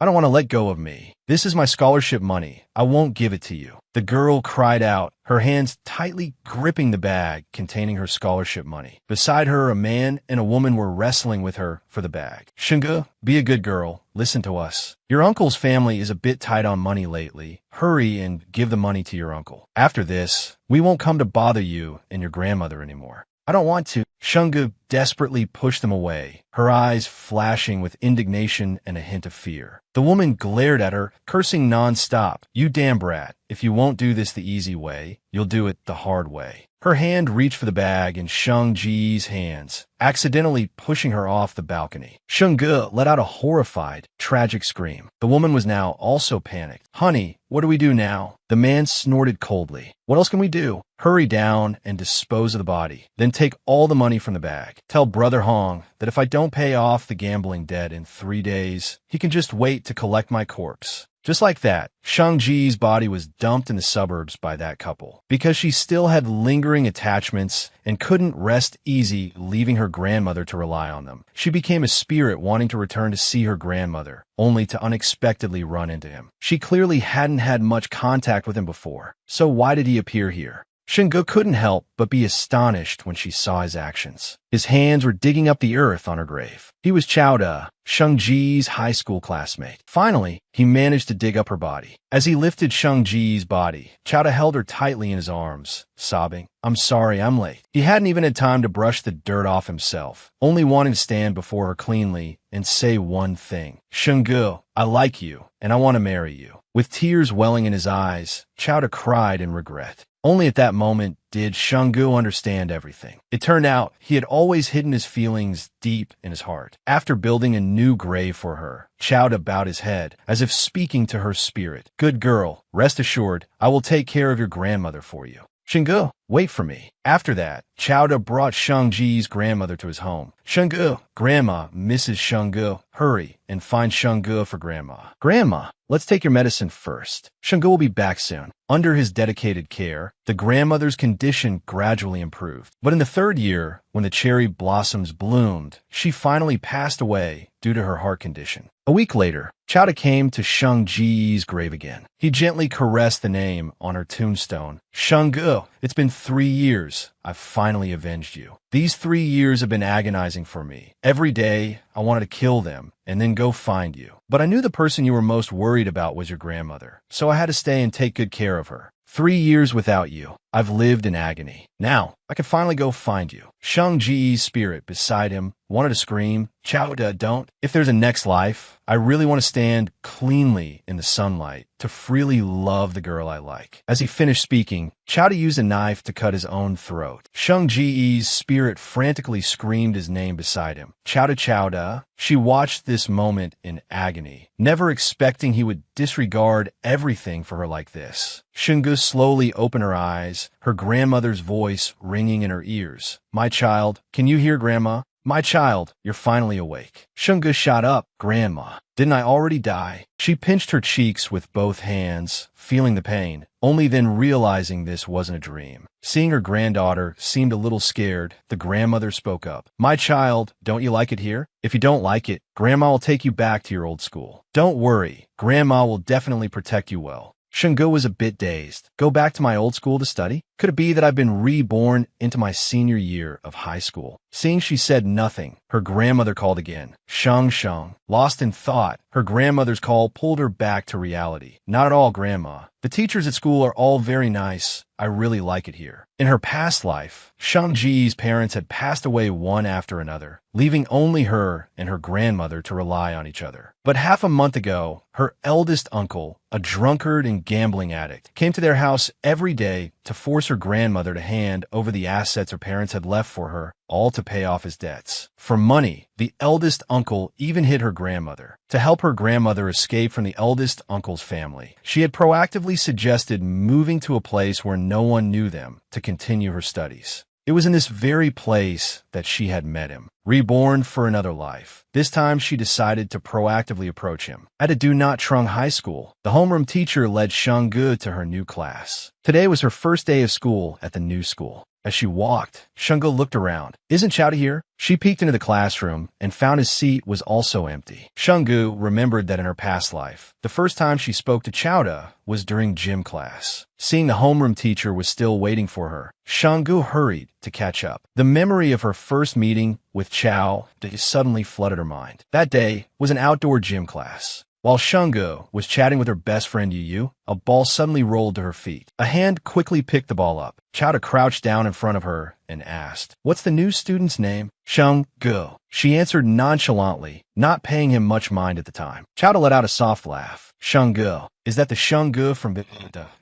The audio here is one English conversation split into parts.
I don't want to let go of me. This is my scholarship money. I won't give it to you. The girl cried out, her hands tightly gripping the bag containing her scholarship money. Beside her, a man and a woman were wrestling with her for the bag. Shungu, be a good girl. Listen to us. Your uncle's family is a bit tight on money lately. Hurry and give the money to your uncle. After this, we won't come to bother you and your grandmother anymore. I don't want to. Shungu desperately pushed them away, her eyes flashing with indignation and a hint of fear. The woman glared at her, cursing non-stop. You damn brat. If you won't do this the easy way, you'll do it the hard way. Her hand reached for the bag in Shang-Ji's hands, accidentally pushing her off the balcony. Shungu let out a horrified, tragic scream. The woman was now also panicked. Honey, what do we do now? The man snorted coldly. What else can we do? Hurry down and dispose of the body. Then take all the money from the bag. Tell Brother Hong that if I don't pay off the gambling debt in 3 days, he can just wait to collect my corpse. Just like that, Shang-Ji's body was dumped in the suburbs by that couple. Because she still had lingering attachments and couldn't rest easy leaving her grandmother to rely on them, she became a spirit wanting to return to see her grandmother, only to unexpectedly run into him. She clearly hadn't had much contact with him before, so why did he appear here? Shungu couldn't help but be astonished when she saw his actions. His hands were digging up the earth on her grave. He was Chowda, Shang-Ji's high school classmate. Finally, he managed to dig up her body. As he lifted Shang-Ji's body, Chowda held her tightly in his arms, sobbing, I'm sorry, I'm late. He hadn't even had time to brush the dirt off himself, only wanting to stand before her cleanly and say one thing. Shungu, I like you, and I want to marry you. With tears welling in his eyes, Chowda cried in regret. Only at that moment did Shungu understand everything. It turned out he had always hidden his feelings deep in his heart. After building a new grave for her, Chowda bowed his head, as if speaking to her spirit. Good girl, rest assured, I will take care of your grandmother for you. Shungu, wait for me. After that, Chowda brought Shang-Ji's grandmother to his home. Shungu, Grandma, Mrs. Shungu, hurry and find Shungu for Grandma. Grandma, let's take your medicine first. Shungu will be back soon. Under his dedicated care, the grandmother's condition gradually improved. But in the 3rd year, when the cherry blossoms bloomed, she finally passed away due to her heart condition. A week later, Chowda came to Shang-Ji's grave again. He gently caressed the name on her tombstone. Shungu, it's been 3 years. I've finally avenged you. These 3 years have been agonizing for me. Every day, I wanted to kill them and then go find you. But I knew the person you were most worried about was your grandmother, so I had to stay and take good care of her. 3 years without you. I've lived in agony. Now, I can finally go find you. Shang-Ji's spirit beside him wanted to scream, Chowda, don't. If there's a next life, I really want to stand cleanly in the sunlight to freely love the girl I like. As he finished speaking, Chowda used a knife to cut his own throat. Shang-Ji's spirit frantically screamed his name beside him. Chowda, Chowda. She watched this moment in agony, never expecting he would disregard everything for her like this. Shungu slowly opened her eyes, her grandmother's voice ringing in her ears. My child, can you hear Grandma? My child, you're finally awake. Shungu shot up. Grandma, didn't I already die? She pinched her cheeks with both hands, feeling the pain, only then realizing this wasn't a dream. Seeing her granddaughter seemed a little scared, the grandmother spoke up. My child, don't you like it here? If you don't like it, Grandma will take you back to your old school. Don't worry, Grandma will definitely protect you well. Shungu was a bit dazed. Go back to my old school to study? Could it be that I've been reborn into my senior year of high school? Seeing she said nothing, her grandmother called again. Shang Shang. Lost in thought, her grandmother's call pulled her back to reality. Not at all, Grandma. The teachers at school are all very nice. I really like it here. In her past life, Shang-Ji's parents had passed away one after another, leaving only her and her grandmother to rely on each other. But half a month ago, her eldest uncle, a drunkard and gambling addict, came to their house every day to force her grandmother to hand over the assets her parents had left for her, all to pay off his debts. For money, the eldest uncle even hid her grandmother. To help her grandmother escape from the eldest uncle's family, she had proactively suggested moving to a place where no one knew them to continue her studies. It was in this very place that she had met him, reborn for another life. This time she decided to proactively approach him. At a Do Not Trung High School, the homeroom teacher led Shungu to her new class. Today was her first day of school at the new school. As she walked, Shungu looked around. Isn't Chowda here? She peeked into the classroom and found his seat was also empty. Shungu remembered that in her past life, the first time she spoke to Chowda was during gym class. Seeing the homeroom teacher was still waiting for her, Shungu hurried to catch up. The memory of her first meeting with Chow suddenly flooded her mind. That day was an outdoor gym class. While Shungu was chatting with her best friend Yu, a ball suddenly rolled to her feet. A hand quickly picked the ball up. Chowda crouched down in front of her and asked, "What's the new student's name?" "Shungu." She answered nonchalantly, not paying him much mind at the time. Chowda let out a soft laugh. "Shungu. Is that the Shungu from the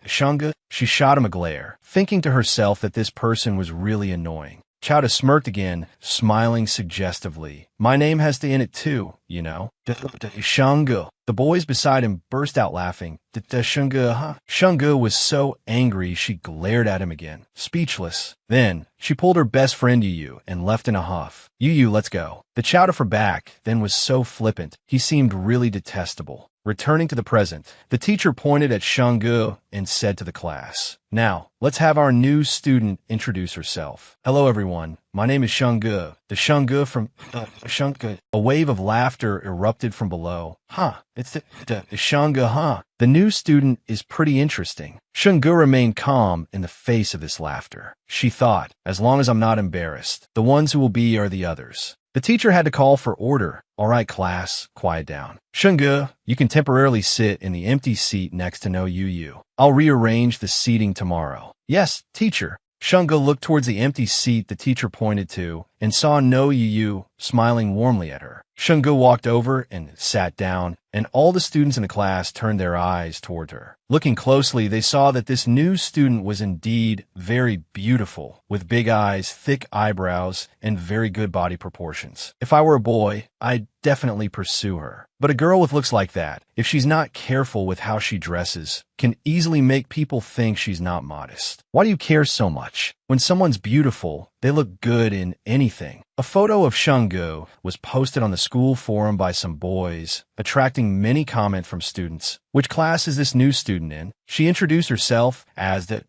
Shungu?" She shot him a glare, thinking to herself that this person was really annoying. Chowda smirked again, smiling suggestively. "My name has the in it too, you know. Shungu." The boys beside him burst out laughing. Shungu, huh? Shungu was so angry she glared at him again, speechless. Then, she pulled her best friend Yu and left in a huff. Yu, let's go. The Chowda for back then was so flippant, he seemed really detestable. Returning to the present, the teacher pointed at Shungu and said to the class, "Now, let's have our new student introduce herself. Hello everyone, my name is Shungu. The Shungu from Shungu." A wave of laughter erupted from below. "Huh, it's the Shungu, huh? The new student is pretty interesting." Shungu remained calm in the face of this laughter. She thought, as long as I'm not embarrassed, the ones who will be are the others. The teacher had to call for order. "All right, class, quiet down. Shungu, you can temporarily sit in the empty seat next to No Yu. I'll rearrange the seating tomorrow." "Yes, teacher." Shungu looked towards the empty seat the teacher pointed to and saw No Yu smiling warmly at her. Shungu walked over and sat down, and all the students in the class turned their eyes toward her. Looking closely, they saw that this new student was indeed very beautiful, with big eyes, thick eyebrows, and very good body proportions. If I were a boy, I'd definitely pursue her. But a girl with looks like that, if she's not careful with how she dresses, can easily make people think she's not modest. Why do you care so much? When someone's beautiful, they look good in anything. A photo of Shungu was posted on the school forum by some boys, attracting many comments from students. "Which class is this new student in?" She introduced herself as the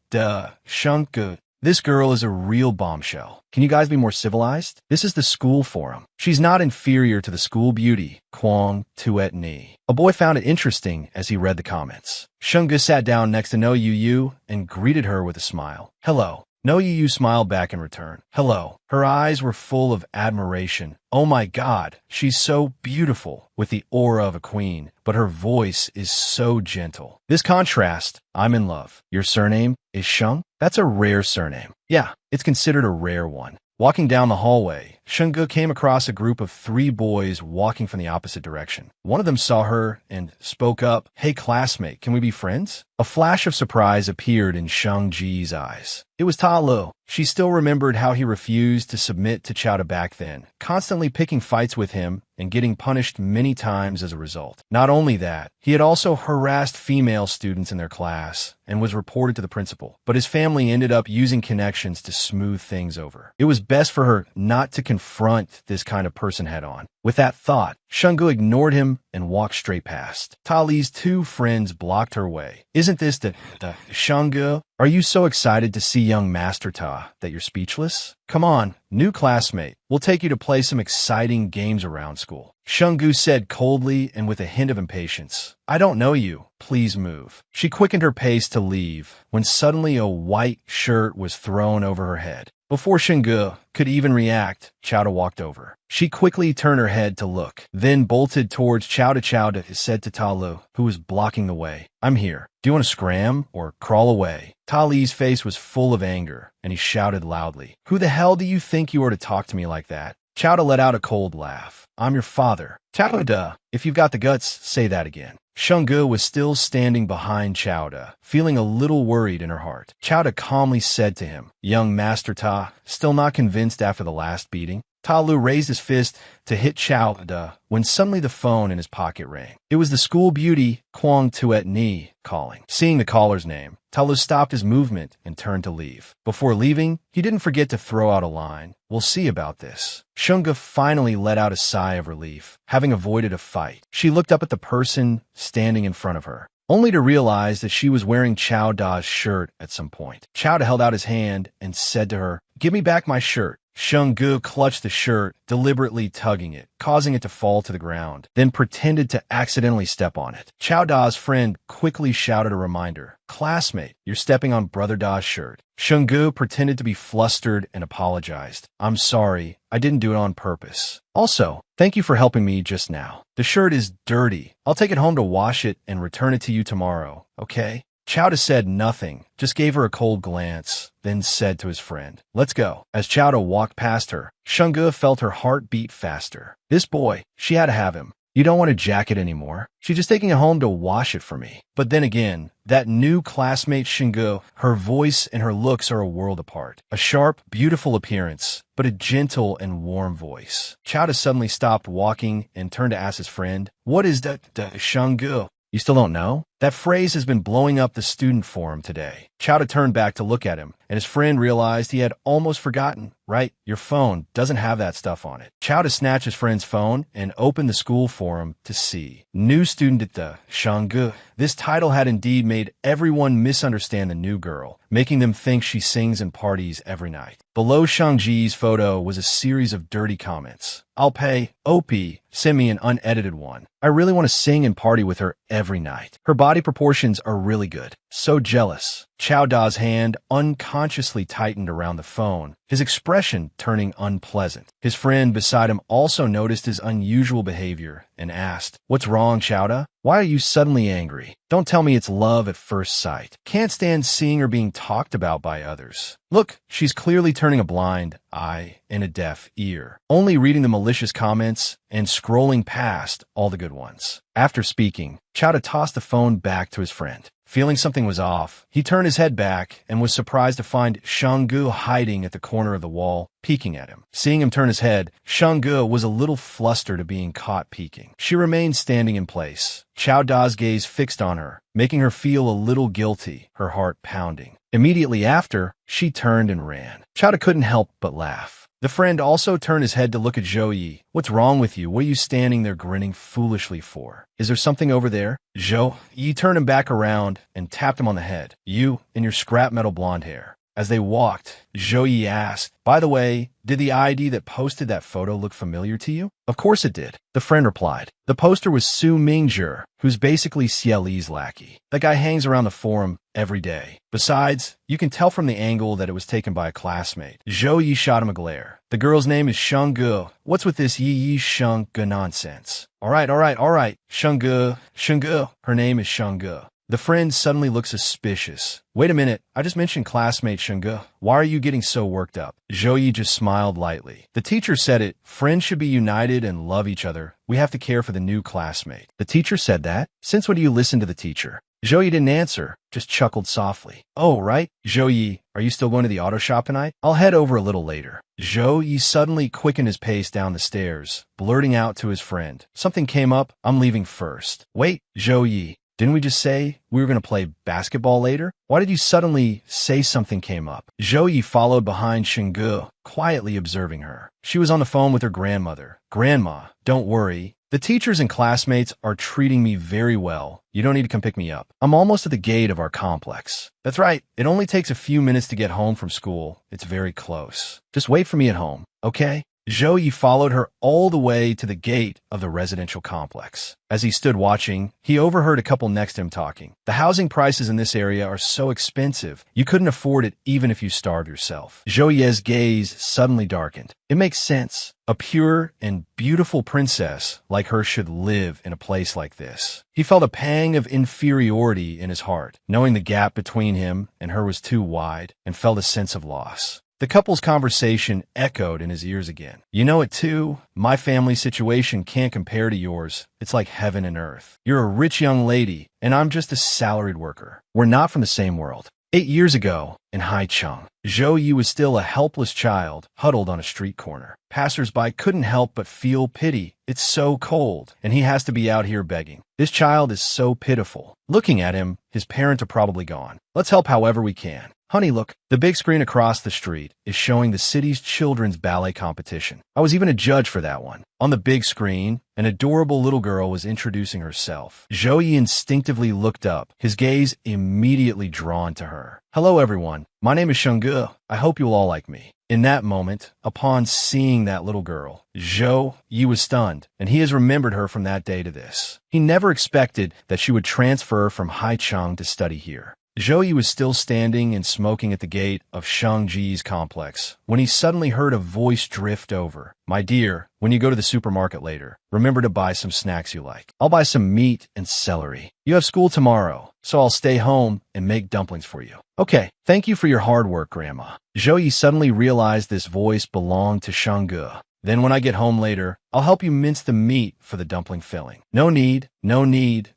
Shungu. "This girl is a real bombshell. Can you guys be more civilized? This is the school forum. She's not inferior to the school beauty, Kwang Tuet Ni." A boy found it interesting as he read the comments. Shungu sat down next to No Yu and greeted her with a smile. "Hello." No Yu smiled back in return. "Hello." Her eyes were full of admiration. "Oh my God, she's so beautiful, with the aura of a queen, but her voice is so gentle. This contrast, I'm in love. Your surname is Shung? That's a rare surname." "Yeah, it's considered a rare one." Walking down the hallway, Shungu came across a group of 3 boys walking from the opposite direction. One of them saw her and spoke up, "Hey classmate, can we be friends?" A flash of surprise appeared in Shung-ji's eyes. It was Ta Lo. She still remembered how he refused to submit to Chowda back then, constantly picking fights with him and getting punished many times as a result. Not only that, he had also harassed female students in their class and was reported to the principal, but his family ended up using connections to smooth things over. It was best for her not to confront this kind of person head on. With that thought, Shungu ignored him and walked straight past. Tali's 2 friends blocked her way. "Isn't this the Shungu? Are you so excited to see young Master Ta that you're speechless? Come on, new classmate. We'll take you to play some exciting games around school." Shungu said coldly and with a hint of impatience, "I don't know you. Please move." She quickened her pace to leave when suddenly a white shirt was thrown over her head. Before Shungu could even react, Chowda walked over. She quickly turned her head to look, then bolted towards Chowda. Chowda said to Talu, who was blocking the way, "I'm here. Do you want to scram or crawl away?" Tali's face was full of anger, and he shouted loudly, "Who the hell do you think you are to talk to me like that?" Chowda let out a cold laugh. "I'm your father." "Chowda, if you've got the guts, say that again." Shungu was still standing behind Chowda, feeling a little worried in her heart. Chowda calmly said to him, "Young Master Ta, still not convinced after the last beating?" Talu raised his fist to hit Chowda when suddenly the phone in his pocket rang. It was the school beauty, Kwang Tuet Ni, calling. Seeing the caller's name, Talu stopped his movement and turned to leave. Before leaving, he didn't forget to throw out a line, "We'll see about this." Shungu finally let out a sigh of relief, having avoided a fight. She looked up at the person standing in front of her. only to realize that she was wearing Chao Da's shirt at some point. Chao Da held out his hand and said to her, "Give me back my shirt." Sheng Gu clutched the shirt, deliberately tugging it, causing it to fall to the ground, then pretended to accidentally step on it. Chao Da's friend quickly shouted a reminder, "Classmate, you're stepping on Brother Da's shirt." Sheng Gu pretended to be flustered and apologized. "I'm sorry, I didn't do it on purpose. Also, thank you for helping me just now. The shirt is dirty. I'll take it home to wash it and return it to you tomorrow, okay?" Chowda said nothing, just gave her a cold glance, then said to his friend, "Let's go." As Chowda walked past her, Shungu felt her heart beat faster. This boy, she had to have him. "You don't want a jacket anymore? She's just taking it home to wash it for me." But then again, that new classmate Shungu, her voice and her looks are a world apart. A sharp, beautiful appearance, but a gentle and warm voice. Chowda suddenly stopped walking and turned to ask his friend, "What is the Shungu?" "You still don't know?" That phrase has been blowing up the student forum today. Chowda turned back to look at him, and his friend realized he had almost forgotten. "Right, your phone doesn't have that stuff on it." Chowda snatched his friend's phone and opened the school forum to see. New student at the Shanggu. This title had indeed made everyone misunderstand the new girl, making them think she sings and parties every night. Below Shangji's photo was a series of dirty comments. "I'll pay. OP, send me an unedited one. I really want to sing and party with her every night. Her body proportions are really good. So jealous." Chao Da's hand unconsciously tightened around the phone, his expression turning unpleasant. His friend beside him also noticed his unusual behavior and asked, "What's wrong, Chao Da? Why are you suddenly angry? Don't tell me it's love at first sight. Can't stand seeing her being talked about by others. Look, she's clearly turning a blind eye and a deaf ear, only reading the malicious comments and scrolling past all the good ones." After speaking, Chao Da tossed the phone back to his friend. Feeling something was off, he turned his head back and was surprised to find Shanggu hiding at the corner of the wall, peeking at him. Seeing him turn his head, Shanggu was a little flustered at being caught peeking. She remained standing in place, Chao Da's gaze fixed on her, making her feel a little guilty, her heart pounding. Immediately after, she turned and ran. Chao Da couldn't help but laugh. The friend also turned his head to look at Zhou Yi. "What's wrong with you? What are you standing there grinning foolishly for? Is there something over there?" Zhou Yi turned him back around and tapped him on the head. "You and your scrap metal blonde hair." As they walked, Zhou Yi asked, "By the way, did the ID that posted that photo look familiar to you?" "Of course it did," the friend replied. "The poster was Su Mingzhi, who's basically Xie Li's lackey. That guy hangs around the forum every day. Besides, you can tell from the angle that it was taken by a classmate." Zhou Yi shot him a glare. "The girl's name is Shenggu. What's with this Yi Shenggu nonsense?" All right, Shenggu. Her name is Shenggu." The friend suddenly looked suspicious. "Wait a minute, I just mentioned classmate Shenggu. Why are you getting so worked up?" Zhou Yi just smiled lightly. "The teacher said it. Friends should be united and love each other. We have to care for the new classmate." "The teacher said that? Since when do you listen to the teacher?" Zhou Yi didn't answer, just chuckled softly. "Oh, right. Zhou Yi, are you still going to the auto shop tonight? I'll head over a little later." Zhou Yi suddenly quickened his pace down the stairs, blurting out to his friend, "Something came up. I'm leaving first." "Wait, Zhou Yi. Didn't we just say we were going to play basketball later? Why did you suddenly say something came up?" Zhou Yi followed behind Shenggu, quietly observing her. She was on the phone with her grandmother. "Grandma, don't worry. The teachers and classmates are treating me very well. You don't need to come pick me up. I'm almost at the gate of our complex." "That's right. It only takes a few minutes to get home from school. It's very close. Just wait for me at home, okay?" Zhou Yi followed her all the way to the gate of the residential complex. As he stood watching, he overheard a couple next to him talking. "The housing prices in this area are so expensive, you couldn't afford it even if you starved yourself." Zhou Yi's gaze suddenly darkened. It makes sense. A pure and beautiful princess like her should live in a place like this. He felt a pang of inferiority in his heart, knowing the gap between him and her was too wide, and felt a sense of loss. The couple's conversation echoed in his ears again. "You know it too. My family situation can't compare to yours. It's like heaven and earth. You're a rich young lady, and I'm just a salaried worker. We're not from the same world." 8 years ago, in Haicheng, Zhou Yi was still a helpless child, huddled on a street corner. Passers-by couldn't help but feel pity. It's so cold, and he has to be out here begging. This child is so pitiful. Looking at him, his parents are probably gone. Let's help however we can. Honey, look, the big screen across the street is showing the city's children's ballet competition. I was even a judge for that one. On the big screen, an adorable little girl was introducing herself. Joey instinctively looked up, his gaze immediately drawn to her. Hello, everyone. My name is Shungu. I hope you'll all like me. In that moment, upon seeing that little girl, Zhou Yi was stunned, and he has remembered her from that day to this. He never expected that she would transfer from Haicheng to study here. Zhou Yi was still standing and smoking at the gate of Shengji's complex when he suddenly heard a voice drift over. My dear, when you go to the supermarket later, remember to buy some snacks you like. I'll buy some meat and celery. You have school tomorrow, so I'll stay home and make dumplings for you. Okay, thank you for your hard work, Grandma. Zhou Yi suddenly realized this voice belonged to Shungu. Then when I get home later, I'll help you mince the meat for the dumpling filling. No need.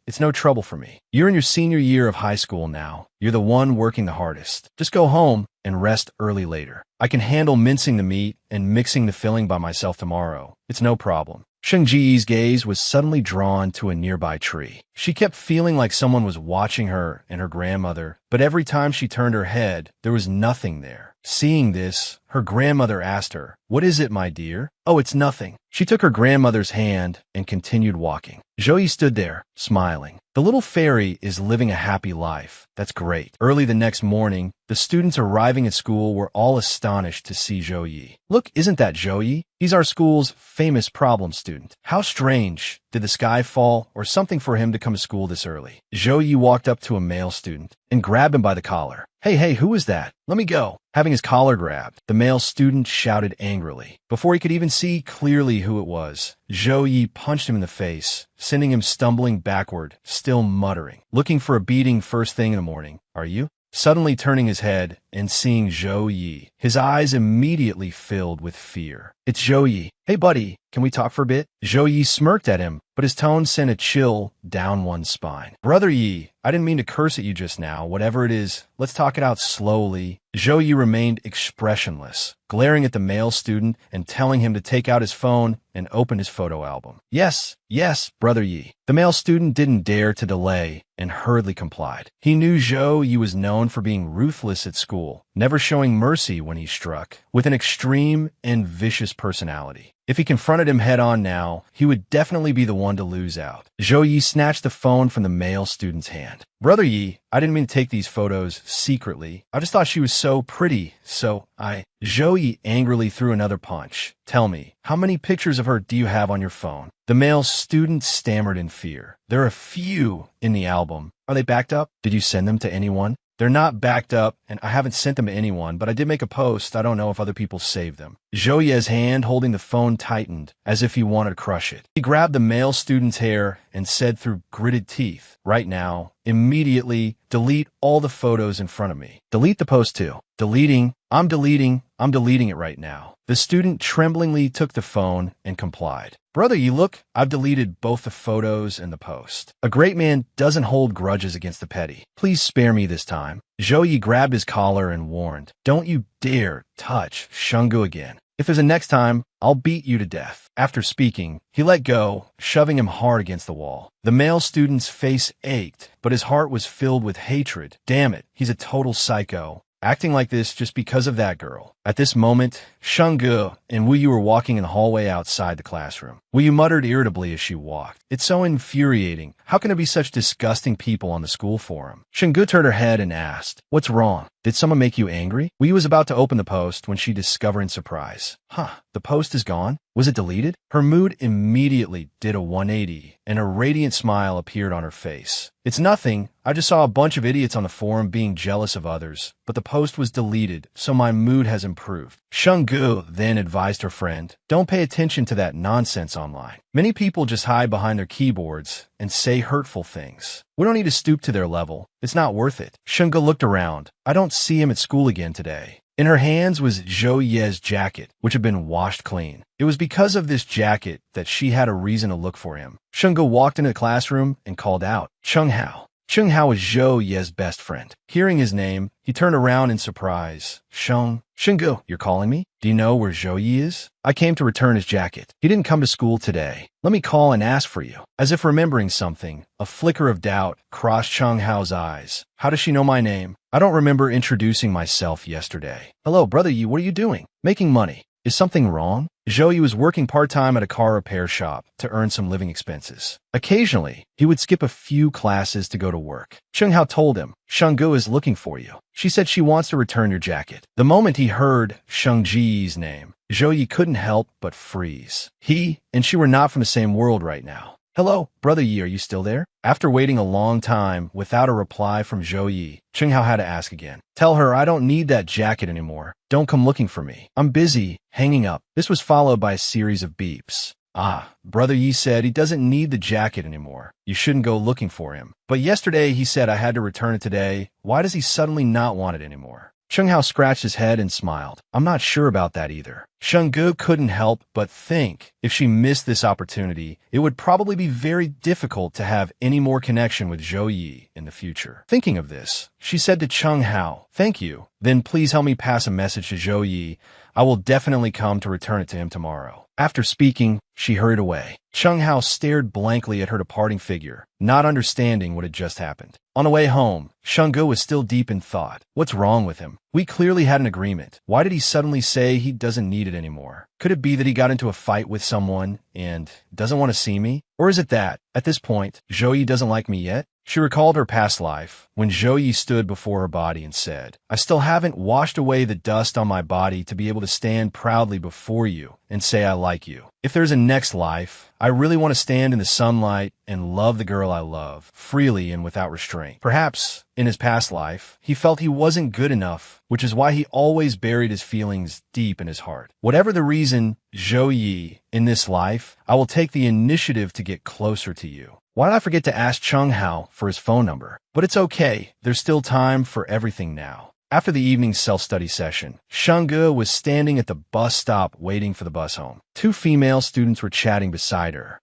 It's no trouble for me. You're in your senior year of high school now. You're the one working the hardest. Just go home and rest early later. I can handle mincing the meat and mixing the filling by myself tomorrow. It's no problem. Shengji's gaze was suddenly drawn to a nearby tree. She kept feeling like someone was watching her and her grandmother, but every time she turned her head, there was nothing there. Seeing this, her grandmother asked her, "What is it, my dear?" "Oh, it's nothing." She took her grandmother's hand and continued walking. Joey stood there, smiling. The little fairy is living a happy life. That's great. Early the next morning, the students arriving at school were all astonished to see Zhou Yi. Look, isn't that Zhou Yi? He's our school's famous problem student. How strange. Did the sky fall or something for him to come to school this early? Zhou Yi walked up to a male student and grabbed him by the collar. Hey, who is that? Let me go. Having his collar grabbed, the male student shouted angrily. Before he could even see clearly who it was, Zhou Yi punched him in the face, sending him stumbling backward, still muttering. Looking for a beating first thing in the morning, are you? Suddenly turning his head and seeing Zhou Yi, his eyes immediately filled with fear. It's Zhou Yi. Hey buddy, can we talk for a bit? Zhou Yi smirked at him, but his tone sent a chill down one's spine. Brother Yi, I didn't mean to curse at you just now. Whatever it is, let's talk it out slowly. Zhou Yi remained expressionless, glaring at the male student and telling him to take out his phone and open his photo album. Yes, Brother Yi. The male student didn't dare to delay and hurriedly complied. He knew Zhou Yi was known for being ruthless at school, never showing mercy when he struck, with an extreme and vicious personality. If he confronted him head-on now, he would definitely be the one to lose out. Zhou Yi snatched the phone from the male student's hand. Brother Yi, I didn't mean to take these photos secretly. I just thought she was so pretty, Zhou Yi angrily threw another punch. Tell me, how many pictures of her do you have on your phone? The male student stammered in fear. There are a few in the album. Are they backed up? Did you send them to anyone? They're not backed up, and I haven't sent them to anyone, but I did make a post. I don't know if other people saved them. Zhou Yi's hand holding the phone tightened, as if he wanted to crush it. He grabbed the male student's hair and said through gritted teeth, right now, immediately, delete all the photos in front of me. Delete the post too. Deleting. I'm deleting it right now. The student tremblingly took the phone and complied. Brother, you look, I've deleted both the photos and the post. A great man doesn't hold grudges against the petty. Please spare me this time. Zhou Yi grabbed his collar and warned, don't you dare touch Shungu again. If there's a next time, I'll beat you to death. After speaking, he let go, shoving him hard against the wall. The male student's face ached, but his heart was filled with hatred. Damn it, he's a total psycho. Acting like this just because of that girl. At this moment, Shungu and Wu Yu were walking in the hallway outside the classroom. Wu Yu muttered irritably as she walked. It's so infuriating. How can there be such disgusting people on the school forum? Shungu turned her head and asked, what's wrong? Did someone make you angry? Wu Yu was about to open the post when she discovered in surprise. The post is gone? Was it deleted? Her mood immediately did a 180, and a radiant smile appeared on her face. It's nothing. I just saw a bunch of idiots on the forum being jealous of others, but the post was deleted, so my mood has improved. Shungu then advised her friend, don't pay attention to that nonsense online. Many people just hide behind their keyboards and say hurtful things. We don't need to stoop to their level. It's not worth it. Shungu looked around. I don't see him at school again today. In her hands was Zhou Yi's jacket, which had been washed clean. It was because of this jacket that she had a reason to look for him. Shungu walked into the classroom and called out, Chung Hao. Chung Hao is Zhou Ye's best friend. Hearing his name, he turned around in surprise. Shenggu, you're calling me? Do you know where Zhou Yi is? I came to return his jacket. He didn't come to school today. Let me call and ask for you. As if remembering something, a flicker of doubt crossed Chung Hao's eyes. How does she know my name? I don't remember introducing myself yesterday. Hello, brother Yi, what are you doing? Making money. Is something wrong? Zhou Yi was working part-time at a car repair shop to earn some living expenses. Occasionally, he would skip a few classes to go to work. Chung Hao told him, Shenggu is looking for you. She said she wants to return your jacket. The moment he heard Shengji's name, Zhou Yi couldn't help but freeze. He and she were not from the same world right now. Hello, brother Yi, are you still there? After waiting a long time without a reply from Zhou Yi, Chung Hao had to ask again. Tell her I don't need that jacket anymore. Don't come looking for me. I'm busy. Hanging up. This was followed by a series of beeps. Brother Yi said he doesn't need the jacket anymore. You shouldn't go looking for him. But yesterday he said I had to return it today. Why does he suddenly not want it anymore? Chung Hao scratched his head and smiled. I'm not sure about that either. Shenggu couldn't help but think if she missed this opportunity, it would probably be very difficult to have any more connection with Zhou Yi in the future. Thinking of this, she said to Chung Hao, thank you. Then please help me pass a message to Zhou Yi. I will definitely come to return it to him tomorrow. After speaking, she hurried away. Chung Hao stared blankly at her departing figure, not understanding what had just happened. On the way home, Shenggu was still deep in thought. What's wrong with him? We clearly had an agreement. Why did he suddenly say he doesn't need it anymore? Could it be that he got into a fight with someone and doesn't want to see me? Or is it that, at this point, Zhou Yi doesn't like me yet? She recalled her past life, when Zhou Yi stood before her body and said, I still haven't washed away the dust on my body to be able to stand proudly before you and say I like you. If there's a next life, I really want to stand in the sunlight and love the girl I love, freely and without restraint. Perhaps, in his past life, he felt he wasn't good enough, which is why he always buried his feelings deep in his heart. Whatever the reason, Zhou Yi, in this life, I will take the initiative to get closer to you. Why did I forget to ask Chung Hao for his phone number? But it's okay. There's still time for everything now. After the evening self-study session, Shenggu was standing at the bus stop waiting for the bus home. Two female students were chatting beside her.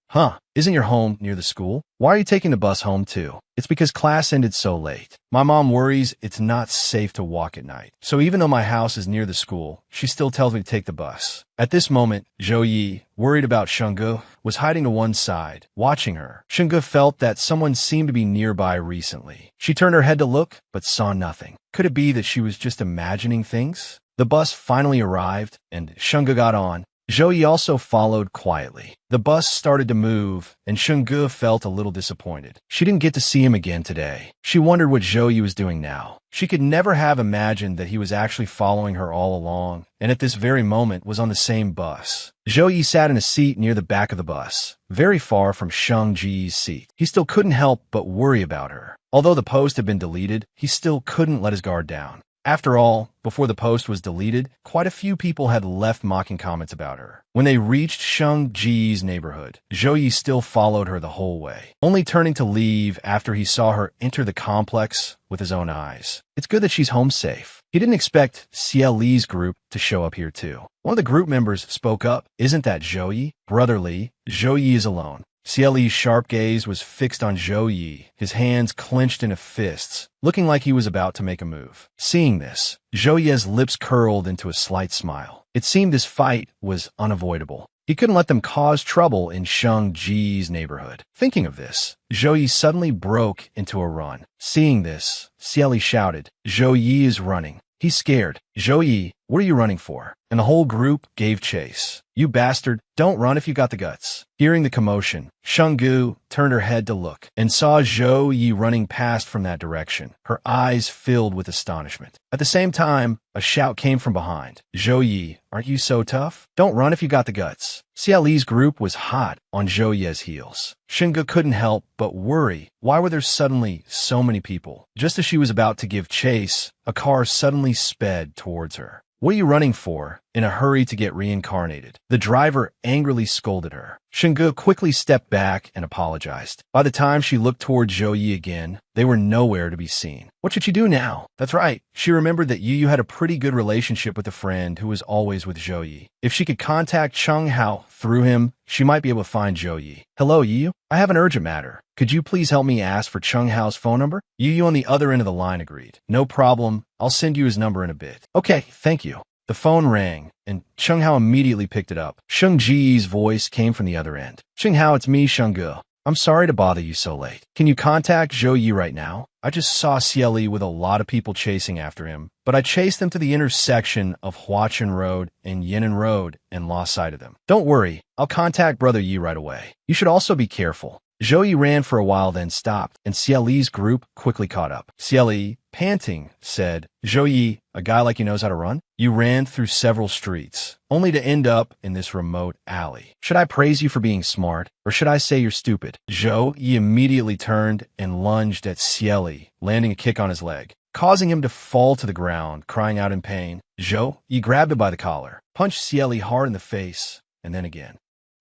Isn't your home near the school? Why are you taking the bus home too? It's because class ended so late. My mom worries it's not safe to walk at night. So even though my house is near the school, she still tells me to take the bus. At this moment, Zhou Yi, worried about Shenggu, was hiding to one side, watching her. Shenggu felt that someone seemed to be nearby recently. She turned her head to look, but saw nothing. Could it be that she was just imagining things? The bus finally arrived, and Shenggu got on. Zhou Yi also followed quietly. The bus started to move, and Shenggu felt a little disappointed. She didn't get to see him again today. She wondered what Zhou Yi was doing now. She could never have imagined that he was actually following her all along, and at this very moment was on the same bus. Zhou Yi sat in a seat near the back of the bus, very far from Shengji's seat. He still couldn't help but worry about her. Although the post had been deleted, he still couldn't let his guard down. After all, before the post was deleted, quite a few people had left mocking comments about her. When they reached Shengji's neighborhood, Zhou Yi still followed her the whole way, only turning to leave after he saw her enter the complex with his own eyes. It's good that she's home safe. He didn't expect Xie Li's group to show up here too. One of the group members spoke up. Isn't that Zhou Yi? Brother Li, Zhou Yi is alone. Xie Li's sharp gaze was fixed on Zhou Yi, his hands clenched into fists, looking like he was about to make a move. Seeing this, Zhou Yi's lips curled into a slight smile. It seemed this fight was unavoidable. He couldn't let them cause trouble in Shengji's neighborhood. Thinking of this, Zhou Yi suddenly broke into a run. Seeing this, Xie Li shouted, Zhou Yi is running. He's scared. Zhou Yi, what are you running for? And the whole group gave chase. You bastard, don't run if you got the guts. Hearing the commotion, Shenggu turned her head to look and saw Zhou Yi running past from that direction, her eyes filled with astonishment. At the same time, a shout came from behind. Zhou Yi, aren't you so tough? Don't run if you got the guts. Xie Li's group was hot on Zhou Yi's heels. Shenggu couldn't help but worry. Why were there suddenly so many people? Just as she was about to give chase, a car suddenly sped towards her. What are you running for? In a hurry to get reincarnated. The driver angrily scolded her. Shenggu quickly stepped back and apologized. By the time she looked toward Zhou Yi again, they were nowhere to be seen. What should she do now? That's right. She remembered that Yu had a pretty good relationship with a friend who was always with Zhou Yi. If she could contact Chung Hao through him, she might be able to find Zhou Yi. Hello, Yu. I have an urgent matter. Could you please help me ask for Chung Hao's phone number? Yu on the other end of the line agreed. No problem. I'll send you his number in a bit. Okay, thank you. The phone rang, and Chung Hao immediately picked it up. Sheng Ji's voice came from the other end. Chung Hao, it's me, Sheng Ge. I'm sorry to bother you so late. Can you contact Zhou Yi right now? I just saw Xieli with a lot of people chasing after him, but I chased them to the intersection of Huachen Road and Yinan Road and lost sight of them. Don't worry, I'll contact Brother Yi right away. You should also be careful. Zhou Yi ran for a while, then stopped, and Xieli's group quickly caught up. Xieli, panting, said, Zhou Yi, a guy like you knows how to run? You ran through several streets, only to end up in this remote alley. Should I praise you for being smart, or should I say you're stupid? Zhou Yi immediately turned and lunged at Xieli, landing a kick on his leg, causing him to fall to the ground, crying out in pain. Zhou Yi grabbed him by the collar, punched Xieli hard in the face, and then again.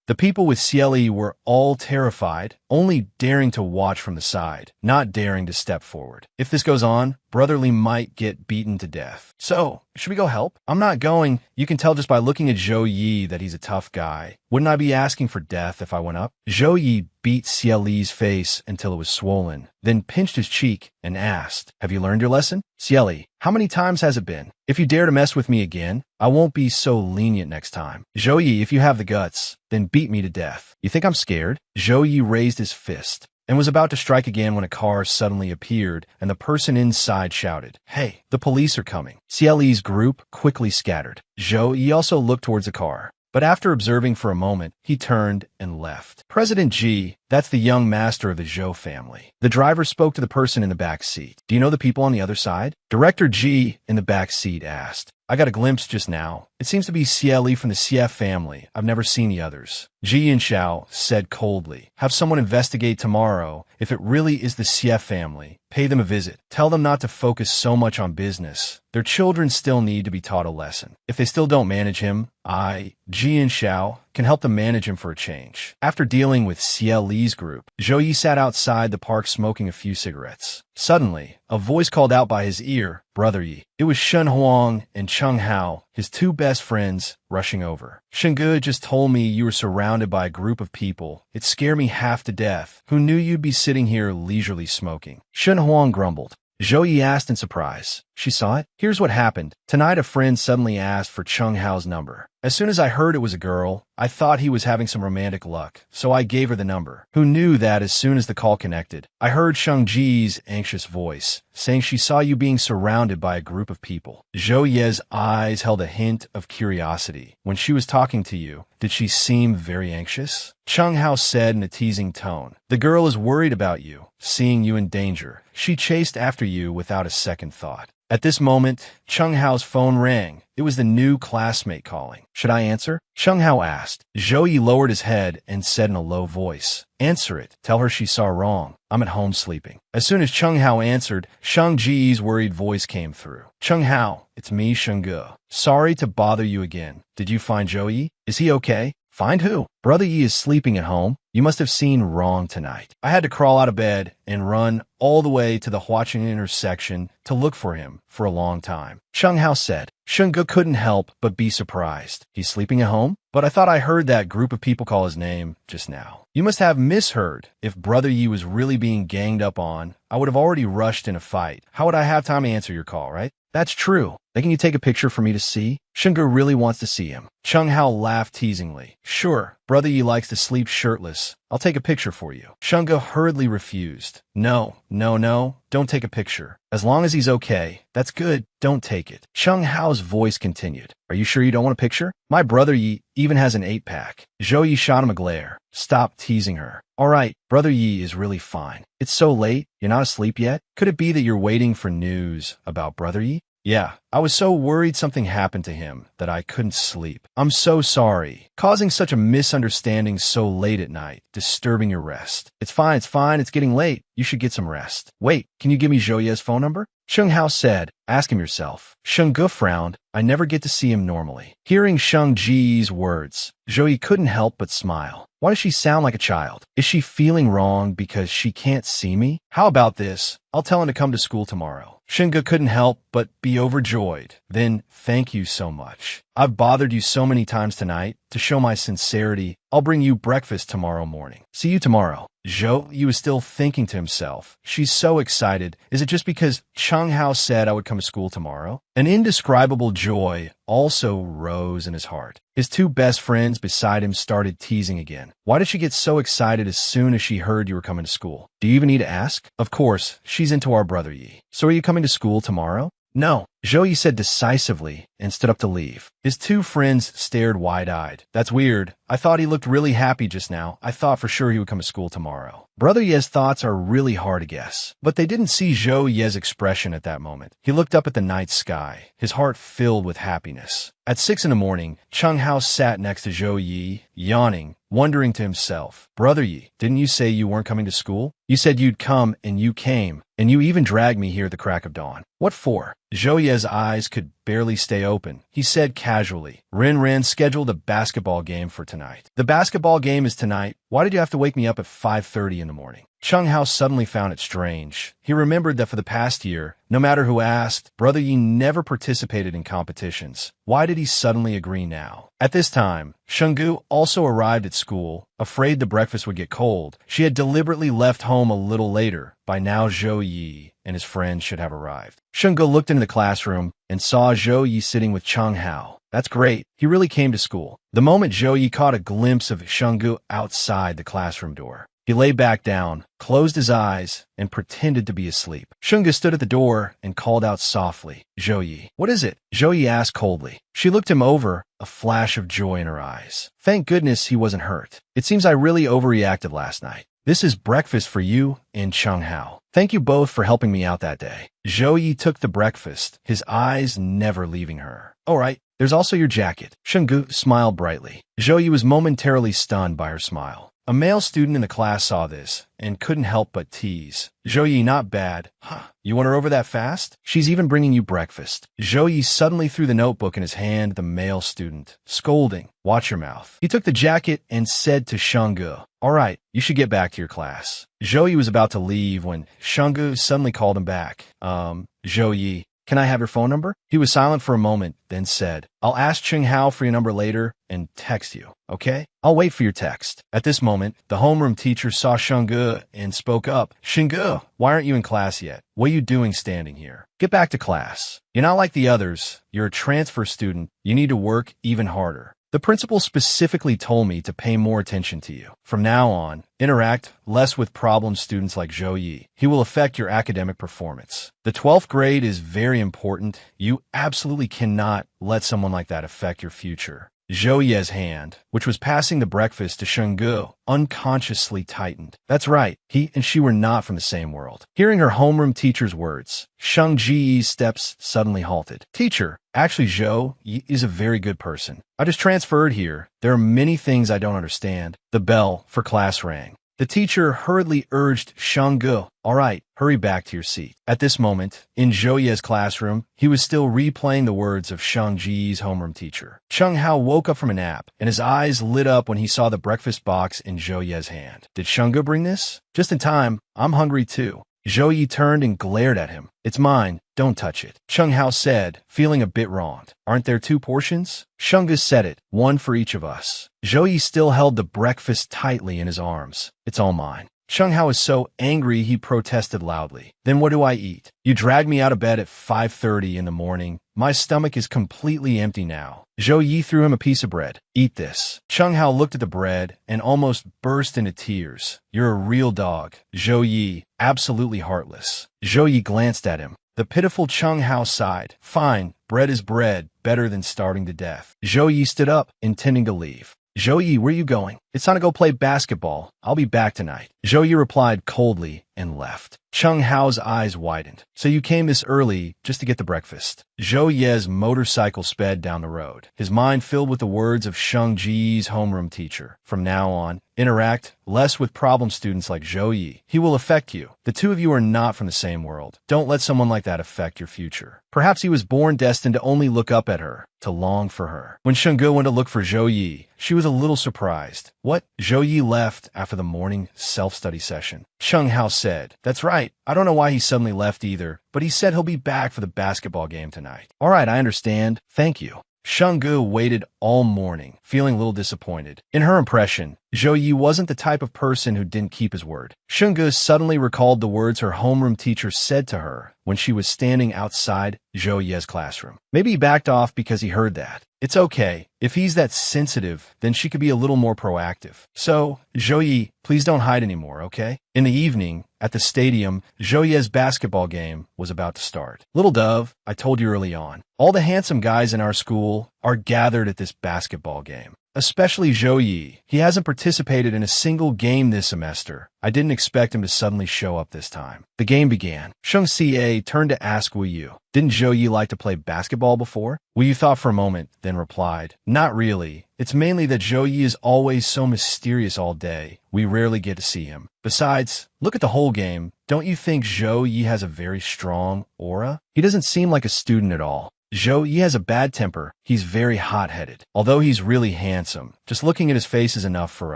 The people with Xieli were all terrified, only daring to watch from the side, not daring to step forward. If this goes on, Brother Li might get beaten to death. So, should we go help? I'm not going. You can tell just by looking at Zhou Yi that he's a tough guy. Wouldn't I be asking for death if I went up? Zhou Yi beat Xieli's face until it was swollen, then pinched his cheek and asked, Have you learned your lesson? Xieli, how many times has it been? If you dare to mess with me again, I won't be so lenient next time. Zhou Yi, if you have the guts, then beat me to death. You think I'm scared? Zhou Yi raised his fist and was about to strike again when a car suddenly appeared and the person inside shouted, Hey, the police are coming. Xieli's group quickly scattered. Zhou Yi also looked towards the car, but after observing for a moment, he turned and left. President Ji, that's the young master of the Zhou family. The driver spoke to the person in the back seat. Do you know the people on the other side? Director Ji in the back seat asked. I got a glimpse just now. It seems to be Xieli from the CF family. I've never seen the others. Ji and Xiao said coldly. Have someone investigate tomorrow. If it really is the CF family, pay them a visit. Tell them not to focus so much on business. Their children still need to be taught a lesson. If they still don't manage him, Ji and Xiao, can help them manage him for a change. After dealing with Xieli's group, Zhou Yi sat outside the park smoking a few cigarettes. Suddenly, a voice called out by his ear, Brother Yi. It was Shen Huang and Chung Hao, his two best friends, rushing over. Sheng Ge just told me you were surrounded by a group of people. It scared me half to death. Who knew you'd be sitting here leisurely smoking? Shen Huang grumbled. Zhou Yi asked in surprise. She saw it? Here's what happened. Tonight a friend suddenly asked for Chung Hao's number. As soon as I heard it was a girl, I thought he was having some romantic luck, so I gave her the number. Who knew that as soon as the call connected, I heard Sheng Ji's anxious voice, saying she saw you being surrounded by a group of people. Zhou Ye's eyes held a hint of curiosity. When she was talking to you, did she seem very anxious? Chung Hao said in a teasing tone, The girl is worried about you, seeing you in danger. She chased after you without a second thought. At this moment, Chung Hao's phone rang. It was the new classmate calling. Should I answer? Chung Hao asked. Zhou Yi lowered his head and said in a low voice, Answer it. Tell her she saw wrong. I'm at home sleeping. As soon as Chung Hao answered, Sheng Ji's worried voice came through. Chung Hao, it's me, Sheng Ge. Sorry to bother you again. Did you find Zhou Yi? Is he okay? Find who? Brother Yi is sleeping at home. You must have seen wrong tonight. I had to crawl out of bed and run all the way to the Huachen intersection to look for him for a long time. Chung Hao said. Sheng Ge couldn't help but be surprised. He's sleeping at home? But I thought I heard that group of people call his name just now. You must have misheard. If Brother Yi was really being ganged up on, I would have already rushed in a fight. How would I have time to answer your call, right? That's true. Then can you take a picture for me to see? Sheng Ge really wants to see him. Chung Hao laughed teasingly. Sure, Brother Yi likes to sleep shirtless. I'll take a picture for you. Sheng Ge hurriedly refused. No, don't take a picture. As long as he's okay, that's good. Don't take it. Chung Hao's voice continued. Are you sure you don't want a picture? My Brother Yi even has an 8-pack. Zhou Yi shot him a glare. Stop teasing her. All right, Brother Yi is really fine. It's so late. You're not asleep yet? Could it be that you're waiting for news about Brother Yi? Yeah, I was so worried something happened to him that I couldn't sleep. I'm so sorry. Causing such a misunderstanding so late at night, disturbing your rest. It's fine, it's getting late. You should get some rest. Wait, can you give me Zhou Ye's phone number? Chung Hao said, Ask him yourself. Sheng Ge frowned. I never get to see him normally. Hearing Sheng Ji's words, Zhou Yi couldn't help but smile. Why does she sound like a child? Is she feeling wrong because she can't see me? How about this? I'll tell him to come to school tomorrow. Sheng Ge couldn't help but be overjoyed. Then, thank you so much. I've bothered you so many times tonight. To show my sincerity, I'll bring you breakfast tomorrow morning. See you tomorrow. Zhou Yi was still thinking to himself. She's so excited. Is it just because Cheng Hao said I would come to school tomorrow? An indescribable joy also rose in his heart. His two best friends beside him started teasing again. Why did she get so excited as soon as she heard you were coming to school? Do you even need to ask? Of course, she's into our brother Yi. So are you coming to school tomorrow? No, Zhou Yi said decisively and stood up to leave. His two friends stared wide-eyed. That's weird. I thought he looked really happy just now. I thought for sure he would come to school tomorrow. Brother Ye's thoughts are really hard to guess. But they didn't see Zhou Ye's expression at that moment. He looked up at the night sky, his heart filled with happiness. At 6 in the morning, Cheng Hao sat next to Zhou Yi, yawning, wondering to himself, Brother Yi, didn't you say you weren't coming to school? You said you'd come, and you came, and you even dragged me here at the crack of dawn. What for? Zhou Ye's eyes could barely stay open. He said casually, Ren scheduled a basketball game for tonight. The basketball game is tonight. Why did you have to wake me up at 5:30 in the morning? Cheng Hao suddenly found it strange. He remembered that for the past year, no matter who asked, Brother Yi never participated in competitions. Why did he suddenly agree now? At this time, Shenggu also arrived at school. Afraid the breakfast would get cold, she had deliberately left home a little later. By now, Zhou Yi and his friends should have arrived. Shenggu looked into the classroom and saw Zhou Yi sitting with Cheng Hao. That's great. He really came to school. The moment Zhou Yi caught a glimpse of Shenggu outside the classroom door, he lay back down, closed his eyes, and pretended to be asleep. Shenggu stood at the door and called out softly, Zhou Yi. What is it? Zhou Yi asked coldly. She looked him over, a flash of joy in her eyes. Thank goodness he wasn't hurt. It seems I really overreacted last night. This is breakfast for you and Cheng Hao. Thank you both for helping me out that day. Zhou Yi took the breakfast, his eyes never leaving her. All right, there's also your jacket. Shenggu smiled brightly. Zhou Yi was momentarily stunned by her smile. A male student in the class saw this and couldn't help but tease. Zhou Yi, not bad. Huh, you want her over that fast? She's even bringing you breakfast. Zhou Yi suddenly threw the notebook in his hand to the male student, scolding, watch your mouth. He took the jacket and said to Shenggu, all right, you should get back to your class. Zhou Yi was about to leave when Shenggu suddenly called him back. Zhou Yi, can I have your phone number? He was silent for a moment, then said, I'll ask Cheng Hao for your number later and text you, okay? I'll wait for your text. At this moment, the homeroom teacher saw Shenggu and spoke up. Shenggu, why aren't you in class yet? What are you doing standing here? Get back to class. You're not like the others. You're a transfer student. You need to work even harder. The principal specifically told me to pay more attention to you. From now on, interact less with problem students like Zhou Yi. He will affect your academic performance. The 12th grade is very important. You absolutely cannot let someone like that affect your future. Zhou Ye's hand, which was passing the breakfast to Shenggu, unconsciously tightened. That's right, he and she were not from the same world. Hearing her homeroom teacher's words, Sheng Ji's steps suddenly halted. Teacher, actually Zhou Yi is a very good person. I just transferred here. There are many things I don't understand. The bell for class rang. The teacher hurriedly urged Shenggu, all right, hurry back to your seat. At this moment, in Zhou Ye's classroom, he was still replaying the words of Sheng Ji's homeroom teacher. Cheng Hao woke up from a nap, and his eyes lit up when he saw the breakfast box in Zhou Ye's hand. Did Shenggu bring this? Just in time, I'm hungry too. Zhou Yi turned and glared at him. It's mine. Don't touch it. Cheng Hao said, feeling a bit wronged. Aren't there 2 portions? Shenggu said it, one for each of us. Zhou Yi still held the breakfast tightly in his arms. It's all mine. Cheng Hao was so angry he protested loudly. Then what do I eat? You dragged me out of bed at 5:30 in the morning. My stomach is completely empty now. Zhou Yi threw him a piece of bread. Eat this. Cheng Hao looked at the bread and almost burst into tears. You're a real dog. Zhou Yi, absolutely heartless. Zhou Yi glanced at him. The pitiful Cheng Hao sighed. Fine, bread is bread, better than starving to death. Zhou Yi stood up, intending to leave. Zhou Yi, where are you going? It's time to go play basketball. I'll be back tonight. Zhou Yi replied coldly and left. Cheng Hao's eyes widened. So you came this early just to get the breakfast. Zhou Ye's motorcycle sped down the road, his mind filled with the words of Sheng Ji's homeroom teacher. From now on, interact less with problem students like Zhou Yi. He will affect you. The two of you are not from the same world. Don't let someone like that affect your future. Perhaps he was born destined to only look up at her, to long for her. When Shenggu went to look for Zhou Yi, she was a little surprised. What? Zhou Yi left after the morning self-study session. Cheng Hao said, that's right. I don't know why he suddenly left either, but he said he'll be back for the basketball game tonight. All right, I understand. Thank you. Shenggu waited all morning, feeling a little disappointed. In her impression, Zhou Yi wasn't the type of person who didn't keep his word. Shungu suddenly recalled the words her homeroom teacher said to her when she was standing outside Zhou Yi's classroom. Maybe he backed off because he heard that. It's okay. If he's that sensitive, then she could be a little more proactive. So, Zhou Yi, please don't hide anymore, okay? In the evening, at the stadium, Zhou Yi's basketball game was about to start. Little dove, I told you early on, all the handsome guys in our school are gathered at this basketball game. Especially Zhou Yi. He hasn't participated in a single game this semester. I didn't expect him to suddenly show up this time. The game began. Sheng Xie turned to ask Wu Yu, didn't Zhou Yi like to play basketball before? Wu Yu thought for a moment, then replied, not really. It's mainly that Zhou Yi is always so mysterious all day. We rarely get to see him. Besides, look at the whole game. Don't you think Zhou Yi has a very strong aura? He doesn't seem like a student at all. Zhou Yi has a bad temper. He's very hot-headed. Although he's really handsome, just looking at his face is enough for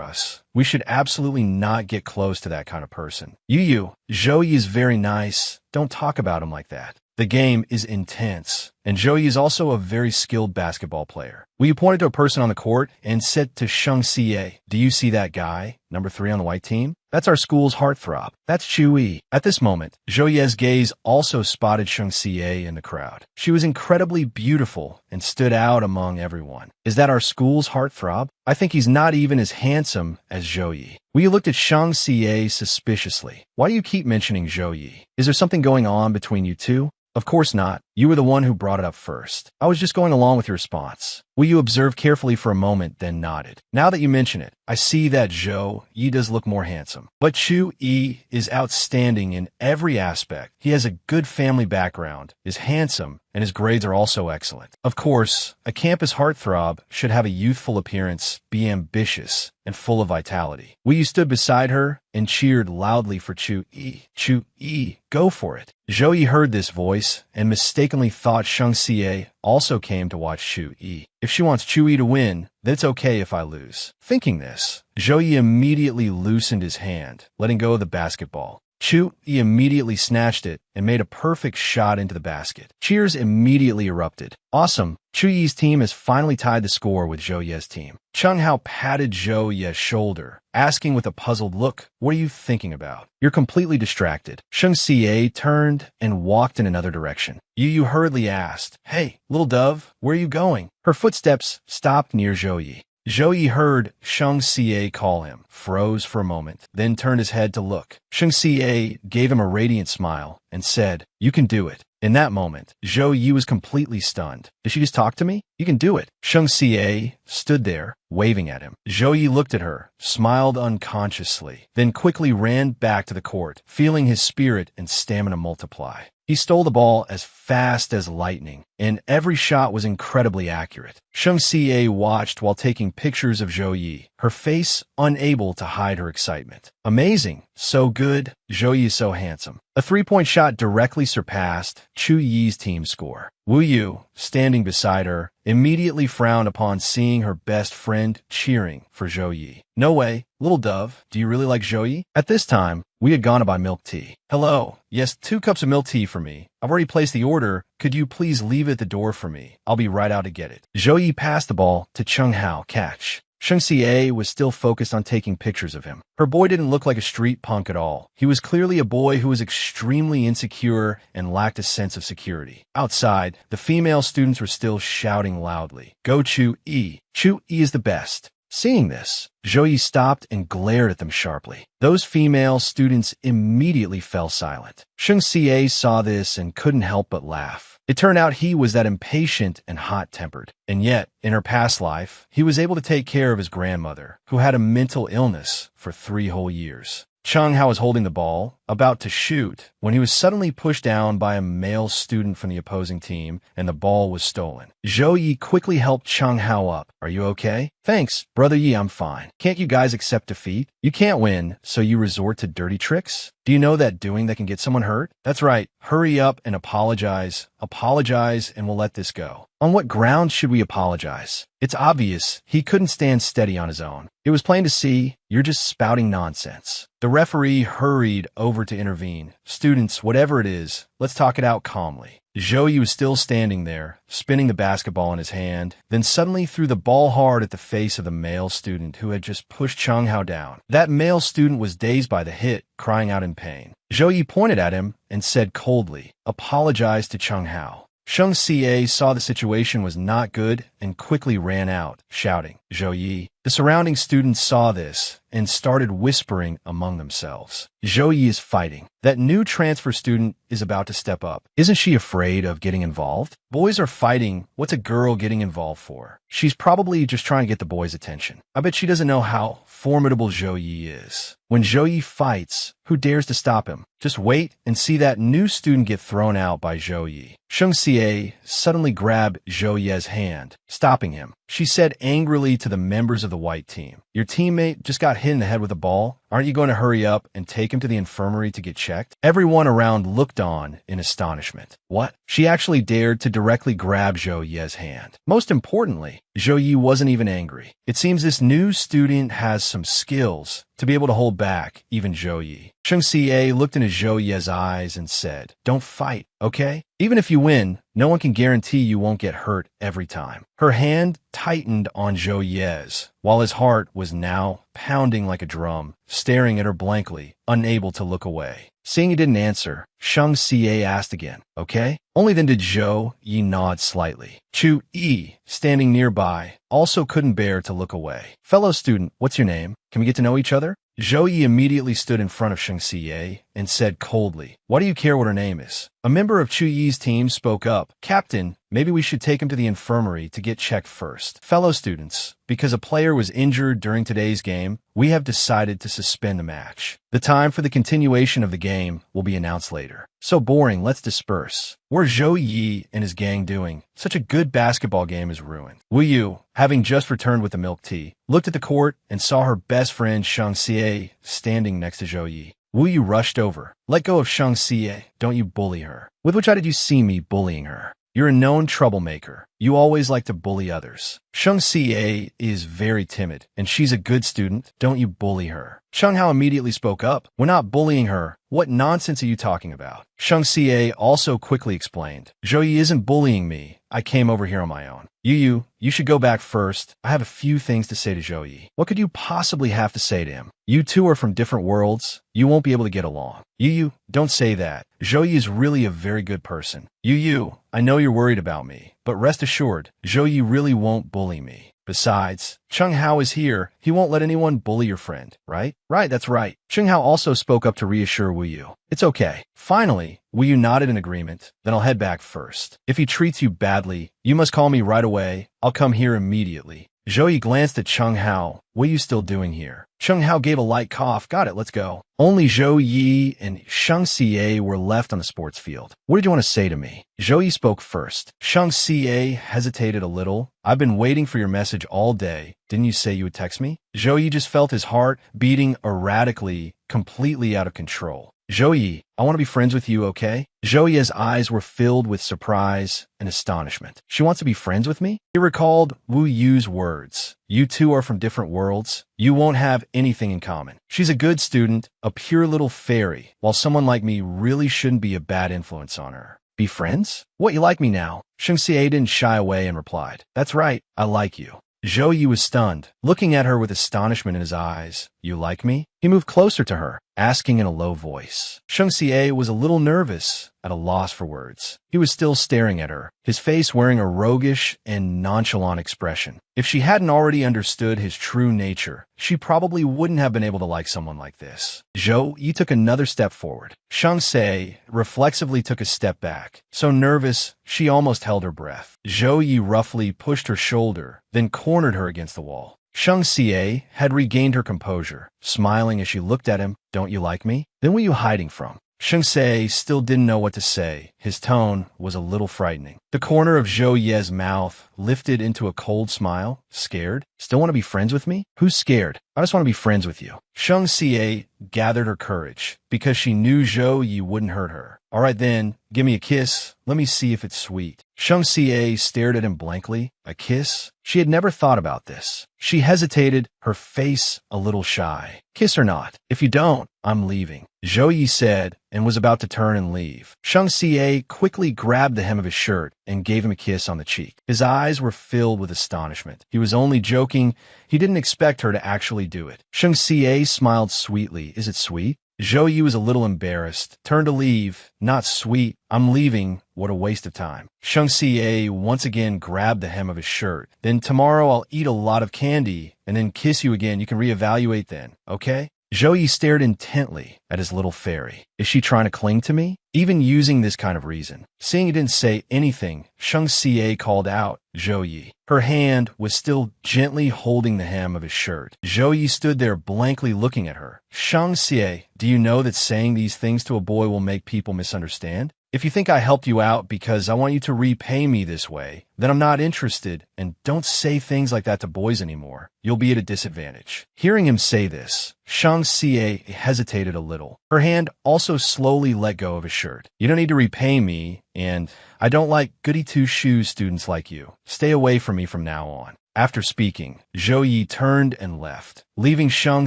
us. We should absolutely not get close to that kind of person. Yu, Zhou Yi is very nice. Don't talk about him like that. The game is intense, and Zhou Yi is also a very skilled basketball player. Wu Yu pointed to a person on the court and said to Sheng Xie, do you see that guy, number 3 on the white team? That's our school's heartthrob. That's Chu Yi. At this moment, Zhou Yi's gaze also spotted Sheng Xie in the crowd. She was incredibly beautiful and stood out among everyone. Is that our school's heartthrob? I think he's not even as handsome as Zhou Yi. Wu Yu looked at Sheng Xie suspiciously. Why do you keep mentioning Zhou Yi? Is there something going on between you two? Of course not. You were the one who brought it up first. I was just going along with your response. Wu Yu observed carefully for a moment, then nodded. Now that you mention it, I see that Zhou Yi does look more handsome. But Chu Yi is outstanding in every aspect. He has a good family background, is handsome, and his grades are also excellent. Of course, a campus heartthrob should have a youthful appearance, be ambitious, and full of vitality. Wu Yu stood beside her and cheered loudly for Chu Yi. Chu Yi, go for it. Zhou Yi heard this voice and mistakenly thought Sheng Xie also came to watch Chu Yi. If she wants Chu Yi to win, then it's okay if I lose. Thinking this, Zhou Yi immediately loosened his hand, letting go of the basketball. Chu Yi immediately snatched it and made a perfect shot into the basket. Cheers immediately erupted. Awesome! Chu Yi's team has finally tied the score with Zhou Yi's team. Cheng Hao patted Zhou Yi's shoulder, asking with a puzzled look, what are you thinking about? You're completely distracted. Sheng Xie turned and walked in another direction. Yu hurriedly asked, hey, little dove, where are you going? Her footsteps stopped near Zhou Yi. Zhou Yi heard Sheng Xie call him, froze for a moment, then turned his head to look. Sheng Xie gave him a radiant smile and said, you can do it. In that moment, Zhou Yi was completely stunned. Did she just talk to me? You can do it. Sheng Xie stood there, waving at him. Zhou Yi looked at her, smiled unconsciously, then quickly ran back to the court, feeling his spirit and stamina multiply. He stole the ball as fast as lightning, and every shot was incredibly accurate. Sheng Xie watched while taking pictures of Zhou Yi, her face unable to hide her excitement. Amazing, so good, Zhou Yi is so handsome. A three-point shot directly surpassed Chu Yi's team score. Wu Yu, standing beside her, immediately frowned upon seeing her best friend cheering for Zhou Yi. No way, little dove, do you really like Zhou Yi? At this time, we had gone to buy milk tea. Hello, yes, 2 cups of milk tea for me. I've already placed the order. Could you please leave it at the door for me? I'll be right out to get it. Zhou Yi passed the ball to Cheng Hao, catch. Sheng Xie was still focused on taking pictures of him. Her boy didn't look like a street punk at all. He was clearly a boy who was extremely insecure and lacked a sense of security. Outside, the female students were still shouting loudly, Go Chu Yi! Chu Yi is the best! Seeing this, Zhou Yi stopped and glared at them sharply. Those female students immediately fell silent. Sheng Xie saw this and couldn't help but laugh. It turned out he was that impatient and hot-tempered. And yet, in her past life, he was able to take care of his grandmother, who had a mental illness for 3 whole years. Cheng Hao was holding the ball, about to shoot, when he was suddenly pushed down by a male student from the opposing team, and the ball was stolen. Zhou Yi quickly helped Cheng Hao up. Are you okay? Thanks, Brother Yi, I'm fine. Can't you guys accept defeat? You can't win, so you resort to dirty tricks? Do you know that doing that can get someone hurt? That's right. Hurry up and apologize. Apologize and we'll let this go. On what grounds should we apologize? It's obvious he couldn't stand steady on his own. It was plain to see you're just spouting nonsense. The referee hurried over to intervene. Students, whatever it is, let's talk it out calmly. Zhou Yi was still standing there, spinning the basketball in his hand, then suddenly threw the ball hard at the face of the male student who had just pushed Cheng Hao down. That male student was dazed by the hit, crying out in pain. Zhou Yi pointed at him and said coldly, "Apologize to Cheng Hao." Sheng Xie saw the situation was not good and quickly ran out, shouting, "Zhou Yi." The surrounding students saw this and started whispering among themselves. Zhou Yi is fighting. That new transfer student is about to step up. Isn't she afraid of getting involved? Boys are fighting. What's a girl getting involved for? She's probably just trying to get the boys' attention. I bet she doesn't know how formidable Zhou Yi is. When Zhou Yi fights, who dares to stop him? Just wait and see that new student get thrown out by Zhou Yi. Sheng Xie suddenly grabbed Zhou Ye's hand, stopping him. She said angrily to the members of the white team, "Your teammate just got hit in the head with a ball. Aren't you going to hurry up and take him to the infirmary to get checked?" Everyone around looked on in astonishment. What? She actually dared to directly grab Zhou Ye's hand. Most importantly, Zhou Yi wasn't even angry. It seems this new student has some skills to be able to hold back even Zhou Yi. Sheng Xie looked into Zhou Ye's eyes and said, "Don't fight, okay? Even if you win, no one can guarantee you won't get hurt every time." Her hand tightened on Zhou Ye's, while his heart was now pounding like a drum, staring at her blankly, unable to look away. Seeing he didn't answer, Sheng Xie asked again, "Okay?" Only then did Zhou Yi nod slightly. Chu Yi, standing nearby, also couldn't bear to look away. "Fellow student, what's your name? Can we get to know each other?" Zhou Yi immediately stood in front of Sheng Xie and said coldly, "Why do you care what her name is?" A member of Chu Yi's team spoke up, "Captain, maybe we should take him to the infirmary to get checked first." "Fellow students, because a player was injured during today's game, we have decided to suspend the match. The time for the continuation of the game will be announced later." "So boring, let's disperse." What's Zhou Yi and his gang doing? Such a good basketball game is ruined. Wu Yu, having just returned with the milk tea, looked at the court and saw her best friend Sheng Xie standing next to Zhou Yi. Wu Yu rushed over. "Let go of Sheng Xie, don't you bully her." "With which eye did you see me bullying her? You're a known troublemaker. You always like to bully others." Sheng Xie is very timid, and she's a good student. Don't you bully her. Cheng Hao immediately spoke up. "We're not bullying her. What nonsense are you talking about?" Sheng Xie also quickly explained. "Zhou Yi isn't bullying me. I came over here on my own." Yu, you should go back first. I have a few things to say to Zhou Yi." "What could you possibly have to say to him? You two are from different worlds. You won't be able to get along." Yu, don't say that. Zhou Yi is really a very good person." Yu, I know you're worried about me, but rest assured, Zhou Yi really won't bully me. Besides, Cheng Hao is here. He won't let anyone bully your friend, right?" "Right, that's right." Cheng Hao also spoke up to reassure Wu Yu. "It's okay." Finally, Wu Yu nodded in agreement. "Then I'll head back first. If he treats you badly, you must call me right away. I'll come here immediately." Zhou Yi glanced at Cheng Hao. "What are you still doing here?" Cheng Hao gave a light cough. "Got it, let's go." Only Zhou Yi and Sheng Xie were left on the sports field. "What did you want to say to me?" Zhou Yi spoke first. Sheng Xie hesitated a little. "I've been waiting for your message all day. Didn't you say you would text me?" Zhou Yi just felt his heart beating erratically, completely out of control. "Zhou Yi, I want to be friends with you, okay?" Zhou Yi's eyes were filled with surprise and astonishment. "She wants to be friends with me?" He recalled Wu Yu's words. "You two are from different worlds. You won't have anything in common. She's a good student, a pure little fairy, while someone like me really shouldn't be a bad influence on her. Be friends? What, you like me now?" Sheng Xie didn't shy away and replied, "That's right, I like you." Zhou Yi was stunned, looking at her with astonishment in his eyes. "You like me?" He moved closer to her, asking in a low voice. Sheng Xie was a little nervous, at a loss for words. He was still staring at her, his face wearing a roguish and nonchalant expression. If she hadn't already understood his true nature, she probably wouldn't have been able to like someone like this. Zhou Yi took another step forward. Sheng Xie reflexively took a step back. So nervous, she almost held her breath. Zhou Yi roughly pushed her shoulder, then cornered her against the wall. Sheng Xie had regained her composure, smiling as she looked at him. "Don't you like me? Then what are you hiding from?" Sheng Xie still didn't know what to say. His tone was a little frightening. The corner of Zhou Ye's mouth lifted into a cold smile. "Scared? Still want to be friends with me? Who's scared? I just want to be friends with you." Sheng Xie gathered her courage, because she knew Zhou Yi wouldn't hurt her. All right then, give me a kiss. Let me see if it's sweet. Shang Xie stared at him blankly. A kiss? She had never thought about this. She hesitated, her face a little shy. Kiss or not? If you don't, I'm leaving, Zhou Yi said, and was about to turn and leave. Shang Xie quickly grabbed the hem of his shirt and gave him a kiss on the cheek. His eyes were filled with astonishment. He was only joking. He didn't expect her to actually do it. Shang Xie smiled sweetly. Is it sweet? Zhou Yi was a little embarrassed. Turned to leave. Not sweet. I'm leaving. What a waste of time. Shang Xie once again grabbed the hem of his shirt. Then tomorrow I'll eat a lot of candy and then kiss you again. You can reevaluate then, okay? Zhou Yi stared intently at his little fairy. Is she trying to cling to me? Even using this kind of reason. Seeing he didn't say anything, Shang Xie called out, Zhou Yi. Her hand was still gently holding the hem of his shirt. Zhou Yi stood there blankly looking at her. Shang Xie, do you know that saying these things to a boy will make people misunderstand? If you think I helped you out because I want you to repay me this way, then I'm not interested, and don't say things like that to boys anymore. You'll be at a disadvantage. Hearing him say this, Shang Xie hesitated a little. Her hand also slowly let go of his shirt. You don't need to repay me, and I don't like goody-two-shoes students like you. Stay away from me from now on. After speaking, Zhou Yi turned and left, leaving Shang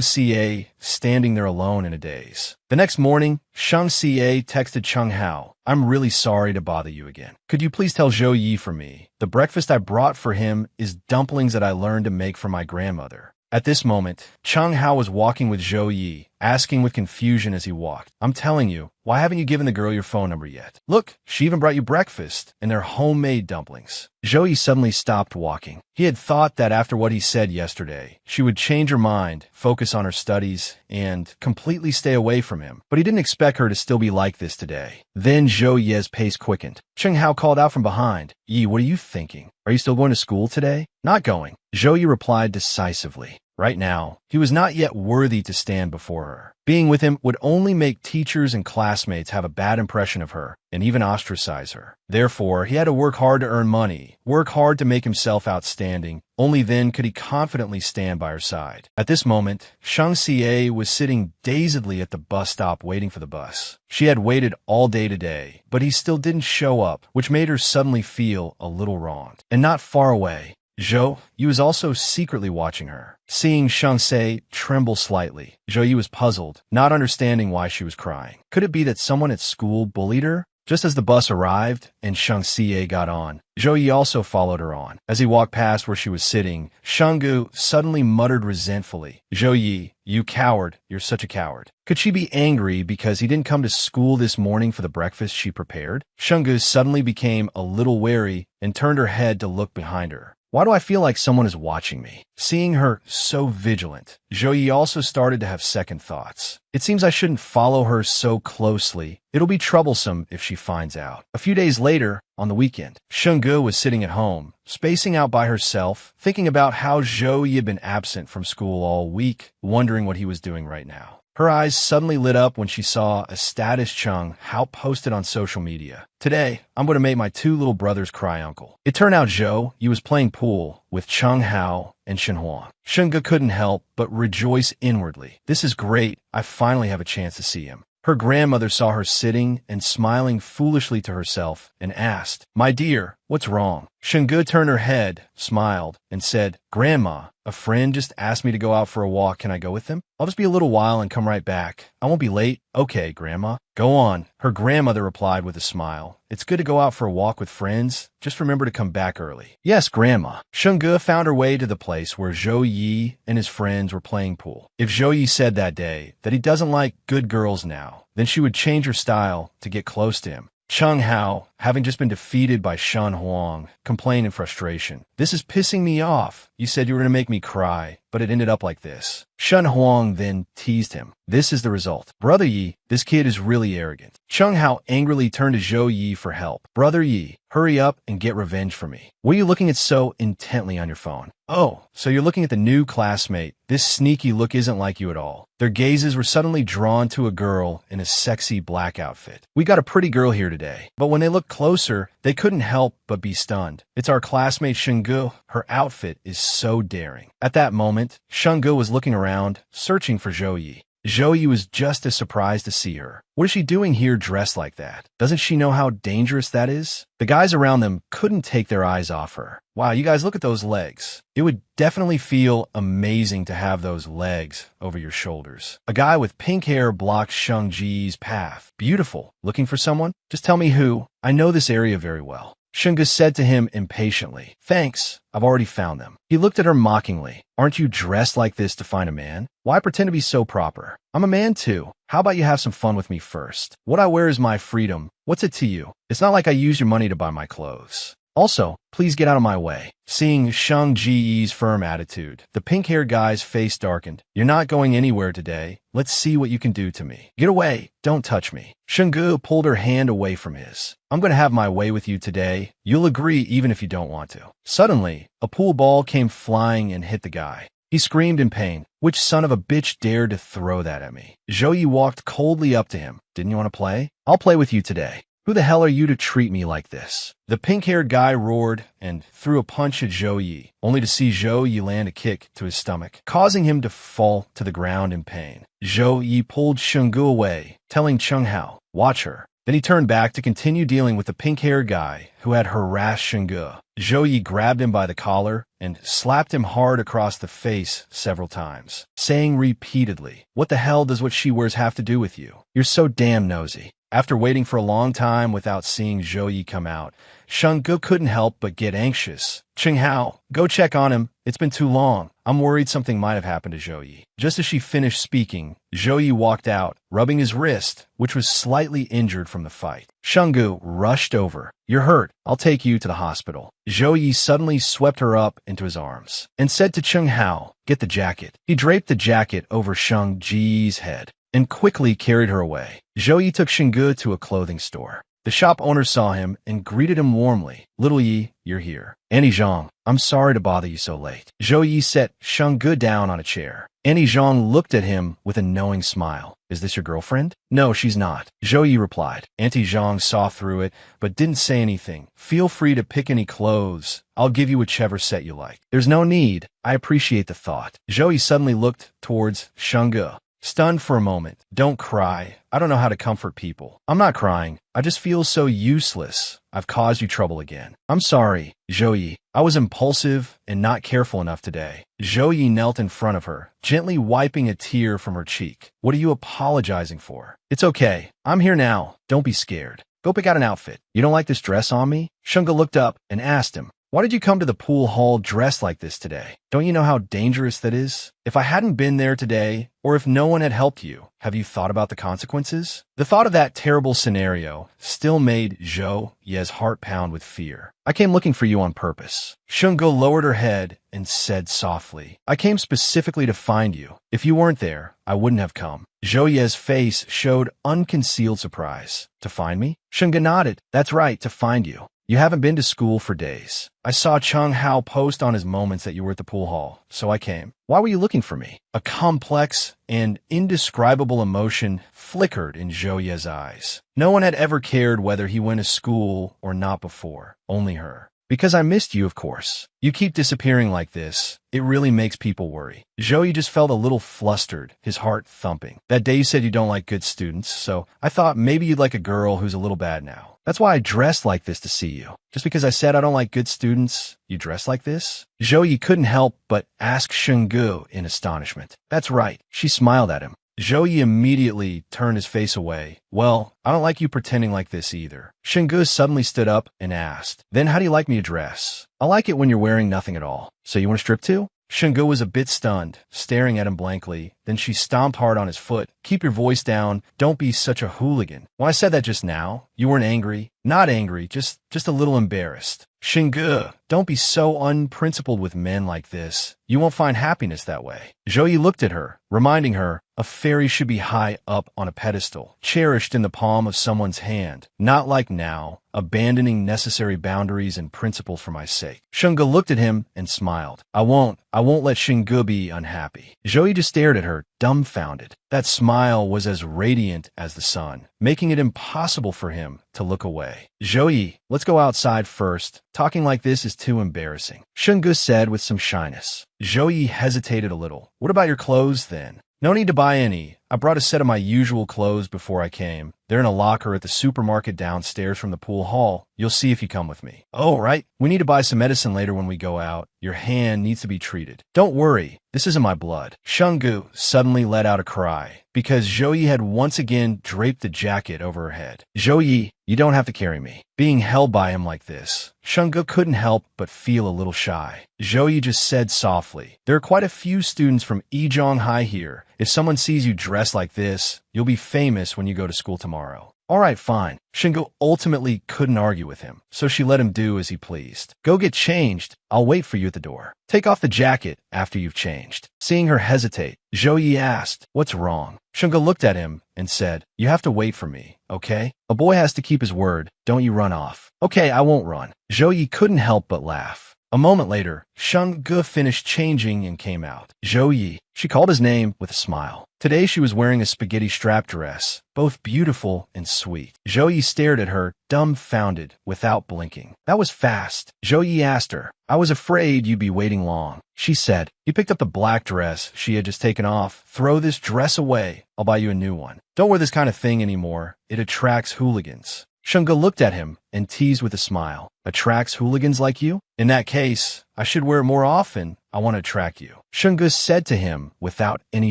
Xie standing there alone in a daze. The next morning, Shang Xie texted Cheng Hao, I'm really sorry to bother you again. Could you please tell Zhou Yi for me? The breakfast I brought for him is dumplings that I learned to make for my grandmother. At this moment, Cheng Hao was walking with Zhou Yi, asking with confusion as he walked, I'm telling you, why haven't you given the girl your phone number yet? Look, she even brought you breakfast, and they're homemade dumplings. Zhou Yi suddenly stopped walking. He had thought that after what he said yesterday, she would change her mind, focus on her studies, and completely stay away from him. But he didn't expect her to still be like this today. Then Zhou Yi's pace quickened. Cheng Hao called out from behind, Yi, what are you thinking? Are you still going to school today? Not going. Zhou Yi replied decisively. Right now, he was not yet worthy to stand before her. Being with him would only make teachers and classmates have a bad impression of her and even ostracize her. Therefore, he had to work hard to earn money, work hard to make himself outstanding. Only then could he confidently stand by her side. At this moment, Shang Xie was sitting dazedly at the bus stop waiting for the bus. She had waited all day today, but he still didn't show up, which made her suddenly feel a little wronged. And not far away, Zhou Yi was also secretly watching her. Seeing Shang Xie tremble slightly, Zhou Yi was puzzled, not understanding why she was crying. Could it be that someone at school bullied her? Just as the bus arrived and Shang Xie got on, Zhou Yi also followed her on. As he walked past where she was sitting, Shanggu suddenly muttered resentfully, Zhou Yi, you coward, you're such a coward. Could she be angry because he didn't come to school this morning for the breakfast she prepared? Shanggu suddenly became a little wary and turned her head to look behind her. Why do I feel like someone is watching me? Seeing her so vigilant, Zhou Yi also started to have second thoughts. It seems I shouldn't follow her so closely. It'll be troublesome if she finds out. A few days later, on the weekend, Shenggu was sitting at home, spacing out by herself, thinking about how Zhou Yi had been absent from school all week, wondering what he was doing right now. Her eyes suddenly lit up when she saw a status Cheng Hao posted on social media. Today, I'm going to make my two little brothers cry uncle. It turned out Zhou Yi was playing pool with Cheng Hao and Shen Huang. Shengge couldn't help but rejoice inwardly. This is great. I finally have a chance to see him. Her grandmother saw her sitting and smiling foolishly to herself and asked, My dear, what's wrong? Shengge turned her head, smiled, and said, Grandma, a friend just asked me to go out for a walk. Can I go with him? I'll just be a little while and come right back. I won't be late. Okay, Grandma. Go on. Her grandmother replied with a smile. It's good to go out for a walk with friends. Just remember to come back early. Yes, Grandma. Shengge found her way to the place where Zhou Yi and his friends were playing pool. If Zhou Yi said that day that he doesn't like good girls now, then she would change her style to get close to him. Cheng Hao, having just been defeated by Shen Huang, complained in frustration. This is pissing me off. You said you were going to make me cry, but it ended up like this. Shen Huang then teased him. This is the result. Brother Yi, this kid is really arrogant. Cheng Hao angrily turned to Zhou Yi for help. Brother Yi, hurry up and get revenge for me. What are you looking at so intently on your phone? Oh, so you're looking at the new classmate. This sneaky look isn't like you at all. Their gazes were suddenly drawn to a girl in a sexy black outfit. We got a pretty girl here today, but when they looked closer, they couldn't help but be stunned. It's our classmate Shenggu. Her outfit is so daring. At that moment, Shenggu was looking around, searching for Zhou Yi. Zhou was just as surprised to see her. What is she doing here dressed like that? Doesn't she know how dangerous that is? The guys around them couldn't take their eyes off her. Wow, you guys look at those legs. It would definitely feel amazing to have those legs over your shoulders. A guy with pink hair blocks Shang Ji's path. Beautiful. Looking for someone? Just tell me who. I know this area very well. Shunga said to him impatiently. Thanks, I've already found them. He looked at her mockingly. Aren't you dressed like this to find a man? Why pretend to be so proper? I'm a man too. How about you have some fun with me first? What I wear is my freedom. What's it to you? It's not like I use your money to buy my clothes. Also, please get out of my way. Seeing Shang Ji's firm attitude, the pink-haired guy's face darkened. You're not going anywhere today. Let's see what you can do to me. Get away. Don't touch me. Shungu pulled her hand away from his. I'm going to have my way with you today. You'll agree even if you don't want to. Suddenly, a pool ball came flying and hit the guy. He screamed in pain. Which son of a bitch dared to throw that at me? Zhou walked coldly up to him. Didn't you want to play? I'll play with you today. Who the hell are you to treat me like this? The pink-haired guy roared and threw a punch at Zhou Yi, only to see Zhou Yi land a kick to his stomach, causing him to fall to the ground in pain. Zhou Yi pulled Shungu away, telling Cheng Hao, watch her. Then he turned back to continue dealing with the pink-haired guy who had harassed Shungu. Zhou Yi grabbed him by the collar and slapped him hard across the face several times, saying repeatedly, what the hell does what she wears have to do with you? You're so damn nosy. After waiting for a long time without seeing Zhou Yi come out, Shungu couldn't help but get anxious. Cheng Hao, go check on him. It's been too long. I'm worried something might have happened to Zhou Yi. Just as she finished speaking, Zhou Yi walked out, rubbing his wrist, which was slightly injured from the fight. Shungu rushed over. You're hurt. I'll take you to the hospital. Zhou Yi suddenly swept her up into his arms and said to Cheng Hao, get the jacket. He draped the jacket over Shang Ji's head and quickly carried her away. Zhou Yi took Shungu to a clothing store. The shop owner saw him and greeted him warmly. Little Yi, you're here. Annie Zhang, I'm sorry to bother you so late. Zhou Yi set Shungu down on a chair. Annie Zhang looked at him with a knowing smile. Is this your girlfriend? No, she's not. Zhou Yi replied. Auntie Zhang saw through it, but didn't say anything. Feel free to pick any clothes. I'll give you whichever set you like. There's no need. I appreciate the thought. Zhou Yi suddenly looked towards Shungu. Stunned for a moment. Don't cry. I don't know how to comfort people. I'm not crying. I just feel so useless. I've caused you trouble again. I'm sorry, Zhou Yi. I was impulsive and not careful enough today. Zhou Yi knelt in front of her, gently wiping a tear from her cheek. What are you apologizing for? It's okay. I'm here now. Don't be scared. Go pick out an outfit. You don't like this dress on me? Shunga looked up and asked him, why did you come to the pool hall dressed like this today? Don't you know how dangerous that is? If I hadn't been there today, or if no one had helped you, have you thought about the consequences? The thought of that terrible scenario still made Zhou Yi's heart pound with fear. I came looking for you on purpose. Shungo lowered her head and said softly, I came specifically to find you. If you weren't there, I wouldn't have come. Zhou Yi's face showed unconcealed surprise. To find me? Shunga nodded. That's right, to find you. You haven't been to school for days. I saw Cheng Hao post on his moments that you were at the pool hall, so I came. Why were you looking for me? A complex and indescribable emotion flickered in Zhou Yi's eyes. No one had ever cared whether he went to school or not before, only her. Because I missed you, of course. You keep disappearing like this. It really makes people worry. Zhou Yi just felt a little flustered, his heart thumping. That day you said you don't like good students, so I thought maybe you'd like a girl who's a little bad now. That's why I dressed like this to see you. Just because I said I don't like good students, you dress like this? Zhou Yi couldn't help but ask Shungu in astonishment. That's right. She smiled at him. Zhou Yi immediately turned his face away. Well, I don't like you pretending like this either. Shungu suddenly stood up and asked, then how do you like me to dress? I like it when you're wearing nothing at all. So you want to strip too? Shungu was a bit stunned, staring at him blankly. Then she stomped hard on his foot. Keep your voice down. Don't be such a hooligan. When I said that just now, you weren't angry. Not angry, just a little embarrassed. Shungu, don't be so unprincipled with men like this. You won't find happiness that way. Zhou Yi looked at her, reminding her, a fairy should be high up on a pedestal, cherished in the palm of someone's hand, not like now, abandoning necessary boundaries and principles for my sake. Shungu looked at him and smiled. I won't let Shungu be unhappy. Zhou Yi just stared at her, dumbfounded. That smile was as radiant as the sun, making it impossible for him to look away. Zhou Yi, let's go outside first. Talking like this is too embarrassing, Shungu said with some shyness. Zhou Yi hesitated a little. What about your clothes then? No need to buy any. I brought a set of my usual clothes before I came. They're in a locker at the supermarket downstairs from the pool hall. You'll see if you come with me. Oh, right. We need to buy some medicine later when we go out. Your hand needs to be treated. Don't worry. This isn't my blood. Shungu suddenly let out a cry because Zhouyi had once again draped the jacket over her head. Zhouyi, you don't have to carry me. Being held by him like this, Shungu couldn't help but feel a little shy. Zhouyi just said softly, there are quite a few students from Yizhong High here. If someone sees you dressed like this, you'll be famous when you go to school tomorrow. All right, fine. Shingo ultimately couldn't argue with him, so she let him do as he pleased. Go get changed. I'll wait for you at the door. Take off the jacket after you've changed. Seeing her hesitate, Zhouyi asked, what's wrong? Shingo looked at him and said, you have to wait for me, okay? A boy has to keep his word. Don't you run off. Okay, I won't run. Zhouyi couldn't help but laugh. A moment later, Shungu finished changing and came out. Zhouyi, she called his name with a smile. Today she was wearing a spaghetti strap dress, both beautiful and sweet. Zhouyi stared at her, dumbfounded, without blinking. That was fast. Zhouyi asked her, I was afraid you'd be waiting long. She said, he picked up the black dress she had just taken off. Throw this dress away. I'll buy you a new one. Don't wear this kind of thing anymore. It attracts hooligans. Shungu looked at him and teased with a smile. Attracts hooligans like you? In that case, I should wear it more often. I want to attract you. Shungu said to him without any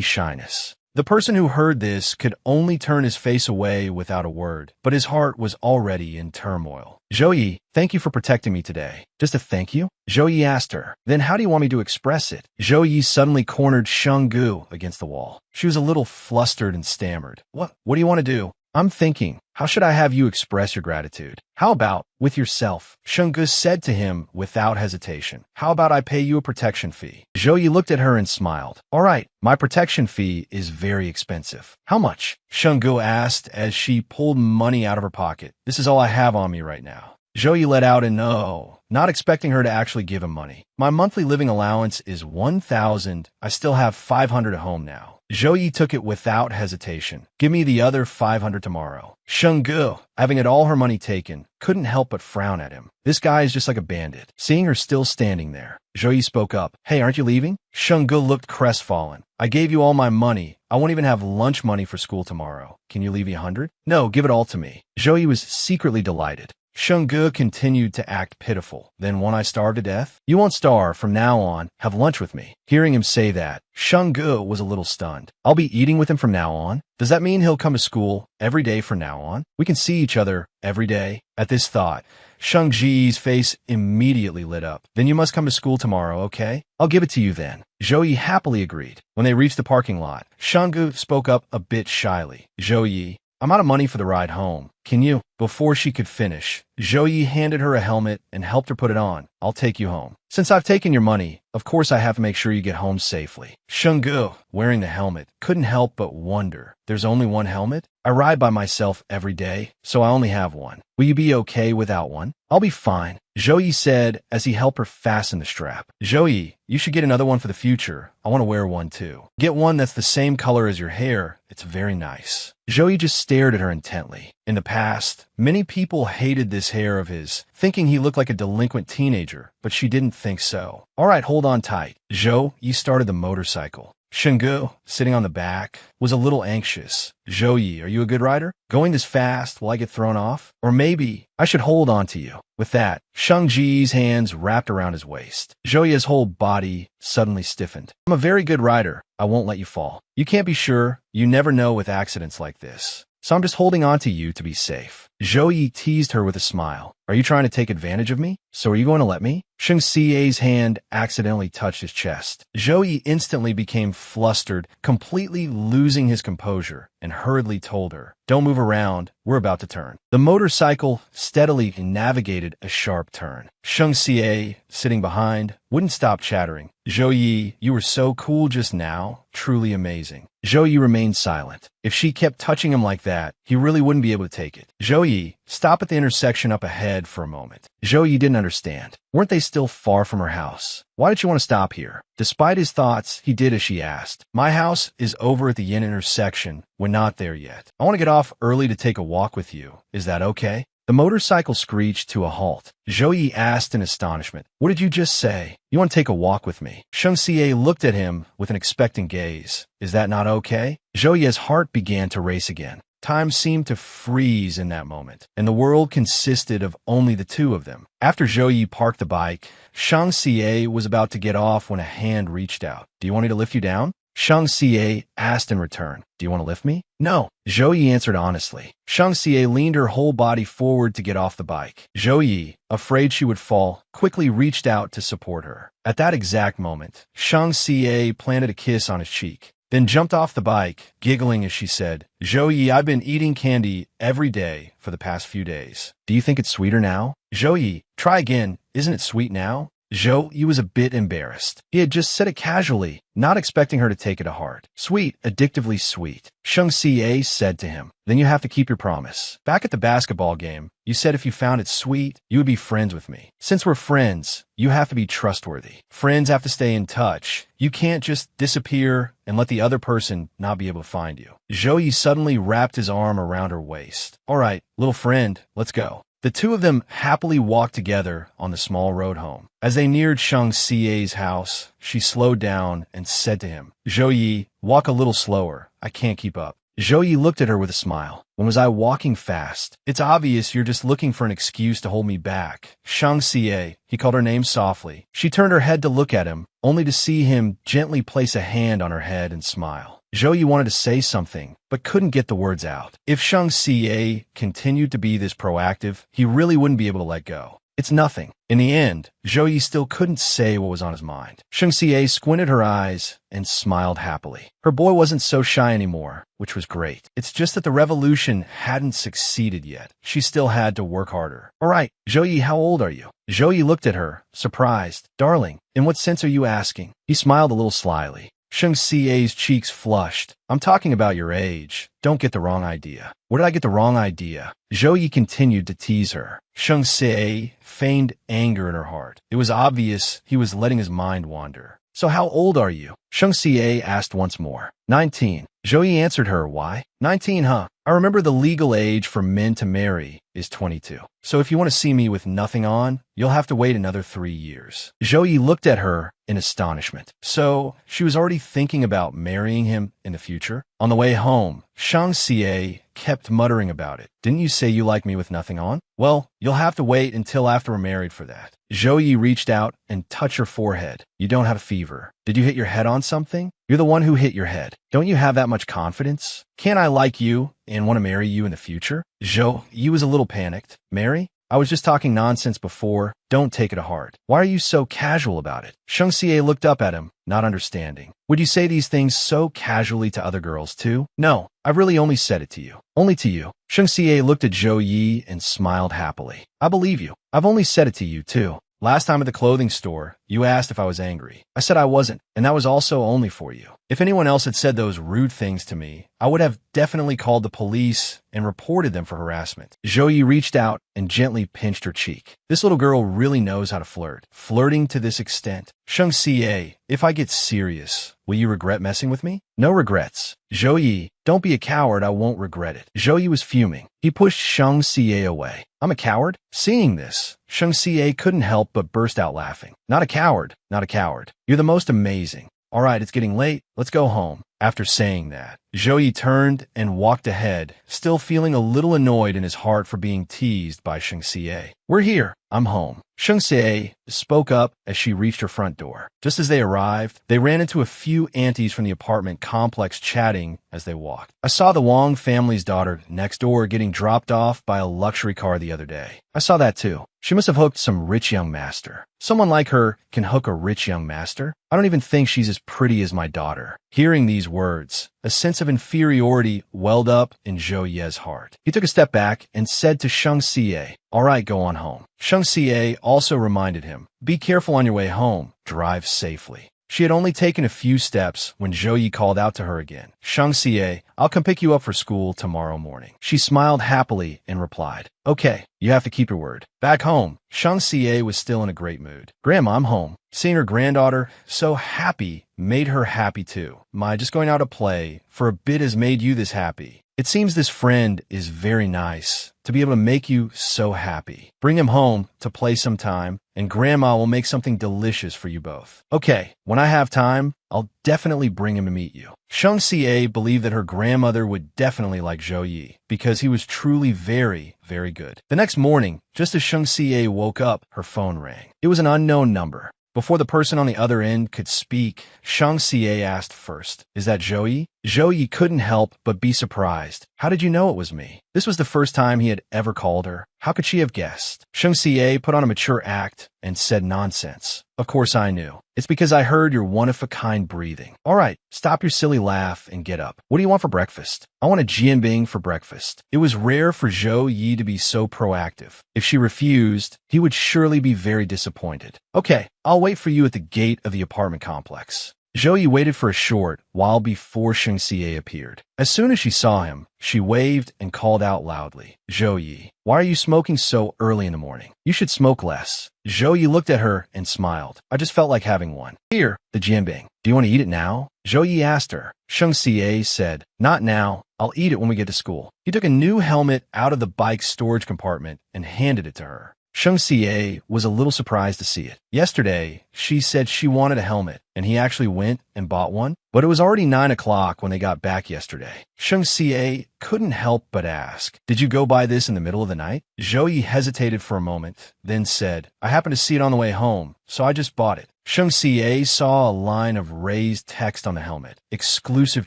shyness. The person who heard this could only turn his face away without a word, but his heart was already in turmoil. Zhouyi, thank you for protecting me today. Just a thank you? Zhouyi asked her. Then how do you want me to express it? Zhouyi suddenly cornered Shungu against the wall. She was a little flustered and stammered. What do you want to do? I'm thinking, how should I have you express your gratitude? How about with yourself? Shungu said to him without hesitation. How about I pay you a protection fee? Zhouyi looked at her and smiled. All right, my protection fee is very expensive. How much? Shungu asked as she pulled money out of her pocket. This is all I have on me right now. Zhouyi let out a no, not expecting her to actually give him money. My monthly living allowance is 1,000. I still have 500 at home now. Zhouyi took it without hesitation. Give me the other 500 tomorrow. Shungu, having had all her money taken, couldn't help but frown at him. This guy is just like a bandit. Seeing her still standing there, Zhouyi spoke up. Hey, aren't you leaving? Shungu looked crestfallen. I gave you all my money. I won't even have lunch money for school tomorrow. Can you leave me 100? No, give it all to me. Zhouyi was secretly delighted. Shungu continued to act pitiful. Then won't I starve to death? You won't starve from now on. Have lunch with me. Hearing him say that, Shungu was a little stunned. I'll be eating with him from now on? Does that mean he'll come to school every day from now on? We can see each other every day? At this thought, Shungji's face immediately lit up. Then you must come to school tomorrow, okay? I'll give it to you then. Zhouyi happily agreed. When they reached the parking lot, Shungu spoke up a bit shyly. Zhouyi, I'm out of money for the ride home. Can you? Before she could finish, Zhouyi handed her a helmet and helped her put it on. I'll take you home. Since I've taken your money, of course I have to make sure you get home safely. Shungu, wearing the helmet, couldn't help but wonder. There's only one helmet? I ride by myself every day, so I only have one. Will you be okay without one? I'll be fine, Zhouyi said as he helped her fasten the strap. Zhouyi, you should get another one for the future. I want to wear one too. Get one that's the same color as your hair. It's very nice. Zhouyi just stared at her intently. In the past, many people hated this hair of his, thinking he looked like a delinquent teenager, but she didn't think so. All right, hold on tight. Zhou started the motorcycle. Shungu, sitting on the back, was a little anxious. Zhouyi, are you a good rider? Going this fast, will I get thrown off? Or maybe I should hold on to you. With that, Shungji's hands wrapped around his waist. Zhouyi's whole body suddenly stiffened. I'm a very good rider. I won't let you fall. You can't be sure. You never know with accidents like this. So I'm just holding on to you to be safe. Zhouyi teased her with a smile. Are you trying to take advantage of me? So are you going to let me? Shungxi's hand accidentally touched his chest. Zhouyi instantly became flustered, completely losing his composure, and hurriedly told her, don't move around, we're about to turn. The motorcycle steadily navigated a sharp turn. Shungxie, sitting behind, wouldn't stop chattering. Zhouyi, you were so cool just now, truly amazing. Zhouyi remained silent. If she kept touching him like that, he really wouldn't be able to take it. Zhouyi, stop at the intersection up ahead for a moment. Zhouyi didn't understand. Weren't they still far from her house? Why did you want to stop here? Despite his thoughts, he did as she asked. My house is over at the yin intersection. We're not there yet. I want to get off early to take a walk with you. Is that okay? The motorcycle screeched to a halt. Zhou Yi asked in astonishment, "What did you just say? You want to take a walk with me?" Sheng Xie looked at him with an expectant gaze. "Is that not okay?" Zhou Yi's heart began to race again. Time seemed to freeze in that moment, and the world consisted of only the two of them. After Zhou Yi parked the bike, Shang Xie was about to get off when a hand reached out. "Do you want me to lift you down?" Shang Xie asked in return. "Do you want to lift me?" "No," Zhou Yi answered honestly. Shang Xie leaned her whole body forward to get off the bike. Zhou Yi, afraid she would fall, quickly reached out to support her. At that exact moment, Shang Xie planted a kiss on his cheek, then jumped off the bike, giggling as she said, "Zhou Yi, I've been eating candy every day for the past few days. Do you think it's sweeter now?" "Zhou Yi, try again. Isn't it sweet now?" Zhou Yi was a bit embarrassed. He had just said it casually, not expecting her to take it to heart. "Sweet, addictively sweet," Sheng Xie said to him. "Then you have to keep your promise. Back at the basketball game, you said if you found it sweet, you would be friends with me. Since we're friends, you have to be trustworthy. Friends have to stay in touch. You can't just disappear and let the other person not be able to find you." Zhou Yi suddenly wrapped his arm around her waist. "All right, little friend, let's go." The two of them happily walked together on the small road home. As they neared Shang Xie's house, she slowed down and said to him, "Zhou Yi, walk a little slower. I can't keep up." Zhou Yi looked at her with a smile. "When was I walking fast? It's obvious you're just looking for an excuse to hold me back." Shang Xie, he called her name softly. She turned her head to look at him, only to see him gently place a hand on her head and smile. Zhou Yi wanted to say something, but couldn't get the words out. If Shang Xie continued to be this proactive, he really wouldn't be able to let go. "It's nothing." In the end, Zhou Yi still couldn't say what was on his mind. Shang Xie squinted her eyes and smiled happily. Her boy wasn't so shy anymore, which was great. It's just that the revolution hadn't succeeded yet. She still had to work harder. "All right, Zhou Yi, how old are you?" Zhou Yi looked at her, surprised. "Darling, in what sense are you asking?" He smiled a little slyly. Sheng Xie's cheeks flushed. "I'm talking about your age. Don't get the wrong idea." "What did I get the wrong idea?" Zhou Yi continued to tease her. Sheng Xie feigned anger in her heart. It was obvious he was letting his mind wander. "So how old are you?" Sheng Xie asked once more. 19. Zhou Yi answered her. "Why? 19, huh? I remember the legal age for men to marry is 22. So if you want to see me with nothing on, you'll have to wait another 3 years." Zhou Yi looked at her in astonishment. So she was already thinking about marrying him in the future? On the way home, Shang Xie kept muttering about it. "Didn't you say you like me with nothing on?" "Well, you'll have to wait until after we're married for that." Zhou Yi reached out and touched her forehead. "You don't have a fever. Did you hit your head on something?" "You're the one who hit your head. Don't you have that much confidence? Can't I like you and want to marry you in the future?" Zhou Yi was a little panicked. "Marry? I was just talking nonsense before. Don't take it to heart. Why are you so casual about it?" Shang Xie looked up at him, not understanding. "Would you say these things so casually to other girls too?" "No, I've really only said it to you. Only to you." Shang Xie looked at Zhou Yi and smiled happily. "I believe you. I've only said it to you too. Last time at the clothing store, you asked if I was angry. I said I wasn't, and that was also only for you. If anyone else had said those rude things to me, I would have definitely called the police and reported them for harassment." Zhou Yi reached out and gently pinched her cheek. This little girl really knows how to flirt. Flirting to this extent. "Shang Xie, if I get serious, will you regret messing with me?" "No regrets." "Zhou Yi, don't be a coward. I won't regret it." Zhou Yi was fuming. He pushed Shang Xie away. "I'm a coward?" Seeing this, Shang Xie couldn't help but burst out laughing. "Not a coward. Not a coward. You're the most amazing. All right, it's getting late. Let's go home." After saying that, Zhou Yi turned and walked ahead, still feeling a little annoyed in his heart for being teased by Shang Xie. "We're here. I'm home." Shang Xie spoke up as she reached her front door. Just as they arrived, they ran into a few aunties from the apartment complex chatting as they walked. "I saw the Wong family's daughter next door getting dropped off by a luxury car the other day. I saw that too. She must have hooked some rich young master. Someone like her can hook a rich young master? I don't even think she's as pretty as my daughter." Hearing these words, a sense of inferiority welled up in Zhou Yi's heart. He took a step back and said to Shang Xie, "All right, go on home." Shang Xie also reminded him, "Be careful on your way home. Drive safely." She had only taken a few steps when Zhou Yi called out to her again. "Shang Xie, I'll come pick you up for school tomorrow morning." She smiled happily and replied, "Okay, you have to keep your word." Back home, Shang Xie was still in a great mood. "Grandma, I'm home." Seeing her granddaughter so happy made her happy too. "My, just going out to play for a bit has made you this happy. It seems this friend is very nice to be able to make you so happy. Bring him home to play sometime, and Grandma will make something delicious for you both. Okay, when I have time, I'll definitely bring him to meet you. Sheng Xie believed that her grandmother would definitely like Zhou Yi because he was truly very, very good. The next morning, just as Sheng Xie woke up, her phone rang. It was an unknown number. Before the person on the other end could speak, Shang Xie asked first, "Is that Zhou Yi?" Zhou Yi couldn't help but be surprised. "How did you know it was me?" This was the first time he had ever called her. How could she have guessed? Shang Xie put on a mature act and said, "Nonsense. Of course I knew. It's because I heard your one-of-a-kind breathing. All right, stop your silly laugh and get up. What do you want for breakfast?" "I want a jianbing for breakfast." It was rare for Zhou Yi to be so proactive. If she refused, he would surely be very disappointed. "Okay, I'll wait for you at the gate of the apartment complex." Zhou Yi waited for a short while before Sheng Xie appeared. As soon as she saw him, she waved and called out loudly, "Zhou Yi, why are you smoking so early in the morning? You should smoke less." Zhou Yi looked at her and smiled. "I just felt like having one. Here, the jianbing. Do you want to eat it now?" Zhou Yi asked her. Sheng Xie said, "Not now. I'll eat it when we get to school." He took a new helmet out of the bike's storage compartment and handed it to her. Sheng Xie was a little surprised to see it. Yesterday, she said she wanted a helmet, and he actually went and bought one. But it was already 9 o'clock when they got back yesterday. Sheng Xie couldn't help but ask, "Did you go buy this in the middle of the night?" Zhou Yi hesitated for a moment, then said, "I happened to see it on the way home, so I just bought it." Sheng Xie saw a line of raised text on the helmet, "Exclusive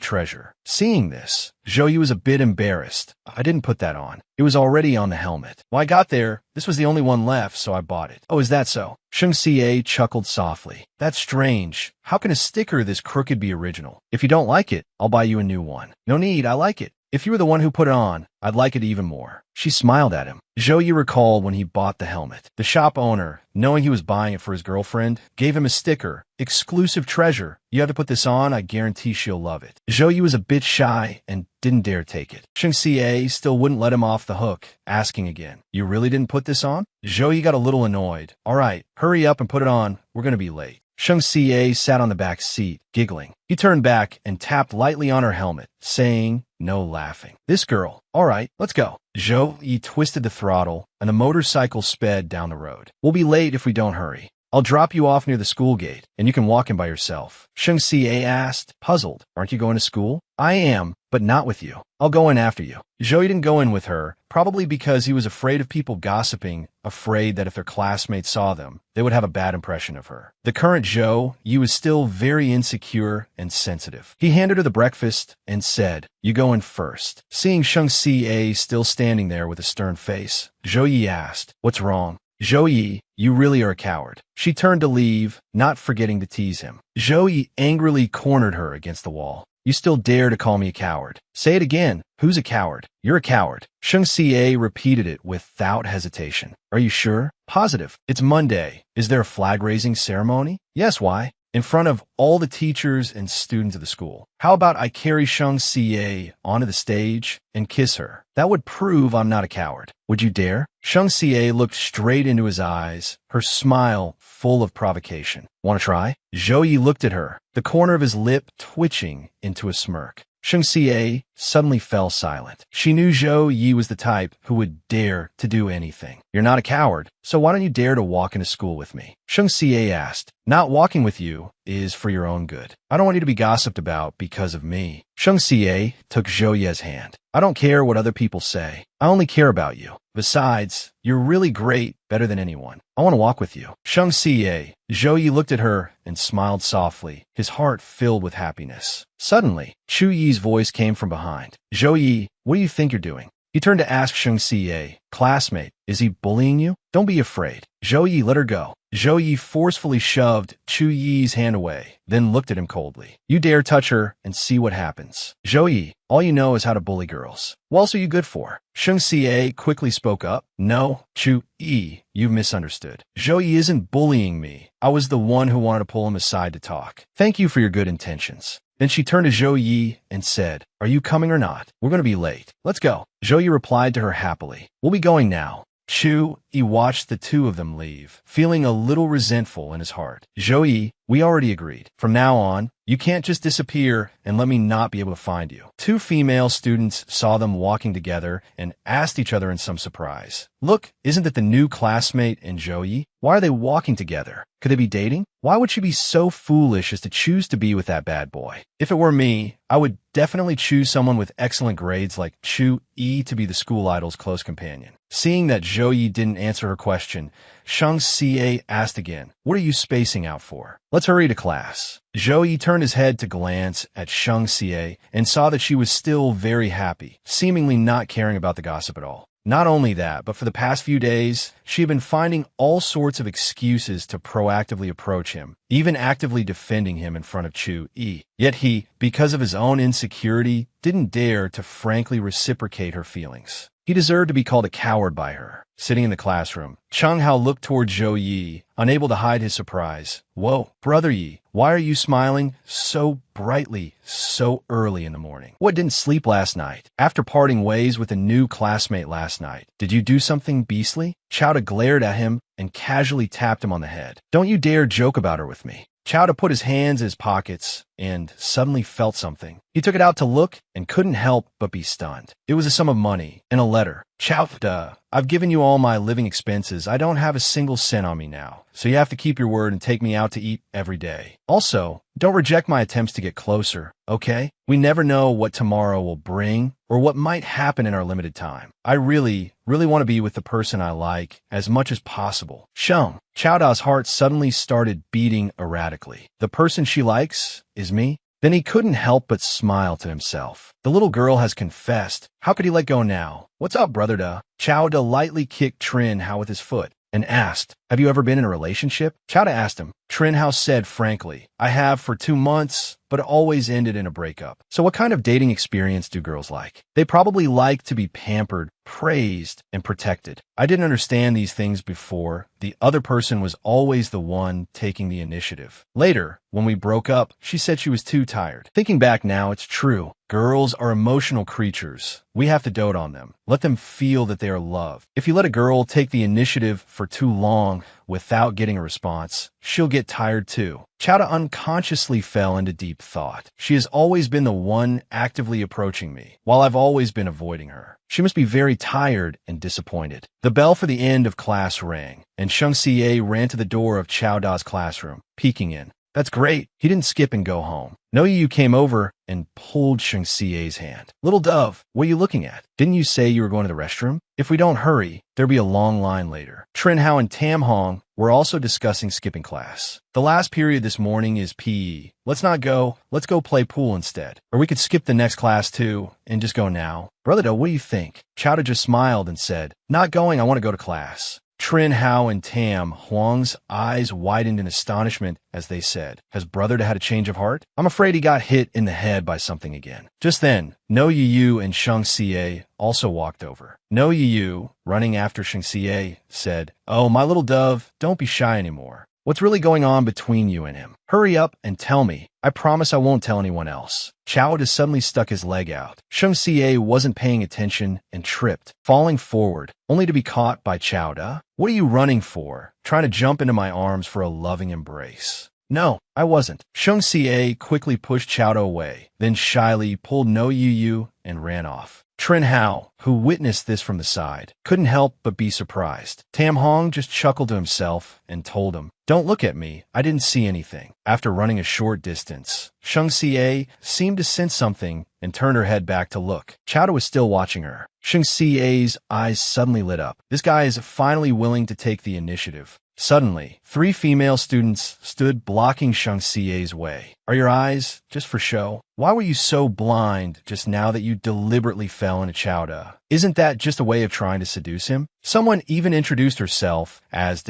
treasure." Seeing this, Zhou Yi was a bit embarrassed. "I didn't put that on. It was already on the helmet. When I got there, this was the only one left, so I bought it." "Oh, is that so?" Sheng Xie chuckled softly. "That's strange. How can a sticker this crooked be original? If you don't like it, I'll buy you a new one." "No need, I like it. If you were the one who put it on, I'd like it even more." She smiled at him. Zhou Yi recalled when he bought the helmet. The shop owner, knowing he was buying it for his girlfriend, gave him a sticker, "Exclusive treasure. You have to put this on, I guarantee she'll love it." Zhou Yi was a bit shy and didn't dare take it. Sheng Xie still wouldn't let him off the hook, asking again, "You really didn't put this on?" Zhou Yi got a little annoyed. "All right, hurry up and put it on. We're going to be late." Sheng Xie sat on the back seat, giggling. He turned back and tapped lightly on her helmet, saying, "No laughing. This girl. All right, let's go." Zhou Yi twisted the throttle, and the motorcycle sped down the road. "We'll be late if we don't hurry. I'll drop you off near the school gate, and you can walk in by yourself." Sheng Xie asked, puzzled, "Aren't you going to school?" "I am, but not with you. I'll go in after you." Zhou Yi didn't go in with her, probably because he was afraid of people gossiping, afraid that if their classmates saw them, they would have a bad impression of her. The current Zhou Yi was still very insecure and sensitive. He handed her the breakfast and said, "You go in first." Seeing Sheng Xie still standing there with a stern face, Zhou Yi asked, "What's wrong?" "Zhou Yi, you really are a coward." She turned to leave, not forgetting to tease him. Zhou Yi angrily cornered her against the wall. "You still dare to call me a coward? Say it again. Who's a coward?" "You're a coward." Sheng Xie repeated it without hesitation. "Are you sure?" "Positive. It's Monday. Is there a flag-raising ceremony?" "Yes, why?" "In front of all the teachers and students of the school. How about I carry Sheng Xie onto the stage and kiss her? That would prove I'm not a coward. Would you dare?" Sheng Xie looked straight into his eyes, her smile full of provocation. "Want to try?" Zhou Yi looked at her, the corner of his lip twitching into a smirk. Sheng Xie suddenly fell silent. She knew Zhou Yi was the type who would dare to do anything. "You're not a coward, so why don't you dare to walk into school with me?" Sheng Xie asked. "Not walking with you is for your own good. I don't want you to be gossiped about because of me." Sheng Xie took Zhou Yi's hand. "I don't care what other people say. I only care about you. Besides, you're really great, better than anyone. I want to walk with you." Sheng Xie. Zhou Yi looked at her and smiled softly, his heart filled with happiness. Suddenly, Chu Yi's voice came from behind. "Zhou Yi, what do you think you're doing?" He turned to ask Sheng Xie, "Classmate, is he bullying you?" "Don't be afraid." Zhou Yi let her go. Zhou Yi forcefully shoved Chu Yi's hand away, then looked at him coldly. "You dare touch her and see what happens." "Zhou Yi, all you know is how to bully girls. What else are you good for?" Sheng Xie quickly spoke up. "No, Chu Yi, you've misunderstood. Zhou Yi isn't bullying me. I was the one who wanted to pull him aside to talk. Thank you for your good intentions." Then she turned to Zhou Yi and said, "Are you coming or not? We're going to be late. Let's go." Zhou Yi replied to her happily. "We'll be going now. Chu Yi watched the two of them leave, feeling a little resentful in his heart. Zhou, we already agreed. From now on, you can't just disappear and let me not be able to find you. Two female students saw them walking together and asked each other in some surprise. Look, isn't that the new classmate in Zhou? Why are they walking together? Could they be dating? Why would she be so foolish as to choose to be with that bad boy? If it were me, I would definitely choose someone with excellent grades like Chu Yi to be the school idol's close companion. Seeing that Zhou Yi didn't answer her question, Shang Xie asked again, "What are you spacing out for? Let's hurry to class." Zhou Yi turned his head to glance at Shang Xie and saw that she was still very happy, seemingly not caring about the gossip at all. Not only that, but for the past few days, she had been finding all sorts of excuses to proactively approach him, even actively defending him in front of Chu Yi. Yet he, because of his own insecurity, didn't dare to frankly reciprocate her feelings. He deserved to be called a coward by her. Sitting in the classroom, Chang Hao looked toward Zhou Yi, unable to hide his surprise. "Whoa, Brother Yi, why are you smiling so brightly so early in the morning? What, didn't sleep last night? After parting ways with a new classmate last night, did you do something beastly?" Chowda glared at him and casually tapped him on the head. "Don't you dare joke about her with me." Chowda put his hands in his pockets and suddenly felt something. He took it out to look and couldn't help but be stunned. It was a sum of money and a letter. "Chowda, I've given you all my living expenses. I don't have a single cent on me now, so you have to keep your word and take me out to eat every day. Also, don't reject my attempts to get closer, okay? We never know what tomorrow will bring or what might happen in our limited time. I really want to be with the person I like as much as possible." Chowda's heart suddenly started beating erratically. The person she likes is me? Then he couldn't help but smile to himself. The little girl has confessed. How could he let go now? "What's up, Brother Da?" Chowda lightly kicked Trin Hao with his foot and asked, "Have you ever been in a relationship?" Chowda asked him. Trin Hao said frankly, "I have for 2 months, but it always ended in a breakup." "So what kind of dating experience do girls like?" "They probably like to be pampered, praised, and protected. I didn't understand these things before. The other person was always the one taking the initiative. Later, when we broke up, she said she was too tired. Thinking back now, it's true. Girls are emotional creatures. We have to dote on them. Let them feel that they are loved. If you let a girl take the initiative for too long without getting a response, she'll get tired too." Chowda unconsciously fell into deep thought. She has always been the one actively approaching me, while I've always been avoiding her. She must be very tired and disappointed. The bell for the end of class rang, and Shang Xie ran to the door of Chowda's classroom, peeking in. "That's great." He didn't skip and go home. No Yu came over and pulled Shang Xie's hand. "Little dove, what are you looking at? Didn't you say you were going to the restroom? If we don't hurry, there'll be a long line later." Trin Hao and Tam Hong were also discussing skipping class. "The last period this morning is PE. Let's not go. Let's go play pool instead. Or we could skip the next class too and just go now." "Brother Da, what do you think?" Chowda just smiled and said, "Not going. I want to go to class." Trin Hao and Tam Huang's eyes widened in astonishment as they said, "Has Brother Da had a change of heart? I'm afraid he got hit in the head by something again." Just then, No Yu and Shang Xie also walked over. No Yu, running after Shang Xie, said, "Oh, my little dove, don't be shy anymore. What's really going on between you and him? Hurry up and tell me. I promise I won't tell anyone else." Chowda suddenly stuck his leg out. Shang Xie wasn't paying attention and tripped, falling forward, only to be caught by Chowda. "What are you running for? Trying to jump into my arms for a loving embrace?" "No, I wasn't." Shang Xie quickly pushed Chowda away, then shyly pulled No Yu and ran off. Trin Hao, who witnessed this from the side, couldn't help but be surprised. Tam Hong just chuckled to himself and told him, "Don't look at me. I didn't see anything." After running a short distance, Shang Xie seemed to sense something and turned her head back to look. Chowda was still watching her. Shang Xie's eyes suddenly lit up. This guy is finally willing to take the initiative. Suddenly, 3 female students stood blocking Shang Xie's way. "Are your eyes just for show? Why were you so blind just now that you deliberately fell into Chowda? Isn't that just a way of trying to seduce him?" Someone even introduced herself as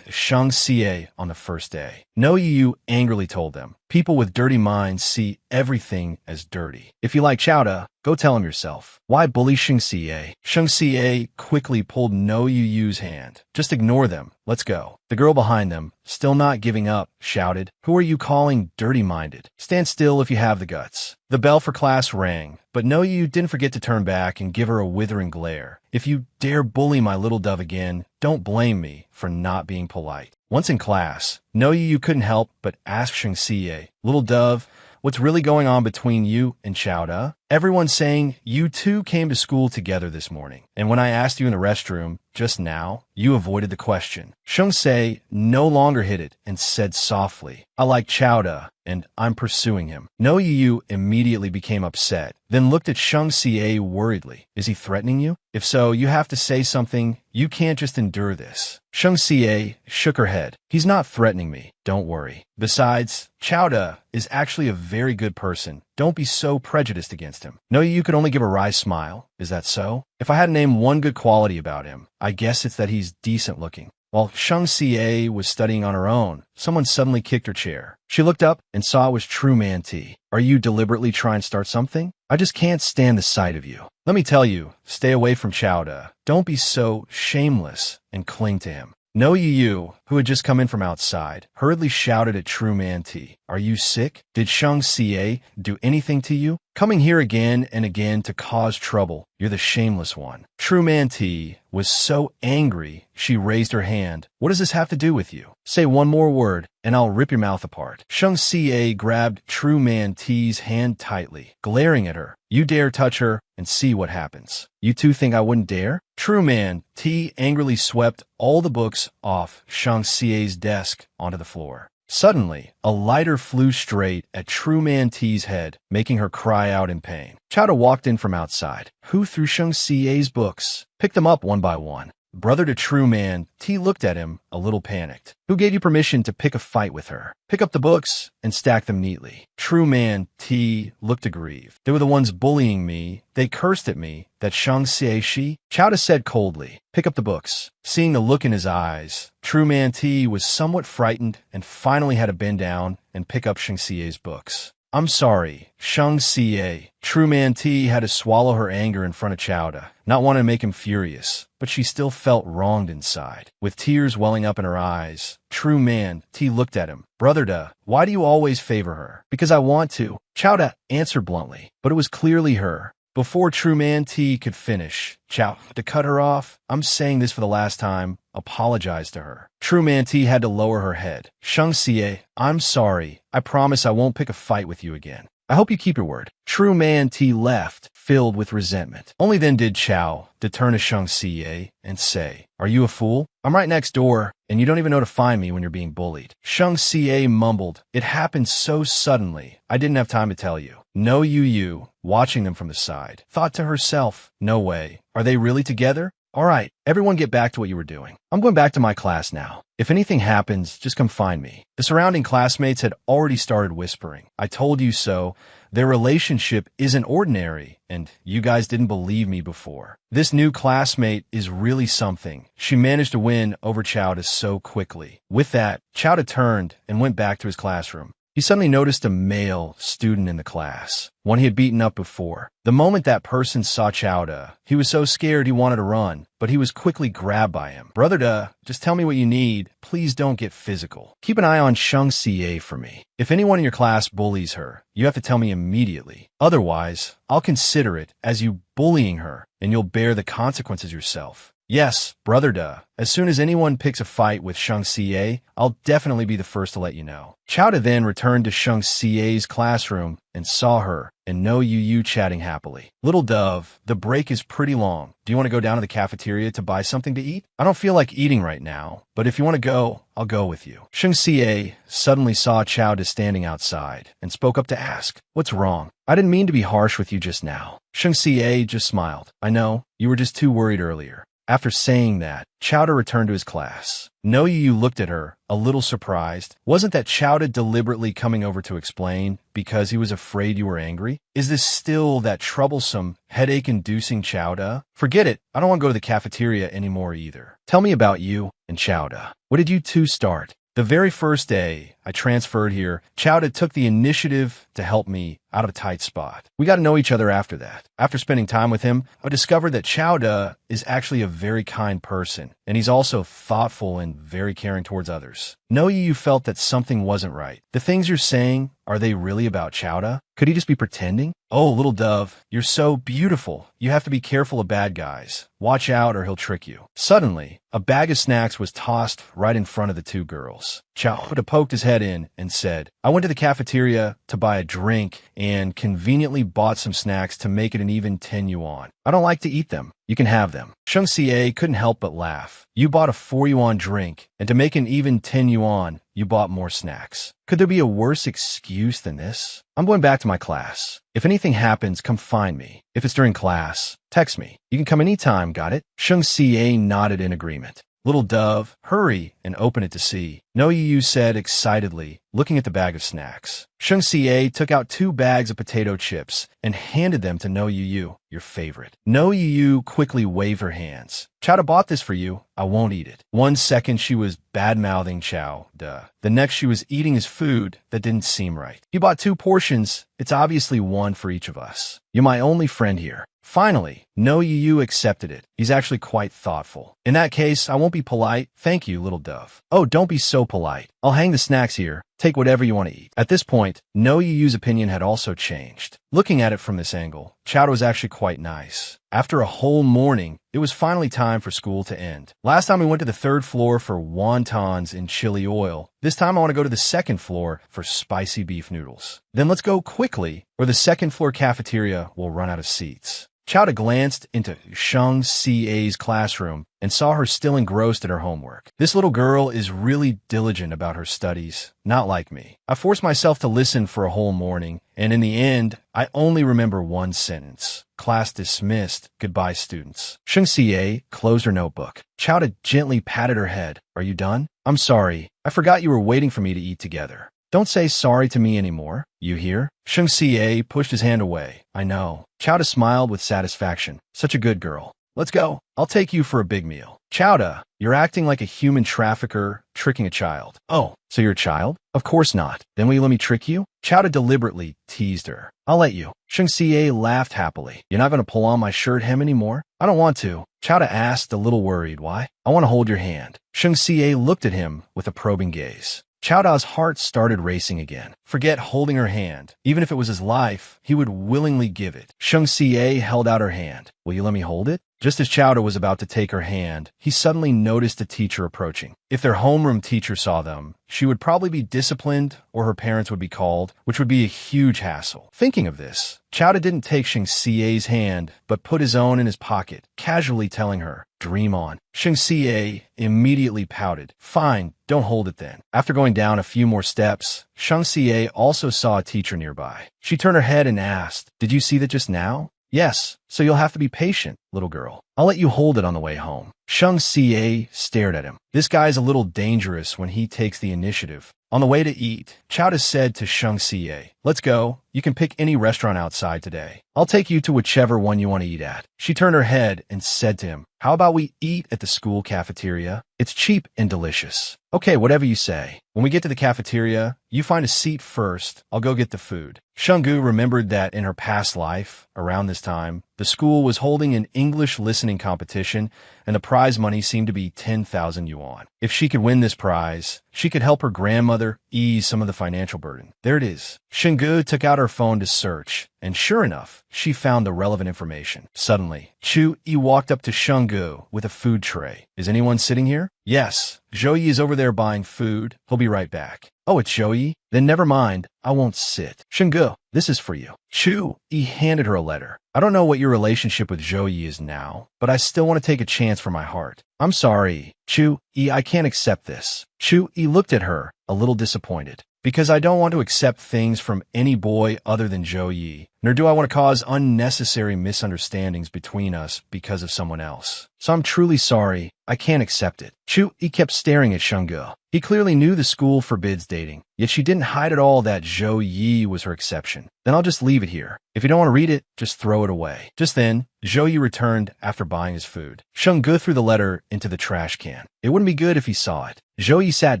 Shang Xie on the first day. No Yu angrily told them, "People with dirty minds see everything as dirty. If you like Chowda, go tell him yourself. Why bully Shang Xie?" Shang Xie quickly pulled No Yu's hand. "Just ignore them. Let's go." The girl behind them, still not giving up, shouted, "Who are you calling dirty-minded? Stand still if you have the guts." The bell for class rang, but No Yu didn't forget to turn back and give her a withering glare. "If you dare bully my little dove again, don't blame me for not being polite." Once in class, No Yu couldn't help but ask Shang Xie, "Little dove, what's really going on between you and Chowda?" Everyone's saying you two came to school together this morning, and when I asked you in the restroom just now, you avoided the question. Shang Xie no longer hid it and said softly, "I like Chowda, and I'm pursuing him." No Yu immediately became upset, then looked at Shang Xie worriedly. "Is he threatening you? If so, you have to say something. You can't just endure this." Shang Xie shook her head. "He's not threatening me. Don't worry. Besides, Chowda is actually a very good person. Don't be so prejudiced against him." No, you could only give a wry smile. "Is that so? If I had to name one good quality about him, I guess it's that he's decent looking." While Shang Xie was studying on her own, someone suddenly kicked her chair. She looked up and saw it was True Man T. "Are you deliberately trying to start something? I just can't stand the sight of you. Let me tell you, stay away from Chowda. Don't be so shameless and cling to him." No Yu, who had just come in from outside, hurriedly shouted at True Man T, "Are you sick? Did Shang Xie do anything to you? Coming here again and again to cause trouble. You're the shameless one." True Man T was so angry, she raised her hand. "What does this have to do with you? Say one more word, and I'll rip your mouth apart." Shang Xie grabbed True Man T's hand tightly, glaring at her. "You dare touch her, and see what happens." "You two think I wouldn't dare?" True Man T angrily swept all the books off Shang Xie's desk onto the floor. Suddenly, a lighter flew straight at True Man T's head, making her cry out in pain. Chowda walked in from outside. "Who threw Shang Xie's books?" "Pick them up one by one." Brother to True Man T looked at him, a little panicked. "Who gave you permission to pick a fight with her?" "Pick up the books and stack them neatly." True Man T looked aggrieved. "They were the ones bullying me. They cursed at me. That Shang Xie she?" Chowda said coldly, "Pick up the books." Seeing the look in his eyes, True Man T was somewhat frightened and finally had to bend down and pick up Shang Xie's books. "I'm sorry, Shang Xie." True Man T had to swallow her anger in front of Chowda, not wanting to make him furious, but she still felt wronged inside. With tears welling up in her eyes, True Man T looked at him. "Brother Da, why do you always favor her?" "Because I want to," Chowda answered bluntly, but it was clearly her. Before True Man T could finish, Chowda cut her off. "I'm saying this for the last time. Apologize to her." True Man T had to lower her head. "Shang Xie, I'm sorry. I promise I won't pick a fight with you again. I hope you keep your word." True Man T left, filled with resentment. Only then did Chao turn to Shang Xie and say, "Are you a fool? I'm right next door, and you don't even know to find me when you're being bullied." Shang Xie mumbled, "It happened so suddenly, I didn't have time to tell you." No Yu, watching them from the side, thought to herself, "No way. Are they really together? All right, everyone get back to what you were doing. I'm going back to my class now. If anything happens, just come find me." The surrounding classmates had already started whispering, "I told you so. Their relationship isn't ordinary, and you guys didn't believe me before. This new classmate is really something." She managed to win over Chowda so quickly. With that, Chowda turned and went back to his classroom. He suddenly noticed a male student in the class, one he had beaten up before. The moment that person saw Chowda, he was so scared he wanted to run, but he was quickly grabbed by him. "Brother Da, just tell me what you need. Please don't get physical. Keep an eye on Shang Xie for me. If anyone in your class bullies her, you have to tell me immediately. Otherwise, I'll consider it as you bullying her, and you'll bear the consequences yourself." "Yes, Brother Da. As soon as anyone picks a fight with Shang Xie, I'll definitely be the first to let you know." Chowda then returned to Shang Xie's classroom and saw her and No Yu chatting happily. "Little dove, the break is pretty long. Do you want to go down to the cafeteria to buy something to eat?" "I don't feel like eating right now, but if you want to go, I'll go with you." Shang Xie suddenly saw Chowda standing outside and spoke up to ask, "What's wrong? I didn't mean to be harsh with you just now." Shang Xie just smiled. "I know, you were just too worried earlier." After saying that, Chowda returned to his class. No Yu looked at her, a little surprised. Wasn't that Chowda deliberately coming over to explain because he was afraid you were angry? Is this still that troublesome, headache-inducing Chowda? "Forget it. I don't want to go to the cafeteria anymore either. Tell me about you and Chowda. What did you two start?" "The very first day I transferred here, Chowda took the initiative to help me out of a tight spot. We got to know each other after that. After spending time with him, I discovered that Chowda is actually a very kind person, and he's also thoughtful and very caring towards others. No, you felt that something wasn't right. The things you're saying, are they really about Chowda? Could he just be pretending? Oh, little dove, you're so beautiful. You have to be careful of bad guys. Watch out or he'll trick you. Suddenly, a bag of snacks was tossed right in front of the two girls. Chowda poked his head in and said, I went to the cafeteria to buy a drink and conveniently bought some snacks to make it an even 10 yuan. I don't like to eat them. You can have them. Sheng Xie couldn't help but laugh. You bought a 4 yuan drink, and to make an even 10 yuan, you bought more snacks. Could there be a worse excuse than this? I'm going back to my class. If anything happens, come find me. If it's during class, text me. You can come anytime, got it? Sheng Xie nodded in agreement. Little dove, hurry and open it to see. No, you said excitedly, looking at the bag of snacks. Sheng Xie took out 2 bags of potato chips and handed them to No Yu, your favorite. No Yu quickly waved her hands. Chowda bought this for you. I won't eat it. 1 second she was bad-mouthing Chowda. The next she was eating his food that didn't seem right. He bought 2 portions. It's obviously one for each of us. You're my only friend here. Finally, No Yu accepted it. He's actually quite thoughtful. In that case, I won't be polite. Thank you, little dove. Oh, don't be so polite. I'll hang the snacks here. Take whatever you want to eat. At this point, No Yu's opinion had also changed. Looking at it from this angle, Chowda was actually quite nice. After a whole morning, it was finally time for school to end. Last time we went to the 3rd floor for wontons in chili oil. This time I want to go to the 2nd floor for spicy beef noodles. Then let's go quickly, or the 2nd floor cafeteria will run out of seats. Chowda glanced into Sheng Xie's classroom and saw her still engrossed in her homework. This little girl is really diligent about her studies, not like me. I forced myself to listen for a whole morning, and in the end, I only remember 1 sentence. Class dismissed. Goodbye, students. Sheng Xie closed her notebook. Chowda gently patted her head. Are you done? I'm sorry. I forgot you were waiting for me to eat together. Don't say sorry to me anymore. You hear? Sheng Xie pushed his hand away. I know. Chowda smiled with satisfaction. Such a good girl. Let's go. I'll take you for a big meal. Chowda, you're acting like a human trafficker tricking a child. Oh, so you're a child? Of course not. Then will you let me trick you? Chowda deliberately teased her. I'll let you. Sheng Xie laughed happily. You're not going to pull on my shirt hem anymore? I don't want to. Chowda asked, a little worried. Why? I want to hold your hand. Sheng Xie looked at him with a probing gaze. Chowda's heart started racing again. Forget holding her hand. Even if it was his life, he would willingly give it. Sheng Xie held out her hand. Will you let me hold it? Just as Chowda was about to take her hand, he suddenly noticed a teacher approaching. If their homeroom teacher saw them, she would probably be disciplined or her parents would be called, which would be a huge hassle. Thinking of this, Chowda didn't take Sheng Xie's hand, but put his own in his pocket, casually telling her, dream on. Sheng Xie immediately pouted. Fine, don't hold it then. After going down a few more steps, Sheng Xie also saw a teacher nearby. She turned her head and asked, did you see that just now? Yes, so you'll have to be patient, little girl. I'll let you hold it on the way home. Sheng Xie stared at him. This guy's a little dangerous when he takes the initiative. On the way to eat, Chowda said to Sheng Xie, let's go. You can pick any restaurant outside today. I'll take you to whichever one you want to eat at. She turned her head and said to him, how about we eat at the school cafeteria? It's cheap and delicious. Okay, whatever you say. When we get to the cafeteria, you find a seat first. I'll go get the food. Shenggu remembered that in her past life, around this time, the school was holding an English listening competition, and the prize money seemed to be 10,000 yuan. If she could win this prize, she could help her grandmother ease some of the financial burden. There it is. Shenggu took out her phone to search, and sure enough, she found the relevant information. Suddenly, Chu Yi walked up to Shenggu with a food tray. Is anyone sitting here? Yes. Zhou Yi is over there buying food. He'll be right back. Oh, it's Zhou Yi? Then never mind. I won't sit. Shenggu, this is for you. Chu Yi handed her a letter. I don't know what your relationship with Zhou Yi is now, but I still want to take a chance for my heart. I'm sorry, Chu Yi, I can't accept this. Chu Yi looked at her, a little disappointed. Because I don't want to accept things from any boy other than Zhou Yi, nor do I want to cause unnecessary misunderstandings between us because of someone else. So I'm truly sorry. I can't accept it. Chu Yi kept staring at Shenggu. He clearly knew the school forbids dating, yet she didn't hide at all that Zhou Yi was her exception. Then I'll just leave it here. If you don't want to read it, just throw it away. Just then, Zhou Yi returned after buying his food. Shenggu threw the letter into the trash can. It wouldn't be good if he saw it. Zhou Yi sat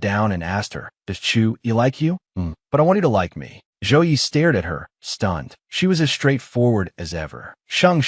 down and asked her, does Chu Yi like you? But I want you to like me. Zhou Yi stared at her, stunned. She was as straightforward as ever. Sheng,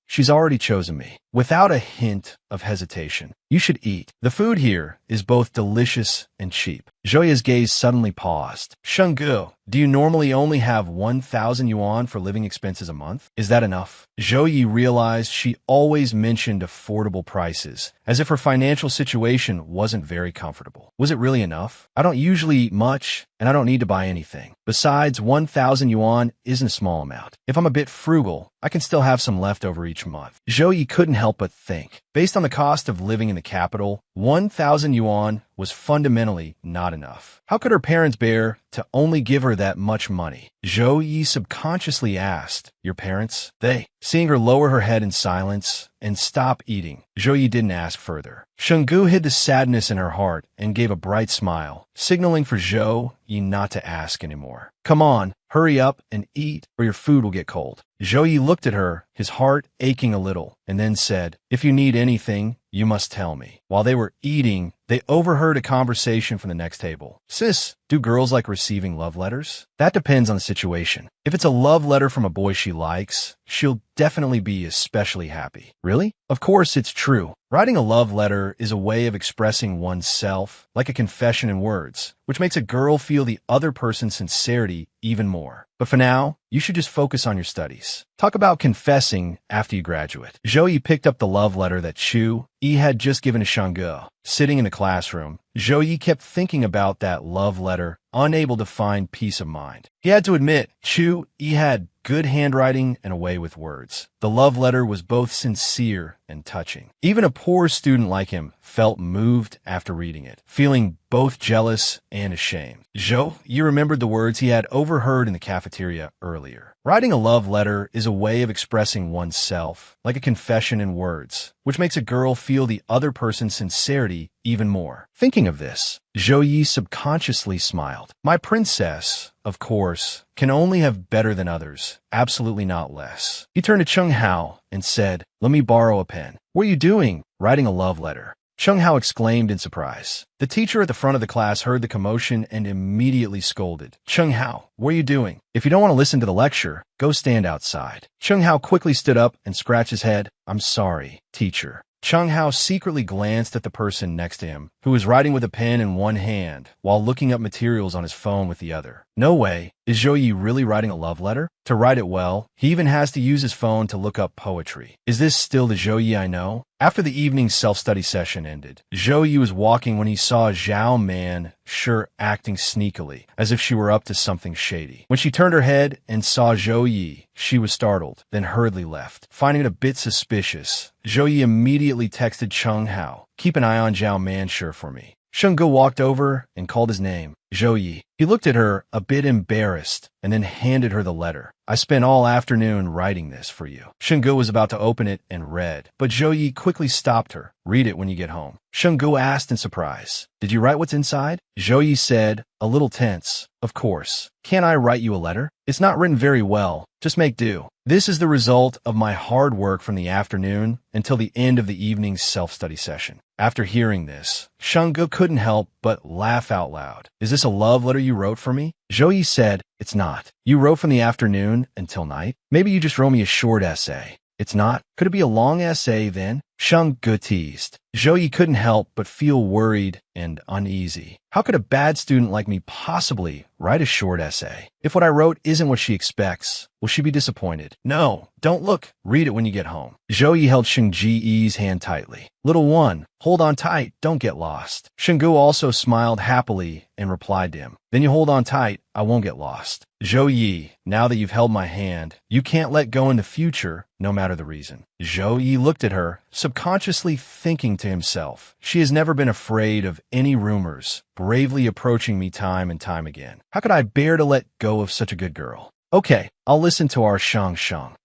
she's already chosen me. Without a hint of hesitation. You should eat. The food here is both delicious and cheap. Zhou Yi's gaze suddenly paused. Shenggu, do you normally only have 1,000 yuan for living expenses a month? Is that enough? Zhou Yi realized she always mentioned affordable prices, as if her financial situation wasn't very comfortable. Was it really enough? I don't usually eat much, and I don't need to buy anything. Besides, 1,000 yuan isn't a small amount. If I'm a bit frugal, I can still have some left over each month. Zhou Yi couldn't help but think. Based on the cost of living in the capital, 1,000 yuan was fundamentally not enough. How could her parents bear to only give her that much money? Zhou Yi subconsciously asked, "Your parents?" They. Seeing her lower her head in silence and stop eating, Zhou Yi didn't ask further. Shenggu hid the sadness in her heart and gave a bright smile, signaling for Zhou Yi not to ask anymore. Come on, hurry up and eat, or your food will get cold. Zhou Yi looked at her, his heart aching a little, and then said, "If you need anything, you must tell me." While they were eating, they overheard a conversation from the next table. Sis, do girls like receiving love letters? That depends on the situation. If it's a love letter from a boy she likes, she'll definitely be especially happy. Really? Of course it's true. Writing a love letter is a way of expressing oneself, like a confession in words, which makes a girl feel the other person's sincerity even more. But for now, you should just focus on your studies. Talk about confessing after you graduate. Zhou Yi picked up the love letter that Chu Yi had just given to Shenggu. Sitting in the classroom, Zhou Yi kept thinking about that love letter, unable to find peace of mind. He had to admit, Chu Yi had good handwriting and a way with words. The love letter was both sincere and touching. Even a poor student like him felt moved after reading it, feeling both jealous and ashamed. Zhou Yi remembered the words he had overheard in the cafeteria earlier. Writing a love letter is a way of expressing oneself, like a confession in words, which makes a girl feel the other person's sincerity even more. Thinking of this, Zhou Yi subconsciously smiled. My princess, of course, can only have better than others, absolutely not less. He turned to Cheng Hao and said, "Let me borrow a pen." "What are you doing?" "Writing a love letter." Cheng Hao exclaimed in surprise. The teacher at the front of the class heard the commotion and immediately scolded. "Cheng Hao, what are you doing? If you don't want to listen to the lecture, go stand outside." Cheng Hao quickly stood up and scratched his head. "I'm sorry, teacher." Cheng Hao secretly glanced at the person next to him, who was writing with a pen in one hand while looking up materials on his phone with the other. No way. Is Zhou Yi really writing a love letter? To write it well, he even has to use his phone to look up poetry. Is this still the Zhou Yi I know? After the evening self-study session ended, Zhou Yi was walking when he saw Zhao Man sure acting sneakily, as if she were up to something shady. When she turned her head and saw Zhou Yi, she was startled, then hurriedly left. Finding it a bit suspicious, Zhou Yi immediately texted Cheng Hao, "Keep an eye on Zhao Man sure for me." Shenggu walked over and called his name, Zhou Yi. He looked at her, a bit embarrassed, and then handed her the letter. "I spent all afternoon writing this for you." Shenggu was about to open it and read, but Zhou Yi quickly stopped her. "Read it when you get home." Shenggu asked in surprise, "Did you write what's inside?" Zhou Yi said, a little tense, "Of course. Can't I write you a letter? It's not written very well. Just make do. This is the result of my hard work from the afternoon until the end of the evening's self-study session." After hearing this, Shenggu couldn't help but laugh out loud. "Is this a love letter you wrote for me?" Zhou Yi said, "It's not. You wrote from the afternoon until night? Maybe you just wrote me a short essay." "It's not. Could it be a long essay then?" Shenggu teased. Zhou Yi couldn't help but feel worried and uneasy. How could a bad student like me possibly write a short essay? If what I wrote isn't what she expects, will she be disappointed? "No, don't look. Read it when you get home." Zhou Yi held Sheng Ji's hand tightly. "Little one, hold on tight. Don't get lost." Shenggu also smiled happily and replied to him, "Then you hold on tight. I won't get lost." "Zhou Yi, now that you've held my hand, you can't let go in the future, no matter the reason." Zhou Yi looked at her, subconsciously thinking to himself, "She has never been afraid of any rumors, bravely approaching me time and time again. How could I bear to let go of such a good girl? Okay, I'll listen to our Shang.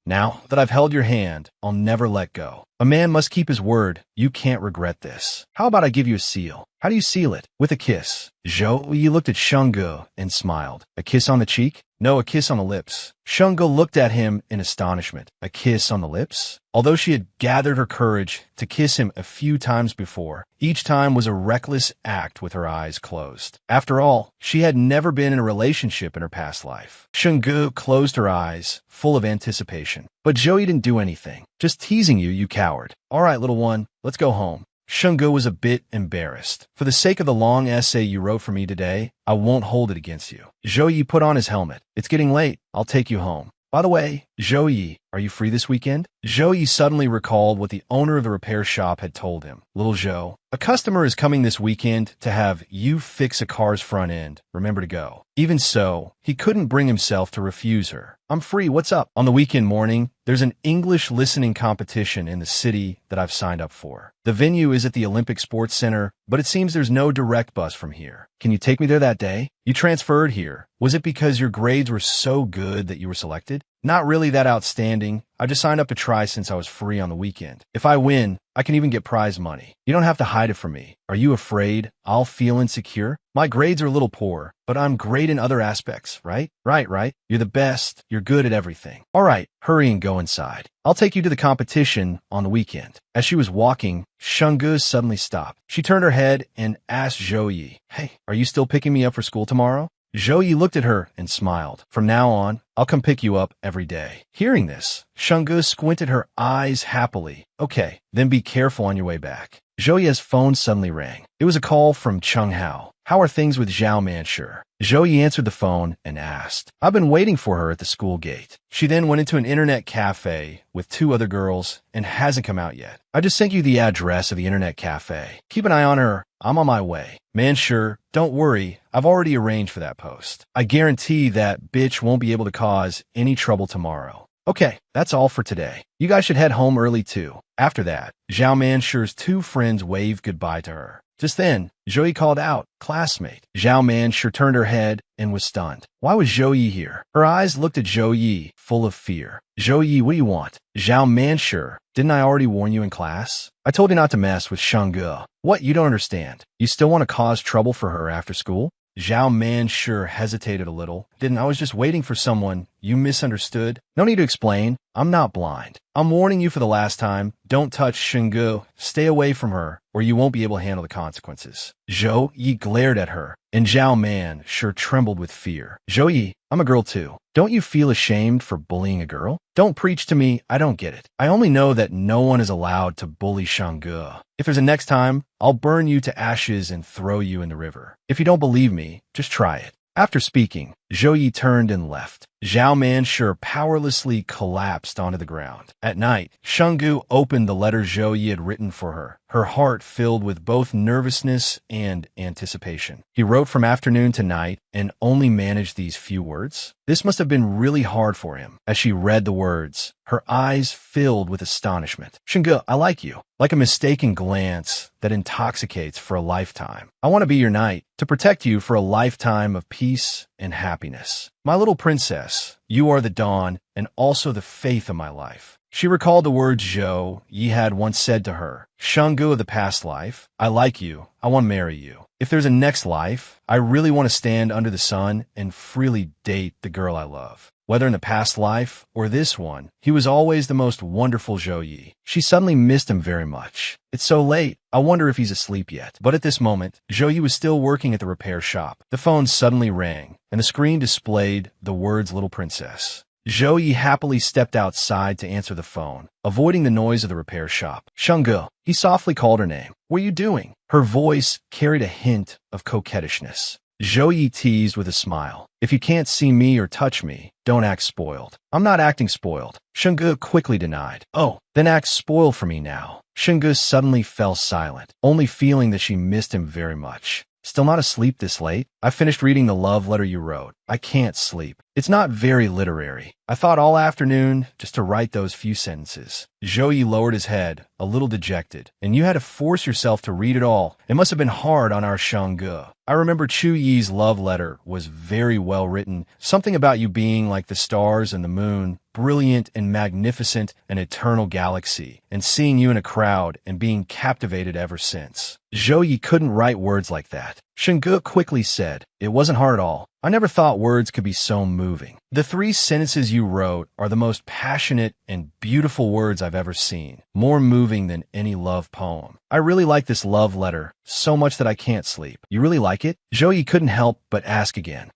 Now that I've held your hand, I'll never let go. A man must keep his word. You can't regret this. How about I give you a seal? How do you seal it? With a kiss." Zhou Yi looked at Shenggu and smiled. "A kiss on the cheek?" No, a kiss on the lips. Shungo looked at him in astonishment. A kiss on the lips? Although she had gathered her courage to kiss him a few times before, each time was a reckless act with her eyes closed. After all, she had never been in a relationship in her past life. Shungo closed her eyes, full of anticipation. But Joey didn't do anything. Just teasing you, you coward. All right, little one, let's go home. Shungo was a bit embarrassed. For the sake of the long essay you wrote for me today, I won't hold it against you. Joey put on his helmet. It's getting late. I'll take you home. By the way, Joey, are you free this weekend? Joey suddenly recalled what the owner of the repair shop had told him. Little Joe, a customer is coming this weekend to have you fix a car's front end. Remember to go. Even so, he couldn't bring himself to refuse her. I'm free. What's up? On the weekend morning, there's an English listening competition in the city that I've signed up for. The venue is at the Olympic Sports Center, but it seems there's no direct bus from here. Can you take me there that day? You transferred here. Was it because your grades were so good that you were selected? Not really that outstanding. I just signed up to try since I was free on the weekend. If I win, I can even get prize money. You don't have to hide it from me. Are you afraid I'll feel insecure? My grades are a little poor, but I'm great in other aspects, right? Right. You're the best. You're good at everything. All right, hurry and go inside. I'll take you to the competition on the weekend. As she was walking, Shungu suddenly stopped. She turned her head and asked Zhou, hey, are you still picking me up for school tomorrow? Zhou looked at her and smiled. From now on, I'll come pick you up every day. Hearing this, Shungu squinted her eyes happily. Okay, then be careful on your way back. Zhou's phone suddenly rang. It was a call from Chung Hao. How are things with Zhao Manshur? Zhou answered the phone and asked. I've been waiting for her at the school gate. She then went into an internet cafe with 2 other girls and hasn't come out yet. I just sent you the address of the internet cafe. Keep an eye on her. I'm on my way. Manshur, don't worry. I've already arranged for that post. I guarantee that bitch won't be able to cause any trouble tomorrow. Okay, that's all for today. You guys should head home early too. After that, Zhao Manshur's 2 friends waved goodbye to her. Just then, Zhou called out, classmate. Zhao Manshur turned her head and was stunned. Why was Zhou here? Her eyes looked at Zhou, full of fear. Zhou, what do you want? Zhao Manshur, didn't I already warn you in class? I told you not to mess with Shungu. What? You don't understand. You still want to cause trouble for her after school? Zhao Manshur hesitated a little. I was just waiting for someone. You misunderstood. No need to explain. I'm not blind. I'm warning you for the last time. Don't touch Shungu. Stay away from her, or you won't be able to handle the consequences. Zhou Yi glared at her, and Zhao Manshur trembled with fear. Zhou Yi, I'm a girl too. Don't you feel ashamed for bullying a girl? Don't preach to me. I don't get it. I only know that no one is allowed to bully Shungu. If there's a next time, I'll burn you to ashes and throw you in the river. If you don't believe me, just try it. After speaking, Zhou Yi turned and left. Zhao Manshur powerlessly collapsed onto the ground. At night, Shungu opened the letter Zhou Yi had written for her, her heart filled with both nervousness and anticipation. He wrote from afternoon to night and only managed these few words. This must have been really hard for him. As she read the words, her eyes filled with astonishment. Shungu, I like you. Like a mistaken glance that intoxicates for a lifetime. I want to be your knight, to protect you for a lifetime of peace and happiness. My little princess, you are the dawn and also the faith of my life. She recalled the words Zhou Yi had once said to her. Shungu of the past life, I like you. I want to marry you. If there's a next life, I really want to stand under the sun and freely date the girl I love. Whether in the past life or this one, he was always the most wonderful Zhou Yi. She suddenly missed him very much. It's so late. I wonder if he's asleep yet. But at this moment, Zhou Yi was still working at the repair shop. The phone suddenly rang, and the screen displayed the words Little Princess. Zhou Yi happily stepped outside to answer the phone, avoiding the noise of the repair shop. Shungu, he softly called her name. What are you doing? Her voice carried a hint of coquettishness. Zhou Yi teased with a smile. If you can't see me or touch me, don't act spoiled. I'm not acting spoiled. Shungu quickly denied. Oh, then act spoiled for me now. Shungu suddenly fell silent, only feeling that she missed him very much. Still not asleep this late? I finished reading the love letter you wrote. I can't sleep. It's not very literary. I thought all afternoon just to write those few sentences. Zhou Yi lowered his head, a little dejected. And you had to force yourself to read it all. It must have been hard on our Shungu. I remember Chu Yi's love letter was very well written. Something about you being like the stars and the moon, brilliant and magnificent, an eternal galaxy, and seeing you in a crowd and being captivated ever since. Zhou Yi couldn't write words like that. Shungu quickly said, it wasn't hard at all. I never thought words could be so moving. The 3 sentences you wrote are the most passionate and beautiful words I've ever seen, more moving than any love poem. I really like this love letter, so much that I can't sleep. You really like it? Joey couldn't help but ask again.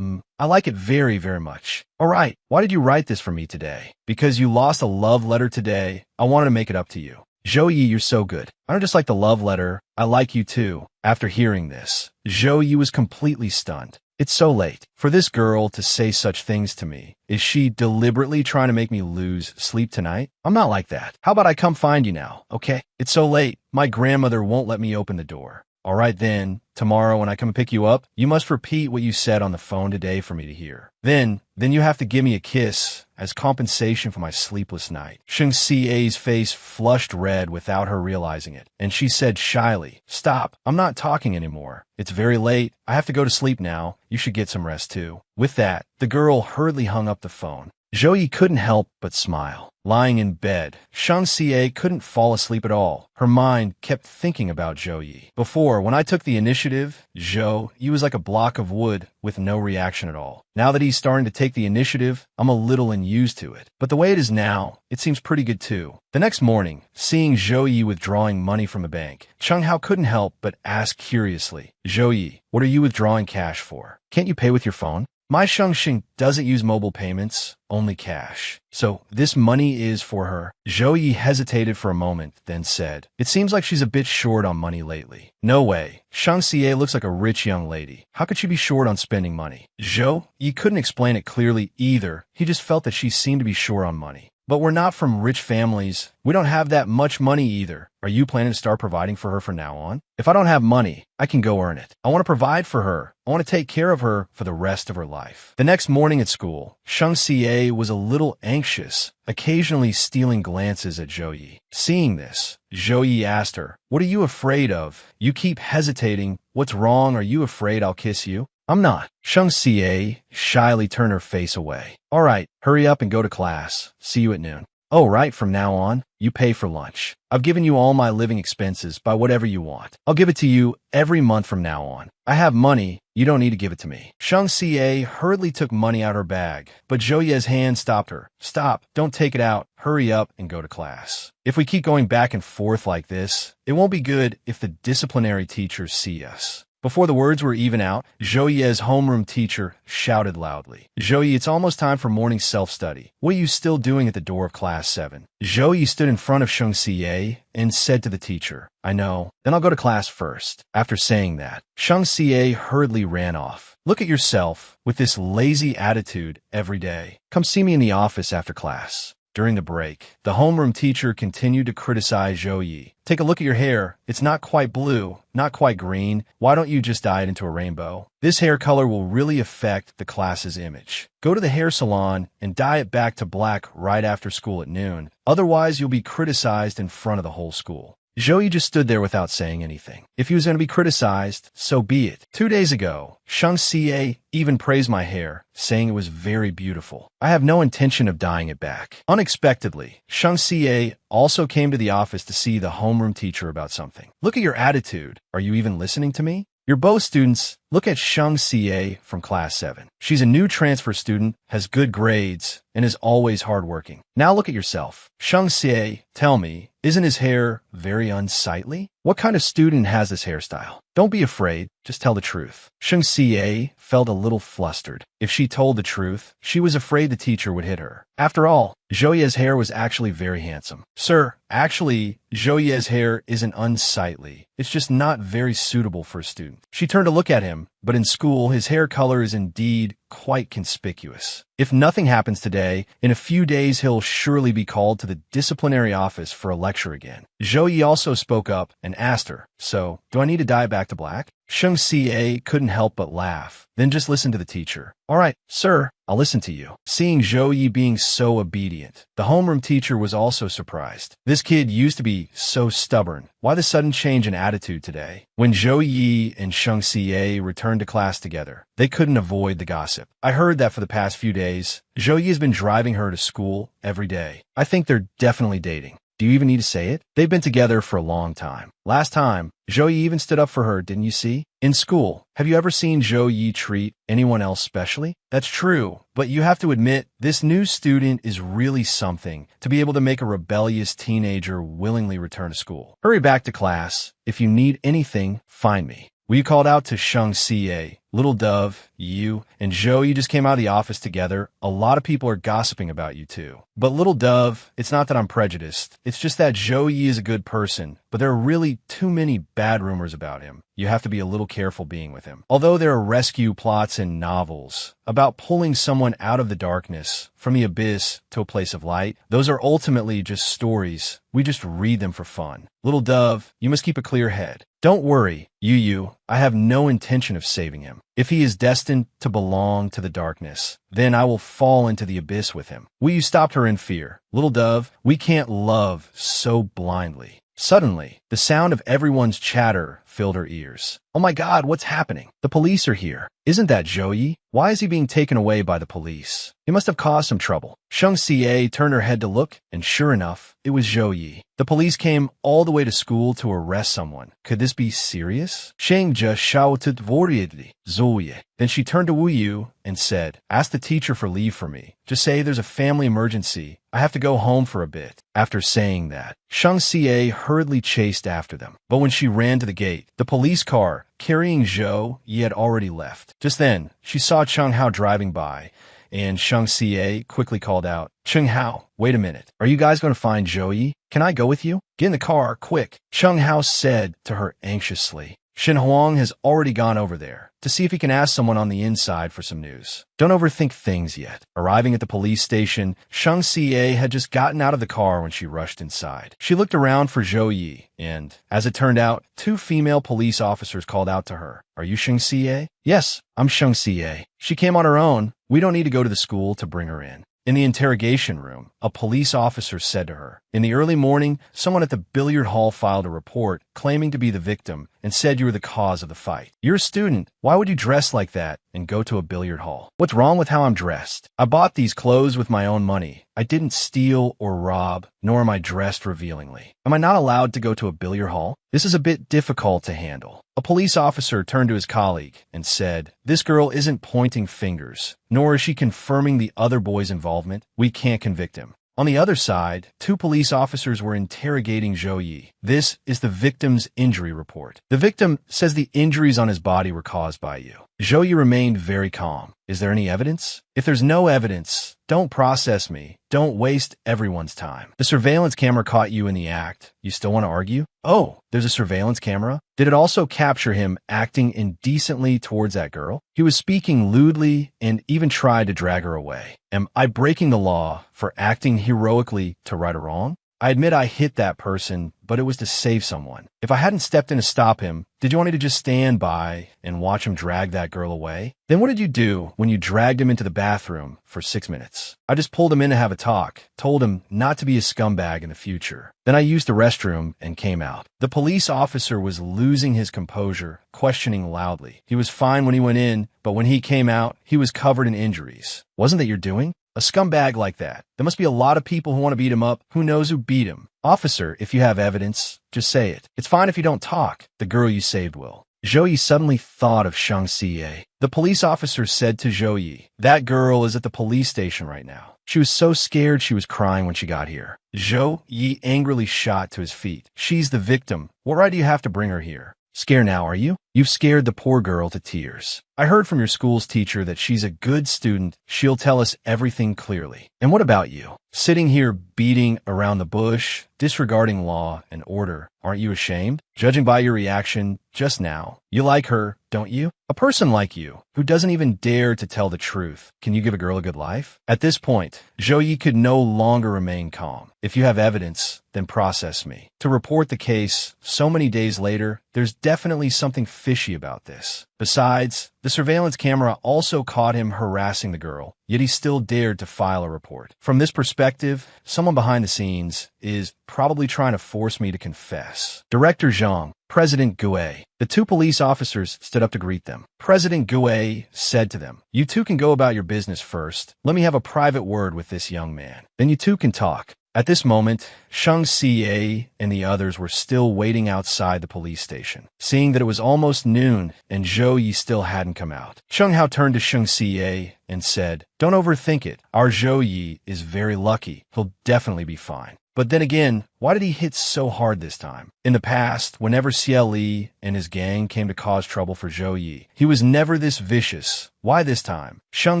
I like it very, very much. All right, why did you write this for me today? Because you lost a love letter today. I wanted to make it up to you. Joey, you're so good. I don't just like the love letter, I like you too. After hearing this, Joey was completely stunned. It's so late. For this girl to say such things to me, is she deliberately trying to make me lose sleep tonight? I'm not like that. How about I come find you now, okay? It's so late. My grandmother won't let me open the door. All right then, tomorrow when I come pick you up, you must repeat what you said on the phone today for me to hear. Then you have to give me a kiss as compensation for my sleepless night. Sheng Xia's face flushed red without her realizing it, and she said shyly, "Stop, I'm not talking anymore. It's very late. I have to go to sleep now. You should get some rest too." With that, the girl hurriedly hung up the phone. Joey couldn't help but smile. Lying in bed, Shang Xie couldn't fall asleep at all. Her mind kept thinking about Joey. Before, when I took the initiative, he was like a block of wood with no reaction at all. Now that he's starting to take the initiative, I'm a little unused to it. But the way it is now, it seems pretty good too. The next morning, seeing Joey withdrawing money from a bank, Cheng Hao couldn't help but ask curiously, "Joey, what are you withdrawing cash for? Can't you pay with your phone?" My Shengxing doesn't use mobile payments, only cash. So this money is for her. Joey hesitated for a moment, then said, "It seems like she's a bit short on money lately." "No way. Shang Xie looks like a rich young lady. How could she be short on spending money?" He couldn't explain it clearly either. He just felt that she seemed to be short on money. "But we're not from rich families. We don't have that much money either. Are you planning to start providing for her from now on?" "If I don't have money, I can go earn it. I want to provide for her. I want to take care of her for the rest of her life." The next morning at school, Shang Xie was a little anxious, occasionally stealing glances at Joey. Seeing this, Joey asked her, "What are you afraid of? You keep hesitating. What's wrong? Are you afraid I'll kiss you?" "I'm not." Shang Xie shyly turned her face away. "All right, hurry up and go to class. See you at noon." "Oh, right, from now on, you pay for lunch. I've given you all my living expenses. Buy whatever you want. I'll give it to you every month from now on. I have money. You don't need to give it to me." Shang Xie hurriedly took money out of her bag, but Zhou Ye's hand stopped her. "Stop, don't take it out. Hurry up and go to class. If we keep going back and forth like this, it won't be good if the disciplinary teachers see us." Before the words were even out, Zhou Ye's homeroom teacher shouted loudly, "Zhou, it's almost time for morning self-study. What are you still doing at the door of class 7? Zhou stood in front of Shang Xie and said to the teacher, "I know, then I'll go to class first." After saying that, Shang Xie hurriedly ran off. "Look at yourself with this lazy attitude every day. Come see me in the office after class." During the break, the homeroom teacher continued to criticize Zhou Yi. "Take a look at your hair. It's not quite blue, not quite green. Why don't you just dye it into a rainbow? This hair color will really affect the class's image. Go to the hair salon and dye it back to black right after school at noon. Otherwise, you'll be criticized in front of the whole school." Zhou just stood there without saying anything. If he was going to be criticized, so be it. 2 days ago, Shang Xie even praised my hair, saying it was very beautiful. I have no intention of dyeing it back. Unexpectedly, Shang Xie also came to the office to see the homeroom teacher about something. "Look at your attitude. Are you even listening to me? You're both students. Look at Shang Xie from class 7. She's a new transfer student, has good grades, and is always hardworking. Now look at yourself. Shang Xie, tell me, isn't his hair very unsightly? What kind of student has this hairstyle? Don't be afraid, just tell the truth." Shang Xie felt a little flustered. If she told the truth, she was afraid the teacher would hit her. After all, Zhou Ye's hair was actually very handsome. "Sir, actually, Zhou Ye's hair isn't unsightly. It's just not very suitable for a student." She turned to look at him, but in school, his hair color is indeed quite conspicuous. If nothing happens today, in a few days he'll surely be called to the disciplinary office for a lecture again. Zhou Yi also spoke up and asked her, "So, do I need to dye it back to black?" Shang Xie couldn't help but laugh, then just listen to the teacher. "All right, sir, I'll listen to you." Seeing Zhou Yi being so obedient, the homeroom teacher was also surprised. This kid used to be so stubborn. Why the sudden change in attitude today? When Zhou Yi and Shang Xie returned to class together, they couldn't avoid the gossip. "I heard that for the past few days, Zhou Yi has been driving her to school every day. I think they're definitely dating." Do you even need to say it? They've been together for a long time. Last time, Zhou Yi even stood up for her, didn't you see? In school, have you ever seen Zhou Yi treat anyone else specially? That's true, but you have to admit, this new student is really something to be able to make a rebellious teenager willingly return to school. Hurry back to class. If you need anything, find me. We called out to Sheng Xie, Little Dove, you, and Zhou. You just came out of the office together. A lot of people are gossiping about you too. But Little Dove, it's not that I'm prejudiced. It's just that Zhou Yi is a good person, but there are really too many bad rumors about him. You have to be a little careful being with him. Although there are rescue plots in novels about pulling someone out of the darkness, from the abyss to a place of light, those are ultimately just stories. We just read them for fun. Little Dove, you must keep a clear head. Don't worry, Yu, I have no intention of saving him. If he is destined to belong to the darkness, then I will fall into the abyss with him. You stopped her in fear. Little Dove, we can't love so blindly. Suddenly, the sound of everyone's chatter filled her ears. Oh my God, what's happening? The police are here. Isn't that Zhou Yi? Why is he being taken away by the police? He must have caused some trouble. Sheng Xie turned her head to look, and sure enough, it was Zhou Yi. The police came all the way to school to arrest someone. Could this be serious? Sheng just shouted worriedly, Zhou. Then she turned to Wu Yu and said, ask the teacher for leave for me. Just say there's a family emergency. I have to go home for a bit. After saying that, Sheng Xie hurriedly chased after them. But when she ran to the gate, the police car carrying Zhou Yi had already left. Just then, she saw Cheng Hao driving by, and Sheng Xie quickly called out, Cheng Hao, wait a minute. Are you guys going to find Zhou Yi? Can I go with you? Get in the car, quick. Cheng Hao said to her anxiously. Shen Huang has already gone over there to see if he can ask someone on the inside for some news. Don't overthink things yet. Arriving at the police station, Sheng Xie had just gotten out of the car when she rushed inside. She looked around for Zhou Yi, and, as it turned out, 2 female police officers called out to her. Are you Sheng Xie? Yes, I'm Sheng Xie. She came on her own. We don't need to go to the school to bring her in. In the interrogation room, a police officer said to her, in the early morning, someone at the billiard hall filed a report claiming to be the victim and said you were the cause of the fight. You're a student. Why would you dress like that and go to a billiard hall? What's wrong with how I'm dressed? I bought these clothes with my own money. I didn't steal or rob, nor am I dressed revealingly. Am I not allowed to go to a billiard hall? This is a bit difficult to handle. A police officer turned to his colleague and said, this girl isn't pointing fingers, nor is she confirming the other boy's involvement. We can't convict him. On the other side, 2 police officers were interrogating Zhou Yi. This is the victim's injury report. The victim says the injuries on his body were caused by you. Zhou Yi remained very calm. Is there any evidence? If there's no evidence, don't process me. Don't waste everyone's time. The surveillance camera caught you in the act. You still want to argue? Oh, there's a surveillance camera? Did it also capture him acting indecently towards that girl? He was speaking lewdly and even tried to drag her away. Am I breaking the law for acting heroically to right a wrong? I admit I hit that person, but it was to save someone. If I hadn't stepped in to stop him, did you want me to just stand by and watch him drag that girl away? Then what did you do when you dragged him into the bathroom for 6 minutes? I just pulled him in to have a talk, told him not to be a scumbag in the future. Then I used the restroom and came out. The police officer was losing his composure, questioning loudly. He was fine when he went in, but when he came out, he was covered in injuries. Wasn't that your doing? A scumbag like that. There must be a lot of people who want to beat him up. Who knows who beat him? Officer, if you have evidence, just say it. It's fine if you don't talk. The girl you saved will. Zhou Yi suddenly thought of Sheng Xie. The police officer said to Zhou Yi, that girl is at the police station right now. She was so scared she was crying when she got here. Zhou Yi angrily shot to his feet. She's the victim. What right do you have to bring her here? Scared now, are you? You've scared the poor girl to tears. I heard from your school's teacher that she's a good student. She'll tell us everything clearly. And what about you? Sitting here beating around the bush, disregarding law and order. Aren't you ashamed? Judging by your reaction just now, you like her, don't you? A person like you, who doesn't even dare to tell the truth, can you give a girl a good life? At this point, Zhou Yi could no longer remain calm. If you have evidence, then process me. To report the case so many days later, there's definitely something fishy about this. Besides, the surveillance camera also caught him harassing the girl, yet he still dared to file a report. From this perspective, someone behind the scenes is probably trying to force me to confess. Director Zhang, President Gui. The 2 police officers stood up to greet them. President Gui said to them, you 2 can go about your business first. Let me have a private word with this young man. Then you 2 can talk. At this moment, Sheng Xie and the others were still waiting outside the police station. Seeing that it was almost noon and Zhou Yi still hadn't come out, Sheng Hao turned to Sheng Xie and said, "Don't overthink it. Our Zhou Yi is very lucky. He'll definitely be fine." But then again, why did he hit so hard this time? In the past, whenever Xie Li and his gang came to cause trouble for Zhou Yi, he was never this vicious. Why this time? Sheng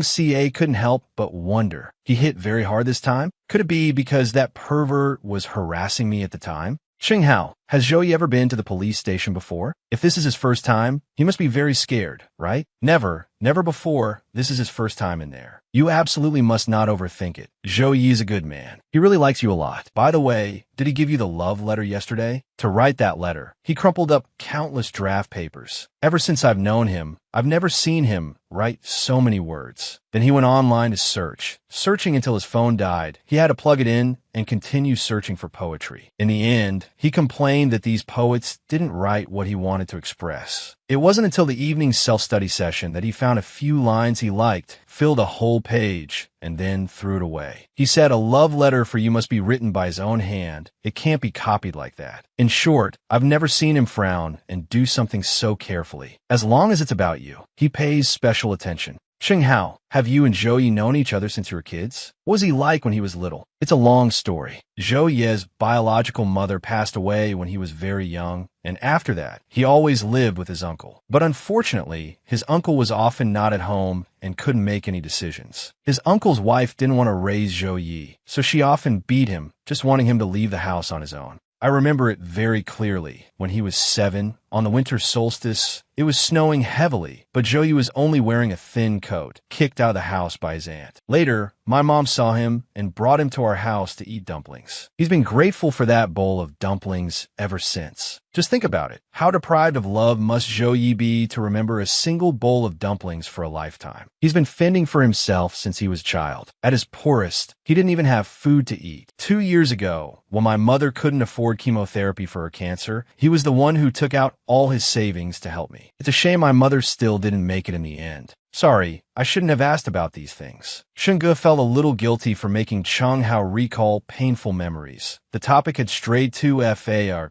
Xie couldn't help but wonder. He hit very hard this time? Could it be because that pervert was harassing me at the time? Sheng Hao, has Zhou Yi ever been to the police station before? If this is his first time, he must be very scared, right? Never before, this is his first time in there. You absolutely must not overthink it. Zhou Yi is a good man. He really likes you a lot. By the way, did he give you the love letter yesterday? To write that letter, he crumpled up countless draft papers. Ever since I've known him, I've never seen him write so many words. Then he went online to searching until his phone died. He had to plug it in and continue searching for poetry. In the end, he complained that these poets didn't write what he wanted to express. It wasn't until the evening self-study session that he found a few lines he liked, filled a whole page, and then threw it away. He said a love letter for you must be written by his own hand. It can't be copied like that. In short, I've never seen him frown and do something so carefully. As long as it's about you, he pays special attention. Sheng Hao, have you and Zhou Yi known each other since you were kids? What was he like when he was little? It's a long story. Zhou Yi's biological mother passed away when he was very young, and after that, he always lived with his uncle. But unfortunately, his uncle was often not at home and couldn't make any decisions. His uncle's wife didn't want to raise Zhou Yi, so she often beat him, just wanting him to leave the house on his own. I remember it very clearly. When he was 7, on the winter solstice, it was snowing heavily, but Zhou Yi was only wearing a thin coat, kicked out of the house by his aunt. Later, my mom saw him and brought him to our house to eat dumplings. He's been grateful for that bowl of dumplings ever since. Just think about it. How deprived of love must Zhou Yi be to remember a single bowl of dumplings for a lifetime? He's been fending for himself since he was a child. At his poorest, he didn't even have food to eat. 2 years ago, when my mother couldn't afford chemotherapy for her cancer, he was the one who took out all his savings to help me. It's a shame my mother still didn't make it in the end. Sorry, I shouldn't have asked about these things. Sheng Ge felt a little guilty for making Cheng Hao recall painful memories. The topic had strayed to FAR.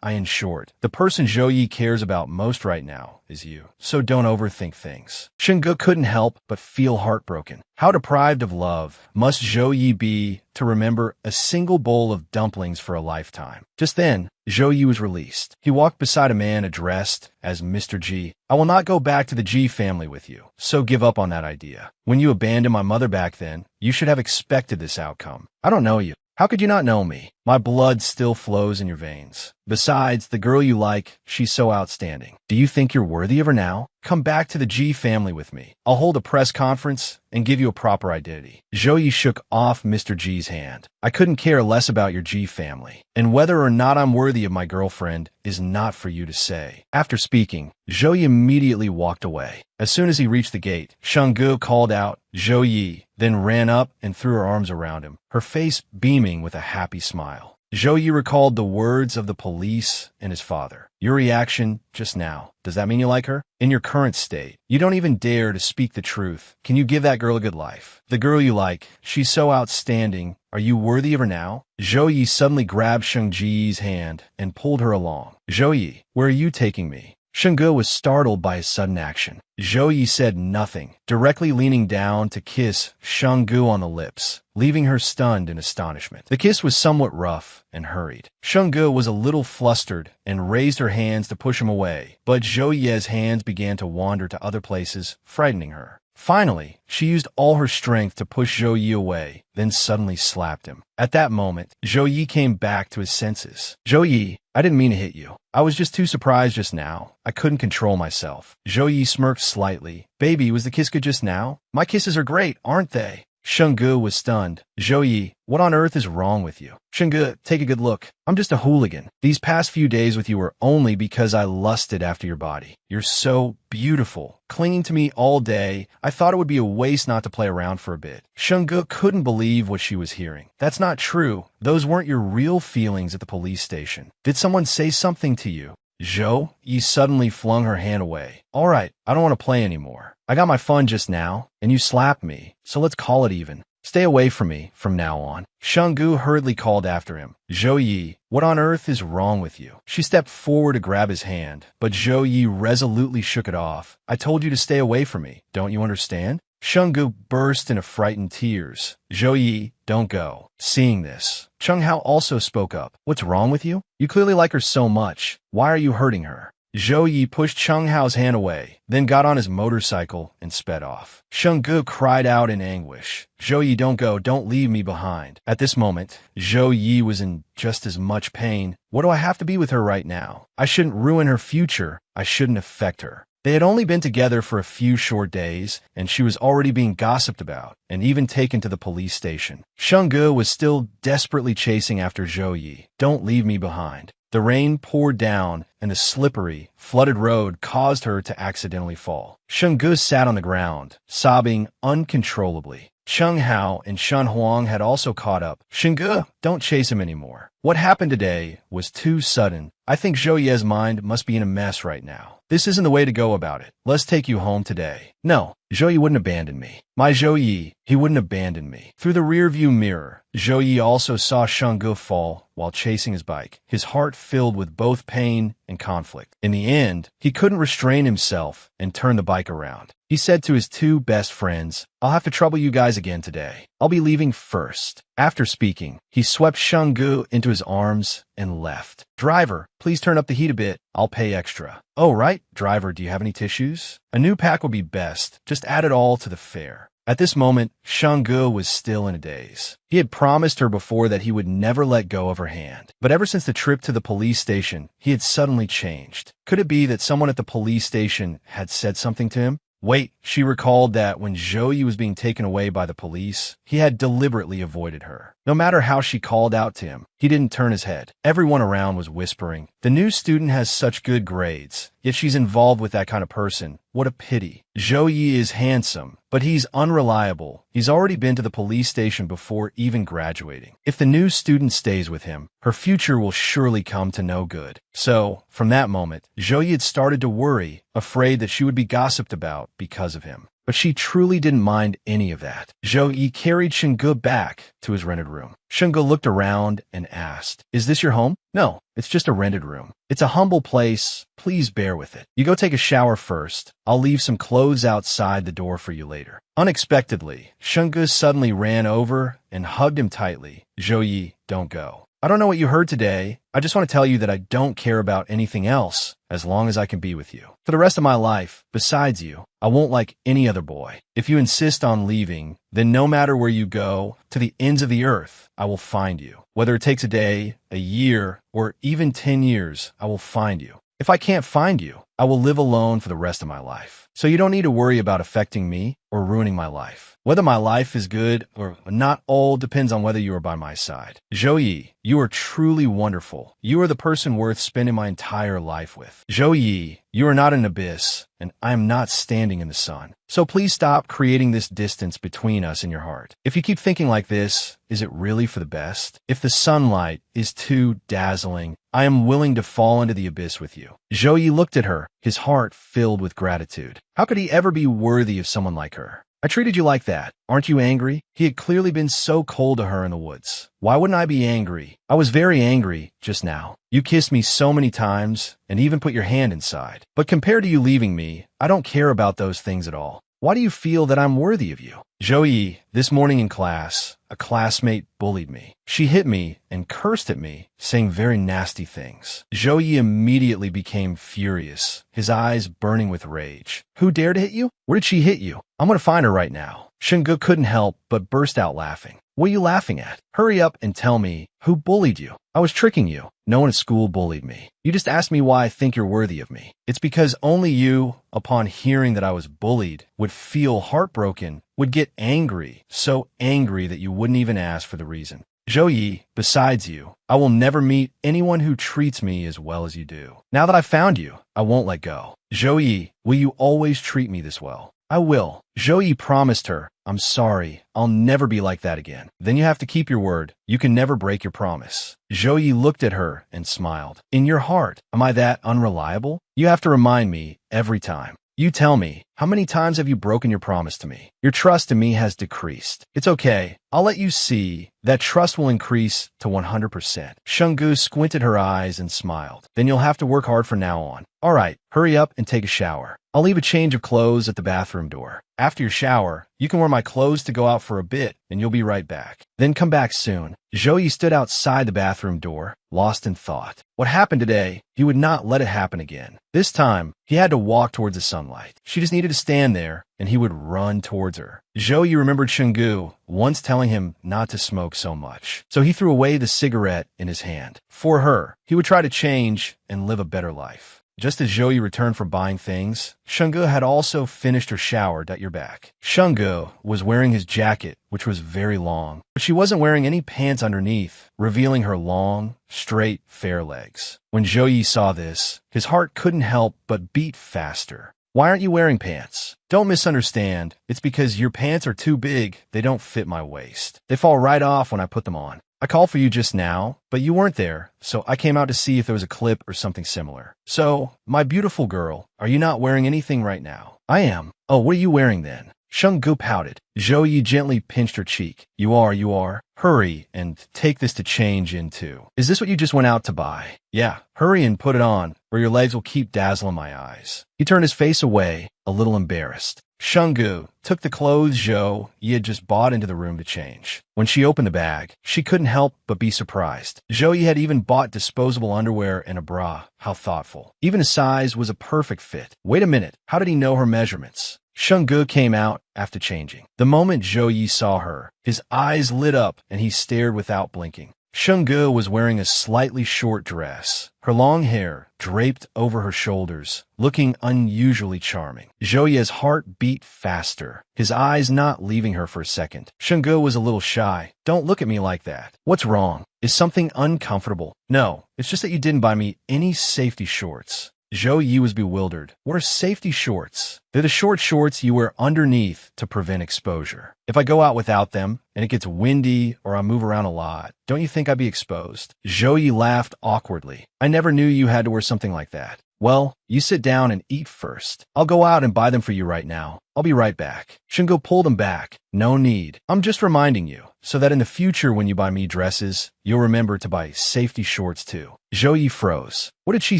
In short, the person Zhou Yi cares about most right now is you. So don't overthink things. Sheng Ge couldn't help but feel heartbroken. How deprived of love must Zhou Yi be to remember a single bowl of dumplings for a lifetime? Just then, Zhou Yi was released. He walked beside a man addressed as Mr. G. I will not go back to the G family with you, so give up on that idea. When you abandoned my mother back then, you should have expected this outcome. I don't know you. How could you not know me? My blood still flows in your veins. Besides, the girl you like, she's so outstanding. Do you think you're worthy of her now? Come back to the G family with me. I'll hold a press conference and give you a proper identity. Zhou Yi shook off Mr. G's hand. I couldn't care less about your G family, and whether or not I'm worthy of my girlfriend is not for you to say. After speaking, Zhou Yi immediately walked away. As soon as he reached the gate, Sheng Ge called out, Zhou Yi, then ran up and threw her arms around him, her face beaming with a happy smile. Zhou Yi recalled the words of the police and his father. Your reaction just now, does that mean you like her? In your current state, you don't even dare to speak the truth. Can you give that girl a good life? The girl you like, she's so outstanding. Are you worthy of her now? Zhou Yi suddenly grabbed Sheng Ji's hand and pulled her along. Zhou Yi, where are you taking me? Sheng Ge was startled by his sudden action. Zhou Yi said nothing, directly leaning down to kiss Sheng Ge on the lips, leaving her stunned in astonishment. The kiss was somewhat rough and hurried. Sheng Ge was a little flustered and raised her hands to push him away, but Zhou Yi's hands began to wander to other places, frightening her. Finally, she used all her strength to push Zhou Yi away, then suddenly slapped him. At that moment, Zhou Yi came back to his senses. Zhou Yi, I didn't mean to hit you. I was just too surprised just now. I couldn't control myself. Zhou Yi smirked slightly. Baby, was the kiss good just now? My kisses are great, aren't they? Sheng Ge was stunned. Zhou Yi, what on earth is wrong with you? Sheng Ge, take a good look. I'm just a hooligan. These past few days with you were only because I lusted after your body. You're so beautiful. Clinging to me all day, I thought it would be a waste not to play around for a bit. Sheng Ge couldn't believe what she was hearing. That's not true. Those weren't your real feelings at the police station. Did someone say something to you? Zhou Yi suddenly flung her hand away. All right, I don't want to play anymore. I got my fun just now, and you slapped me, so let's call it even. Stay away from me from now on. Shungu hurriedly called after him. Zhou Yi, what on earth is wrong with you? She stepped forward to grab his hand, but Zhou Yi resolutely shook it off. I told you to stay away from me. Don't you understand? Shungu burst into frightened tears. Zhou Yi, don't go. Seeing this, Cheng Hao also spoke up. What's wrong with you? You clearly like her so much. Why are you hurting her? Zhou Yi pushed Cheng Hao's hand away, then got on his motorcycle and sped off. Shungu cried out in anguish. Zhou Yi, don't go, don't leave me behind. At this moment, Zhou Yi was in just as much pain. What do I have to be with her right now? I shouldn't ruin her future. I shouldn't affect her. They had only been together for a few short days, and she was already being gossiped about, and even taken to the police station. Shungu was still desperately chasing after Zhou Yi. Don't leave me behind. The rain poured down, and the slippery, flooded road caused her to accidentally fall. Shungu sat on the ground, sobbing uncontrollably. Cheng Hao and Shen Huang had also caught up. Shungu, don't chase him anymore. What happened today was too sudden. I think Zhou Ye's mind must be in a mess right now. This isn't the way to go about it. Let's take you home today. No, Zhou Yi wouldn't abandon me. My Zhou Yi, he wouldn't abandon me. Through the rearview mirror, Zhou Yi also saw Shungu fall while chasing his bike, his heart filled with both pain and conflict. In the end, he couldn't restrain himself and turned the bike around. He said to his two best friends, I'll have to trouble you guys again today. I'll be leaving first. After speaking, he swept Shungu into his arms and left. Driver, please turn up the heat a bit. I'll pay extra. Oh, right. Driver, do you have any tissues? A new pack would be best. Just add it all to the fare. At this moment, Shungu was still in a daze. He had promised her before that he would never let go of her hand. But ever since the trip to the police station, he had suddenly changed. Could it be that someone at the police station had said something to him? Wait, she recalled that when Zhou Yi was being taken away by the police, he had deliberately avoided her. No matter how she called out to him, he didn't turn his head. Everyone around was whispering, the new student has such good grades, yet she's involved with that kind of person. What a pity. Zhou Yi is handsome, but he's unreliable. He's already been to the police station before even graduating. If the new student stays with him, her future will surely come to no good. So, from that moment, Zhou Yi had started to worry, afraid that she would be gossiped about because of him. But she truly didn't mind any of that. Zhou Yi carried Shungu back to his rented room. Shungu looked around and asked, Is this your home? No, it's just a rented room. It's a humble place. Please bear with it. You go take a shower first. I'll leave some clothes outside the door for you later. Unexpectedly, Shungu suddenly ran over and hugged him tightly. Zhou Yi, don't go. I don't know what you heard today. I just want to tell you that I don't care about anything else as long as I can be with you. For the rest of my life, besides you, I won't like any other boy. If you insist on leaving, then no matter where you go, to the ends of the earth, I will find you. Whether it takes a day, a year, or even 10 years, I will find you. If I can't find you, I will live alone for the rest of my life. So you don't need to worry about affecting me or ruining my life. Whether my life is good or not all depends on whether you are by my side. Zhou Yi, you are truly wonderful. You are the person worth spending my entire life with. Zhou Yi, you are not an abyss, and I am not standing in the sun. So please stop creating this distance between us in your heart. If you keep thinking like this, is it really for the best? If the sunlight is too dazzling, I am willing to fall into the abyss with you. Zhou Yi looked at her, his heart filled with gratitude. How could he ever be worthy of someone like her? I treated you like that. Aren't you angry? He had clearly been so cold to her in the woods. Why wouldn't I be angry? I was very angry just now. You kissed me so many times and even put your hand inside. But compared to you leaving me, I don't care about those things at all. Why do you feel that I'm worthy of you? Zhou Yi, this morning in class, a classmate bullied me. She hit me and cursed at me, saying very nasty things. Zhou Yi immediately became furious, his eyes burning with rage. Who dared to hit you? Where did she hit you? I'm going to find her right now. Shungu couldn't help but burst out laughing. What are you laughing at? Hurry up and tell me, who bullied you? I was tricking you. No one at school bullied me. You just asked me why I think you're worthy of me. It's because only you, upon hearing that I was bullied, would feel heartbroken, would get angry, so angry that you wouldn't even ask for the reason. Zhou Yi, besides you, I will never meet anyone who treats me as well as you do. Now that I've found you, I won't let go. Zhou Yi, will you always treat me this well? I will. Zhou Yi promised her, I'm sorry, I'll never be like that again. Then you have to keep your word. You can never break your promise. Zhou Yi looked at her and smiled. In your heart, am I that unreliable? You have to remind me every time. You tell me, how many times have you broken your promise to me? Your trust in me has decreased. It's okay. I'll let you see that trust will increase to 100%. Shungu squinted her eyes and smiled. Then you'll have to work hard from now on. All right, hurry up and take a shower. I'll leave a change of clothes at the bathroom door. After your shower, you can wear my clothes to go out for a bit, and you'll be right back. Then come back soon. Zhou Yi stood outside the bathroom door, lost in thought. What happened today, he would not let it happen again. This time, he had to walk towards the sunlight. She just needed to stand there, and he would run towards her. Zhou Yi remembered Shungu once telling him not to smoke so much, so he threw away the cigarette in his hand. For her, he would try to change and live a better life. Just as Zhou Yi returned from buying things, Shungu had also finished her shower at your back. Shungu was wearing his jacket, which was very long, but she wasn't wearing any pants underneath, revealing her long, straight, fair legs. When Zhou Yi saw this, his heart couldn't help but beat faster. Why aren't you wearing pants? Don't misunderstand. It's because your pants are too big. They don't fit my waist. They fall right off when I put them on. I called for you just now, but you weren't there, so I came out to see if there was a clip or something similar. So, my beautiful girl, are you not wearing anything right now? I am. Oh, what are you wearing then? Shungu pouted. Zhou Yi gently pinched her cheek. You are. Hurry and take this to change into. Is this what you just went out to buy? Yeah, hurry and put it on, or your legs will keep dazzling my eyes. He turned his face away, a little embarrassed. Shungu took the clothes Zhou Yi had just bought into the room to change. When she opened the bag, she couldn't help but be surprised. Zhou Yi had even bought disposable underwear and a bra. How thoughtful. Even his size was a perfect fit. Wait a minute, how did he know her measurements? Shungu came out after changing. The moment Zhou Yi saw her, his eyes lit up and he stared without blinking. Shungu was wearing a slightly short dress, her long hair draped over her shoulders, looking unusually charming. Zhou Yi's heart beat faster, his eyes not leaving her for a second. Shungu was a little shy. Don't look at me like that. What's wrong? Is something uncomfortable? No, it's just that you didn't buy me any safety shorts. Zhou Yi was bewildered. What are safety shorts? They're the short shorts you wear underneath to prevent exposure. If I go out without them, and it gets windy or I move around a lot, don't you think I'd be exposed? Zhou Yi laughed awkwardly. I never knew you had to wear something like that. Well, you sit down and eat first. I'll go out and buy them for you right now. I'll be right back. Shungu pulled him back. No need. I'm just reminding you, so that in the future when you buy me dresses, you'll remember to buy safety shorts too. Zhou Yi froze. What did she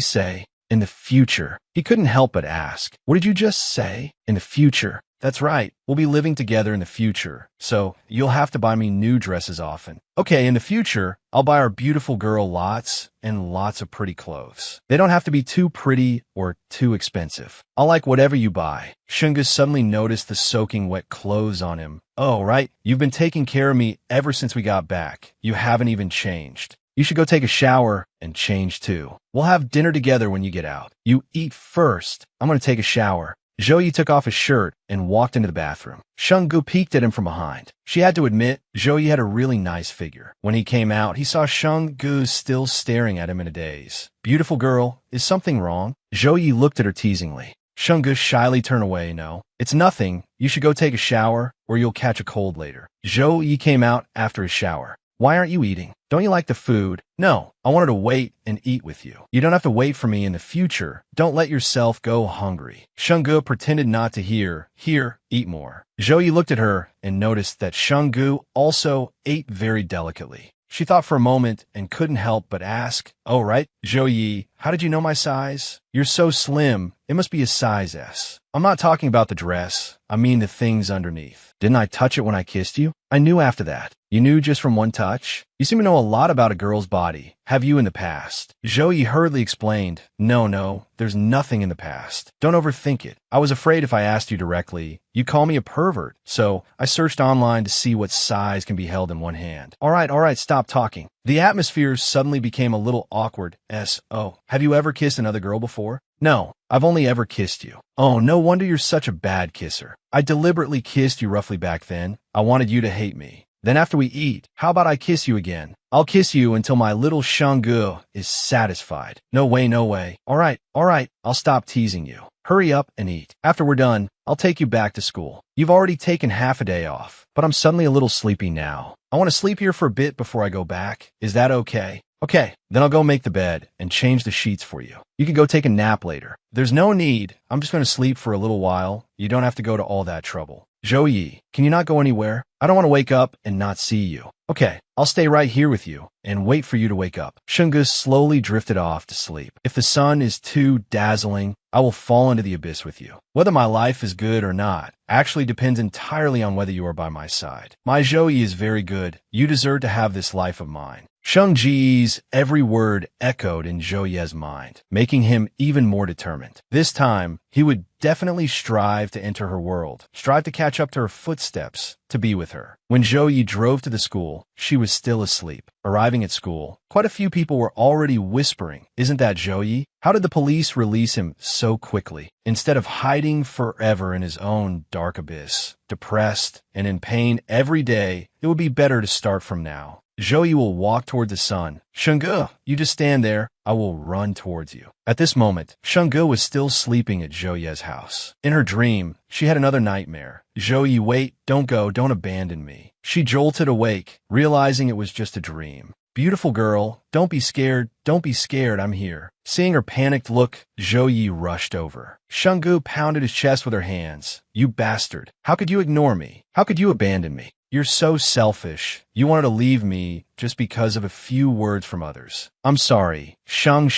say? In the future. He couldn't help but ask. What did you just say? In the future. That's right. We'll be living together in the future, so you'll have to buy me new dresses often. Okay, in the future, I'll buy our beautiful girl lots and lots of pretty clothes. They don't have to be too pretty or too expensive. I'll like whatever you buy. Shungu suddenly noticed the soaking wet clothes on him. Oh, right. You've been taking care of me ever since we got back. You haven't even changed. You should go take a shower and change too. We'll have dinner together when you get out. You eat first. I'm going to take a shower. Zhou Yi took off his shirt and walked into the bathroom. Shungu peeked at him from behind. She had to admit, Zhou Yi had a really nice figure. When he came out, he saw Shungu still staring at him in a daze. Beautiful girl, is something wrong? Zhou Yi looked at her teasingly. Shungu shyly turned away. No, it's nothing. You should go take a shower or you'll catch a cold later. Zhou Yi came out after his shower. Why aren't you eating? Don't you like the food? No, I wanted to wait and eat with you. You don't have to wait for me in the future. Don't let yourself go hungry. Shungu pretended not to hear. Here, eat more. Zhou Yi looked at her and noticed that Shungu also ate very delicately. She thought for a moment and couldn't help but ask, oh, right, Zhou Yi, how did you know my size? You're so slim, it must be a size S. I'm not talking about the dress, I mean the things underneath. Didn't I touch it when I kissed you? I knew after that. You knew just from one touch? You seem to know a lot about a girl's body. Have you in the past? Zhou Yi hurriedly explained, no, there's nothing in the past. Don't overthink it. I was afraid if I asked you directly, you'd call me a pervert. So I searched online to see what size can be held in one hand. All right, stop talking. The atmosphere suddenly became a little awkward. Oh, have you ever kissed another girl before? No, I've only ever kissed you. Oh, no wonder you're such a bad kisser. I deliberately kissed you roughly back then. I wanted you to hate me. Then after we eat, how about I kiss you again? I'll kiss you until my little Shungu is satisfied. No way. All right, I'll stop teasing you. Hurry up and eat. After we're done, I'll take you back to school. You've already taken half a day off, but I'm suddenly a little sleepy now. I want to sleep here for a bit before I go back. Is that okay? Okay, then I'll go make the bed and change the sheets for you. You can go take a nap later. There's no need. I'm just going to sleep for a little while. You don't have to go to all that trouble. Zhou, can you not go anywhere? I don't want to wake up and not see you. Okay, I'll stay right here with you and wait for you to wake up. Shunge slowly drifted off to sleep. If the sun is too dazzling, I will fall into the abyss with you. Whether my life is good or not actually depends entirely on whether you are by my side. My Zhou is very good. You deserve to have this life of mine. Shang Ji's every word echoed in Zhou Ye's mind, making him even more determined. This time, he would definitely strive to enter her world, strive to catch up to her footsteps, to be with her. When Zhou Yi drove to the school, she was still asleep. Arriving at school, quite a few people were already whispering, "Isn't that Zhou Yi? How did the police release him so quickly?" Instead of hiding forever in his own dark abyss, depressed and in pain every day, it would be better to start from now. Zhou Yi will walk toward the sun. Shunge, you just stand there. I will run towards you. At this moment, Shunge was still sleeping at Zhou Ye's house. In her dream, she had another nightmare. Zhou Yi, wait, don't go, don't abandon me. She jolted awake, realizing it was just a dream. Beautiful girl, don't be scared, I'm here. Seeing her panicked look, Zhou Yi rushed over. Shunge pounded his chest with her hands. You bastard, how could you ignore me? How could you abandon me? You're so selfish. You wanted to leave me just because of a few words from others. I'm sorry, Shang.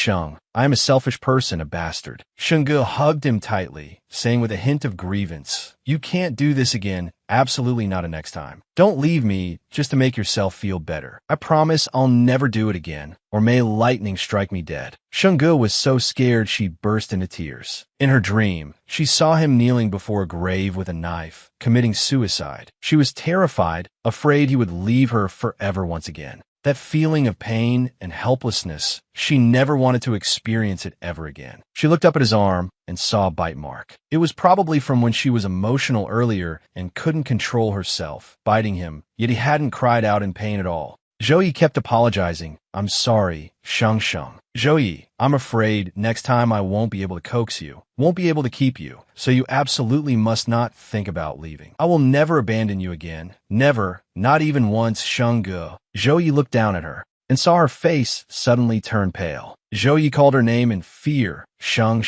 I am a selfish person, a bastard. Shunge hugged him tightly, saying with a hint of grievance, you can't do this again, absolutely not a next time. Don't leave me just to make yourself feel better. I promise I'll never do it again, or may lightning strike me dead. Shunge was so scared she burst into tears. In her dream, she saw him kneeling before a grave with a knife, committing suicide. She was terrified, afraid he would leave her forever once again. That feeling of pain and helplessness, she never wanted to experience it ever again. She looked up at his arm and saw a bite mark. It was probably from when she was emotional earlier and couldn't control herself, biting him, yet he hadn't cried out in pain at all. Zhou Yi kept apologizing. I'm sorry, Shang. Zhou Yi, I'm afraid next time I won't be able to coax you, won't be able to keep you, so you absolutely must not think about leaving. I will never abandon you again. Never, not even once, Shang. Zhou Yi looked down at her and saw her face suddenly turn pale. Zhou Yi called her name in fear, Shang.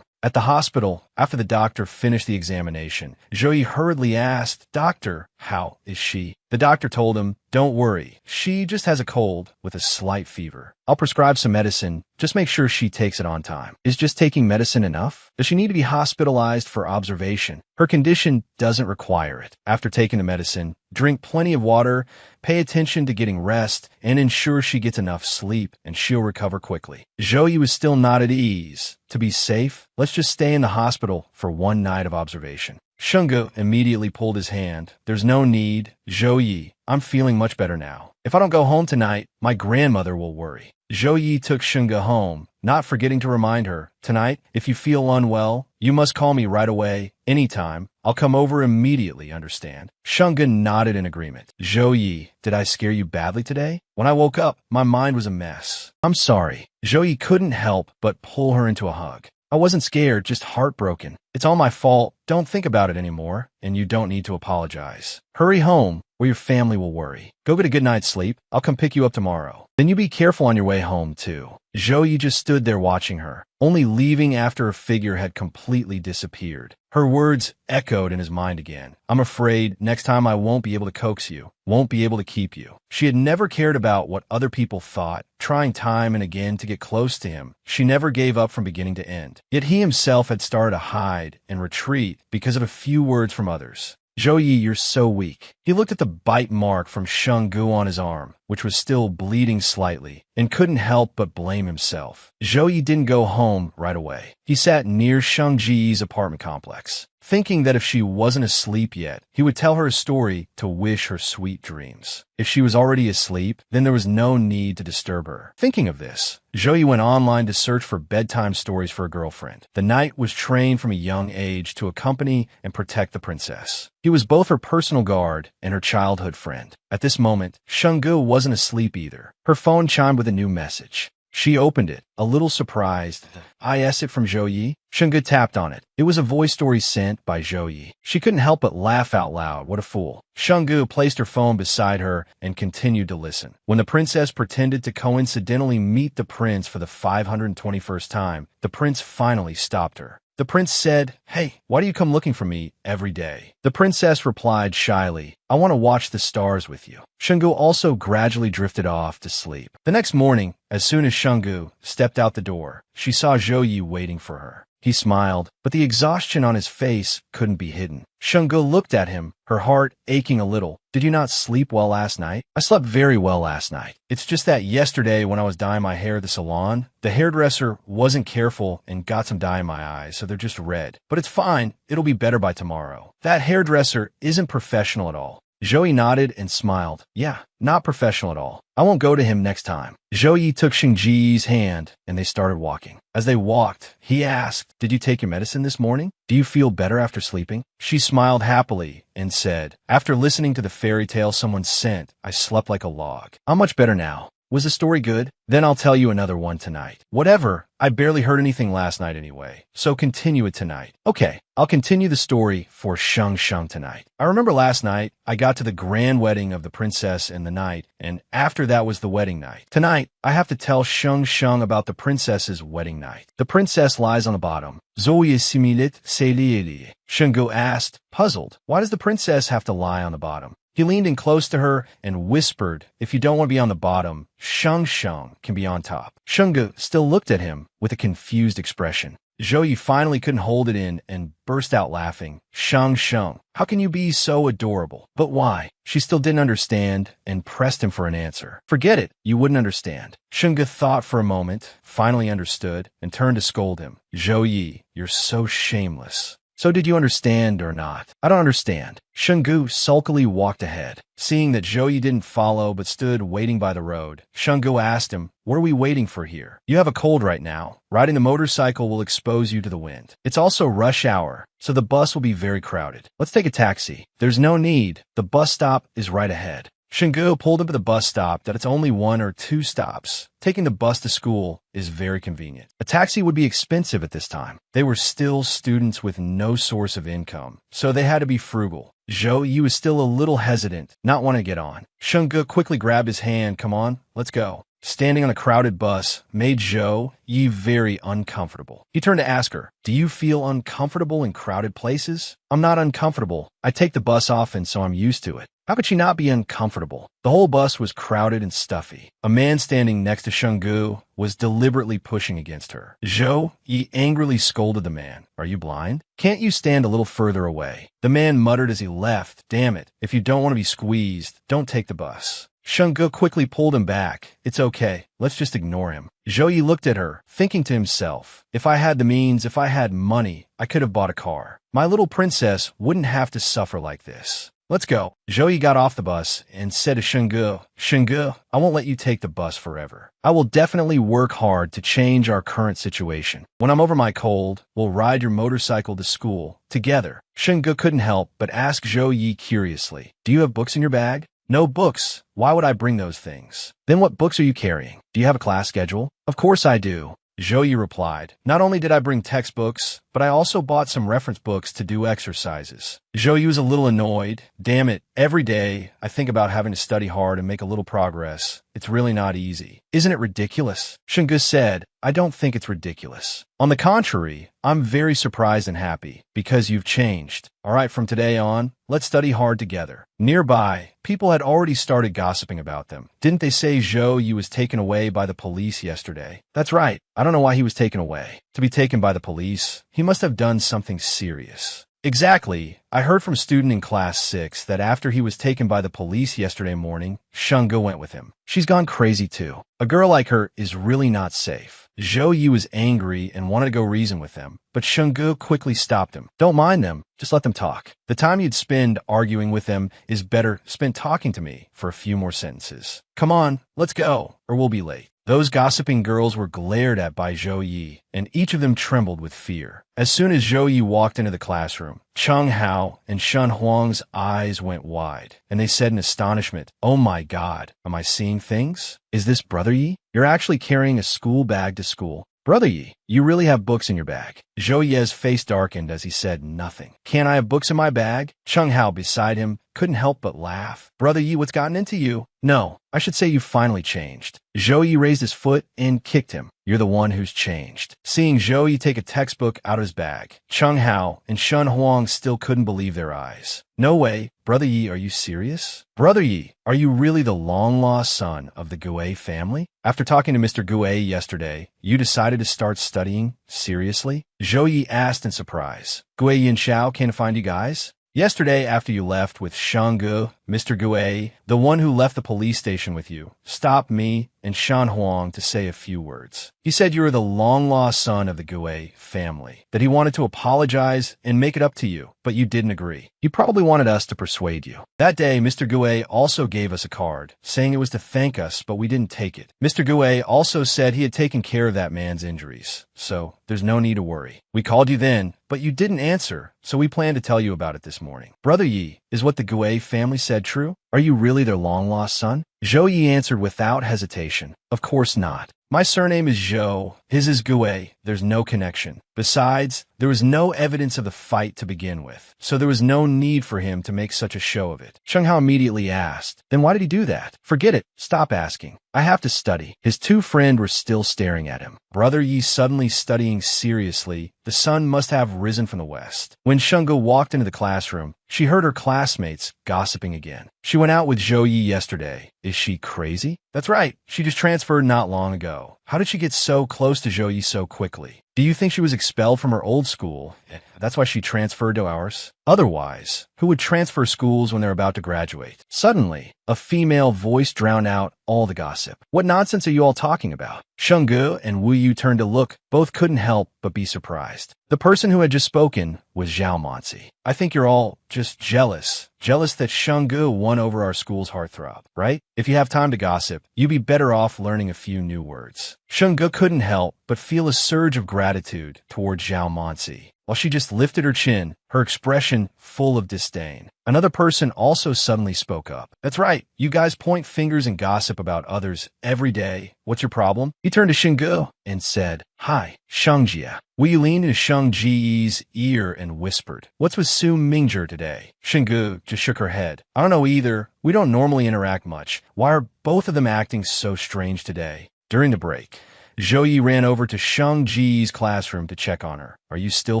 At the hospital, after the doctor finished the examination, Zhou Yi hurriedly asked, Doctor, how is she? The doctor told him, don't worry, she just has a cold with a slight fever. I'll prescribe some medicine, just make sure she takes it on time. Is just taking medicine enough? Does she need to be hospitalized for observation? Her condition doesn't require it. After taking the medicine, drink plenty of water, pay attention to getting rest, and ensure she gets enough sleep, and she'll recover quickly. Zhou Yi was still not at ease. To be safe, let's just stay in the hospital for one night of observation. Shunge immediately pulled his hand. There's no need. Zhou Yi, I'm feeling much better now. If I don't go home tonight, my grandmother will worry. Zhou Yi took Shunge home, not forgetting to remind her, tonight, if you feel unwell, you must call me right away, anytime. I'll come over immediately, understand? Shunge nodded in agreement. Zhou Yi, did I scare you badly today? When I woke up, my mind was a mess. I'm sorry. Zhou Yi couldn't help but pull her into a hug. I wasn't scared, just heartbroken. It's all my fault. Don't think about it anymore, and you don't need to apologize. Hurry home, or your family will worry. Go get a good night's sleep. I'll come pick you up tomorrow. Then you be careful on your way home, too. Zhou Yi just stood there watching her, only leaving after her figure had completely disappeared. Her words echoed in his mind again. I'm afraid next time I won't be able to coax you, won't be able to keep you. She had never cared about what other people thought, trying time and again to get close to him. She never gave up from beginning to end. Yet he himself had started to hide and retreat because of a few words from others. Zhou Yi, you're so weak. He looked at the bite mark from Shang Gu on his arm, which was still bleeding slightly, and couldn't help but blame himself. Zhou Yi didn't go home right away. He sat near Shang Ji's apartment complex, thinking that if she wasn't asleep yet, he would tell her a story to wish her sweet dreams. If she was already asleep, then there was no need to disturb her. Thinking of this, Zhou Yi went online to search for bedtime stories for a girlfriend. The knight was trained from a young age to accompany and protect the princess. He was both her personal guard and her childhood friend. At this moment, Shunge wasn't asleep either. Her phone chimed with a new message. She opened it, a little surprised. Is it from Zhou Yi? Shungu tapped on it. It was a voice story sent by Zhou Yi. She couldn't help but laugh out loud. What a fool. Shungu placed her phone beside her and continued to listen. When the princess pretended to coincidentally meet the prince for the 521st time, the prince finally stopped her. The prince said, "Hey, why do you come looking for me every day?" The princess replied shyly, "I want to watch the stars with you." Shungu also gradually drifted off to sleep. The next morning, as soon as Shungu stepped out the door, she saw Zhou Yi waiting for her. He smiled, but the exhaustion on his face couldn't be hidden. Shungu looked at him, her heart aching a little. "Did you not sleep well last night?" "I slept very well last night. It's just that yesterday when I was dyeing my hair at the salon, the hairdresser wasn't careful and got some dye in my eyes, so they're just red. But it's fine. It'll be better by tomorrow." "That hairdresser isn't professional at all." Zhou Yi nodded and smiled. "Yeah, not professional at all. I won't go to him next time." Zhou Yi took Xingji's hand, and they started walking. As they walked, he asked, "Did you take your medicine this morning? Do you feel better after sleeping?" She smiled happily and said, "After listening to the fairy tale someone sent, I slept like a log. I'm much better now." "Was the story good? Then I'll tell you another one tonight." "Whatever. I barely heard anything last night anyway, so continue it tonight." "Okay, I'll continue the story for Sheng Sheng tonight. I remember last night, I got to the grand wedding of the princess and the knight, and after that was the wedding night. Tonight, I have to tell Sheng Sheng about the princess's wedding night. The princess lies on the bottom. Zoe similit selieli." Shungu asked, puzzled, "Why does the princess have to lie on the bottom?" He leaned in close to her and whispered, "If you don't want to be on the bottom, Sheng Sheng can be on top." Shungu still looked at him with a confused expression. Zhou Yi finally couldn't hold it in and burst out laughing. "Sheng Sheng, how can you be so adorable?" "But why?" She still didn't understand and pressed him for an answer. "Forget it. You wouldn't understand." Shungu thought for a moment, finally understood, and turned to scold him. "Zhou Yi, you're so shameless. So did you understand or not?" "I don't understand." Shungu sulkily walked ahead. Seeing that Zhou Yi didn't follow but stood waiting by the road, Shungu asked him, "What are we waiting for here? You have a cold right now. Riding the motorcycle will expose you to the wind. It's also rush hour, so the bus will be very crowded. Let's take a taxi." "There's no need. The bus stop is right ahead." Shungu pulled up at the bus stop that it's only 1 or 2 stops. Taking the bus to school is very convenient. A taxi would be expensive at this time. They were still students with no source of income, so they had to be frugal. Zhou Yi was still a little hesitant, not wanting to get on. Shungu quickly grabbed his hand. "Come on, let's go." Standing on a crowded bus made Zhou Yi very uncomfortable. He turned to ask her, "Do you feel uncomfortable in crowded places?" "I'm not uncomfortable. I take the bus often, so I'm used to it." How could she not be uncomfortable? The whole bus was crowded and stuffy. A man standing next to Shungu was deliberately pushing against her. Zhou Yi angrily scolded the man. "Are you blind? Can't you stand a little further away?" The man muttered as he left, "Damn it, if you don't want to be squeezed, don't take the bus." Shungu quickly pulled him back. "It's okay. Let's just ignore him." Zhou Yi looked at her, thinking to himself, "If I had the means, if I had money, I could have bought a car. My little princess wouldn't have to suffer like this. Let's go." Zhou Yi got off the bus and said to Shungu, "Shungu, I won't let you take the bus forever. I will definitely work hard to change our current situation. When I'm over my cold, we'll ride your motorcycle to school together." Shungu couldn't help but ask Zhou Yi curiously, "Do you have books in your bag?" "No books. Why would I bring those things?" "Then what books are you carrying? Do you have a class schedule?" "Of course I do." Zhou Yi replied, "Not only did I bring textbooks, but I also bought some reference books to do exercises." Zhou Yi was a little annoyed. "Damn it, every day I think about having to study hard and make a little progress. It's really not easy. Isn't it ridiculous?" Shungu said, "I don't think it's ridiculous. On the contrary, I'm very surprised and happy because you've changed. All right, from today on, let's study hard together." Nearby, people had already started gossiping about them. "Didn't they say Zhou Yi was taken away by the police yesterday?" "That's right. I don't know why he was taken away. To be taken by the police, he must have done something serious." "Exactly. I heard from a student in class 6 that after he was taken by the police yesterday morning, Shungu went with him. She's gone crazy too. A girl like her is really not safe." Zhou Yi was angry and wanted to go reason with them, but Shungu quickly stopped him. "Don't mind them. Just let them talk. The time you'd spend arguing with them is better spent talking to me for a few more sentences. Come on, let's go, or we'll be late." Those gossiping girls were glared at by Zhou Yi, and each of them trembled with fear. As soon as Zhou Yi walked into the classroom, Cheng Hao and Shen Huang's eyes went wide, and they said in astonishment, "Oh my God, am I seeing things? Is this Brother Yi? You're actually carrying a school bag to school. Brother Yi, you really have books in your bag." Zhou Ye's face darkened as he said nothing. "Can't I have books in my bag?" Cheng Hao beside him couldn't help but laugh. "Brother Yi, what's gotten into you?" "No, I should say you finally changed." Zhou Yi raised his foot and kicked him. "You're the one who's changed." Seeing Zhou Yi take a textbook out of his bag, Cheng Hao and Shen Huang still couldn't believe their eyes. "No way. Brother Yi, are you serious? Brother Yi, are you really the long-lost son of the Gui family? After talking to Mr. Gui yesterday, you decided to start studying seriously?" Zhou Yi asked in surprise. "Gui Yinxiao came to find you guys?" "Yesterday, after you left with Shanggu, Mr. Gui, the one who left the police station with you, stopped me and Shan Huang to say a few words. He said you were the long-lost son of the Gui family, that he wanted to apologize and make it up to you, but you didn't agree. He probably wanted us to persuade you. That day, Mr. Gui also gave us a card, saying it was to thank us, but we didn't take it. Mr. Gui also said he had taken care of that man's injuries, so there's no need to worry. We called you then, but you didn't answer, so we plan to tell you about it this morning. Brother Yi, is what the Gui family said true? Are you really their long-lost son?" Zhou Yi answered without hesitation. "Of course not. My surname is Zhou. His is Gui. There's no connection. Besides, there was no evidence of the fight to begin with, so there was no need for him to make such a show of it." Cheng Hao immediately asked, "Then why did he do that?" "Forget it. Stop asking. I have to study." His two friends were still staring at him. Brother Yi suddenly studying seriously. The sun must have risen from the west. When Shenggu walked into the classroom, she heard her classmates gossiping again. "She went out with Zhou Yi yesterday. Is she crazy?" "That's right. She just transferred not long ago. How did she get so close to Zhou Yi so quickly? Do you think she was expelled from her old school? That's why she transferred to ours? Otherwise, who would transfer schools when they're about to graduate?" Suddenly, a female voice drowned out all the gossip. "What nonsense are you all talking about?" Shenggu and Wu Yu turned to look. Both couldn't help but be surprised. The person who had just spoken was Zhao Manzi. "I think you're all just jealous. Jealous that Shenggu won over our school's heartthrob, right? If you have time to gossip, you'd be better off learning a few new words." Shenggu couldn't help but feel a surge of gratitude towards Zhao Manzi, while she just lifted her chin, her expression full of disdain. Another person also suddenly spoke up. "That's right. You guys point fingers and gossip about others every day. What's your problem?" He turned to Shenggu and said, "Hi, Shangjia." Wu Yu leaned into Sheng Ji's ear and whispered, "What's with Su Mingzhi today?" Shenggu just shook her head. "I don't know either. We don't normally interact much. Why are both of them acting so strange today?" During the break, Zhou Yi ran over to Sheng Ji's classroom to check on her. "Are you still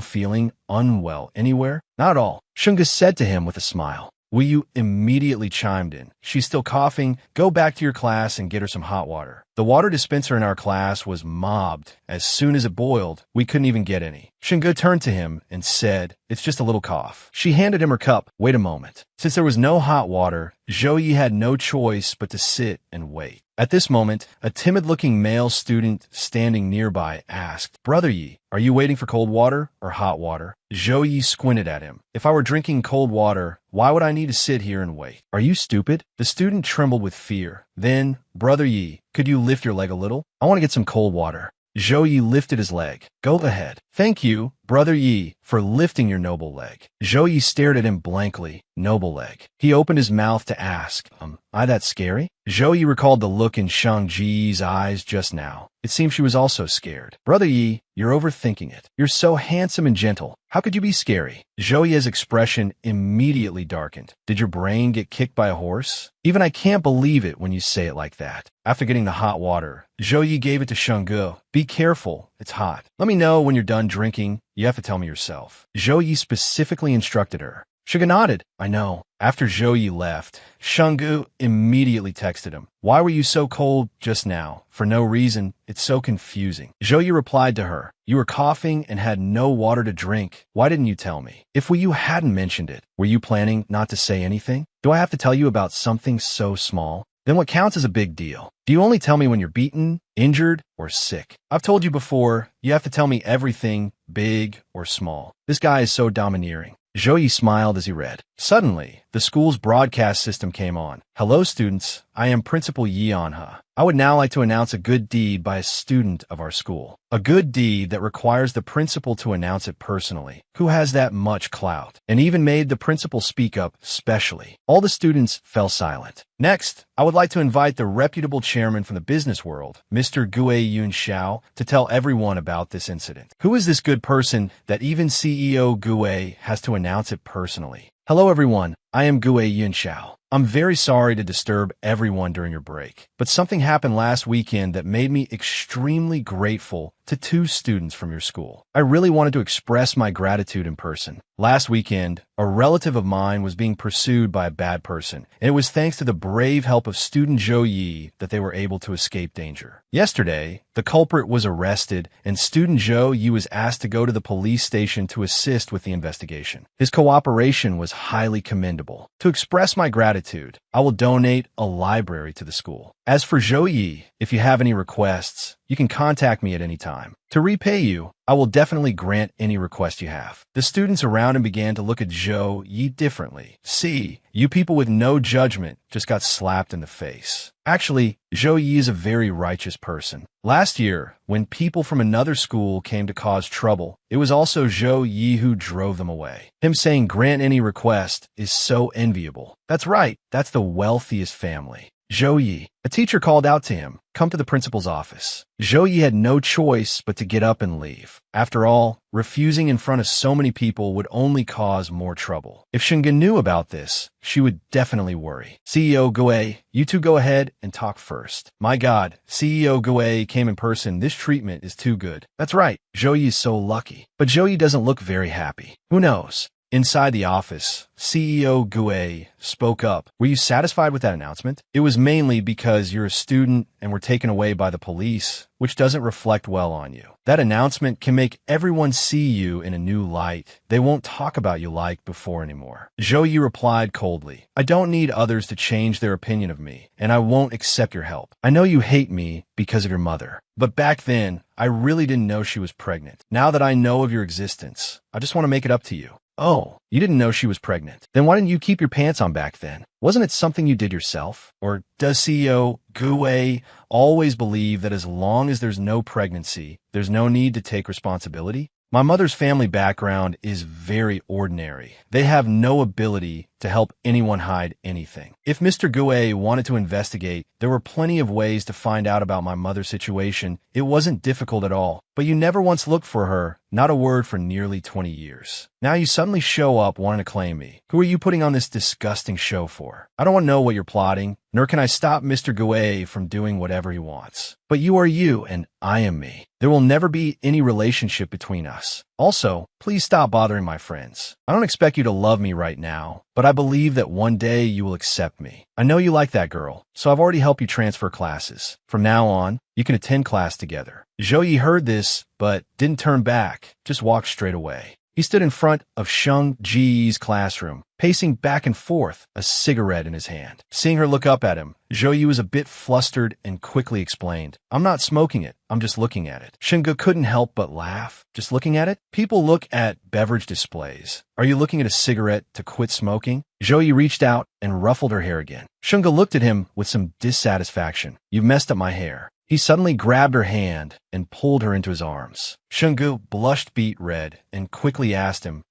feeling unwell anywhere?" "Not at all," Shenggu said to him with a smile. Wu Yu immediately chimed in. "She's still coughing. Go back to your class and get her some hot water." The water dispenser in our class was mobbed. As soon as it boiled, we couldn't even get any. Shenggu turned to him and said, "It's just a little cough." She handed him her cup. "Wait a moment." Since there was no hot water, Zhou Yi had no choice but to sit and wait. At this moment, a timid-looking male student standing nearby asked, "Brother Yi, are you waiting for cold water or hot water?" Zhou Yi squinted at him. "If I were drinking cold water, why would I need to sit here and wait? Are you stupid?" The student trembled with fear. Then, "Brother Yi, could you lift your leg a little? I want to get some cold water." Zhou Yi lifted his leg. "Go ahead." "Thank you, Brother Yi, for lifting your noble leg." Zhou Yi stared at him blankly. Noble leg. He opened his mouth to ask, I that scary?" Zhou Yi recalled the look in Shang Ji's eyes just now. It seemed she was also scared. "Brother Yi, you're overthinking it. You're so handsome and gentle. How could you be scary?" Zhou Yi's expression immediately darkened. "Did your brain get kicked by a horse? Even I can't believe it when you say it like that." After getting the hot water, Zhou Yi gave it to Shenggu. "Be careful. It's hot. Let me know when you're done drinking. You have to tell me yourself." Zhou Yi specifically instructed her. Shenggu nodded. "I know." After Zhou Yi left, Shenggu immediately texted him. "Why were you so cold just now? For no reason. It's so confusing." Zhou Yi replied to her, "You were coughing and had no water to drink. Why didn't you tell me? If you hadn't mentioned it, were you planning not to say anything? Do I have to tell you about something so small? Then what counts as a big deal? Do you only tell me when you're beaten, injured, or sick? I've told you before, you have to tell me everything, big or small." This guy is so domineering. Zhou Yi smiled as he read. Suddenly, the school's broadcast system came on. Hello, students. I am Principal Yi Anha. I would now like to announce a good deed by a student of our school. A good deed that requires the principal to announce it personally. Who has that much clout? And even made the principal speak up specially. All the students fell silent. Next, I would like to invite the reputable chairman from the business world, Mr. Gue Yun Xiao, to tell everyone about this incident. Who is this good person that even CEO Gue has to announce it personally? Hello, everyone. I am Gue Yun Xiao. I'm very sorry to disturb everyone during your break, but something happened last weekend that made me extremely grateful to two students from your school. I really wanted to express my gratitude in person. Last weekend, a relative of mine was being pursued by a bad person, and it was thanks to the brave help of student Zhou Yi that they were able to escape danger. Yesterday, the culprit was arrested, and student Zhou Yi was asked to go to the police station to assist with the investigation. His cooperation was highly commendable. To express my gratitude, I will donate a library to the school. As for Zhou Yi, if you have any requests, you can contact me at any time. To repay you, I will definitely grant any request you have. The students around him began to look at Zhou Yi differently. See, you people with no judgment just got slapped in the face. Actually, Zhou Yi is a very righteous person. Last year, when people from another school came to cause trouble, it was also Zhou Yi who drove them away. Him saying grant any request is so enviable. That's right, that's the wealthiest family. Zhou Yi. A teacher called out to him, "Come to the principal's office." Zhou Yi had no choice but to get up and leave. After all, refusing in front of so many people would only cause more trouble. If Shinga knew about this, she would definitely worry. CEO Gue, you two go ahead and talk first. My God, CEO Gue came in person. This treatment is too good. That's right, Zhou Yi is so lucky. But Zhou Yi doesn't look very happy. Who knows? Inside the office, CEO Gue spoke up. Were you satisfied with that announcement? It was mainly because you're a student and were taken away by the police, which doesn't reflect well on you. That announcement can make everyone see you in a new light. They won't talk about you like before anymore. Zhou Yi replied coldly, I don't need others to change their opinion of me, and I won't accept your help. I know you hate me because of your mother, but back then, I really didn't know she was pregnant. Now that I know of your existence, I just want to make it up to you. Oh, you didn't know she was pregnant. Then why didn't you keep your pants on back then? Wasn't it something you did yourself? Or does CEO Gue always believe that as long as there's no pregnancy, there's no need to take responsibility? My mother's family background is very ordinary. They have no ability to help anyone hide anything. If Mr. Gue wanted to investigate, there were plenty of ways to find out about my mother's situation. It wasn't difficult at all. But you never once looked for her, not a word for nearly 20 years. Now you suddenly show up wanting to claim me. Who are you putting on this disgusting show for? I don't want to know what you're plotting, nor can I stop Mr. Gue from doing whatever he wants. But you are you, and I am me. There will never be any relationship between us. Also, please stop bothering my friends. I don't expect you to love me right now, but I believe that one day you will accept me. I know you like that girl, so I've already helped you transfer classes. From now on, you can attend class together. Zhou Yi heard this, but didn't turn back, just walked straight away. He stood in front of Sheng Ji's classroom, pacing back and forth, a cigarette in his hand. Seeing her look up at him, Zhou Yi was a bit flustered and quickly explained, I'm not smoking it, I'm just looking at it. Shinga couldn't help but laugh. Just looking at it? People look at beverage displays. Are you looking at a cigarette to quit smoking? Zhou Yi reached out and ruffled her hair again. Shinga looked at him with some dissatisfaction. You've messed up my hair. He suddenly grabbed her hand and pulled her into his arms. Shungu blushed beet red and quickly asked him,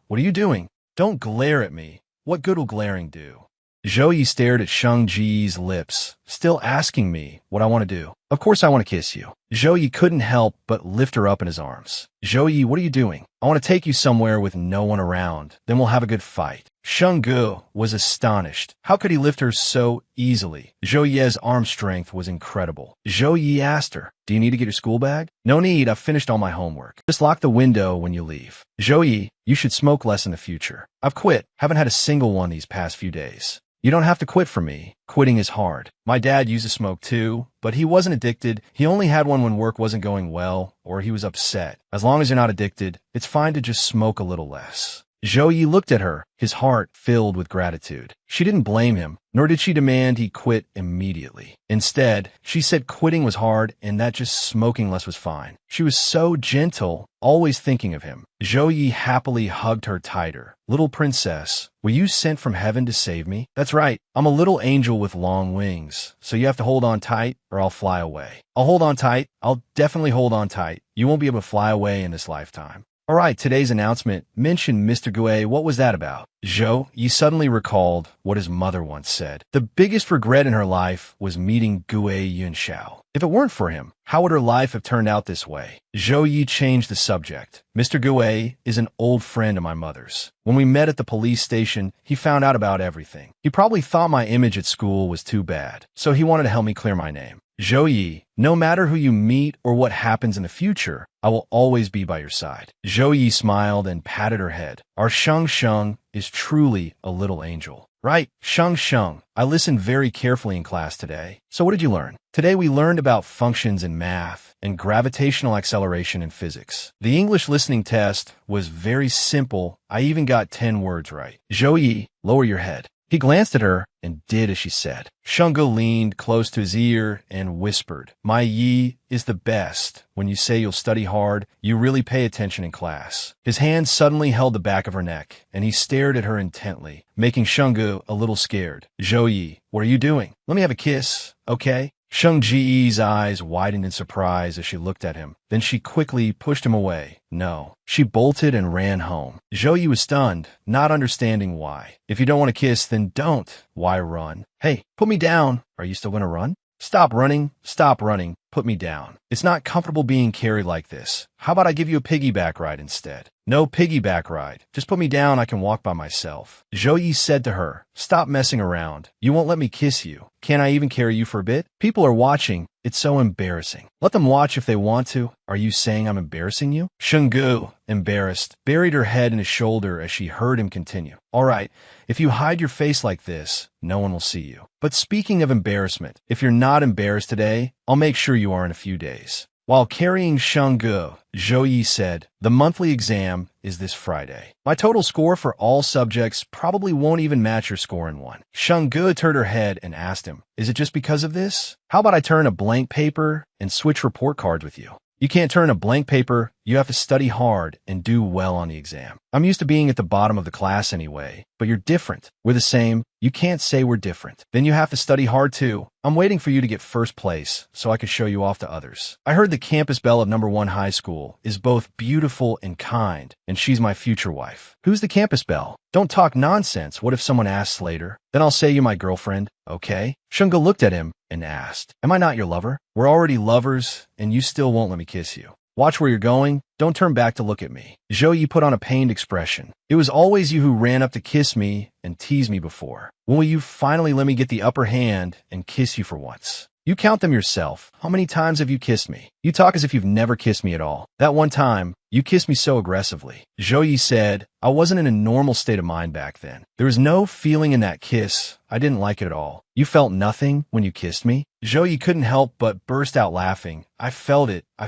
what are you doing? Don't glare at me. What good will glaring do? Zhou Yi stared at Sheng Ji's lips, still asking me what I want to do. Of course I want to kiss you. Zhou Yi couldn't help but lift her up in his arms. Zhou Yi, what are you doing? I want to take you somewhere with no one around. Then we'll have a good fight. Sheng Gu was astonished. How could he lift her so easily? Zhou Yi's arm strength was incredible. Zhou Yi asked her, do you need to get your school bag? No need, I've finished all my homework. Just lock the window when you leave. Zhou Yi, you should smoke less in the future. I've quit. Haven't had a single one these past few days. You don't have to quit for me. Quitting is hard. My dad used to smoke too, but he wasn't addicted. He only had one when work wasn't going well or he was upset. As long as you're not addicted, it's fine to just smoke a little less. Zhou Yi looked at her, his heart filled with gratitude. She didn't blame him, nor did she demand he quit immediately. Instead, she said quitting was hard and that just smoking less was fine. She was so gentle, always thinking of him. Zhou Yi happily hugged her tighter. Little princess, were you sent from heaven to save me? That's right, I'm a little angel with long wings, so you have to hold on tight or I'll fly away. I'll hold on tight. I'll definitely hold on tight. You won't be able to fly away in this lifetime. All right, today's announcement mentioned Mr. Gue. What was that about? Zhou Yi suddenly recalled what his mother once said. The biggest regret in her life was meeting Gue Yunxiao. If it weren't for him, how would her life have turned out this way? Zhou Yi changed the subject. Mr. Gue is an old friend of my mother's. When we met at the police station, he found out about everything. He probably thought my image at school was too bad, so he wanted to help me clear my name. Zhou Yi, no matter who you meet or what happens in the future, I will always be by your side. Zhou Yi smiled and patted her head. Our Sheng Sheng is truly a little angel. Right, Sheng Sheng. I listened very carefully in class today. So what did you learn? Today we learned about functions in math and gravitational acceleration in physics. The English listening test was very simple. I even got 10 words right. Zhou Yi, lower your head. He glanced at her and did as she said. Shunga leaned close to his ear and whispered, My Yi is the best. When you say you'll study hard, you really pay attention in class. His hand suddenly held the back of her neck, and he stared at her intently, making Shunga a little scared. Zhou Yi, what are you doing? Let me have a kiss, okay? Sheng Ji's eyes widened in surprise as she looked at him. Then she quickly pushed him away. No. She bolted and ran home. Zhou Yi was stunned, not understanding why. If you don't want to kiss, then don't. Why run? Hey, put me down. Are you still going to run? Stop running. Stop running. Put me down. It's not comfortable being carried like this. How about I give you a piggyback ride instead? No piggyback ride. Just put me down. I can walk by myself. Zhou Yi said to her, Stop messing around. You won't let me kiss you. Can't I even carry you for a bit? People are watching. It's so embarrassing. Let them watch if they want to. Are you saying I'm embarrassing you? Shungu, embarrassed, buried her head in his shoulder as she heard him continue. All right, if you hide your face like this, no one will see you. But speaking of embarrassment, if you're not embarrassed today, I'll make sure you are in a few days. While carrying Shungu, Zhou Yi said, The monthly exam is this Friday. My total score for all subjects probably won't even match your score in one. Shungu turned her head and asked him, Is it just because of this? How about I turn a blank paper and switch report cards with you? You can't turn a blank paper. You have to study hard and do well on the exam. I'm used to being at the bottom of the class anyway, but you're different. We're the same. You can't say we're different. Then you have to study hard too. I'm waiting for you to get first place so I can show you off to others. I heard the campus belle of number 1 high school is both beautiful and kind, and she's my future wife. Who's the campus belle? Don't talk nonsense. What if someone asks later? Then I'll say you're my girlfriend, okay? Shunga looked at him and asked, Am I not your lover? We're already lovers, and you still won't let me kiss you. Watch where you're going. Don't turn back to look at me. Zhou Yi put on a pained expression. It was always you who ran up to kiss me and tease me before. When will you finally let me get the upper hand and kiss you for once? You count them yourself. How many times have you kissed me? You talk as if you've never kissed me at all. That one time, you kissed me so aggressively. Zhou Yi said, I wasn't in a normal state of mind back then. There was no feeling in that kiss. I didn't like it at all. You felt nothing when you kissed me? Zhou Yi couldn't help but burst out laughing. I felt it. I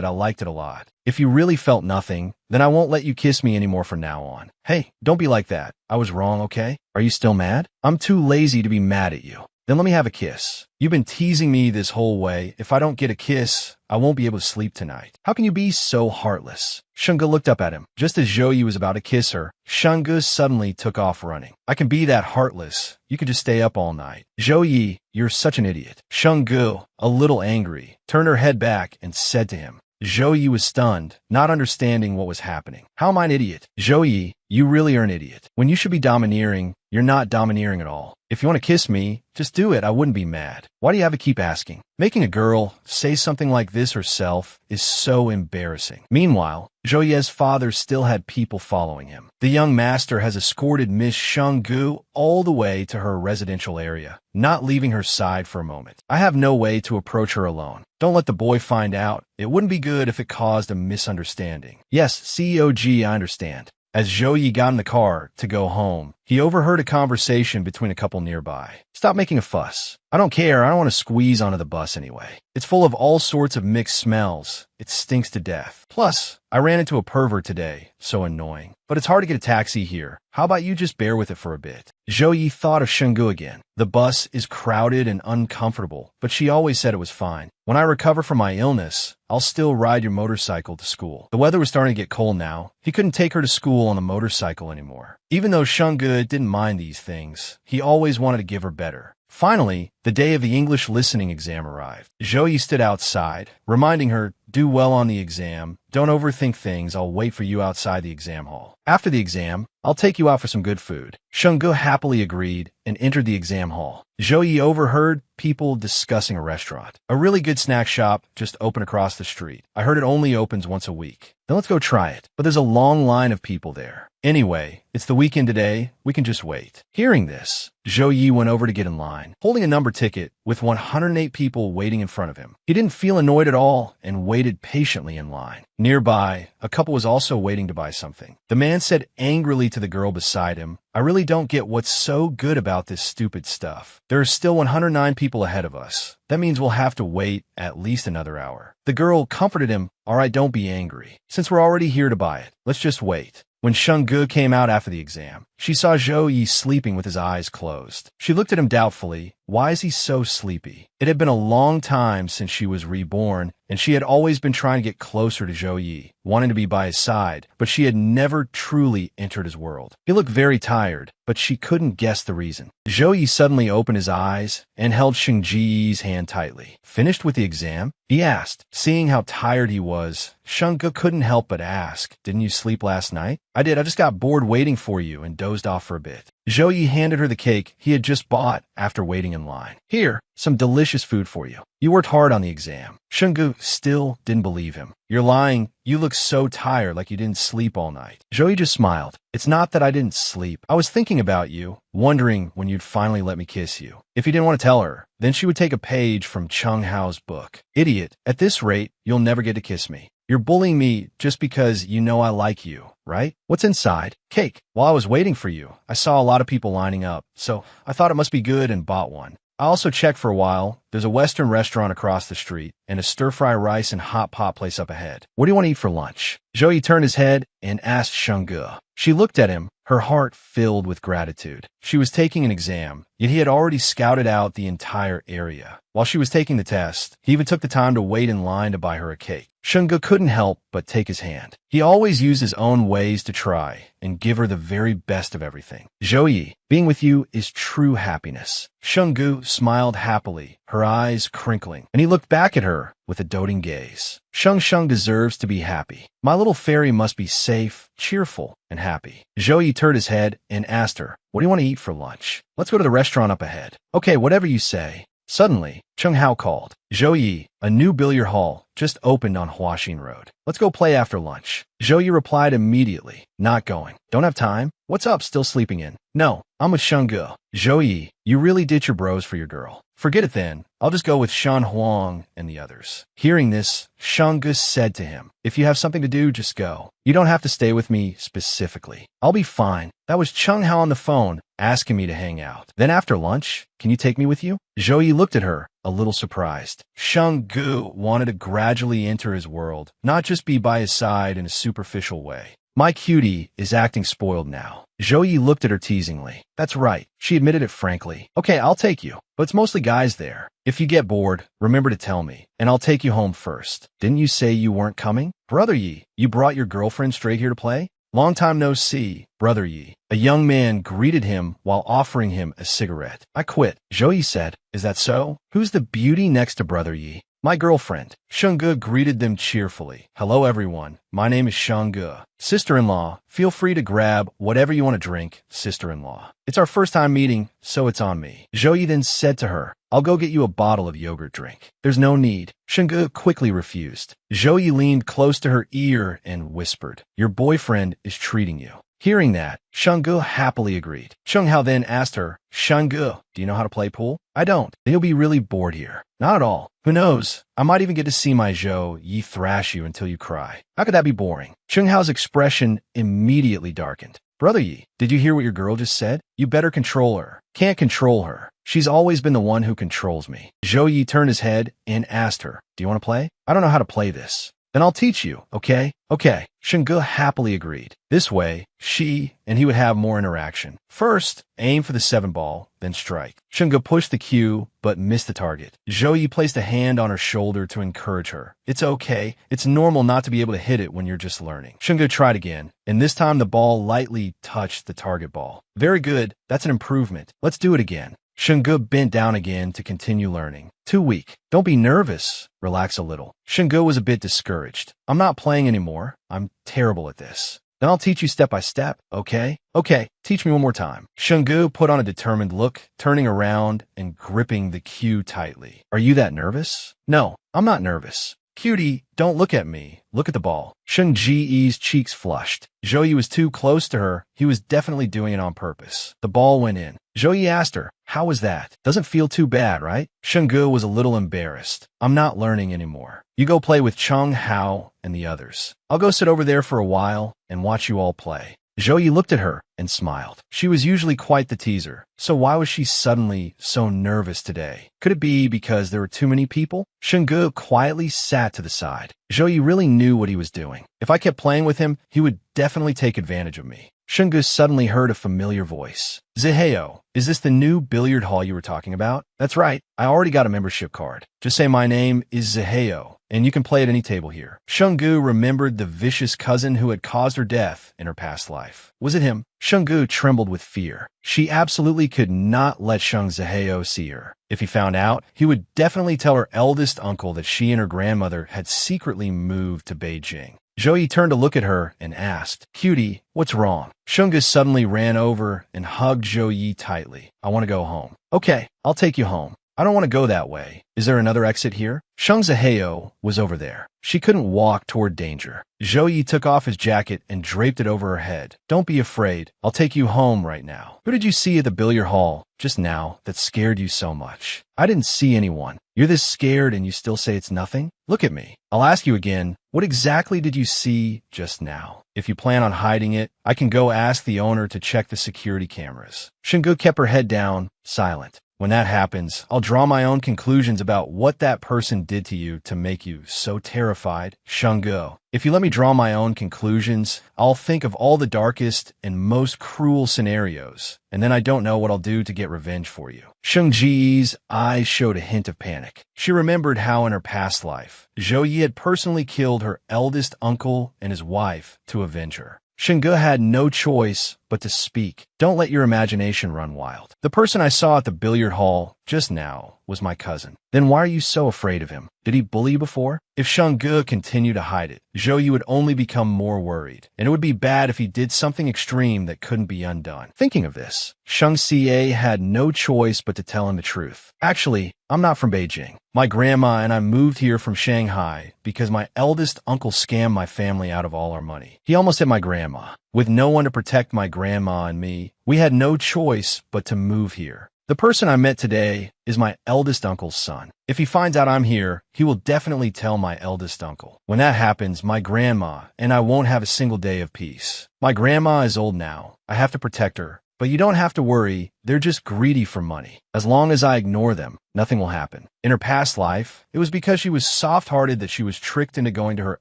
liked it a lot. If you really felt nothing, then I won't let you kiss me anymore from now on. Hey, don't be like that. I was wrong, okay? Are you still mad? I'm too lazy to be mad at you. Then let me have a kiss. You've been teasing me this whole way. If I don't get a kiss, I won't be able to sleep tonight. How can you be so heartless? Shunga looked up at him. Just as Zhou Yi was about to kiss her, Shunga suddenly took off running. I can be that heartless. You could just stay up all night. Zhou Yi, you're such an idiot. Shunga, a little angry, turned her head back and said to him. Zhou Yi was stunned, not understanding what was happening. How am I an idiot? Zhou Yi, you really are an idiot. When you should be domineering, you're not domineering at all. If you want to kiss me, just do it. I wouldn't be mad. Why do you have to keep asking? Making a girl say something like this herself is so embarrassing. Meanwhile, Zhou Ye's father still had people following him. The young master has escorted Miss Shungu all the way to her residential area, not leaving her side for a moment. I have no way to approach her alone. Don't let the boy find out. It wouldn't be good if it caused a misunderstanding. Yes, COG, I understand. As Zhou Yi got in the car to go home, he overheard a conversation between a couple nearby. Stop making a fuss. I don't care. I don't want to squeeze onto the bus anyway. It's full of all sorts of mixed smells. It stinks to death. Plus, I ran into a pervert today. So annoying. But it's hard to get a taxi here. How about you just bear with it for a bit? Zhou Yi thought of Shenggu again. The bus is crowded and uncomfortable, but she always said it was fine. When I recover from my illness, I'll still ride your motorcycle to school. The weather was starting to get cold now. He couldn't take her to school on a motorcycle anymore. Even though Shenggu didn't mind these things, he always wanted to give her better. Finally, the day of the English listening exam arrived. Zhou Yi stood outside, reminding her, do well on the exam. Don't overthink things. I'll wait for you outside the exam hall. After the exam, I'll take you out for some good food. Shenggu happily agreed and entered the exam hall. Zhou Yi overheard people discussing a restaurant. A really good snack shop just opened across the street. I heard it only opens once a week. Then let's go try it. But there's a long line of people there. Anyway, it's the weekend today. We can just wait. Hearing this, Zhou Yi went over to get in line, holding a number ticket with 108 people waiting in front of him. He didn't feel annoyed at all and waited patiently in line. Nearby, a couple was also waiting to buy something. The man said angrily to the girl beside him, I really don't get what's so good about this stupid stuff. There are still 109 people ahead of us. That means we'll have to wait at least another hour. The girl comforted him, all right, don't be angry. Since we're already here to buy it, let's just wait. When Shenggu came out after the exam, she saw Zhou Yi sleeping with his eyes closed. She looked at him doubtfully. Why is he so sleepy? It had been a long time since she was reborn, and she had always been trying to get closer to Zhou Yi, wanting to be by his side, but she had never truly entered his world. He looked very tired, but she couldn't guess the reason. Zhou Yi suddenly opened his eyes and held Shengji's hand tightly. Finished with the exam? He asked. Seeing how tired he was, Shenggu couldn't help but ask, didn't you sleep last night? I did. I just got bored waiting for you and dozed off for a bit. Zhou Yi handed her the cake he had just bought after waiting in line. Here, some delicious food for you. You worked hard on the exam. Shenggu still didn't believe him. You're lying. You look so tired, like you didn't sleep all night. Zhou Yi just smiled. It's not that I didn't sleep. I was thinking about you, wondering when you'd finally let me kiss you. If you didn't want to tell her, then she would take a page from Chung Hao's book. Idiot. At this rate, you'll never get to kiss me. You're bullying me just because you know I like you, right? What's inside? Cake. While I was waiting for you, I saw a lot of people lining up, so I thought it must be good and bought one. I also checked for a while. There's a Western restaurant across the street and a stir-fry rice and hot pot place up ahead. What do you want to eat for lunch? Zhou Yi turned his head and asked Shenggu. She looked at him, her heart filled with gratitude. She was taking an exam, yet he had already scouted out the entire area. While she was taking the test, he even took the time to wait in line to buy her a cake. Shenggu couldn't help but take his hand. He always used his own ways to try and give her the very best of everything. Zhou Yi, being with you is true happiness. Shenggu smiled happily, her eyes crinkling, and he looked back at her with a doting gaze. Sheng deserves to be happy. My little fairy must be safe, cheerful, and happy. Zhou Yi turned his head and asked her, what do you want to eat for lunch? Let's go to the restaurant up ahead. Okay, whatever you say. Suddenly, Chung Hao called. Zhou Yi, a new billiard hall just opened on Huaxin Road. Let's go play after lunch. Zhou Yi replied immediately, not going. Don't have time? What's up, still sleeping in? No, I'm with Shenggu. Zhou Yi, you really ditch your bros for your girl. Forget it then. I'll just go with Shan Huang and the others. Hearing this, Shenggu said to him, if you have something to do, just go. You don't have to stay with me specifically. I'll be fine. That was Chung Hao on the phone, asking me to hang out. Then after lunch, can you take me with you? Zhou Yi looked at her, a little surprised. Shenggu wanted to gradually enter his world, not just be by his side in a superficial way. My cutie is acting spoiled now. Zhou Yi looked at her teasingly. That's right. She admitted it frankly. Okay, I'll take you. But it's mostly guys there. If you get bored, remember to tell me, and I'll take you home first. Didn't you say you weren't coming? Brother Yi, you brought your girlfriend straight here to play? Long time no see, Brother Yi. A young man greeted him while offering him a cigarette. I quit. Zhou Yi said, is that so? Who's the beauty next to Brother Yi? My girlfriend. Shenggu greeted them cheerfully. Hello everyone, my name is Shenggu. Sister-in-law, feel free to grab whatever you want to drink, sister-in-law. It's our first time meeting, so it's on me. Zhou Yi then said to her, I'll go get you a bottle of yogurt drink. There's no need. Shenggu quickly refused. Zhou Yi leaned close to her ear and whispered, your boyfriend is treating you. Hearing that, Shenggu happily agreed. Chung Hao then asked her, Shenggu, do you know how to play pool? I don't. Then you'll be really bored here. Not at all. Who knows? I might even get to see my Zhou Yi thrash you until you cry. How could that be boring? Chung Hao's expression immediately darkened. Brother Yi, did you hear what your girl just said? You better control her. Can't control her. She's always been the one who controls me. Zhou Yi turned his head and asked her, do you want to play? I don't know how to play this. Then I'll teach you, okay? Okay. Shunge happily agreed. This way, she and he would have more interaction. First, aim for the 7 ball, then strike. Shunge pushed the cue, but missed the target. Zhouyi placed a hand on her shoulder to encourage her. It's okay. It's normal not to be able to hit it when you're just learning. Shunge tried again, and this time the ball lightly touched the target ball. Very good. That's an improvement. Let's do it again. Shunge bent down again to continue learning. Too weak. Don't be nervous. Relax a little. Shunge was a bit discouraged. I'm not playing anymore. I'm terrible at this. Then I'll teach you step by step, okay? Okay, teach me one more time. Shunge put on a determined look, turning around and gripping the cue tightly. Are you that nervous? No, I'm not nervous. Cutie, don't look at me. Look at the ball. Shun Ji's cheeks flushed. Zhouyi was too close to her. He was definitely doing it on purpose. The ball went in. Zhouyi asked her, how was that? Doesn't feel too bad, right? Shunge was a little embarrassed. I'm not learning anymore. You go play with Chung, Hao, and the others. I'll go sit over there for a while and watch you all play. Zhouyi looked at her and smiled. She was usually quite the teaser, so why was she suddenly so nervous today? Could it be because there were too many people? Shunge quietly sat to the side. Zhouyi really knew what he was doing. If I kept playing with him, he would definitely take advantage of me. Shunge suddenly heard a familiar voice. Ziheo, is this the new billiard hall you were talking about? That's right. I already got a membership card. Just say my name is Ziheo, and you can play at any table here. Shunge remembered the vicious cousin who had caused her death in her past life. Was it him? Shunge trembled with fear. She absolutely could not let Shung Ziheo see her. If he found out, he would definitely tell her eldest uncle that she and her grandmother had secretly moved to Beijing. Zhouyi turned to look at her and asked, Cutie, what's wrong? Shunge suddenly ran over and hugged Zhouyi tightly. I want to go home. Okay, I'll take you home. I don't want to go that way. Is there another exit here? Shung Ziheo was over there. She couldn't walk toward danger. Zhouyi took off his jacket and draped it over her head. Don't be afraid. I'll take you home right now. Who did you see at the billiard hall just now that scared you so much? I didn't see anyone. You're this scared and you still say it's nothing? Look at me. I'll ask you again, what exactly did you see just now? If you plan on hiding it, I can go ask the owner to check the security cameras. Shunge kept her head down, silent. When that happens, I'll draw my own conclusions about what that person did to you to make you so terrified. Shunge, if you let me draw my own conclusions, I'll think of all the darkest and most cruel scenarios, and then I don't know what I'll do to get revenge for you. Shung Ji's eyes showed a hint of panic. She remembered how in her past life, Zhouyi had personally killed her eldest uncle and his wife to avenge her. Shunge had no choice but to speak. Don't let your imagination run wild. The person I saw at the billiard hall just now was my cousin. Then why are you so afraid of him? Did he bully you before? If Shunge continued to hide it, Zhouyi would only become more worried, and it would be bad if he did something extreme that couldn't be undone. Thinking of this, Shung Xie had no choice but to tell him the truth. Actually, I'm not from Beijing. My grandma and I moved here from Shanghai because my eldest uncle scammed my family out of all our money. He almost hit my grandma. With no one to protect my grandma and me, we had no choice but to move here. The person I met today is my eldest uncle's son. If he finds out I'm here, he will definitely tell my eldest uncle. When that happens, my grandma and I won't have a single day of peace. My grandma is old now. I have to protect her. But you don't have to worry, they're just greedy for money. As long as I ignore them, nothing will happen. In her past life, it was because she was soft-hearted that she was tricked into going to her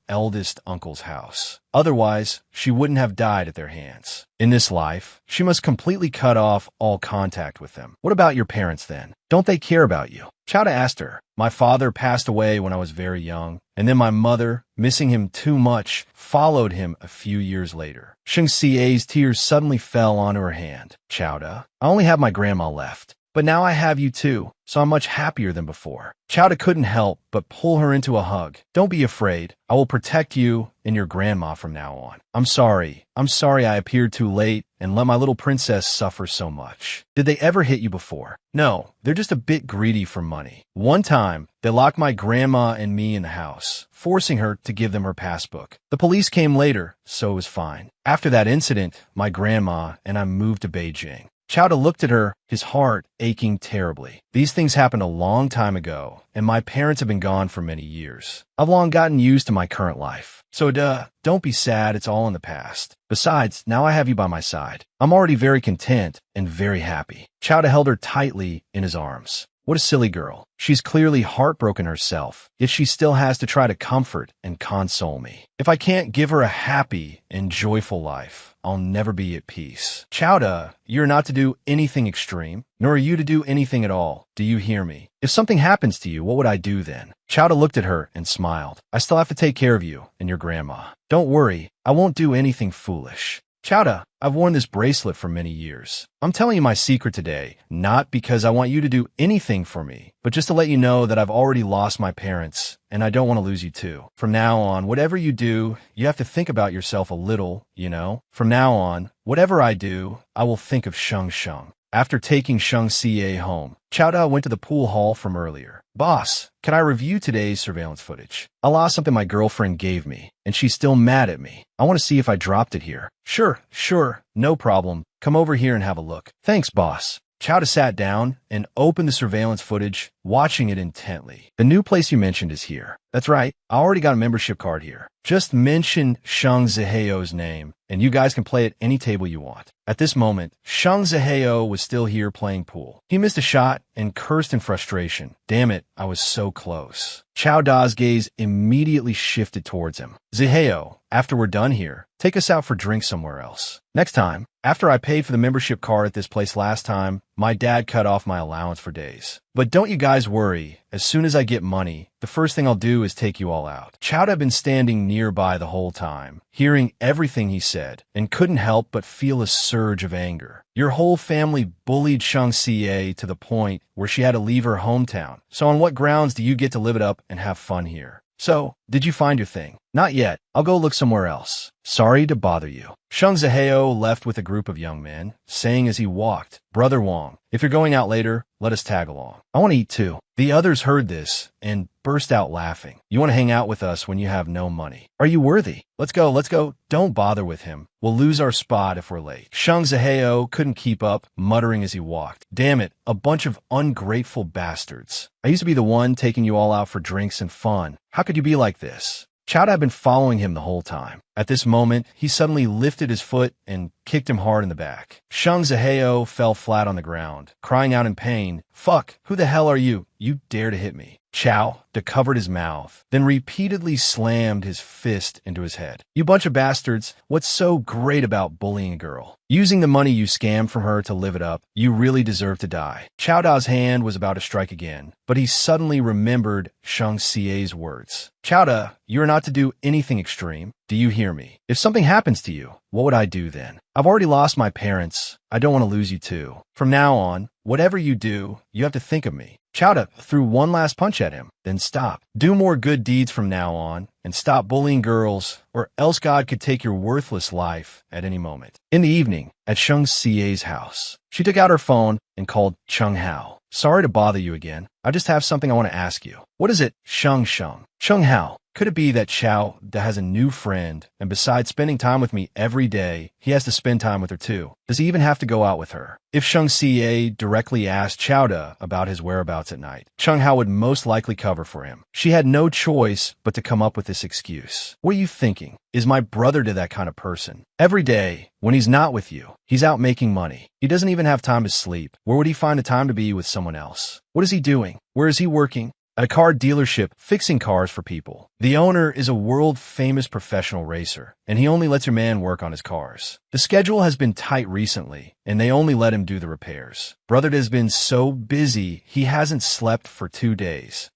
eldest uncle's house. Otherwise, she wouldn't have died at their hands. In this life, she must completely cut off all contact with them. What about your parents then? Don't they care about you? Chowda asked her. My father passed away when I was very young, and then my mother, missing him too much, followed him a few years later. Shung Xie's tears suddenly fell onto her hand. Chowda, I only have my grandma left. But now I have you too, so I'm much happier than before. Chowda couldn't help but pull her into a hug. Don't be afraid. I will protect you and your grandma from now on. I'm sorry I appeared too late and let my little princess suffer so much. Did they ever hit you before? No, they're just a bit greedy for money. One time, they locked my grandma and me in the house, forcing her to give them her passbook. The police came later, so it was fine. After that incident, my grandma and I moved to Beijing. Chowda looked at her, his heart aching terribly. These things happened a long time ago, and my parents have been gone for many years. I've long gotten used to my current life. So don't be sad, it's all in the past. Besides, now I have you by my side. I'm already very content and very happy. Chowda held her tightly in his arms. What a silly girl. She's clearly heartbroken herself, yet she still has to try to comfort and console me. If I can't give her a happy and joyful life, I'll never be at peace. Chowda, you're not to do anything extreme, nor are you to do anything at all. Do you hear me? If something happens to you, what would I do then? Chowda looked at her and smiled. I still have to take care of you and your grandma. Don't worry, I won't do anything foolish. Chowda, I've worn this bracelet for many years. I'm telling you my secret today, not because I want you to do anything for me, but just to let you know that I've already lost my parents, and I don't want to lose you too. From now on, whatever you do, you have to think about yourself a little, you know? From now on, whatever I do, I will think of Sheng Sheng. After taking Sheng Xie home, Chowda went to the pool hall from earlier. Boss, can I review today's surveillance footage? I lost something my girlfriend gave me, and she's still mad at me. I want to see if I dropped it here. Sure, no problem. Come over here and have a look. Thanks, boss. Chowda sat down and opened the surveillance footage, watching it intently. The new place you mentioned is here. That's right, I already got a membership card here. Just mention Shang Ziheo's name, and you guys can play at any table you want. At this moment, Shang Ziheo was still here playing pool. He missed a shot and cursed in frustration. Damn it, I was so close. Chowda's gaze immediately shifted towards him. Ziheo, after we're done here, take us out for drinks somewhere else. Next time, after I paid for the membership card at this place last time, my dad cut off my allowance for days. But don't you guys worry, as soon as I get money, the first thing I'll do is take you all out. Chowda had been standing nearby the whole time, hearing everything he said, and couldn't help but feel a surge of anger. Your whole family bullied Shang Xie to the point where she had to leave her hometown. So on what grounds do you get to live it up and have fun here? So, did you find your thing? Not yet. I'll go look somewhere else. Sorry to bother you. Shang Ziheo left with a group of young men, saying as he walked, Brother Wong, if you're going out later, let us tag along. I want to eat too. The others heard this and burst out laughing. You want to hang out with us when you have no money. Are you worthy? Let's go. Don't bother with him. We'll lose our spot if we're late. Shang Ziheo couldn't keep up, muttering as he walked. Damn it, a bunch of ungrateful bastards. I used to be the one taking you all out for drinks and fun. How could you be like this? Chowda had been following him the whole time. At this moment, he suddenly lifted his foot and kicked him hard in the back. Shang Ziheo fell flat on the ground, crying out in pain, Fuck, who the hell are you? You dare to hit me. Chowda covered his mouth, then repeatedly slammed his fist into his head. You bunch of bastards, what's so great about bullying a girl? Using the money you scammed from her to live it up, you really deserve to die. Chowda's hand was about to strike again, but he suddenly remembered Shang Xie's words. Chowda, you are not to do anything extreme. Do you hear me? If something happens to you, what would I do then? I've already lost my parents. I don't want to lose you too. From now on, whatever you do, you have to think of me. Chowda threw one last punch at him, then stopped. Do more good deeds from now on, and stop bullying girls, or else God could take your worthless life at any moment. In the evening, at Shang Xie's house, she took out her phone and called Chung Hao. Sorry to bother you again. I just have something I want to ask you. What is it, Sheng Sheng? Chung Hao, could it be that Chowda has a new friend, and besides spending time with me every day, he has to spend time with her too? Does he even have to go out with her? If Shang Xie directly asked Chowda about his whereabouts at night, Chung Hao would most likely cover for him. She had no choice but to come up with this excuse. What are you thinking? Is my brother to that kind of person? Every day, when he's not with you, he's out making money. He doesn't even have time to sleep. Where would he find the time to be with someone else? What is he doing? Where is he working? At a car dealership, fixing cars for people. The owner is a world-famous professional racer, and he only lets your man work on his cars. The schedule has been tight recently, and they only let him do the repairs. Brother has been so busy, he hasn't slept for 2 days.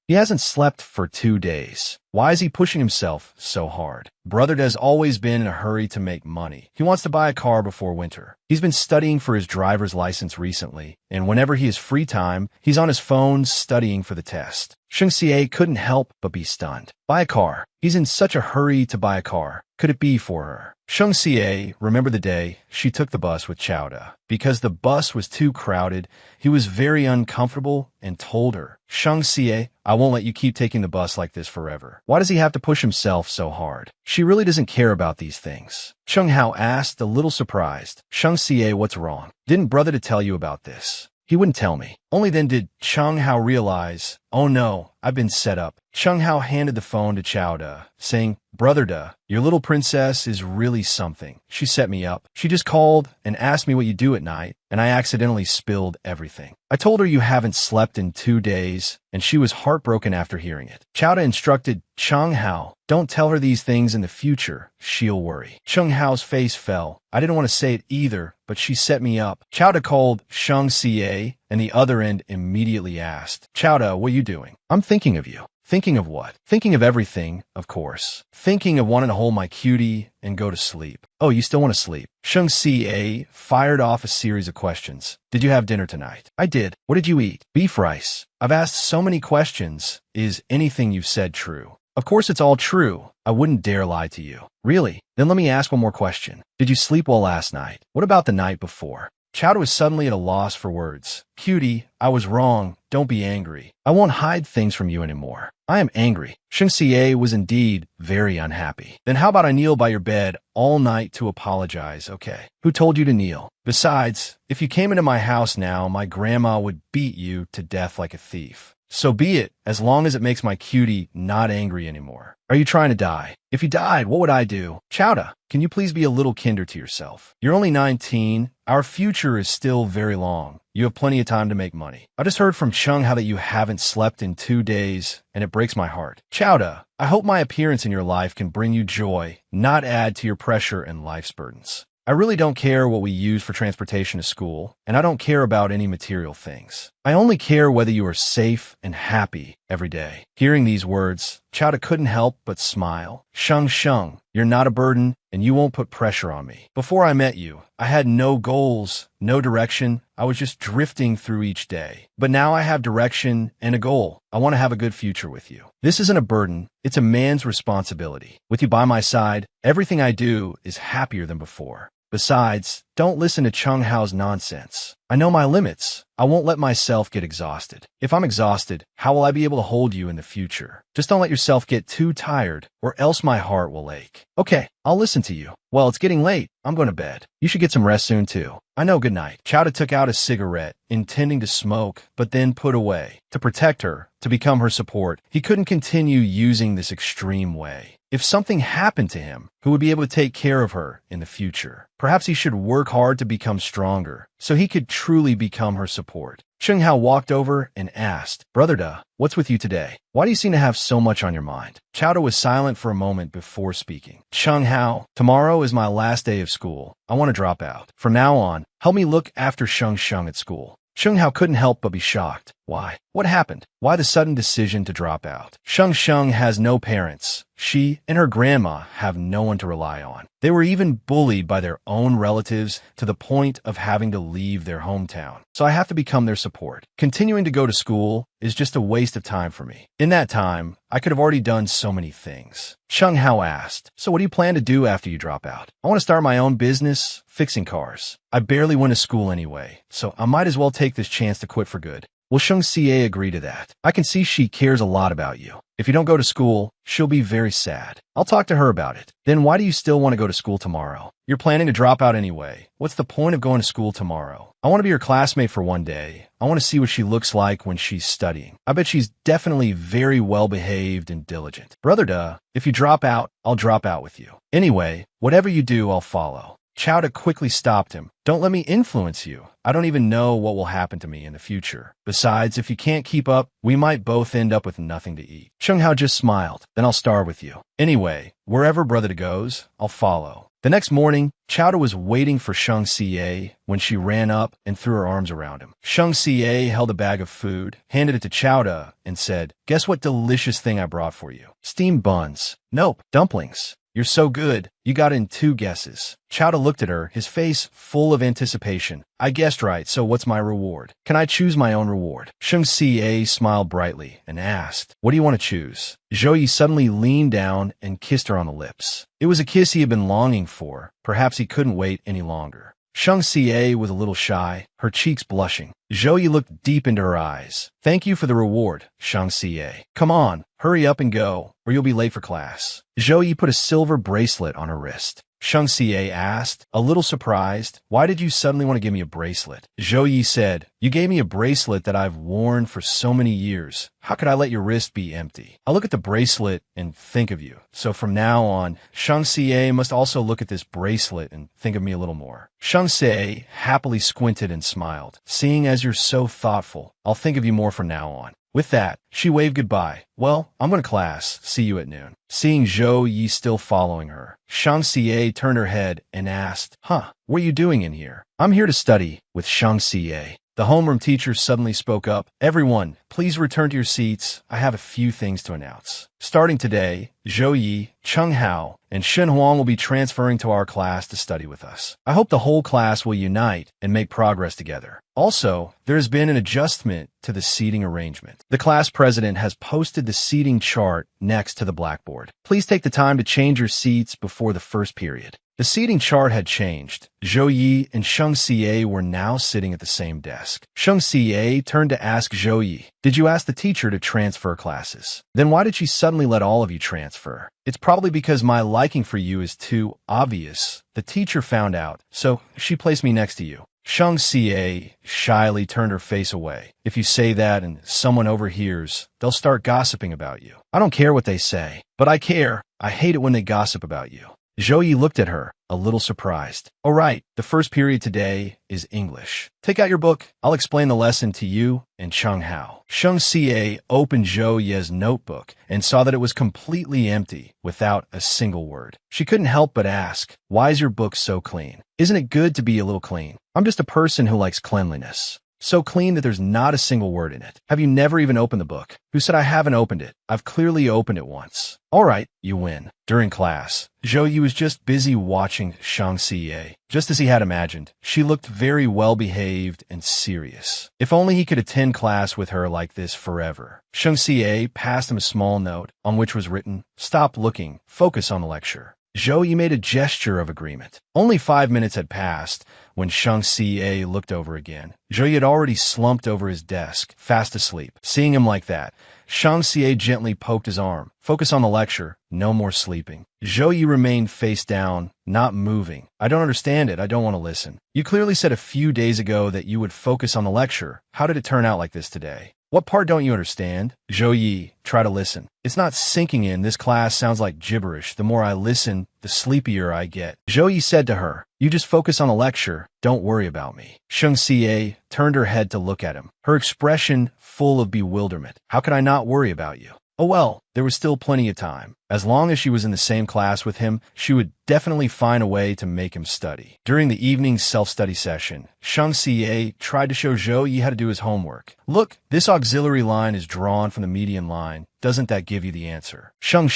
Why is he pushing himself so hard? Brother has always been in a hurry to make money. He wants to buy a car before winter. He's been studying for his driver's license recently, and whenever he has free time, he's on his phone studying for the test. Shang Xie couldn't help but be stunned. Buy a car. He's in such a hurry to buy a car. Could it be for her? Shang Xie remembered the day she took the bus with Chowda. Because the bus was too crowded, he was very uncomfortable and told her, Shang Xie, I won't let you keep taking the bus like this forever. Why does he have to push himself so hard? She really doesn't care about these things. Chung Hao asked, a little surprised. Shang Xie, what's wrong? Didn't brother to tell you about this? He wouldn't tell me. Only then did Chung Hao realize, oh no, I've been set up. Chung Hao handed the phone to Chowda, saying, Brother duh, your little princess is really something. She set me up. She just called and asked me what you do at night, and I accidentally spilled everything. I told her you haven't slept in 2 days, and she was heartbroken after hearing it. Chowda instructed Chung Hao, don't tell her these things in the future. She'll worry. Chung Hao's face fell. I didn't want to say it either, but she set me up. Chowda called Shang Ca, and the other end immediately asked, Chowda, what are you doing? I'm thinking of you. Thinking of what? Thinking of everything, of course. Thinking of wanting to hold my cutie and go to sleep. Oh, you still want to sleep? Shang Ca fired off a series of questions. Did you have dinner tonight? I did. What did you eat? Beef rice. I've asked so many questions. Is anything you've said true? Of course it's all true. I wouldn't dare lie to you. Really? Then let me ask one more question. Did you sleep well last night? What about the night before? Chowda was suddenly at a loss for words. Cutie, I was wrong. Don't be angry. I won't hide things from you anymore. I am angry. Shang Ca was indeed very unhappy. Then how about I kneel by your bed all night to apologize, okay? Who told you to kneel? Besides, if you came into my house now, my grandma would beat you to death like a thief. So be it, as long as it makes my cutie not angry anymore. Are you trying to die? If you died, what would I do? Chowda, can you please be a little kinder to yourself? You're only 19. Our future is still very long. You have plenty of time to make money. I just heard from Chung how that you haven't slept in 2 days, and it breaks my heart. Chowda, I hope my appearance in your life can bring you joy, not add to your pressure and life's burdens. I really don't care what we use for transportation to school, and I don't care about any material things. I only care whether you are safe and happy every day. Hearing these words, Chowda couldn't help but smile. Shung, you're not a burden, and you won't put pressure on me. Before I met you, I had no goals, no direction. I was just drifting through each day. But now I have direction and a goal. I want to have a good future with you. This isn't a burden. It's a man's responsibility. With you by my side, everything I do is happier than before. Besides, don't listen to Chung Hao's nonsense. I know my limits. I won't let myself get exhausted. If I'm exhausted, how will I be able to hold you in the future? Just don't let yourself get too tired, or else my heart will ache. Okay, I'll listen to you. Well, it's getting late. I'm going to bed. You should get some rest soon, too. I know, good night. Chowda took out a cigarette, intending to smoke, but then put away. To protect her, to become her support, he couldn't continue using this extreme way. If something happened to him, who would be able to take care of her in the future? Perhaps he should work hard to become stronger, so he could truly become her support. Chung Hao walked over and asked, Brother Da, what's with you today? Why do you seem to have so much on your mind? Chowda was silent for a moment before speaking. Chung Hao, tomorrow is my last day of school. I want to drop out. From now on, help me look after Shung at school. Chung Hao couldn't help but be shocked. Why? What happened? Why the sudden decision to drop out? Shung has no parents. She and her grandma have no one to rely on. They were even bullied by their own relatives to the point of having to leave their hometown. So I have to become their support. Continuing to go to school is just a waste of time for me. In that time, I could have already done so many things. Chung Hao asked, so what do you plan to do after you drop out? I want to start my own business, fixing cars. I barely went to school anyway, so I might as well take this chance to quit for good. Will Shang Ca agree to that? I can see she cares a lot about you. If you don't go to school, she'll be very sad. I'll talk to her about it. Then why do you still want to go to school tomorrow? You're planning to drop out anyway. What's the point of going to school tomorrow? I want to be her classmate for one day. I want to see what she looks like when she's studying. I bet she's definitely very well behaved and diligent. Brother Da, if you drop out, I'll drop out with you. Anyway, whatever you do, I'll follow. Chowda quickly stopped him. Don't let me influence you. I don't even know what will happen to me in the future. Besides, if you can't keep up, we might both end up with nothing to eat. Chung Hao just smiled. Then I'll starve with you. Anyway, wherever Brother Da goes, I'll follow. The next morning, Chowda was waiting for Shang Ca when she ran up and threw her arms around him. Shang Ca held a bag of food, handed it to Chowda, and said, guess what delicious thing I brought for you? Steamed buns. Nope, dumplings. You're so good. You got in 2 guesses. Chowda looked at her, his face full of anticipation. I guessed right, so what's my reward? Can I choose my own reward? Shang Ca smiled brightly and asked, what do you want to choose? Zhou Yi suddenly leaned down and kissed her on the lips. It was a kiss he had been longing for. Perhaps he couldn't wait any longer. Shang Ca was a little shy, her cheeks blushing. Zhou Yi looked deep into her eyes. Thank you for the reward, Shang Ca. Come on, hurry up and go, or you'll be late for class. Zhou Yi put a silver bracelet on her wrist. Shang Xie asked, a little surprised. Why did you suddenly want to give me a bracelet? Zhou Yi said, you gave me a bracelet that I've worn for so many years. How could I let your wrist be empty? I look at the bracelet and think of you. So from now on, Shang Xie must also look at this bracelet and think of me a little more. Shang Xie happily squinted and smiled. Seeing as you're so thoughtful, I'll think of you more from now on. With that, she waved goodbye. Well, I'm going to class. See you at noon. Seeing Zhou Yi still following her, Shang Xie turned her head and asked, what are you doing in here? I'm here to study with Shang Xie. The homeroom teacher suddenly spoke up. Everyone, please return to your seats. I have a few things to announce. Starting today, Zhou Yi, Cheng Hao, and Shen Huang will be transferring to our class to study with us. I hope the whole class will unite and make progress together. Also, there has been an adjustment to the seating arrangement. The class president has posted the seating chart next to the blackboard. Please take the time to change your seats before the first period. The seating chart had changed. Zhou Yi and Shang Xie were now sitting at the same desk. Shang Xie turned to ask Zhou Yi, did you ask the teacher to transfer classes? Then why did she suddenly let all of you transfer? It's probably because my liking for you is too obvious. The teacher found out, so she placed me next to you. Shang Xie shyly turned her face away. If you say that and someone overhears, they'll start gossiping about you. I don't care what they say, but I care. I hate it when they gossip about you. Zhou Yi looked at her, a little surprised. All right, the first period today is English. Take out your book. I'll explain the lesson to you and Cheng Hao. Shang Xie opened Zhou Yi's notebook and saw that it was completely empty, without a single word. She couldn't help but ask, why is your book so clean? Isn't it good to be a little clean? I'm just a person who likes cleanliness. So clean that there's not a single word in it. Have you never even opened the book? Who said I haven't opened it? I've clearly opened it once. All right, you win. During class, Zhou Yi was just busy watching Shang Xie. Just as he had imagined, she looked very well-behaved and serious. If only he could attend class with her like this forever. Shang Xie passed him a small note on which was written, stop looking, focus on the lecture. Zhou Yi made a gesture of agreement. Only 5 minutes had passed when Shang Xie looked over again. Zhou Yi had already slumped over his desk, fast asleep. Seeing him like that, Shang Xie gently poked his arm. Focus on the lecture, no more sleeping. Zhou Yi remained face down, not moving. I don't understand it, I don't want to listen. You clearly said a few days ago that you would focus on the lecture. How did it turn out like this today? What part don't you understand? Zhou Yi, try to listen. It's not sinking in. This class sounds like gibberish. The more I listen, the sleepier I get. Zhou Yi said to her, you just focus on the lecture. Don't worry about me. Shang Xie turned her head to look at him, her expression full of bewilderment. How could I not worry about you? Oh well, there was still plenty of time. As long as she was in the same class with him, she would definitely find a way to make him study. During the evening self-study session, Shang Xie tried to show Zhou Yi how to do his homework. Look, this auxiliary line is drawn from the median line. Doesn't that give you the answer? Sheng,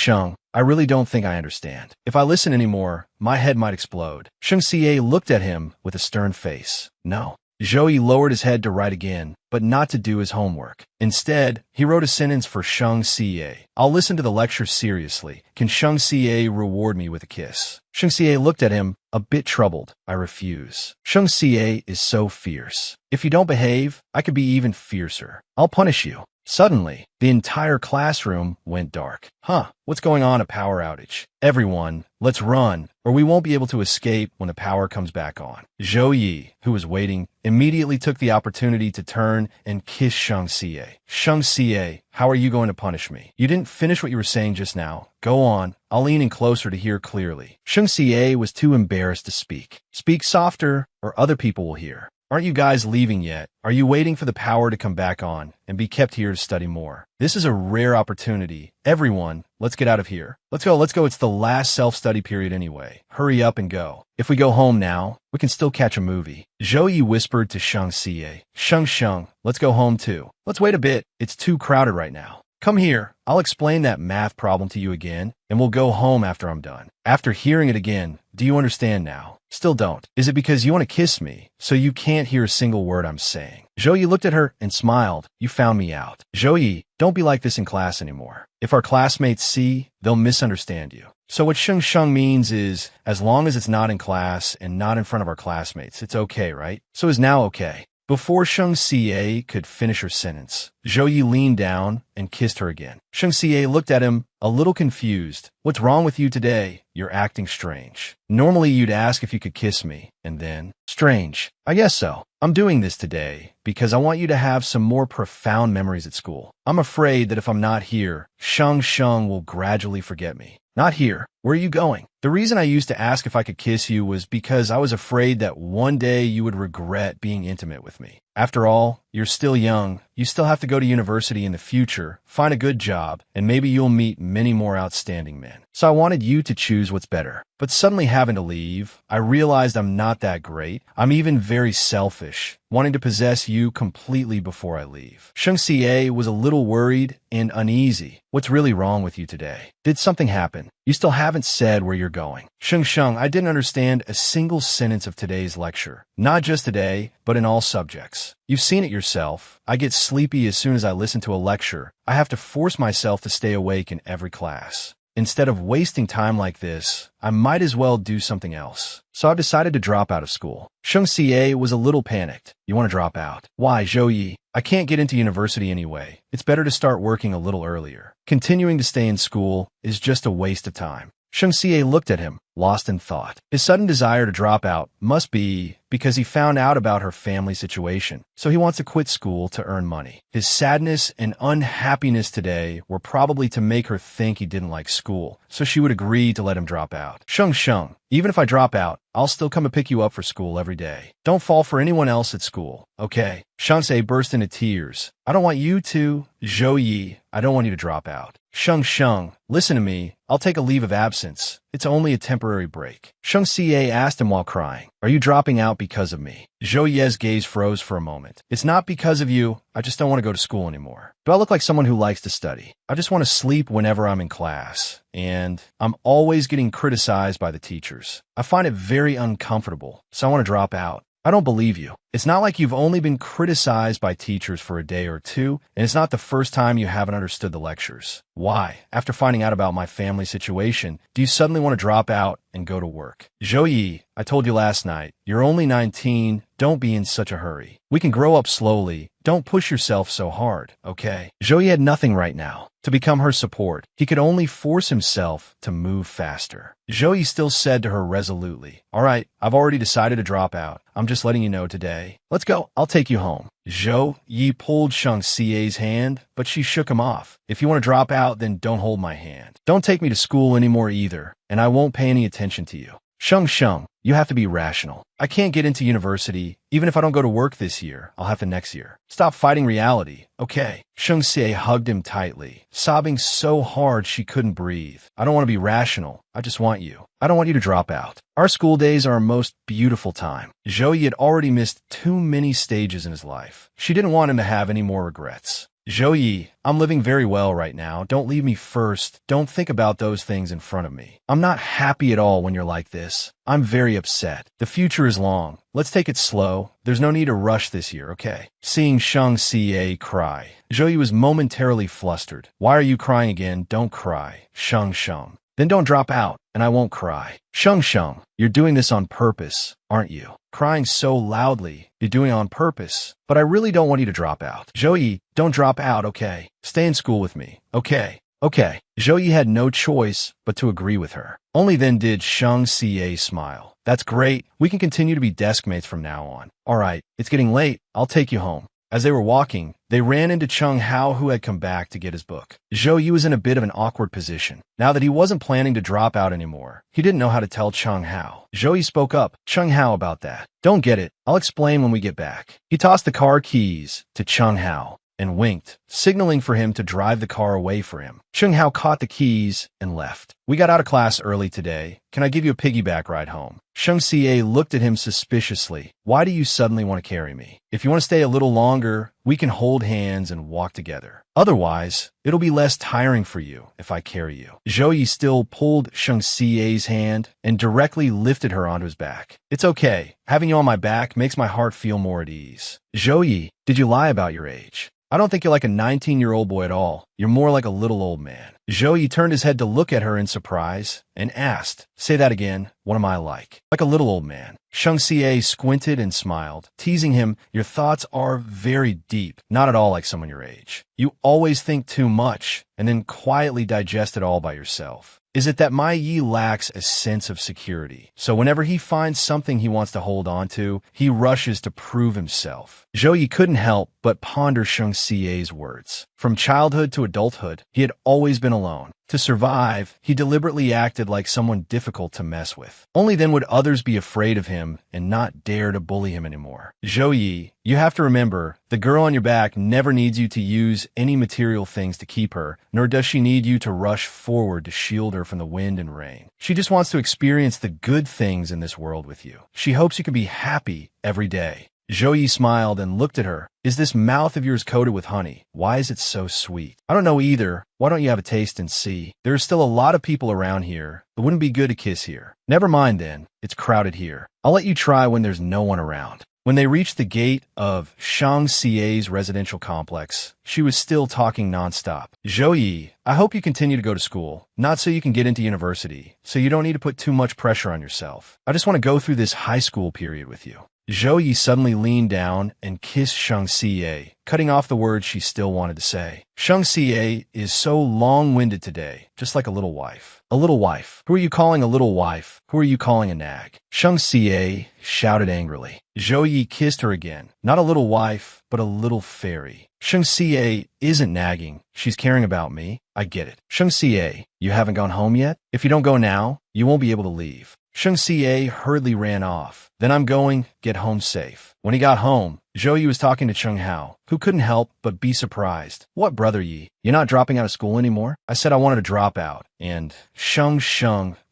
I really don't think I understand. If I listen anymore, my head might explode. Shang Xie looked at him with a stern face. No. Zhou Yi lowered his head to write again, but not to do his homework. Instead, he wrote a sentence for Shang Xie. I'll listen to the lecture seriously. Can Shang Xie reward me with a kiss? Shang Xie looked at him, a bit troubled. I refuse. Shang Xie is so fierce. If you don't behave, I could be even fiercer. I'll punish you. Suddenly, the entire classroom went dark. What's going on? A power outage. Everyone, let's run, or we won't be able to escape when the power comes back on. Zhou Yi, who was waiting, immediately took the opportunity to turn and kiss Shang Xie. Shang Xie, how are you going to punish me? You didn't finish what you were saying just now. Go on. I'll lean in closer to hear clearly. Shang Xie was too embarrassed to speak. Speak softer, or other people will hear. Aren't you guys leaving yet? Are you waiting for the power to come back on and be kept here to study more? This is a rare opportunity. Everyone, let's get out of here. Let's go. It's the last self-study period anyway. Hurry up and go. If we go home now, we can still catch a movie. Zhou Yi whispered to Shang Xie. Sheng, let's go home too. Let's wait a bit. It's too crowded right now. Come here. I'll explain that math problem to you again, and we'll go home after I'm done. After hearing it again, do you understand now? Still don't. Is it because you want to kiss me, so you can't hear a single word I'm saying? Zhou Yi looked at her and smiled. You found me out. Zhou Yi, don't be like this in class anymore. If our classmates see, they'll misunderstand you. So what Sheng means is, as long as it's not in class and not in front of our classmates, it's okay, right? So is now okay. Before Sheng Xie could finish her sentence, Zhou Yi leaned down and kissed her again. Sheng Xie looked at him, a little confused. What's wrong with you today? You're acting strange. Normally you'd ask if you could kiss me, and then, strange. I guess so. I'm doing this today because I want you to have some more profound memories at school. I'm afraid that if I'm not here, Sheng will gradually forget me. Not here. Where are you going? The reason I used to ask if I could kiss you was because I was afraid that one day you would regret being intimate with me. After all, you're still young, you still have to go to university in the future, find a good job, and maybe you'll meet many more outstanding men. So I wanted you to choose what's better. But suddenly having to leave, I realized I'm not that great. I'm even very selfish, wanting to possess you completely before I leave. Sheng Xie was a little worried and uneasy. What's really wrong with you today? Did something happen? You still haven't said where you're going. Sheng, I didn't understand a single sentence of today's lecture. Not just today, but in all subjects. You've seen it yourself. I get sleepy as soon as I listen to a lecture. I have to force myself to stay awake in every class. Instead of wasting time like this, I might as well do something else. So I've decided to drop out of school. Sheng Xie was a little panicked. You want to drop out? Why, Zhou Yi? I can't get into university anyway. It's better to start working a little earlier. Continuing to stay in school is just a waste of time. Sheng Xie looked at him, lost in thought. His sudden desire to drop out must be because he found out about her family situation, so he wants to quit school to earn money. His sadness and unhappiness today were probably to make her think he didn't like school, so she would agree to let him drop out. Sheng, even if I drop out, I'll still come and pick you up for school every day. Don't fall for anyone else at school, okay? Sheng Xie burst into tears. I don't want you to. Zhou Yi, I don't want you to drop out. Sheng, listen to me. I'll take a leave of absence. It's only a temporary break. Sheng Xie asked him while crying. Are you dropping out because of me? Zhou Yi's gaze froze for a moment. It's not because of you. I just don't want to go to school anymore. Do I look like someone who likes to study? I just want to sleep whenever I'm in class. And I'm always getting criticized by the teachers. I find it very uncomfortable, so I want to drop out. I don't believe you. It's not like you've only been criticized by teachers for a day or two, and it's not the first time you haven't understood the lectures. Why, after finding out about my family situation, do you suddenly want to drop out and go to work? Zhou Yi, I told you last night, you're only 19, don't be in such a hurry. We can grow up slowly. Don't push yourself so hard, okay? Zhou Yi had nothing right now. To become her support, he could only force himself to move faster. Zhou Yi still said to her resolutely, all right, I've already decided to drop out. I'm just letting you know today. Let's go. I'll take you home. Zhou Yi pulled Sheng Xie's hand, but she shook him off. If you want to drop out, then don't hold my hand. Don't take me to school anymore either, and I won't pay any attention to you. Sheng, you have to be rational. I can't get into university. Even if I don't go to work this year, I'll have to next year. Stop fighting reality, okay? Sheng Xie hugged him tightly, sobbing so hard she couldn't breathe. I don't want to be rational. I just want you. I don't want you to drop out. Our school days are our most beautiful time. Zhou Yi had already missed too many stages in his life. She didn't want him to have any more regrets. Zhou Yi, I'm living very well right now. Don't leave me first. Don't think about those things in front of me. I'm not happy at all when you're like this. I'm very upset. The future is long. Let's take it slow. There's no need to rush this year, okay? Seeing Sheng Xie cry, Zhou Yi was momentarily flustered. Why are you crying again? Don't cry. Sheng. Then don't drop out, and I won't cry. Sheng, you're doing this on purpose, aren't you? Crying so loudly, you're doing it on purpose. But I really don't want you to drop out. Zhou Yi, don't drop out, okay? Stay in school with me, okay? Okay. Zhou Yi had no choice but to agree with her. Only then did Sheng Xie smile. That's great. We can continue to be desk mates from now on. All right, it's getting late. I'll take you home. As they were walking, they ran into Cheng Hao, who had come back to get his book. Zhou Yi was in a bit of an awkward position. Now that he wasn't planning to drop out anymore, he didn't know how to tell Cheng Hao. Zhou Yi spoke up. Cheng Hao about that. Don't get it. I'll explain when we get back. He tossed the car keys to Cheng Hao and winked, signaling for him to drive the car away for him. Cheng Hao caught the keys and left. We got out of class early today. Can I give you a piggyback ride home? Sheng Xie looked at him suspiciously. Why do you suddenly want to carry me? If you want to stay a little longer, we can hold hands and walk together. Otherwise, it'll be less tiring for you if I carry you. Zhou Yi still pulled Sheng Xie's hand and directly lifted her onto his back. It's okay. Having you on my back makes my heart feel more at ease. Zhou Yi, did you lie about your age? I don't think you're like a 19-year-old boy at all. you're more like a little old man. Zhou Yi turned his head to look at her in surprise and asked, say that again, what am I like? Like a little old man. Sheng Xie squinted and smiled, teasing him, your thoughts are very deep, not at all like someone your age. You always think too much and then quietly digest it all by yourself. Is it that my Yi lacks a sense of security? So whenever he finds something he wants to hold on to, he rushes to prove himself. Zhou Yi couldn't help but ponder Sheng Xie's words. From childhood to adulthood, he had always been alone. To survive, he deliberately acted like someone difficult to mess with. Only then would others be afraid of him and not dare to bully him anymore. Zhou Yi, you have to remember, the girl on your back never needs you to use any material things to keep her, nor does she need you to rush forward to shield her from the wind and rain. She just wants to experience the good things in this world with you. She hopes you can be happy every day. Zhou Yi smiled and looked at her. Is this mouth of yours coated with honey? Why is it so sweet? I don't know either. Why don't you have a taste and see? There are still a lot of people around here. It wouldn't be good to kiss here. Never mind then. It's crowded here. I'll let you try when there's no one around. When they reached the gate of Shang Xie's residential complex, she was still talking nonstop. Zhou Yi, I hope you continue to go to school, not so you can get into university, so you don't need to put too much pressure on yourself. I just want to go through this high school period with you. Zhou Yi suddenly leaned down and kissed Sheng Xie, cutting off the words she still wanted to say. Sheng Xie is so long-winded today, just like a little wife. A little wife? Who are you calling a little wife? Who are you calling a nag? Sheng Xie shouted angrily. Zhou Yi kissed her again. Not a little wife, but a little fairy. Sheng Xie isn't nagging. She's caring about me. I get it. Sheng Xie, you haven't gone home yet? If you don't go now, you won't be able to leave. Sheng Xie hurriedly ran off. Then I'm going, get home safe. When he got home, Zhou Yi was talking to Cheng Hao, who couldn't help but be surprised. What, Brother Yi? You're not dropping out of school anymore? I said I wanted to drop out. And Sheng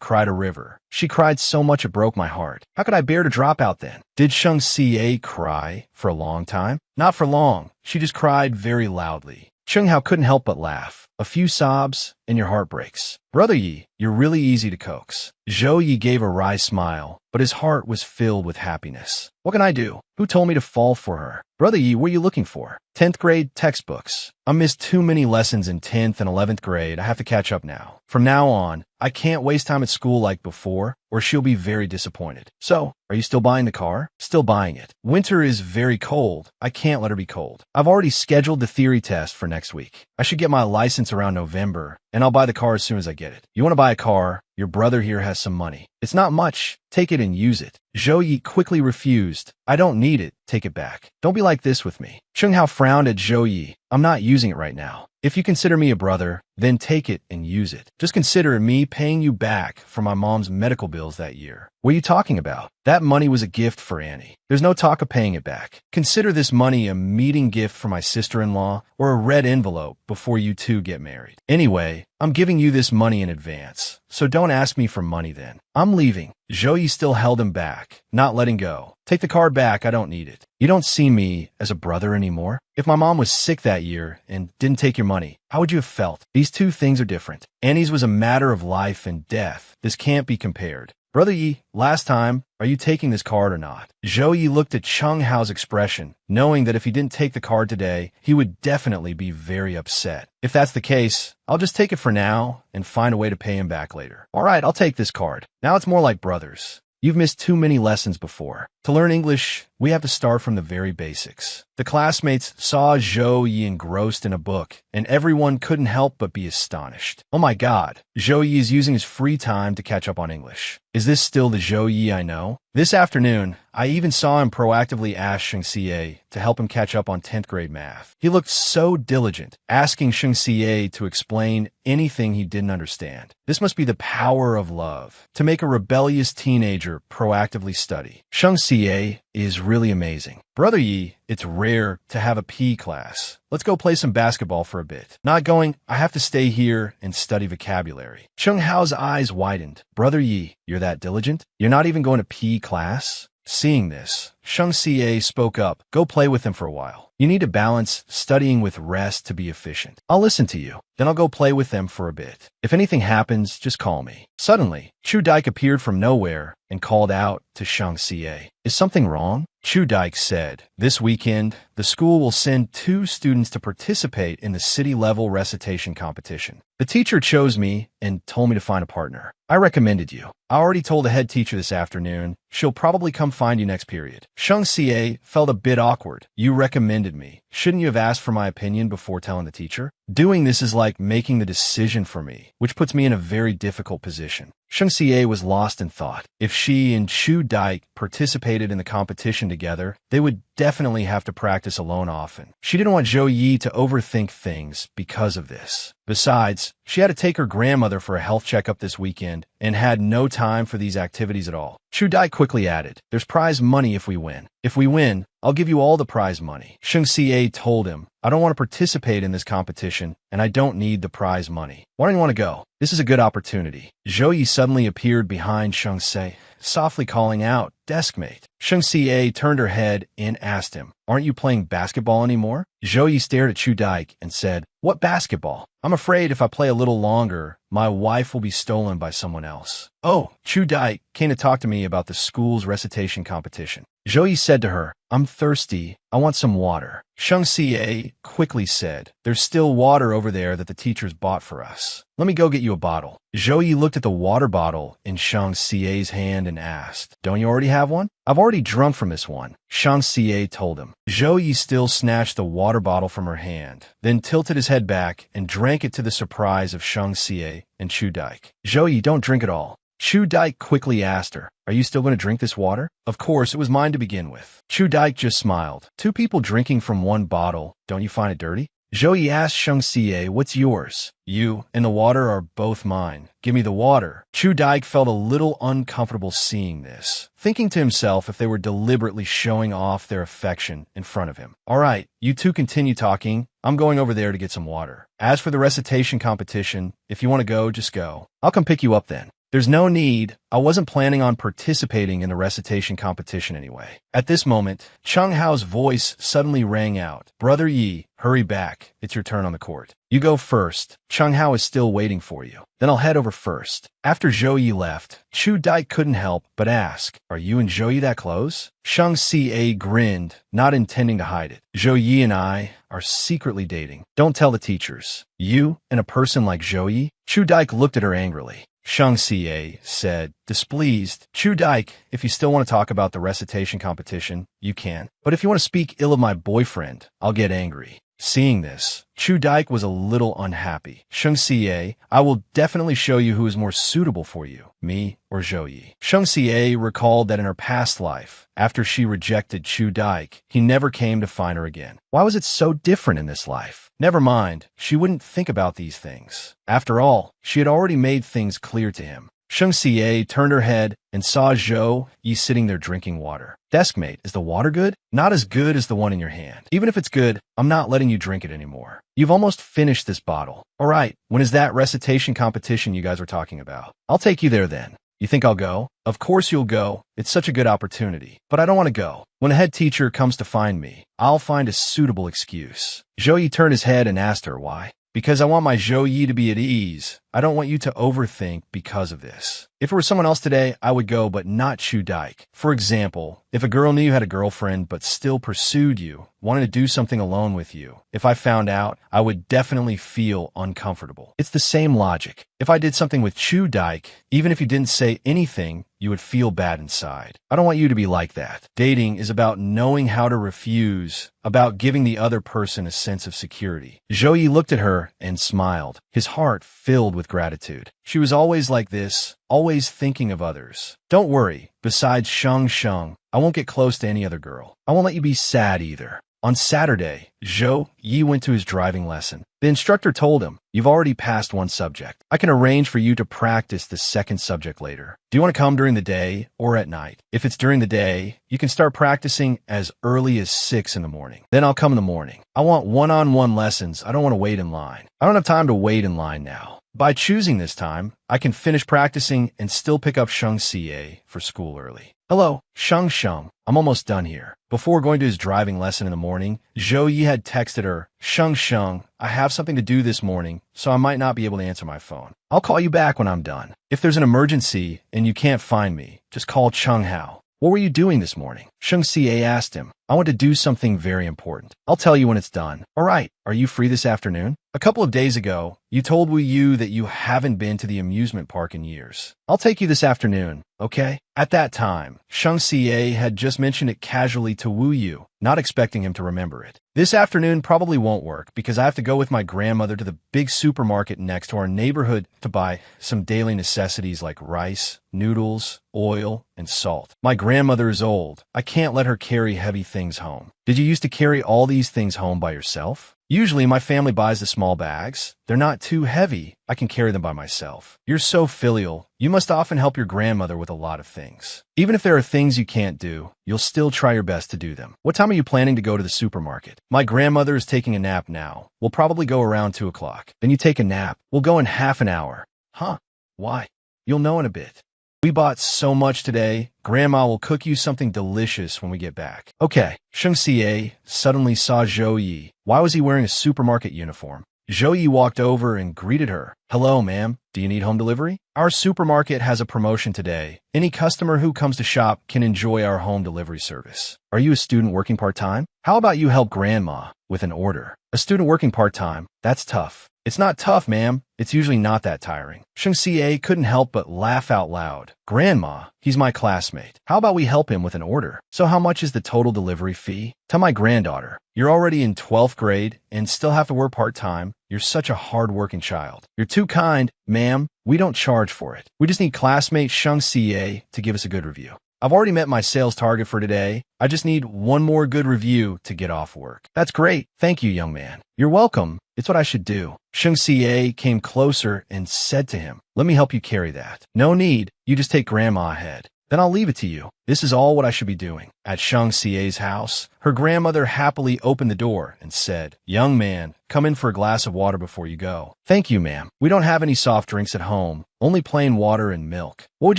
cried a river. She cried so much it broke my heart. How could I bear to drop out then? Did Sheng Xie cry for a long time? Not for long. She just cried very loudly. Cheng Hao couldn't help but laugh. A few sobs, and your heart breaks. Brother Yi, you're really easy to coax. Zhou Yi gave a wry smile, but his heart was filled with happiness. What can I do? Who told me to fall for her? Brother Yi, what are you looking for? 10th grade textbooks. I missed too many lessons in 10th and 11th grade. I have to catch up now. From now on, I can't waste time at school like before, or she'll be very disappointed. So, are you still buying the car? Still buying it. Winter is very cold. I can't let her be cold. I've already scheduled the theory test for next week. I should get my license around November, and I'll buy the car as soon as I get it. You want to buy a car? Your brother here has some money. It's not much. Take it and use it. Zhou Yi quickly refused. I don't need it. Take it back. Don't be like this with me. Cheng Hao frowned at Zhou Yi. I'm not using it right now. If you consider me a brother, then take it and use it. Just consider me paying you back for my mom's medical bills that year. What are you talking about? That money was a gift for Annie. There's no talk of paying it back. Consider this money a meeting gift for my sister-in-law or a red envelope before you two get married. Anyway, I'm giving you this money in advance, so don't ask me for money then. I'm leaving. Zhou Yi still held him back, not letting go. Take the card back, I don't need it. You don't see me as a brother anymore. If my mom was sick that year and didn't take your money, how would you have felt? These two things are different. Annie's was a matter of life and death. This can't be compared. Brother Yi, last time, are you taking this card or not? Zhou Yi looked at Cheng Hao's expression, knowing that if he didn't take the card today, he would definitely be very upset. If that's the case, I'll just take it for now and find a way to pay him back later. All right, I'll take this card. Now it's more like brothers. You've missed too many lessons before. To learn English, we have to start from the very basics. The classmates saw Zhou Yi engrossed in a book, and everyone couldn't help but be astonished. Oh my God, Zhou Yi is using his free time to catch up on English. Is this still the Zhou Yi I know? This afternoon, I even saw him proactively ask Sheng Xie to help him catch up on 10th grade math. He looked so diligent, asking Sheng Xie to explain anything he didn't understand. This must be the power of love, to make a rebellious teenager proactively study. Sheng Xie is really amazing. Brother Yi, it's rare to have a PE class. Let's go play some basketball for a bit. Not going, I have to stay here and study vocabulary. Cheng Hao's eyes widened. Brother Yi, you're that diligent? You're not even going to PE class? Seeing this, Shang Xie spoke up. Go play with him for a while. You need to balance studying with rest to be efficient. I'll listen to you. Then I'll go play with them for a bit. If anything happens, just call me. Suddenly, Chu Dike appeared from nowhere and called out to Shang Xie. Is something wrong? Chu Dike said, this weekend, the school will send 2 students to participate in the city-level recitation competition. The teacher chose me and told me to find a partner. I recommended you. I already told the head teacher this afternoon. She'll probably come find you next period. Shang Xie felt a bit awkward. You recommended me. Shouldn't you have asked for my opinion before telling the teacher? Doing this is like making the decision for me, which puts me in a very difficult position. Shang Xie was lost in thought. If she and Chu Dike participated in the competition together, they would definitely have to practice alone often. She didn't want Zhou Yi to overthink things because of this. Besides, she had to take her grandmother for a health checkup this weekend and had no time for these activities at all. Chu Dike quickly added, there's prize money if we win. If we win, I'll give you all the prize money. Shang Xie told him, I don't want to participate in this competition, and I don't need the prize money. Why don't you want to go? This is a good opportunity. Zhou Yi suddenly appeared behind Shang Xie, softly calling out, deskmate. Shang Xie turned her head and asked him, aren't you playing basketball anymore? Zhou Yi stared at Chu Dike and said, what basketball? I'm afraid if I play a little longer, my wife will be stolen by someone else. Oh, Chu Dike came to talk to me about the school's recitation competition. Zhou Yi said to her, I'm thirsty. I want some water. Shang Xie quickly said, there's still water over there that the teachers bought for us. Let me go get you a bottle. Zhou Yi looked at the water bottle in Shang Xie's hand and asked, don't you already have one? I've already drunk from this one. Shang Xie told him. Zhou Yi still snatched the water bottle from her hand, then tilted his head back and drank it to the surprise of Shang Xie and Chu Dike. Zhou Yi, don't drink it all. Chu Dike quickly asked her, are you still going to drink this water? Of course, it was mine to begin with. Chu Dike just smiled. 2 people drinking from one bottle. Don't you find it dirty? Zhou Yi asked Shang Xie, what's yours? You and the water are both mine. Give me the water. Chu Dike felt a little uncomfortable seeing this, thinking to himself if they were deliberately showing off their affection in front of him. All right, you 2 continue talking. I'm going over there to get some water. As for the recitation competition, if you want to go, just go. I'll come pick you up then. There's no need. I wasn't planning on participating in the recitation competition anyway. At this moment, Cheng Hao's voice suddenly rang out. Brother Yi, hurry back. It's your turn on the court. You go first. Cheng Hao is still waiting for you. Then I'll head over first. After Zhou Yi left, Chu Dike couldn't help but ask, are you and Zhou Yi that close? Shang Xie grinned, not intending to hide it. Zhou Yi and I are secretly dating. Don't tell the teachers. You and a person like Zhou Yi? Chu Dike looked at her angrily. Shang Xie said, displeased, Chu Dike, if you still want to talk about the recitation competition, you can. But if you want to speak ill of my boyfriend, I'll get angry. Seeing this, Chu Dike was a little unhappy. Shang Xie, I will definitely show you who is more suitable for you, me or Zhou Yi. Shang Xie recalled that in her past life, after she rejected Chu Dike, he never came to find her again. Why was it so different in this life? Never mind, she wouldn't think about these things. After all, she had already made things clear to him. Shang Xie turned her head and saw Zhou Yi sitting there drinking water. Deskmate, is the water good? Not as good as the one in your hand. Even if it's good, I'm not letting you drink it anymore. You've almost finished this bottle. All right, when is that recitation competition you guys were talking about? I'll take you there then. You think I'll go? Of course you'll go. It's such a good opportunity. But I don't want to go. When a head teacher comes to find me, I'll find a suitable excuse. Zhou Yi turned his head and asked her why. Because I want my Zhou Yi to be at ease. I don't want you to overthink because of this. If it were someone else today, I would go, but not Chu Dike. For example, if a girl knew you had a girlfriend but still pursued you, wanted to do something alone with you, if I found out, I would definitely feel uncomfortable. It's the same logic. If I did something with Chu Dike, even if you didn't say anything, you would feel bad inside. I don't want you to be like that. Dating is about knowing how to refuse, about giving the other person a sense of security. Zhou Yi looked at her and smiled, his heart filled with gratitude. She was always like this, always thinking of others. Don't worry, besides Sheng, I won't get close to any other girl. I won't let you be sad either. On Saturday, Zhou Yi went to his driving lesson. The instructor told him, you've already passed one subject. I can arrange for you to practice the second subject later. Do you want to come during the day or at night? If it's during the day, you can start practicing as early as 6 in the morning. Then I'll come in the morning. I want one-on-one lessons. I don't want to wait in line. I don't have time to wait in line now. By choosing this time, I can finish practicing and still pick up Shang Xie for school early. Hello, Sheng Sheng. I'm almost done here. Before going to his driving lesson in the morning, Zhou Yi had texted her, Sheng Sheng, I have something to do this morning, so I might not be able to answer my phone. I'll call you back when I'm done. If there's an emergency and you can't find me, just call Cheng Hao. What were you doing this morning? Sheng Xie asked him. I want to do something very important. I'll tell you when it's done. All right, are you free this afternoon? A couple of days ago, you told Wu Yu that you haven't been to the amusement park in years. I'll take you this afternoon, okay? At that time, Sheng Xie had just mentioned it casually to Wu Yu, not expecting him to remember it. This afternoon probably won't work because I have to go with my grandmother to the big supermarket next to our neighborhood to buy some daily necessities like rice, noodles, oil, and salt. My grandmother is old. I can't let her carry heavy things home. Did you used to carry all these things home by yourself? Usually my family buys the small bags. They're not too heavy. I can carry them by myself. You're so filial. You must often help your grandmother with a lot of things. Even if there are things you can't do, you'll still try your best to do them. What time are you planning to go to the supermarket? My grandmother is taking a nap now. We'll probably go around 2 o'clock. Then you take a nap. We'll go in half an hour. Huh? Why? You'll know in a bit. We bought so much today. Grandma will cook you something delicious when we get back. Okay. Sheng Xie suddenly saw Zhou Yi. Why was he wearing a supermarket uniform? Zhou Yi walked over and greeted her. Hello, ma'am. Do you need home delivery? Our supermarket has a promotion today. Any customer who comes to shop can enjoy our home delivery service. Are you a student working part-time? How about you help Grandma with an order? A student working part-time? That's tough. It's not tough, ma'am. It's usually not that tiring. Sheng Xie couldn't help but laugh out loud. Grandma, he's my classmate. How about we help him with an order? So how much is the total delivery fee? Tell my granddaughter, you're already in 12th grade and still have to work part-time. You're such a hard-working child. You're too kind, ma'am. We don't charge for it. We just need classmate Sheng Xie to give us a good review. I've already met my sales target for today. I just need one more good review to get off work. That's great. Thank you, young man. You're welcome. It's what I should do. Sheng Xie came closer and said to him, let me help you carry that. No need. You just take Grandma ahead. Then I'll leave it to you. This is all what I should be doing. At Sheng Xie's house, her grandmother happily opened the door and said, young man, come in for a glass of water before you go. Thank you, ma'am. We don't have any soft drinks at home, only plain water and milk. What would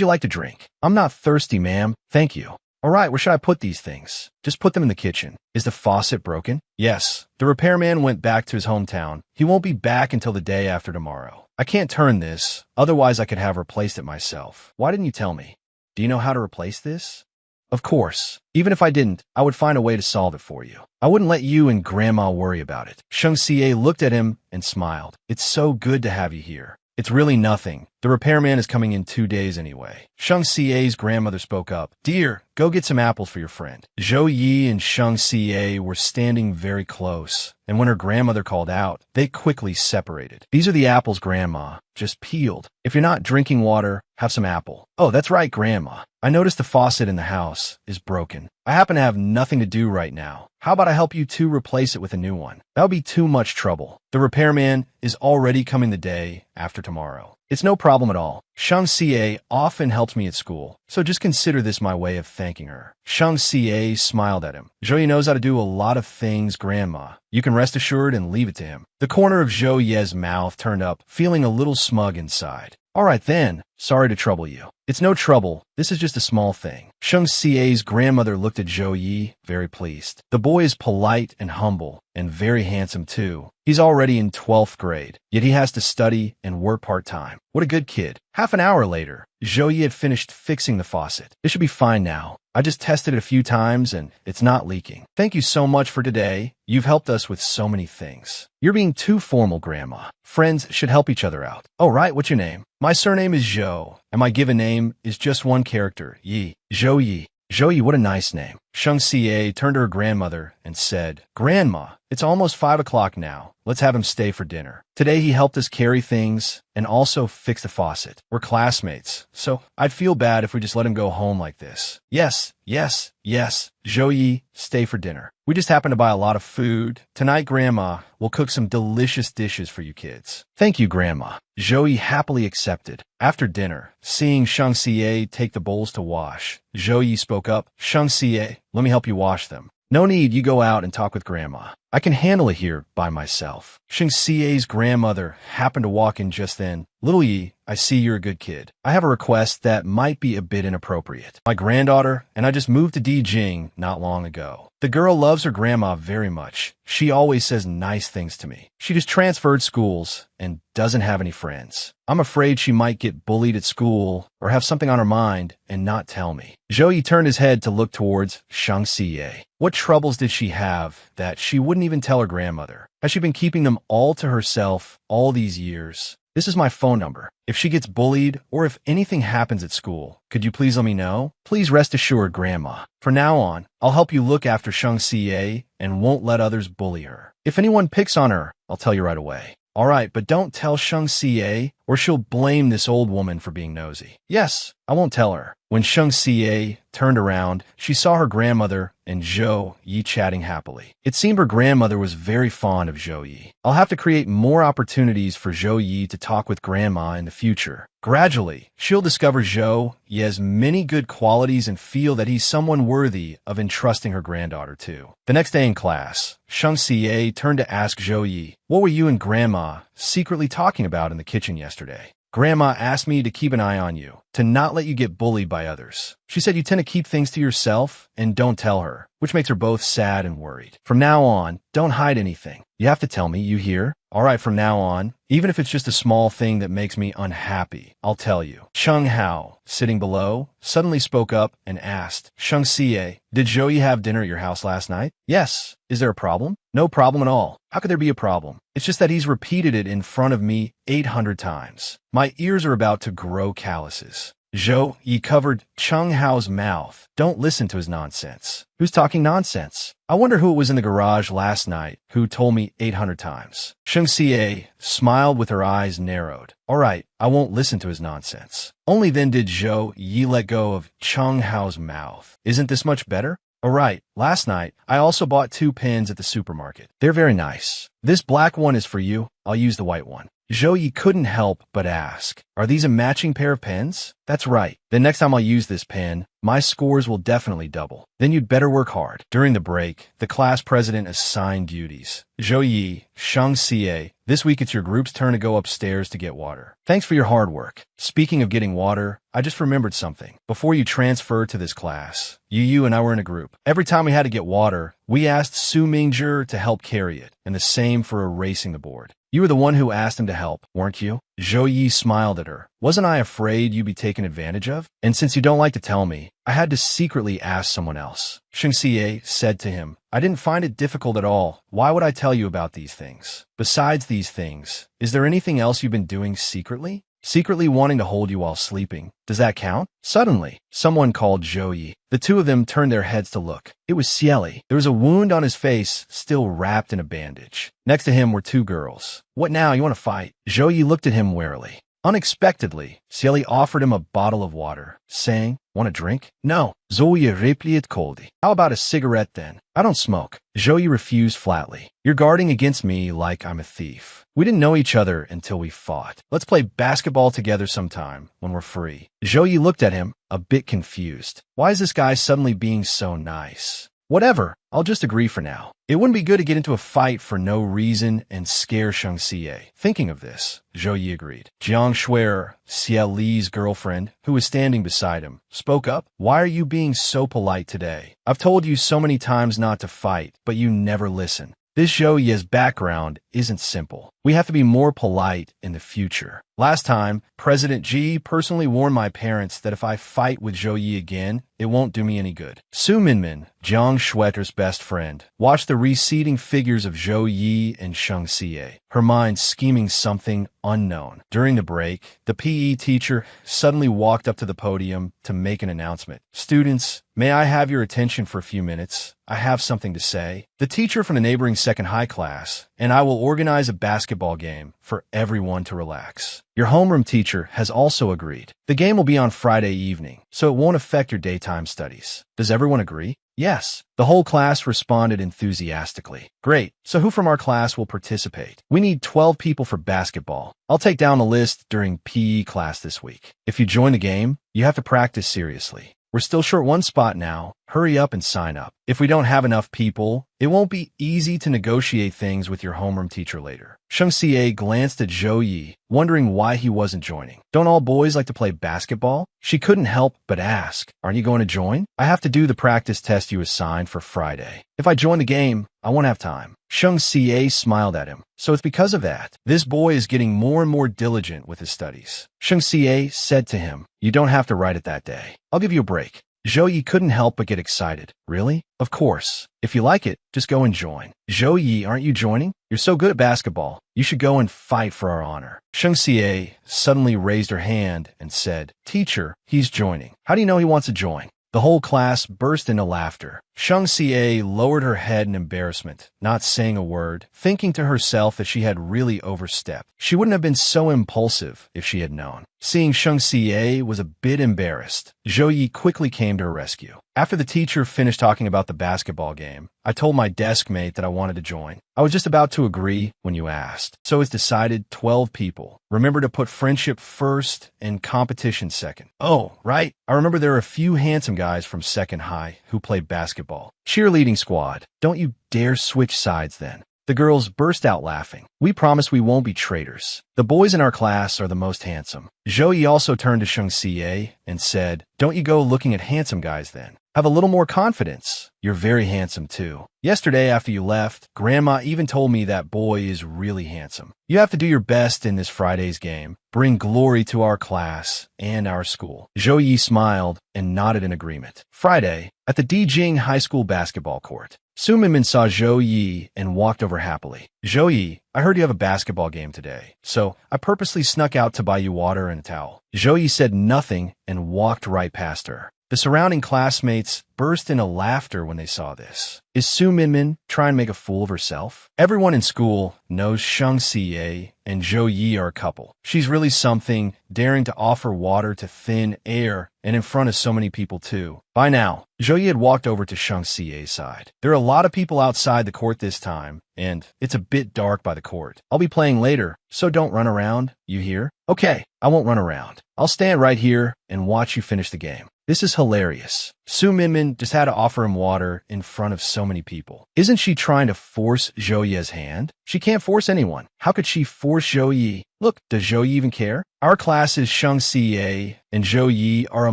you like to drink? I'm not thirsty, ma'am. Thank you. All right, where should I put these things? Just put them in the kitchen. Is the faucet broken? Yes. The repairman went back to his hometown. He won't be back until the day after tomorrow. I can't turn this, otherwise I could have replaced it myself. Why didn't you tell me? Do you know how to replace this? Of course. Even if I didn't, I would find a way to solve it for you. I wouldn't let you and Grandma worry about it. Sheng Xie looked at him and smiled. It's so good to have you here. It's really nothing. The repairman is coming in 2 days anyway. Sheng Xie's grandmother spoke up. Dear, go get some apples for your friend. Zhou Yi and Sheng Xie were standing very close, and when her grandmother called out, they quickly separated. These are the apples, Grandma, just peeled. If you're not drinking water, have some apple. Oh, that's right, Grandma. I noticed the faucet in the house is broken. I happen to have nothing to do right now. How about I help you two replace it with a new one? That would be too much trouble. The repairman is already coming the day after tomorrow. It's no problem at all. Sheng Xie often helps me at school, so just consider this my way of thanking her. Sheng Xie smiled at him. Zhou Yi knows how to do a lot of things, Grandma. You can rest assured and leave it to him. The corner of Zhou Ye's mouth turned up, feeling a little smug inside. All right then, sorry to trouble you. It's no trouble. This is just a small thing. Sheng Xie's grandmother looked at Zhou Yi, very pleased. The boy is polite and humble, and very handsome too. He's already in 12th grade, yet he has to study and work part-time. What a good kid. Half an hour later, Zhou Yi had finished fixing the faucet. It should be fine now. I just tested it a few times and it's not leaking. Thank you so much for today. You've helped us with so many things. You're being too formal, Grandma. Friends should help each other out. Oh, right, what's your name? My surname is Zhou, and my given name is just one character, Yi. Zhou Yi. Zhou Yi, what a nice name. Sheng Xie turned to her grandmother and said, Grandma, it's almost 5 o'clock now. Let's have him stay for dinner. Today he helped us carry things and also fix the faucet. We're classmates, so I'd feel bad if we just let him go home like this. Yes, yes, yes. Zhou Yi, stay for dinner. We just happened to buy a lot of food. Tonight, Grandma will cook some delicious dishes for you kids. Thank you, Grandma. Zhou Yi happily accepted. After dinner, seeing Sheng Xie take the bowls to wash, Zhou Yi spoke up. Sheng Xie, let me help you wash them. No need, you go out and talk with Grandma. I can handle it here by myself. Sheng Xie's grandmother happened to walk in just then. Little Yi, I see you're a good kid. I have a request that might be a bit inappropriate. My granddaughter and I just moved to Dijing not long ago. The girl loves her grandma very much. She always says nice things to me. She just transferred schools and doesn't have any friends. I'm afraid she might get bullied at school or have something on her mind and not tell me. Zhou Yi turned his head to look towards Shang Xie. What troubles did she have that she wouldn't even tell her grandmother? Has she been keeping them all to herself all these years? This is my phone number. If she gets bullied or if anything happens at school, could you please let me know? Please rest assured, Grandma. From now on, I'll help you look after Shang Xie and won't let others bully her. If anyone picks on her, I'll tell you right away. All right, but don't tell Shang Xie or she'll blame this old woman for being nosy. Yes, I won't tell her. When Shang Xie turned around, she saw her grandmother and Zhou Yi chatting happily. It seemed her grandmother was very fond of Zhou Yi. I'll have to create more opportunities for Zhou Yi to talk with Grandma in the future. Gradually, she'll discover Zhou Yi has many good qualities and feel that he's someone worthy of entrusting her granddaughter to. The next day in class, Shang Xie turned to ask Zhou Yi, "What were you and Grandma secretly talking about in the kitchen yesterday?" "Grandma asked me to keep an eye on you, to not let you get bullied by others. She said you tend to keep things to yourself and don't tell her, which makes her both sad and worried. From now on, don't hide anything. You have to tell me, you hear? All right, from now on, even if it's just a small thing that makes me unhappy, I'll tell you." Cheng Hao, sitting below, suddenly spoke up and asked, "Shang Xie, did Zhou Yi have dinner at your house last night?" "Yes. Is there a problem?" "No problem at all. How could there be a problem? It's just that he's repeated it in front of me 800 times. My ears are about to grow calluses." Zhou Yi covered Cheng Hao's mouth. "Don't listen to his nonsense." "Who's talking nonsense?" "I wonder who it was in the garage last night who told me 800 times. Sheng Xie smiled with her eyes narrowed. "All right, I won't listen to his nonsense." Only then did Zhou Yi let go of Cheng Hao's mouth. "Isn't this much better?" "All right, last night, I also bought 2 pens at the supermarket. They're very nice. This black one is for you. I'll use the white one." Zhou Yi couldn't help but ask, "Are these a matching pair of pens?" "That's right. Then next time I'll use this pen, my scores will definitely double. Then you'd better work hard." During the break, the class president assigned duties. "Zhou Yi, Shang Xie, this week it's your group's turn to go upstairs to get water. Thanks for your hard work. Speaking of getting water, I just remembered something. Before you transferred to this class, you and I were in a group. Every time we had to get water, we asked Su Mingzhi to help carry it, and the same for erasing the board. You were the one who asked him to help, weren't you?" Zhou Yi smiled at her. "Wasn't I afraid you'd be taken advantage of? And since you don't like to tell me, I had to secretly ask someone else." Shang Xie said to him, "I didn't find it difficult at all. Why would I tell you about these things? Besides these things, is there anything else you've been doing secretly? Secretly wanting to hold you while sleeping. Does that count?" Suddenly, someone called Zhou Yi. The two of them turned their heads to look. It was Xieli. There was a wound on his face, still wrapped in a bandage. Next to him were 2 girls. "What now? You want to fight?" Zhou Yi looked at him warily. Unexpectedly, Xieli offered him a bottle of water, saying, "Want a drink?" "No." Zhou Yi replied coldly. "How about a cigarette then?" "I don't smoke." Zhou Yi refused flatly. "You're guarding against me like I'm a thief. We didn't know each other until we fought. Let's play basketball together sometime when we're free." Zhou Yi looked at him, a bit confused. Why is this guy suddenly being so nice? Whatever, I'll just agree for now. It wouldn't be good to get into a fight for no reason and scare Shang Xie. Thinking of this, Zhou Yi agreed. Jiang Shuer, Xie Li's girlfriend, who was standing beside him, spoke up. "Why are you being so polite today? I've told you so many times not to fight, but you never listen." This Zhou Yi's background isn't simple. We have to be more polite in the future. Last time, President Ji personally warned my parents that if I fight with Zhou Yi again, it won't do me any good. Su Minmin, Jiang Shueter's best friend, watched the receding figures of Zhou Yi and Shang Xie, her mind scheming something unknown. During the break, the PE teacher suddenly walked up to the podium to make an announcement. "Students, may I have your attention for a few minutes? I have something to say." The teacher from the neighboring second high class and I will organize a basketball game for everyone to relax. Your homeroom teacher has also agreed. The game will be on Friday evening, so it won't affect your daytime studies. Does everyone agree? Yes. The whole class responded enthusiastically. Great. So who from our class will participate? We need 12 people for basketball. I'll take down the list during PE class this week. If you join the game, you have to practice seriously. We're still short 1 spot now, Hurry up and sign up. If we don't have enough people, it won't be easy to negotiate things with your homeroom teacher later. Sheng Xie glanced at Zhou Yi, wondering why he wasn't joining. Don't all boys like to play basketball? She couldn't help but ask, aren't you going to join? I have to do the practice test you assigned for Friday. If I join the game, I won't have time. Sheng Xie smiled at him. So it's because of that. This boy is getting more and more diligent with his studies. Sheng Xie said to him, you don't have to write it that day. I'll give you a break. Zhou Yi couldn't help but get excited. Really? Of course. If you like it, just go and join. Zhou Yi, aren't you joining? You're so good at basketball. You should go and fight for our honor. Sheng Xie suddenly raised her hand and said, Teacher, he's joining. How do you know he wants to join? The whole class burst into laughter. Sheng Xie lowered her head in embarrassment, not saying a word, thinking to herself that she had really overstepped. She wouldn't have been so impulsive if she had known. Seeing Sheng Xie was a bit embarrassed, Zhou Yi quickly came to her rescue. After the teacher finished talking about the basketball game, I told my desk mate that I wanted to join. I was just about to agree when you asked. So it's decided 12 people. Remember to put friendship first and competition second. Oh, right. I remember there are a few handsome guys from second high who play basketball. Cheerleading squad. Don't you dare switch sides then. The girls burst out laughing. We promise we won't be traitors. The boys in our class are the most handsome. Zhou Yi also turned to Sheng Xie and said, don't you go looking at handsome guys then. Have a little more confidence. You're very handsome too. Yesterday after you left, Grandma even told me that boy is really handsome. You have to do your best in this Friday's game. Bring glory to our class and our school. Zhou Yi smiled and nodded in agreement. Friday, at the Dijing High School basketball court. Su Minmin saw Zhou Yi and walked over happily. Zhou Yi, I heard you have a basketball game today, so I purposely snuck out to buy you water and a towel. Zhou Yi said nothing and walked right past her. The surrounding classmates burst into laughter when they saw this. Is Su Minmin trying to make a fool of herself? Everyone in school knows Sheng Xie and Zhou Yi are a couple. She's really something, daring to offer water to thin air and in front of so many people too. By now, Zhou Yi had walked over to Sheng Xie's side. There are a lot of people outside the court this time, and it's a bit dark by the court. I'll be playing later, so don't run around, you hear? Okay, I won't run around. I'll stand right here and watch you finish the game. This is hilarious. Su Minmin just had to offer him water in front of so many people. Isn't she trying to force Zhou Yi's hand? She can't force anyone. How could she force Zhou Yi? Look, does Zhou Yi even care? Our classes Sheng Xie and Zhou Yi are a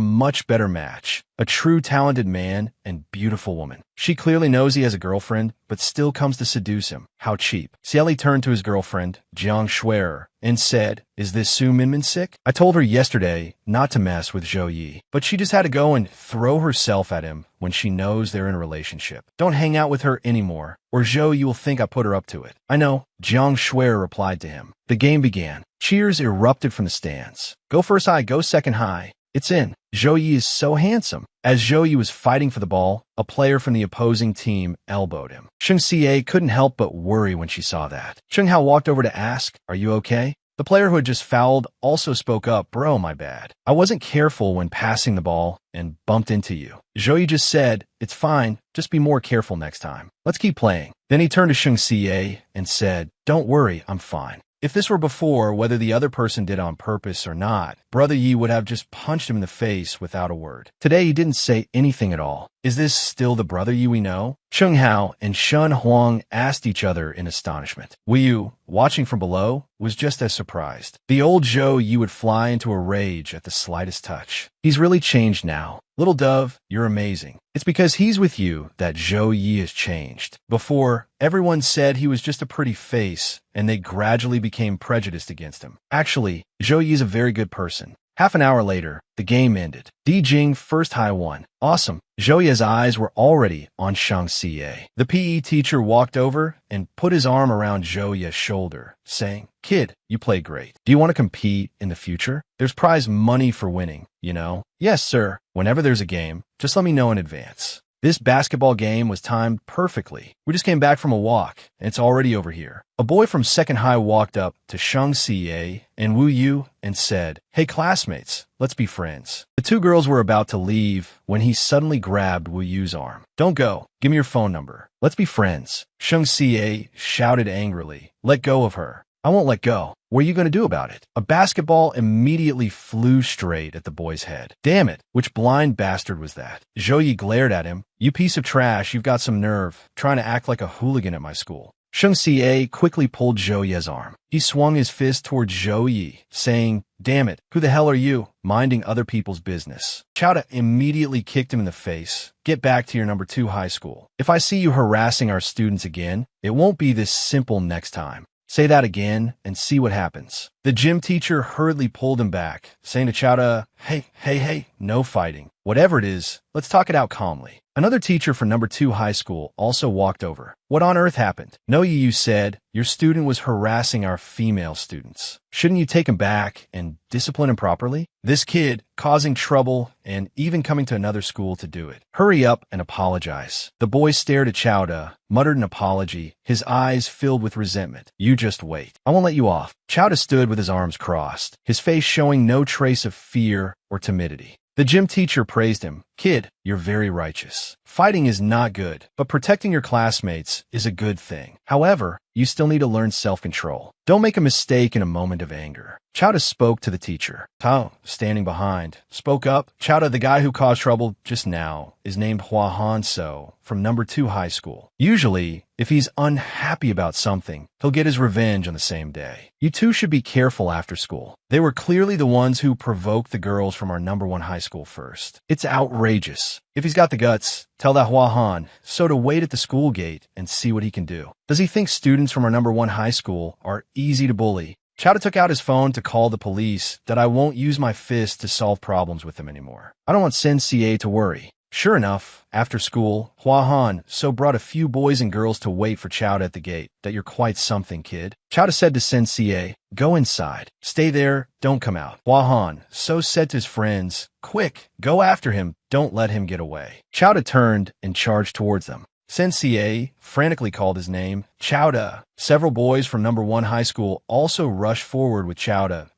much better match. A true talented man and beautiful woman. She clearly knows he has a girlfriend, but still comes to seduce him. How cheap. Xieli turned to his girlfriend, Jiang Shuer, and said, is this Su Minmin sick? I told her yesterday not to mess with Zhou Yi, but she just had to go and throw herself at him when she knows they're in a relationship. Don't hang out with her anymore, or Zhou Yi will think I put her up to it. I know, Jiang Shuer replied to him. The game began. Cheers erupted from the stands. Go first high, go second high. It's in. Zhou Yi is so handsome. As Zhou Yi was fighting for the ball, a player from the opposing team elbowed him. Sheng Xie couldn't help but worry when she saw that. Cheng Hao walked over to ask, are you okay? The player who had just fouled also spoke up, bro, my bad. I wasn't careful when passing the ball and bumped into you. Zhou Yi just said, it's fine, just be more careful next time. Let's keep playing. Then he turned to Sheng Xie and said, don't worry, I'm fine. If this were before, whether the other person did on purpose or not, Brother Yi would have just punched him in the face without a word. Today he didn't say anything at all. Is this still the Brother Yi we know? Cheng Hao and Shen Huang asked each other in astonishment. Wu Yu, watching from below, was just as surprised. The old Zhou Yi would fly into a rage at the slightest touch. He's really changed now. Little dove, you're amazing. It's because he's with you that Zhou Yi has changed. Before, everyone said he was just a pretty face, and they gradually became prejudiced against him. Actually, Zhou Yi is a very good person. Half an hour later, the game ended. Dijing first high won. Awesome. Zhou Yi's eyes were already on Sheng Xie. The PE teacher walked over and put his arm around Zhou Yi's shoulder, saying, kid, you play great. Do you want to compete in the future? There's prize money for winning, you know? Yes, sir. Whenever there's a game, just let me know in advance. This basketball game was timed perfectly. We just came back from a walk, and it's already over here. A boy from second high walked up to Sheng Xie and Wu Yu and said, hey classmates, let's be friends. The two girls were about to leave when he suddenly grabbed Wu Yu's arm. Don't go. Give me your phone number. Let's be friends. Sheng Xie shouted angrily. Let go of her. I won't let go. What are you going to do about it? A basketball immediately flew straight at the boy's head. Damn it, which blind bastard was that? Zhou glared at him. You piece of trash, you've got some nerve, trying to act like a hooligan at my school. Sheng Xie quickly pulled Zhou Ye's arm. He swung his fist toward Zhou Yi, saying, Damn it, who the hell are you? Minding other people's business. Chowda immediately kicked him in the face. Get back to your number 2 high school. If I see you harassing our students again, it won't be this simple next time. Say that again and see what happens. The gym teacher hurriedly pulled him back, saying to Chowda, Hey, no fighting. Whatever it is, let's talk it out calmly. Another teacher for number 2 high school also walked over. What on earth happened? No, you said your student was harassing our female students. Shouldn't you take him back and discipline him properly? This kid causing trouble and even coming to another school to do it. Hurry up and apologize. The boy stared at Chowda, muttered an apology, his eyes filled with resentment. You just wait. I won't let you off. Chowda stood with his arms crossed, his face showing no trace of fear or timidity. The gym teacher praised him. Kid, you're very righteous. Fighting is not good, but protecting your classmates is a good thing. However, you still need to learn self-control. Don't make a mistake in a moment of anger. Chowda spoke to the teacher. Tao, standing behind, spoke up. Chowda, the guy who caused trouble just now, is named Hua Han So from number 2 high school. Usually, if he's unhappy about something, he'll get his revenge on the same day. You two should be careful after school. They were clearly the ones who provoked the girls from our number 1 high school first. It's outrageous. If he's got the guts, tell that Hua Han So to wait at the school gate and see what he can do. Does he think students from our number 1 high school are easy to bully? Chowda took out his phone to call the police that I won't use my fist to solve problems with them anymore. I don't want Sensei to worry. Sure enough, after school, Hua Han So brought a few boys and girls to wait for Chowda at the gate. That you're quite something, kid. Chowda said to Sensei, go inside. Stay there, don't come out. Hua Han So said to his friends, quick, go after him, don't let him get away. Chowda turned and charged towards them. Sensei frantically called his name, Chowda. Several boys from number 1 high school also rushed forward with Chowda.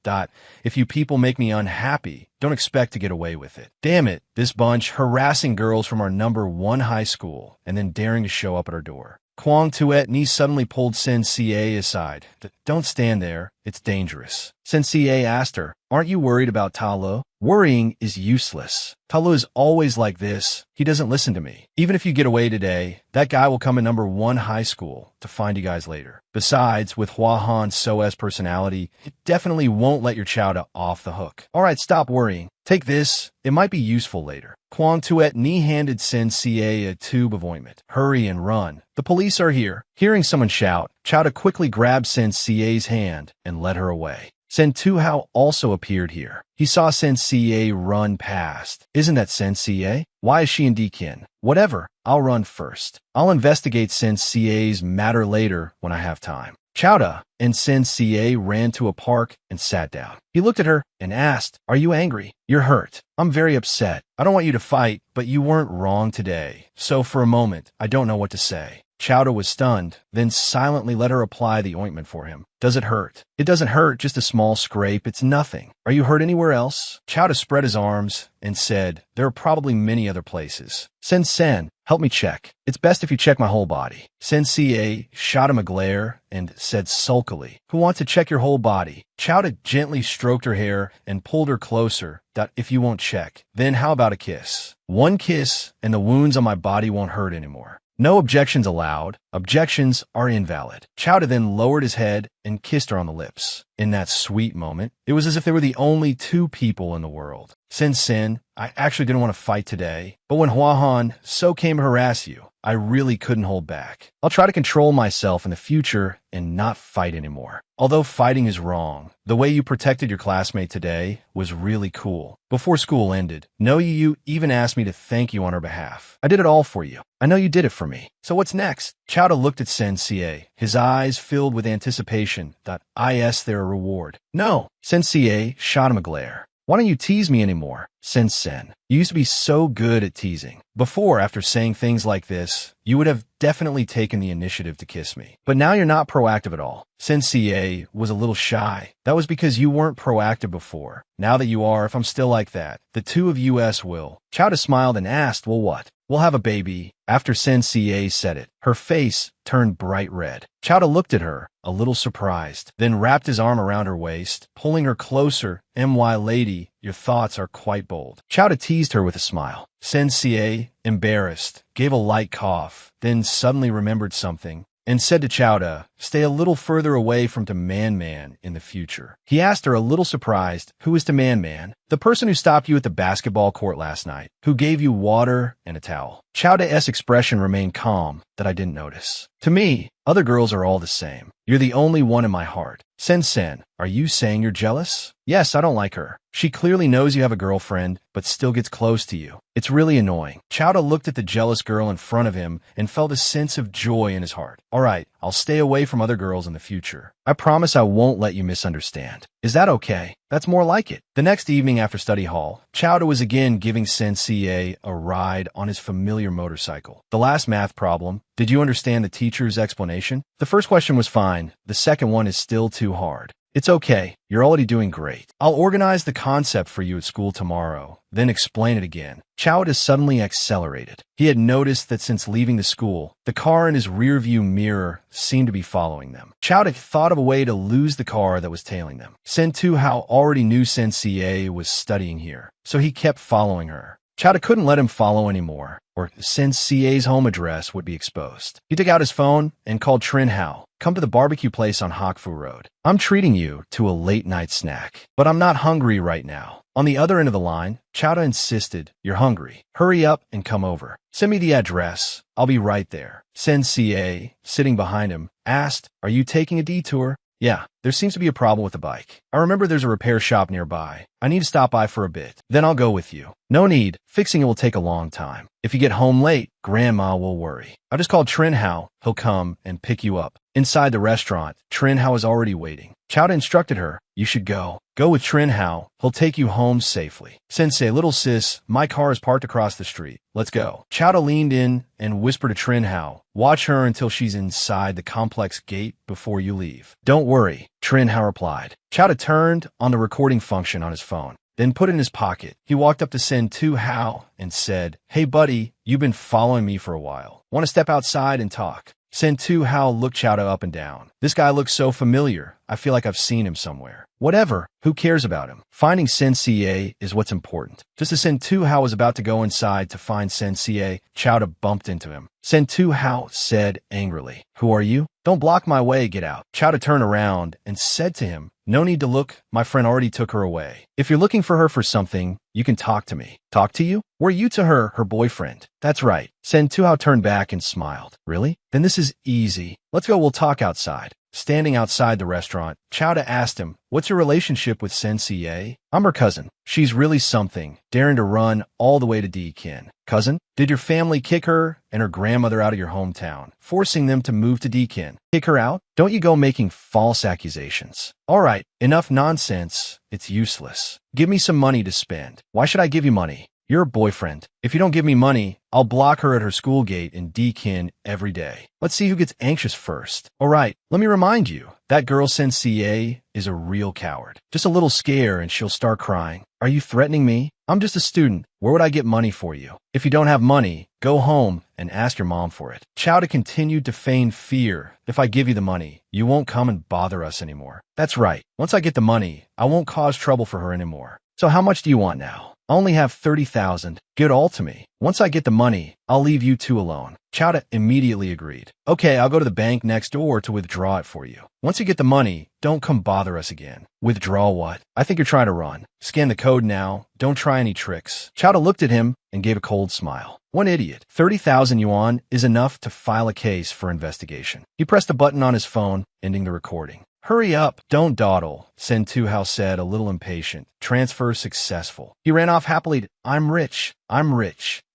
If you people make me unhappy, don't expect to get away with it. Damn it, this bunch harassing girls from our number 1 high school and then daring to show up at our door. Kwang Tuet Ni suddenly pulled Sensei aside. Don't stand there. It's dangerous. Sensei asked her, aren't you worried about Talo? Worrying is useless. Talo is always like this. He doesn't listen to me. Even if you get away today, that guy will come in number 1 high school to find you guys later. Besides, with Hua Han So's personality, it definitely won't let your Chowda off the hook. All right, stop worrying. Take this. It might be useful later. Kwang Tuet Ni handed Sensei a tube of ointment. Hurry and run. The police are here. Hearing someone shout, Chowda quickly grabbed Sensei's hand and led her away. Sen Tu Hao also appeared here. He saw Sensei run past. Isn't that Sensei? Why is she in Deakin? Whatever, I'll run first. I'll investigate Sensei's matter later when I have time. Chowda and Sensei ran to a park and sat down. He looked at her and asked, are you angry? You're hurt. I'm very upset. I don't want you to fight, but you weren't wrong today. So for a moment, I don't know what to say. Chowda was stunned, then silently let her apply the ointment for him. Does it hurt? It doesn't hurt, just a small scrape. It's nothing. Are you hurt anywhere else? Chowda spread his arms and said, there are probably many other places. Sen, help me check. It's best if you check my whole body. Sensei shot him a glare and said sulkily, who wants to check your whole body? Chowda gently stroked her hair and pulled her closer. If you won't check, then how about a kiss? One kiss and the wounds on my body won't hurt anymore. No objections allowed. Objections are invalid. Chowda then lowered his head and kissed her on the lips. In that sweet moment, it was as if they were the only 2 people in the world. Sen, I actually didn't want to fight today, but when Hua Han So came to harass you, I really couldn't hold back. I'll try to control myself in the future and not fight anymore. Although fighting is wrong, the way you protected your classmate today was really cool. Before school ended, you even asked me to thank you on her behalf. I did it all for you. I know you did it for me. So what's next? Chowda looked at Sensei, his eyes filled with anticipation. Is there a reward? No. Sensei shot him a glare. Why don't you tease me anymore? Sen. You used to be so good at teasing. Before, after saying things like this, you would have definitely taken the initiative to kiss me. But now you're not proactive at all. Sensei was a little shy. That was because you weren't proactive before. Now that you are, if I'm still like that, the two of us will. Chowda smiled and asked, well, what? We'll have a baby. After Sensei said it, her face turned bright red. Chowda looked at her, a little surprised, then wrapped his arm around her waist, pulling her closer. My lady, your thoughts are quite bold. Chowda teased her with a smile. Sensei, embarrassed, gave a light cough, then suddenly remembered something and said to Chowda, stay a little further away from to Man in the future. He asked her, a little surprised, who is to Man? The person who stopped you at the basketball court last night, who gave you water and a towel. Chowda's expression remained calm, that I didn't notice. To me, other girls are all the same. You're the only one in my heart. Sen, are you saying you're jealous? Yes, I don't like her. She clearly knows you have a girlfriend, but still gets close to you. It's really annoying. Chowda looked at the jealous girl in front of him and felt a sense of joy in his heart. All right, I'll stay away from other girls in the future. I promise I won't let you misunderstand. Is that okay? That's more like it. The next evening after study hall, Chowda was again giving Sensei a ride on his familiar motorcycle. The last math problem, did you understand the teacher's explanation? The first question was fine. The second one is still too hard. It's okay. You're already doing great. I'll organize the concept for you at school tomorrow, then explain it again. Chowda suddenly accelerated. He had noticed that since leaving the school, the car in his rearview mirror seemed to be following them. Chowda thought of a way to lose the car that was tailing them. Sen-Tu-Hao already knew Sensei was studying here, so he kept following her. Chowda couldn't let him follow anymore, or Sensei's home address would be exposed. He took out his phone and called Trin Hao. Come to the barbecue place on Hakfu Road. I'm treating you to a late-night snack, but I'm not hungry right now. On the other end of the line, Chowda insisted, you're hungry. Hurry up and come over. Send me the address. I'll be right there. Sensei, sitting behind him, asked, are you taking a detour? Yeah, there seems to be a problem with the bike. I remember there's a repair shop nearby. I need to stop by for a bit. Then I'll go with you. No need. Fixing it will take a long time. If you get home late, Grandma will worry. I just called Trin Hao. He'll come and pick you up. Inside the restaurant, Trin Hao is already waiting. Chowda instructed her, you should go. Go with Trin Hao. He'll take you home safely. Sensei, little sis, my car is parked across the street. Let's go. Chowda leaned in and whispered to Trin Hao, watch her until she's inside the complex gate before you leave. Don't worry, Trin Hao replied. Chowda turned on the recording function on his phone, then put it in his pocket. He walked up to Sen-Tu-Hao and said, hey buddy, you've been following me for a while. Want to step outside and talk? Sen-Tu-Hao looked Chowda up and down. This guy looks so familiar. I feel like I've seen him somewhere. Whatever. Who cares about him? Finding Sensei is what's important. Just as Sen-Tu-Hao was about to go inside to find Sensei, Chowda bumped into him. Sen-Tu-Hao said angrily, who are you? Don't block my way, get out. Chowda turned around and said to him, no need to look, my friend already took her away. If you're looking for her for something, you can talk to me. Talk to you? Were you to her boyfriend? That's right. Sen-Tu-Hao turned back and smiled. Really? Then this is easy. Let's go, we'll talk outside. Standing outside the restaurant, Chowda asked him, what's your relationship with Sensei? I'm her cousin. She's really something, daring to run all the way to Deakin. Cousin? Did your family kick her and her grandmother out of your hometown, forcing them to move to Deakin? Kick her out? Don't you go making false accusations. All right, enough nonsense. It's useless. Give me some money to spend. Why should I give you money? You're a boyfriend. If you don't give me money, I'll block her at her school gate in Deakin every day. Let's see who gets anxious first. All right, let me remind you, that girl Sensei is a real coward. Just a little scare and she'll start crying. Are you threatening me? I'm just a student. Where would I get money for you? If you don't have money, go home and ask your mom for it. Chowda continued to feign fear. If I give you the money, you won't come and bother us anymore. That's right. Once I get the money, I won't cause trouble for her anymore. So how much do you want now? I only have 30,000. Give it all to me. Once I get the money, I'll leave you two alone. Chowda immediately agreed. Okay, I'll go to the bank next door to withdraw it for you. Once you get the money, don't come bother us again. Withdraw what? I think you're trying to run. Scan the code now. Don't try any tricks. Chowda looked at him and gave a cold smile. One idiot. 30,000 yuan is enough to file a case for investigation. He pressed a button on his phone, ending the recording. Hurry up, don't dawdle, Sen-Tu-Hao said, a little impatient. Transfer successful. He ran off happily. I'm rich. I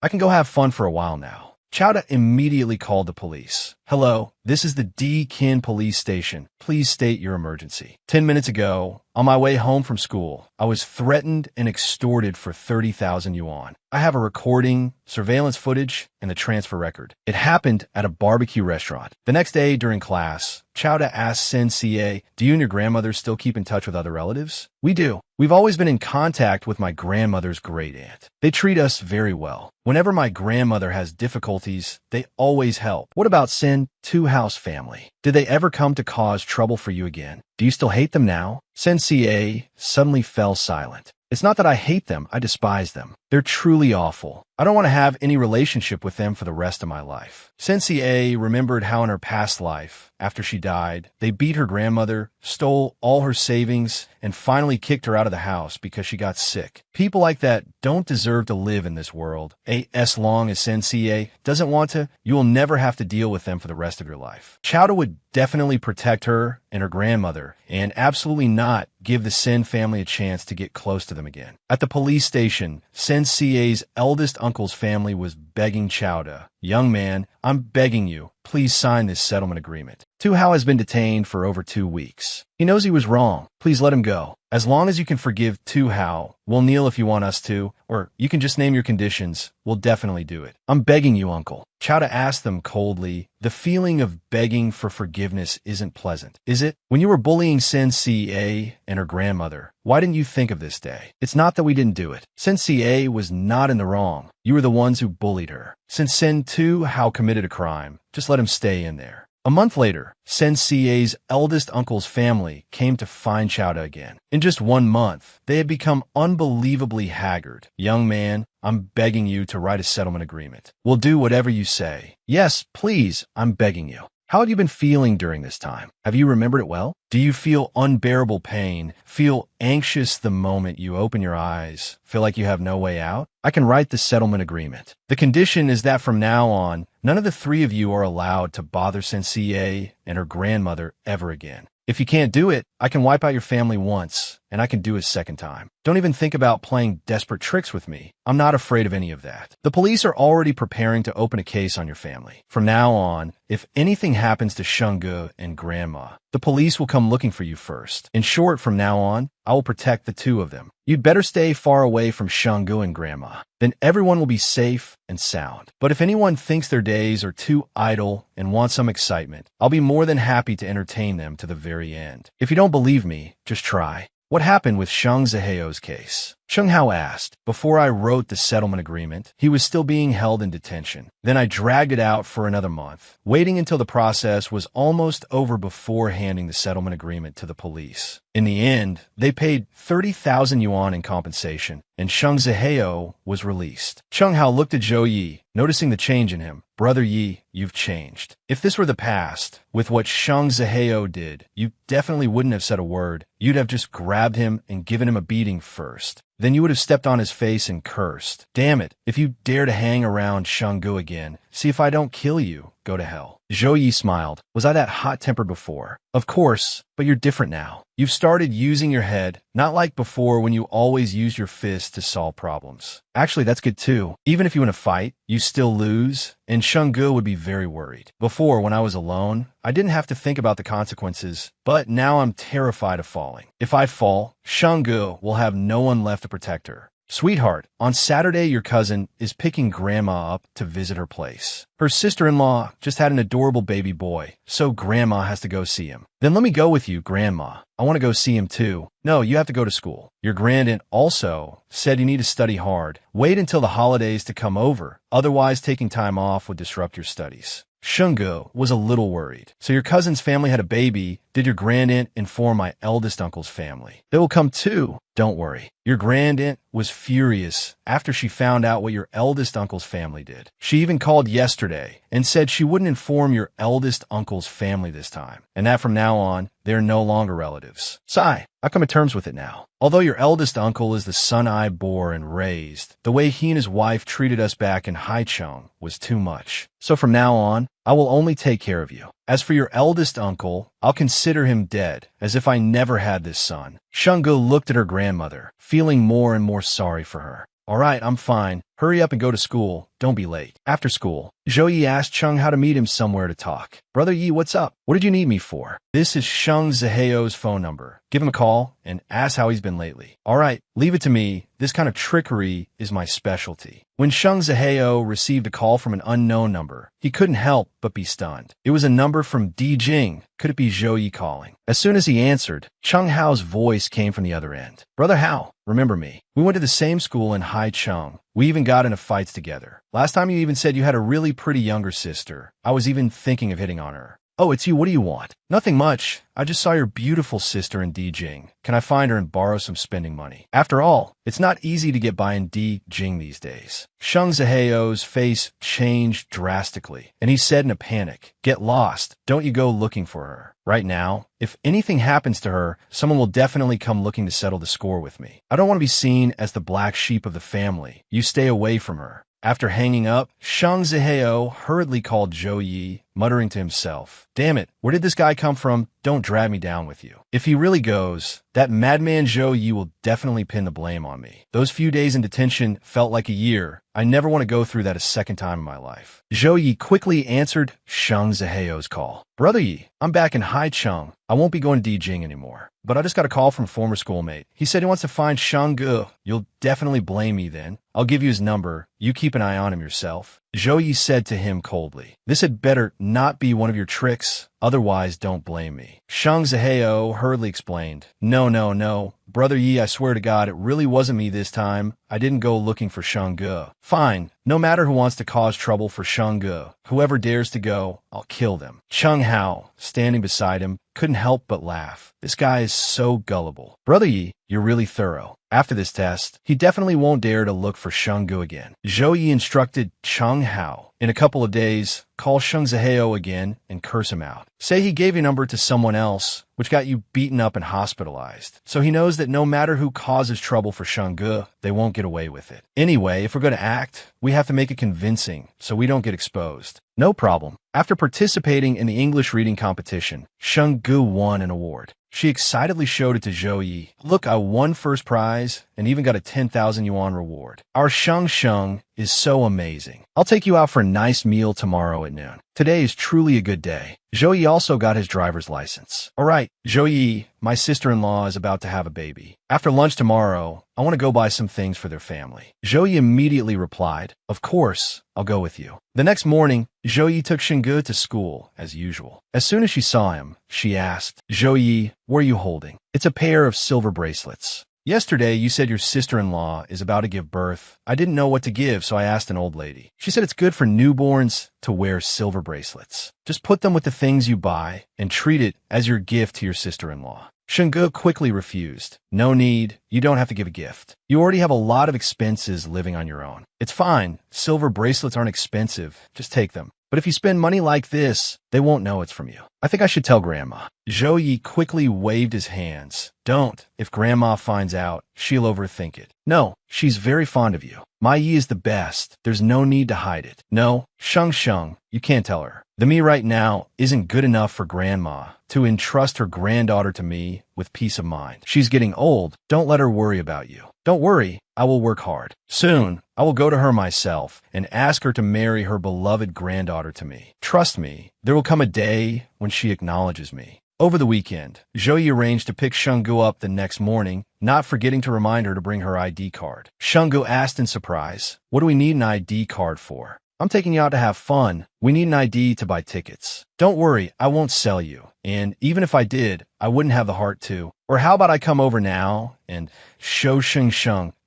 can go have fun for a while now. Chowda immediately called the police. Hello, this is the D-Kin police station. Please state your emergency. 10 minutes ago, on my way home from school, I was threatened and extorted for 30,000 yuan. I have a recording, surveillance footage, and the transfer record. It happened at a barbecue restaurant. The next day during class, Chowda asked Sensei, "Do you and your grandmother still keep in touch with other relatives?" "We do. We've always been in contact with my grandmother's great aunt. They treat us very well. Whenever my grandmother has difficulties, they always help." "What about Sen Two-House family? Did they ever come to cause trouble for you again? Do you still hate them now?" Sensei suddenly fell silent. "It's not that I hate them, I despise them. They're truly awful. I don't want to have any relationship with them for the rest of my life." Sensei remembered how in her past life, after she died, they beat her grandmother, stole all her savings, and finally kicked her out of the house because she got sick. People like that don't deserve to live in this world. As long as Sensei doesn't want to, you will never have to deal with them for the rest of your life. Chowda would definitely protect her and her grandmother, and absolutely not give the Sen family a chance to get close to them again. At the police station, Sensei's eldest uncle's family was begging Chowda, "Young man, I'm begging you, please sign this settlement agreement. Tu-Hao has been detained for over 2 weeks. He knows he was wrong. Please let him go. As long as you can forgive Tu-Hao, we'll kneel if you want us to, or you can just name your conditions. We'll definitely do it. I'm begging you, uncle." Chowda asked them coldly, "The feeling of begging for forgiveness isn't pleasant, is it? When you were bullying Sensei and her grandmother, why didn't you think of this day? It's not that we didn't do it. Sensei was not in the wrong. You were the ones who bullied her. Since Sen Tu-Hao committed a crime, just let him stay in there." A month later, Sensei's eldest uncle's family came to find Chowda again. In just 1 month, they had become unbelievably haggard. "Young man, I'm begging you to write a settlement agreement. We'll do whatever you say." "Yes, please, I'm begging you." "How have you been feeling during this time? Have you remembered it well? Do you feel unbearable pain? Feel anxious the moment you open your eyes? Feel like you have no way out? I can write the settlement agreement. The condition is that from now on, none of the 3 of you are allowed to bother Sensei and her grandmother ever again. If you can't do it, I can wipe out your family once, and I can do it 2nd time. Don't even think about playing desperate tricks with me. I'm not afraid of any of that. The police are already preparing to open a case on your family. From now on, if anything happens to Shungu and Grandma, the police will come looking for you first. In short, from now on, I will protect the 2 of them. You'd better stay far away from Shungu and Grandma. Then everyone will be safe and sound. But if anyone thinks their days are too idle and wants some excitement, I'll be more than happy to entertain them to the very end. If you don't believe me, just try." What happened with Sheng Ziheo's case? Sheng Hao asked. "Before I wrote the settlement agreement, he was still being held in detention. Then I dragged it out for another month, waiting until the process was almost over before handing the settlement agreement to the police. In the end, they paid 30,000 yuan in compensation, and Sheng Ziheo was released." Sheng Hao looked at Zhou Yi, noticing the change in him. "Brother Yi, you've changed. If this were the past, with what Sheng Ziheo did, you definitely wouldn't have said a word. You'd have just grabbed him and given him a beating first. Then you would have stepped on his face and cursed. Damn it, if you dare to hang around Shungu again, see if I don't kill you. Go to hell." Zhou Yi smiled. "Was I that hot-tempered before?" "Of course, but you're different now. You've started using your head, not like before when you always use your fists to solve problems. Actually, that's good too. Even if you win a fight, you still lose, and Shungu would be very worried. Before, when I was alone, I didn't have to think about the consequences, but now I'm terrified of falling. If I fall, Shungu will have no one left to protect her. Sweetheart, on Saturday your cousin is picking Grandma up to visit her place. Her sister-in-law just had an adorable baby boy, so Grandma has to go see him. Then let me go with you, Grandma. I want to go see him too. No, you have to go to school. Your grandaunt also said you need to study hard. Wait until the holidays to come over, otherwise taking time off would disrupt your studies." Shungu was a little worried. "So your cousin's family had a baby. Did your grandaunt inform my eldest uncle's family? They will come too. Don't worry." Your grandaunt was furious after she found out what your eldest uncle's family did. She even called yesterday and said she wouldn't inform your eldest uncle's family this time, and that from now on, they're no longer relatives. Sigh, I come to terms with it now. Although your eldest uncle is the son I bore and raised, the way he and his wife treated us back in Haicheng was too much. So from now on, I will only take care of you. As for your eldest uncle, I'll consider him dead, as if I never had this son." Shungu looked at her grandmother, feeling more and more sorry for her. "All right, I'm fine. Hurry up and go to school. Don't be late. After school, Zhou Yi asked Chung how to meet him somewhere to talk. Brother Yi, what's up? What did you need me for? This is Sheng Ziheo's phone number. Give him a call and ask how he's been lately. All right, leave it to me. This kind of trickery is my specialty. When Sheng Ziheo received a call from an unknown number, he couldn't help but be stunned. It was a number from Di Jing. Could it be Zhou Yi calling? As soon as he answered, Chung Hao's voice came from the other end. Brother Hao, remember me? We went to the same school in Haicheng. We even got into fights together. Last time you even said you had a really pretty younger sister. I was even thinking of hitting on her. Oh, it's you. What do you want? Nothing much. I just saw your beautiful sister in Dijing. Can I find her and borrow some spending money? After all, it's not easy to get by in Dijing these days. Sheng Ziheo's face changed drastically, and he said in a panic, "Get lost. Don't you go looking for her. Right now, if anything happens to her, someone will definitely come looking to settle the score with me. I don't want to be seen as the black sheep of the family. You stay away from her." After hanging up, Sheng Ziheo hurriedly called Zhou Yi, muttering to himself, "Damn it, where did this guy come from? Don't drag me down with you. If he really goes, that madman Zhou Yi will definitely pin the blame on me. Those few days in detention felt like a year. I never want to go through that a second time in my life." Zhou Yi quickly answered Sheng Ziheo's call. "Brother Yi, I'm back in Haicheng. I won't be going to Dijing anymore. But I just got a call from a former schoolmate. He said he wants to find Shang Ge. You'll definitely blame me then. I'll give you his number. You keep an eye on him yourself." Zhou Yi said to him coldly, "This had better not be one of your tricks. Otherwise, don't blame me." Sheng Ziheo hurriedly explained, No. Brother Yi, I swear to God, it really wasn't me this time. I didn't go looking for Shang Ge." "Fine. No matter who wants to cause trouble for Shang Ge. Whoever dares to go, I'll kill them." Chung Hao, standing beside him, couldn't help but laugh. This guy is so gullible. "Brother Yi, you're really thorough. After this test, he definitely won't dare to look for Shang Ge again." Zhou Yi instructed Chung Hao, "In a couple of days, call Sheng Ziheo again and curse him out. Say he gave your number to someone else, which got you beaten up and hospitalized. So he knows that no matter who causes trouble for Shang Ge, they won't get away with it. Anyway, if we're going to act, we have to make it convincing so we don't get exposed." "No problem." After participating in the English reading competition, Sheng Ge won an award. She excitedly showed it to Zhou Yi. "Look, I won first prize and even got a 10,000 yuan reward. Our Sheng is so amazing. I'll take you out for a nice meal tomorrow at noon. Today is truly a good day." Zhou Yi also got his driver's license. "All right, Zhou Yi, my sister-in-law is about to have a baby. After lunch tomorrow, I want to go buy some things for their family." Zhou Yi immediately replied, "Of course, I'll go with you." The next morning, Zhou Yi took Sheng Ge to school, as usual. As soon as she saw him, she asked, "Zhou Yi, what are you holding?" "It's a pair of silver bracelets. Yesterday, you said your sister-in-law is about to give birth. I didn't know what to give, so I asked an old lady. She said it's good for newborns to wear silver bracelets. Just put them with the things you buy and treat it as your gift to your sister-in-law." Sheng Ge quickly refused. "No need. You don't have to give a gift. You already have a lot of expenses living on your own. It's fine. Silver bracelets aren't expensive. Just take them. But if you spend money like this, they won't know it's from you. I think I should tell Grandma." Zhou Yi quickly waved his hands. "Don't. If Grandma finds out, she'll overthink it. No, she's very fond of you. My Yi is the best. There's no need to hide it. No, Sheng, you can't tell her. The me right now isn't good enough for Grandma to entrust her granddaughter to me with peace of mind. She's getting old. Don't let her worry about you. Don't worry. I will work hard. Soon, I will go to her myself and ask her to marry her beloved granddaughter to me. Trust me, there will come a day when she acknowledges me." Over the weekend, Zhou Yi arranged to pick Sheng Ge up the next morning, not forgetting to remind her to bring her ID card. Sheng Ge asked in surprise, "What do we need an ID card for?" "I'm taking you out to have fun. We need an ID to buy tickets." "Don't worry, I won't sell you. And even if I did, I wouldn't have the heart to. Or how about I come over now and show Sheng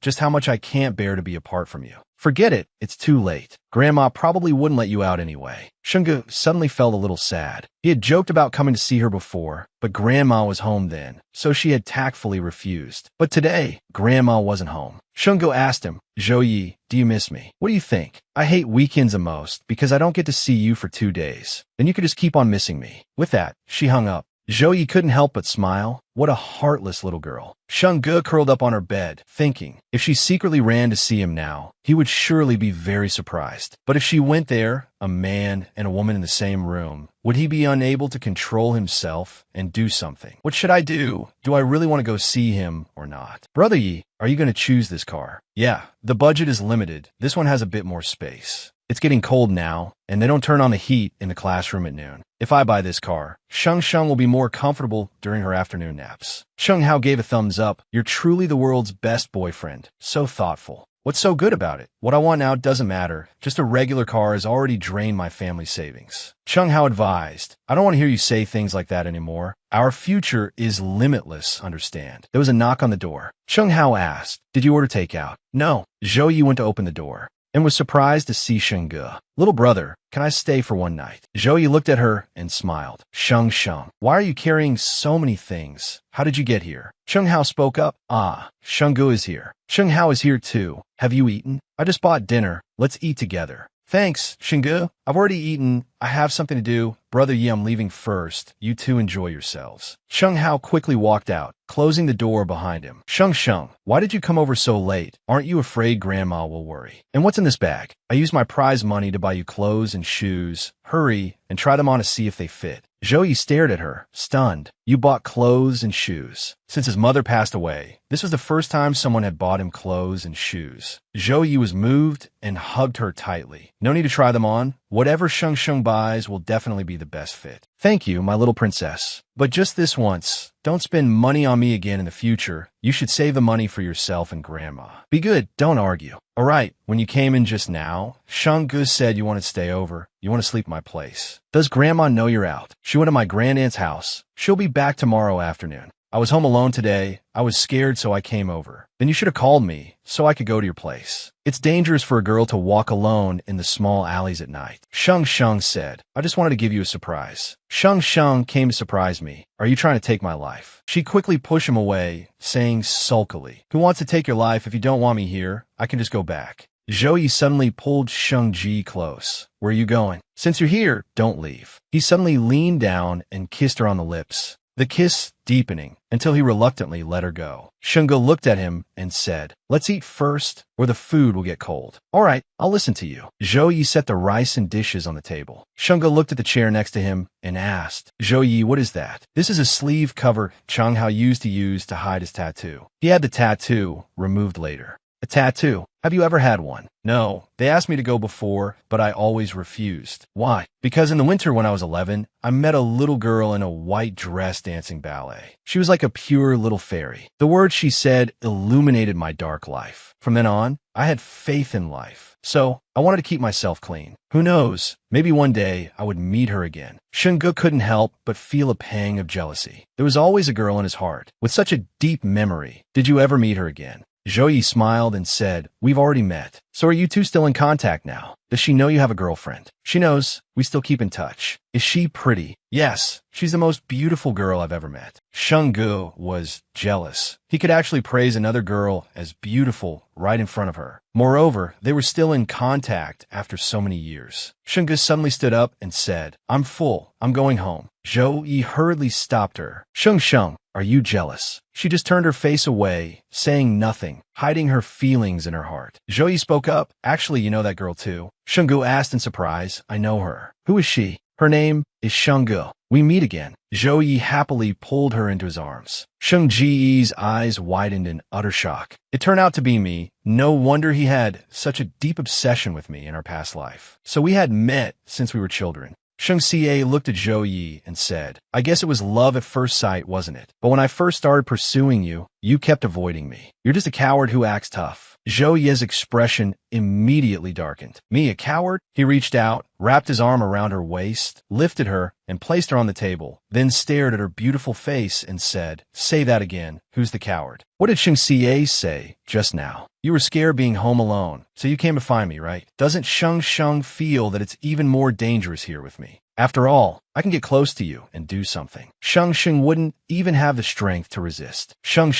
just how much I can't bear to be apart from you?" "Forget it. It's too late. Grandma probably wouldn't let you out anyway." Sheng Ge suddenly felt a little sad. He had joked about coming to see her before, but Grandma was home then, so she had tactfully refused. But today, Grandma wasn't home. Sheng Ge asked him, "Zhou Yi, do you miss me? What do you think? I hate weekends the most because I don't get to see you for 2 days. Then you could just keep on missing me." With that, she hung up. Zhou Yi couldn't help but smile. What a heartless little girl. Sheng Ge curled up on her bed, thinking, if she secretly ran to see him now, he would surely be very surprised. But if she went there, a man and a woman in the same room, would he be unable to control himself and do something? What should I do? Do I really want to go see him or not? Brother Yi, are you going to choose this car? Yeah, the budget is limited. This one has a bit more space. It's getting cold now, and they don't turn on the heat in the classroom at noon. If I buy this car, Sheng will be more comfortable during her afternoon naps. Sheng Hao gave a thumbs up. You're truly the world's best boyfriend. So thoughtful. What's so good about it? What I want now doesn't matter. Just a regular car has already drained my family's savings. Sheng Hao advised, I don't want to hear you say things like that anymore. Our future is limitless, understand? There was a knock on the door. Sheng Hao asked, did you order takeout? No. Zhou Yi went to open the door and was surprised to see Sheng Ge. Little brother, can I stay for one night? Zhou Yi looked at her and smiled. Sheng, why are you carrying so many things? How did you get here? Sheng Hao spoke up. Ah, Sheng Ge is here. Sheng Hao is here too. Have you eaten? I just bought dinner. Let's eat together. Thanks, Sheng Ge. I've already eaten. I have something to do. Brother Yi, I'm leaving first. You two enjoy yourselves. Sheng Hao quickly walked out, closing the door behind him. Sheng, why did you come over so late? Aren't you afraid Grandma will worry? And what's in this bag? I used my prize money to buy you clothes and shoes. Hurry and try them on to see if they fit. Zhou Yi stared at her, stunned. You bought clothes and shoes. Since his mother passed away, this was the first time someone had bought him clothes and shoes. Zhou Yi was moved and hugged her tightly. No need to try them on. Whatever Sheng buys will definitely be the best fit. Thank you, my little princess. But just this once. Don't spend money on me again in the future. You should save the money for yourself and Grandma. Be good, don't argue. All right, when you came in just now, Sheng Ge said you want to stay over. You want to sleep at my place. Does Grandma know you're out? She went to my grandaunt's house. She'll be back tomorrow afternoon. I was home alone today. I was scared, so I came over. Then you should have called me, so I could go to your place. It's dangerous for a girl to walk alone in the small alleys at night. Sheng said, I just wanted to give you a surprise. Sheng came to surprise me. Are you trying to take my life? She quickly pushed him away, saying sulkily, who wants to take your life? If you don't want me here, I can just go back. Zhou Yi suddenly pulled Sheng Ji close. Where are you going? Since you're here, don't leave. He suddenly leaned down and kissed her on the lips, the kiss deepening until he reluctantly let her go. Sheng Ge looked at him and said, let's eat first or the food will get cold. All right, I'll listen to you. Zhou Yi set the rice and dishes on the table. Sheng Ge looked at the chair next to him and asked, Zhou Yi, what is that? This is a sleeve cover Sheng Hao used to hide his tattoo. He had the tattoo removed later. A tattoo? Have you ever had one? No. They asked me to go before, but I always refused. Why? Because in the winter when I was 11, I met a little girl in a white dress dancing ballet. She was like a pure little fairy. The words she said illuminated my dark life. From then on, I had faith in life. So, I wanted to keep myself clean. Who knows? Maybe one day I would meet her again. Sheng Ge couldn't help but feel a pang of jealousy. There was always a girl in his heart with such a deep memory. Did you ever meet her again? Zhou Yi smiled and said, we've already met. So are you two still in contact now? Does she know you have a girlfriend? She knows. We still keep in touch. Is she pretty? Yes. She's the most beautiful girl I've ever met. Sheng Ge was jealous. He could actually praise another girl as beautiful right in front of her. Moreover, they were still in contact after so many years. Sheng Ge suddenly stood up and said, I'm full. I'm going home. Zhou Yi hurriedly stopped her. Sheng, are you jealous? She just turned her face away, saying nothing, hiding her feelings in her heart. Zhou Yi spoke up. Actually, you know that girl too. Sheng Ge asked in surprise. I know her. Who is she? Her name is Sheng Ge. We meet again. Zhou Yi happily pulled her into his arms. Sheng Ji's eyes widened in utter shock. It turned out to be me. No wonder he had such a deep obsession with me in our past life. So we had met since we were children. Sheng Xie looked at Zhou Yi and said, I guess it was love at first sight, wasn't it? But when I first started pursuing you, you kept avoiding me. You're just a coward who acts tough. Zhou Yi's expression immediately darkened. Me, a coward? He reached out, wrapped his arm around her waist, lifted her, and placed her on the table, then stared at her beautiful face and said, say that again. Who's the coward? What did Sheng Xie say just now? You were scared being home alone, so you came to find me, right? Doesn't Sheng feel that it's even more dangerous here with me? After all, I can get close to you and do something. Sheng wouldn't even have the strength to resist. Sheng,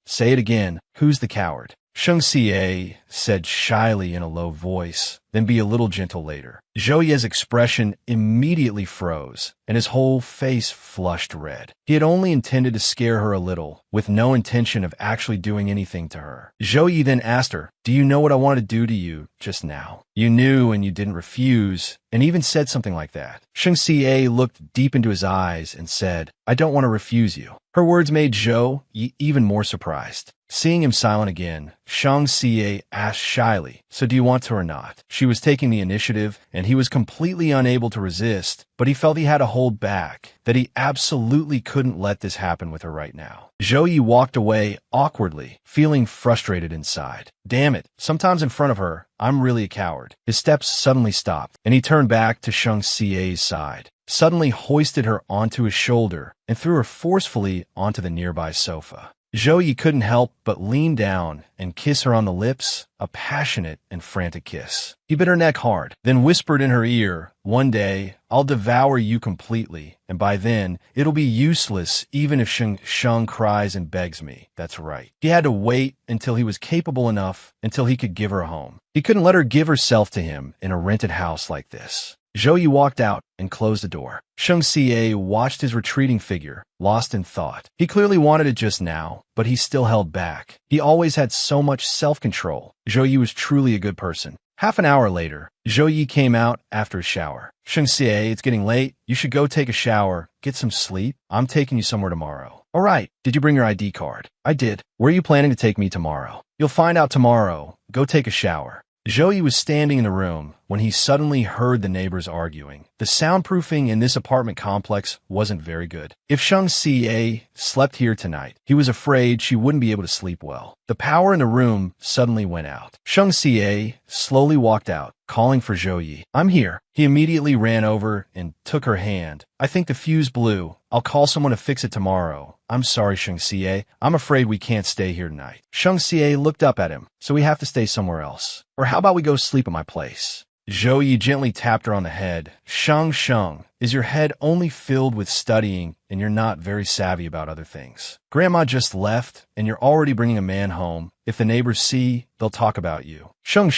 say it again. Who's the coward? Sheng Xie said shyly in a low voice, then be a little gentle later. Zhou Ye's expression immediately froze, and his whole face flushed red. He had only intended to scare her a little, with no intention of actually doing anything to her. Zhou Ye then asked her, do you know what I wanted to do to you just now? You knew and you didn't refuse, and even said something like that. Sheng Xie looked deep into his eyes and said, I don't want to refuse you. Her words made Zhou Ye even more surprised. Seeing him silent again, Sheng Xie asked shyly, so do you want to or not? She was taking the initiative, and he was completely unable to resist, but he felt he had to hold back, that he absolutely couldn't let this happen with her right now. Zhou Ye walked away awkwardly, feeling frustrated inside. Damn it, sometimes in front of her, I'm really a coward. His steps suddenly stopped, and he turned back to Sheng Xie's side, suddenly hoisted her onto his shoulder, and threw her forcefully onto the nearby sofa. Zhou Ye couldn't help but lean down and kiss her on the lips, a passionate and frantic kiss. He bit her neck hard, then whispered in her ear, one day, I'll devour you completely, and by then, it'll be useless even if Sheng cries and begs me. That's right. He had to wait until he was capable enough, until he could give her a home. He couldn't let her give herself to him in a rented house like this. Zhou Ye walked out and closed the door. Sheng Xie watched his retreating figure, lost in thought. He clearly wanted it just now, but he still held back. He always had so much self-control. Zhou Ye was truly a good person. Half an hour later, Zhou Ye came out after a shower. Sheng Xie, it's getting late. You should go take a shower, get some sleep. I'm taking you somewhere tomorrow. All right. Did you bring your ID card? I did. Where are you planning to take me tomorrow? You'll find out tomorrow. Go take a shower. Zhou Ye was standing in the room when he suddenly heard the neighbors arguing. The soundproofing in this apartment complex wasn't very good. If Sheng Xie slept here tonight, he was afraid she wouldn't be able to sleep well. The power in the room suddenly went out. Sheng Xie slowly walked out, calling for Zhou Ye. I'm here. He immediately ran over and took her hand. I think the fuse blew. I'll call someone to fix it tomorrow. I'm sorry, Sheng Xie. I'm afraid we can't stay here tonight. Sheng Xie looked up at him, so we have to stay somewhere else. Or how about we go sleep at my place? Zhou Ye gently tapped her on the head. Sheng, is your head only filled with studying and you're not very savvy about other things? Grandma just left and you're already bringing a man home. If the neighbors see, they'll talk about you. Sheng,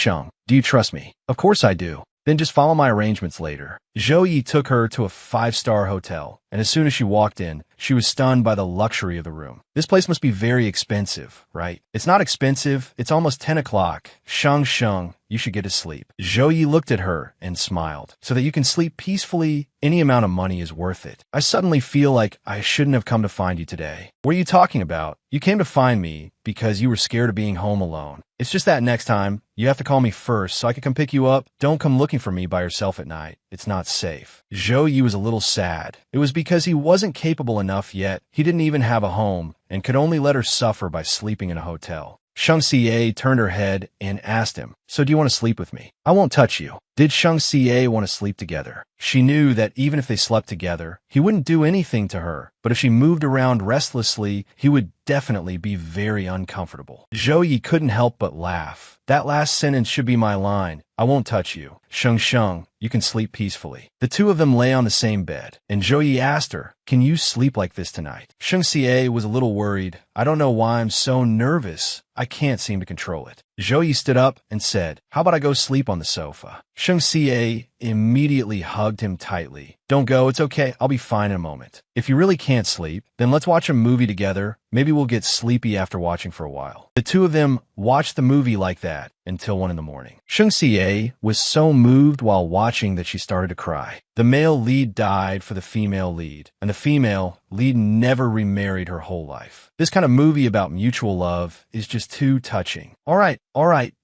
do you trust me? Of course I do. Then just follow my arrangements later. Zhou Ye took her to a 5-star hotel, and as soon as she walked in, she was stunned by the luxury of the room. This place must be very expensive, right? It's not expensive. It's almost 10 o'clock. Sheng, you should get to sleep. Zhou Ye looked at her and smiled. So that you can sleep peacefully, any amount of money is worth it. I suddenly feel like I shouldn't have come to find you today. What are you talking about? You came to find me because you were scared of being home alone. It's just that next time, you have to call me first so I can come pick you up. Don't come looking for me by yourself at night. It's not safe. Zhou Ye was a little sad. It was because he wasn't capable enough yet. He didn't even have a home and could only let her suffer by sleeping in a hotel. Sheng Xie turned her head and asked him, so do you want to sleep with me? I won't touch you. Did Sheng Xie want to sleep together? She knew that even if they slept together, he wouldn't do anything to her, but if she moved around restlessly, he would definitely be very uncomfortable. Zhou Ye couldn't help but laugh. That last sentence should be my line. I won't touch you. Sheng, you can sleep peacefully. The two of them lay on the same bed, and Zhou Ye asked her, can you sleep like this tonight? Sheng Xie was a little worried. I don't know why I'm so nervous. I can't seem to control it. Zhou Ye stood up and said, how about I go sleep on the sofa? Sheng Xie immediately hugged him tightly. Don't go, it's okay, I'll be fine in a moment. If you really can't sleep, then let's watch a movie together. Maybe we'll get sleepy after watching for a while. The two of them watched the movie like that until 1 in the morning. Sheng Xie was so moved while watching that she started to cry. The male lead died for the female lead, and the female lead never remarried her whole life. This kind of movie about mutual love is just too touching. All right,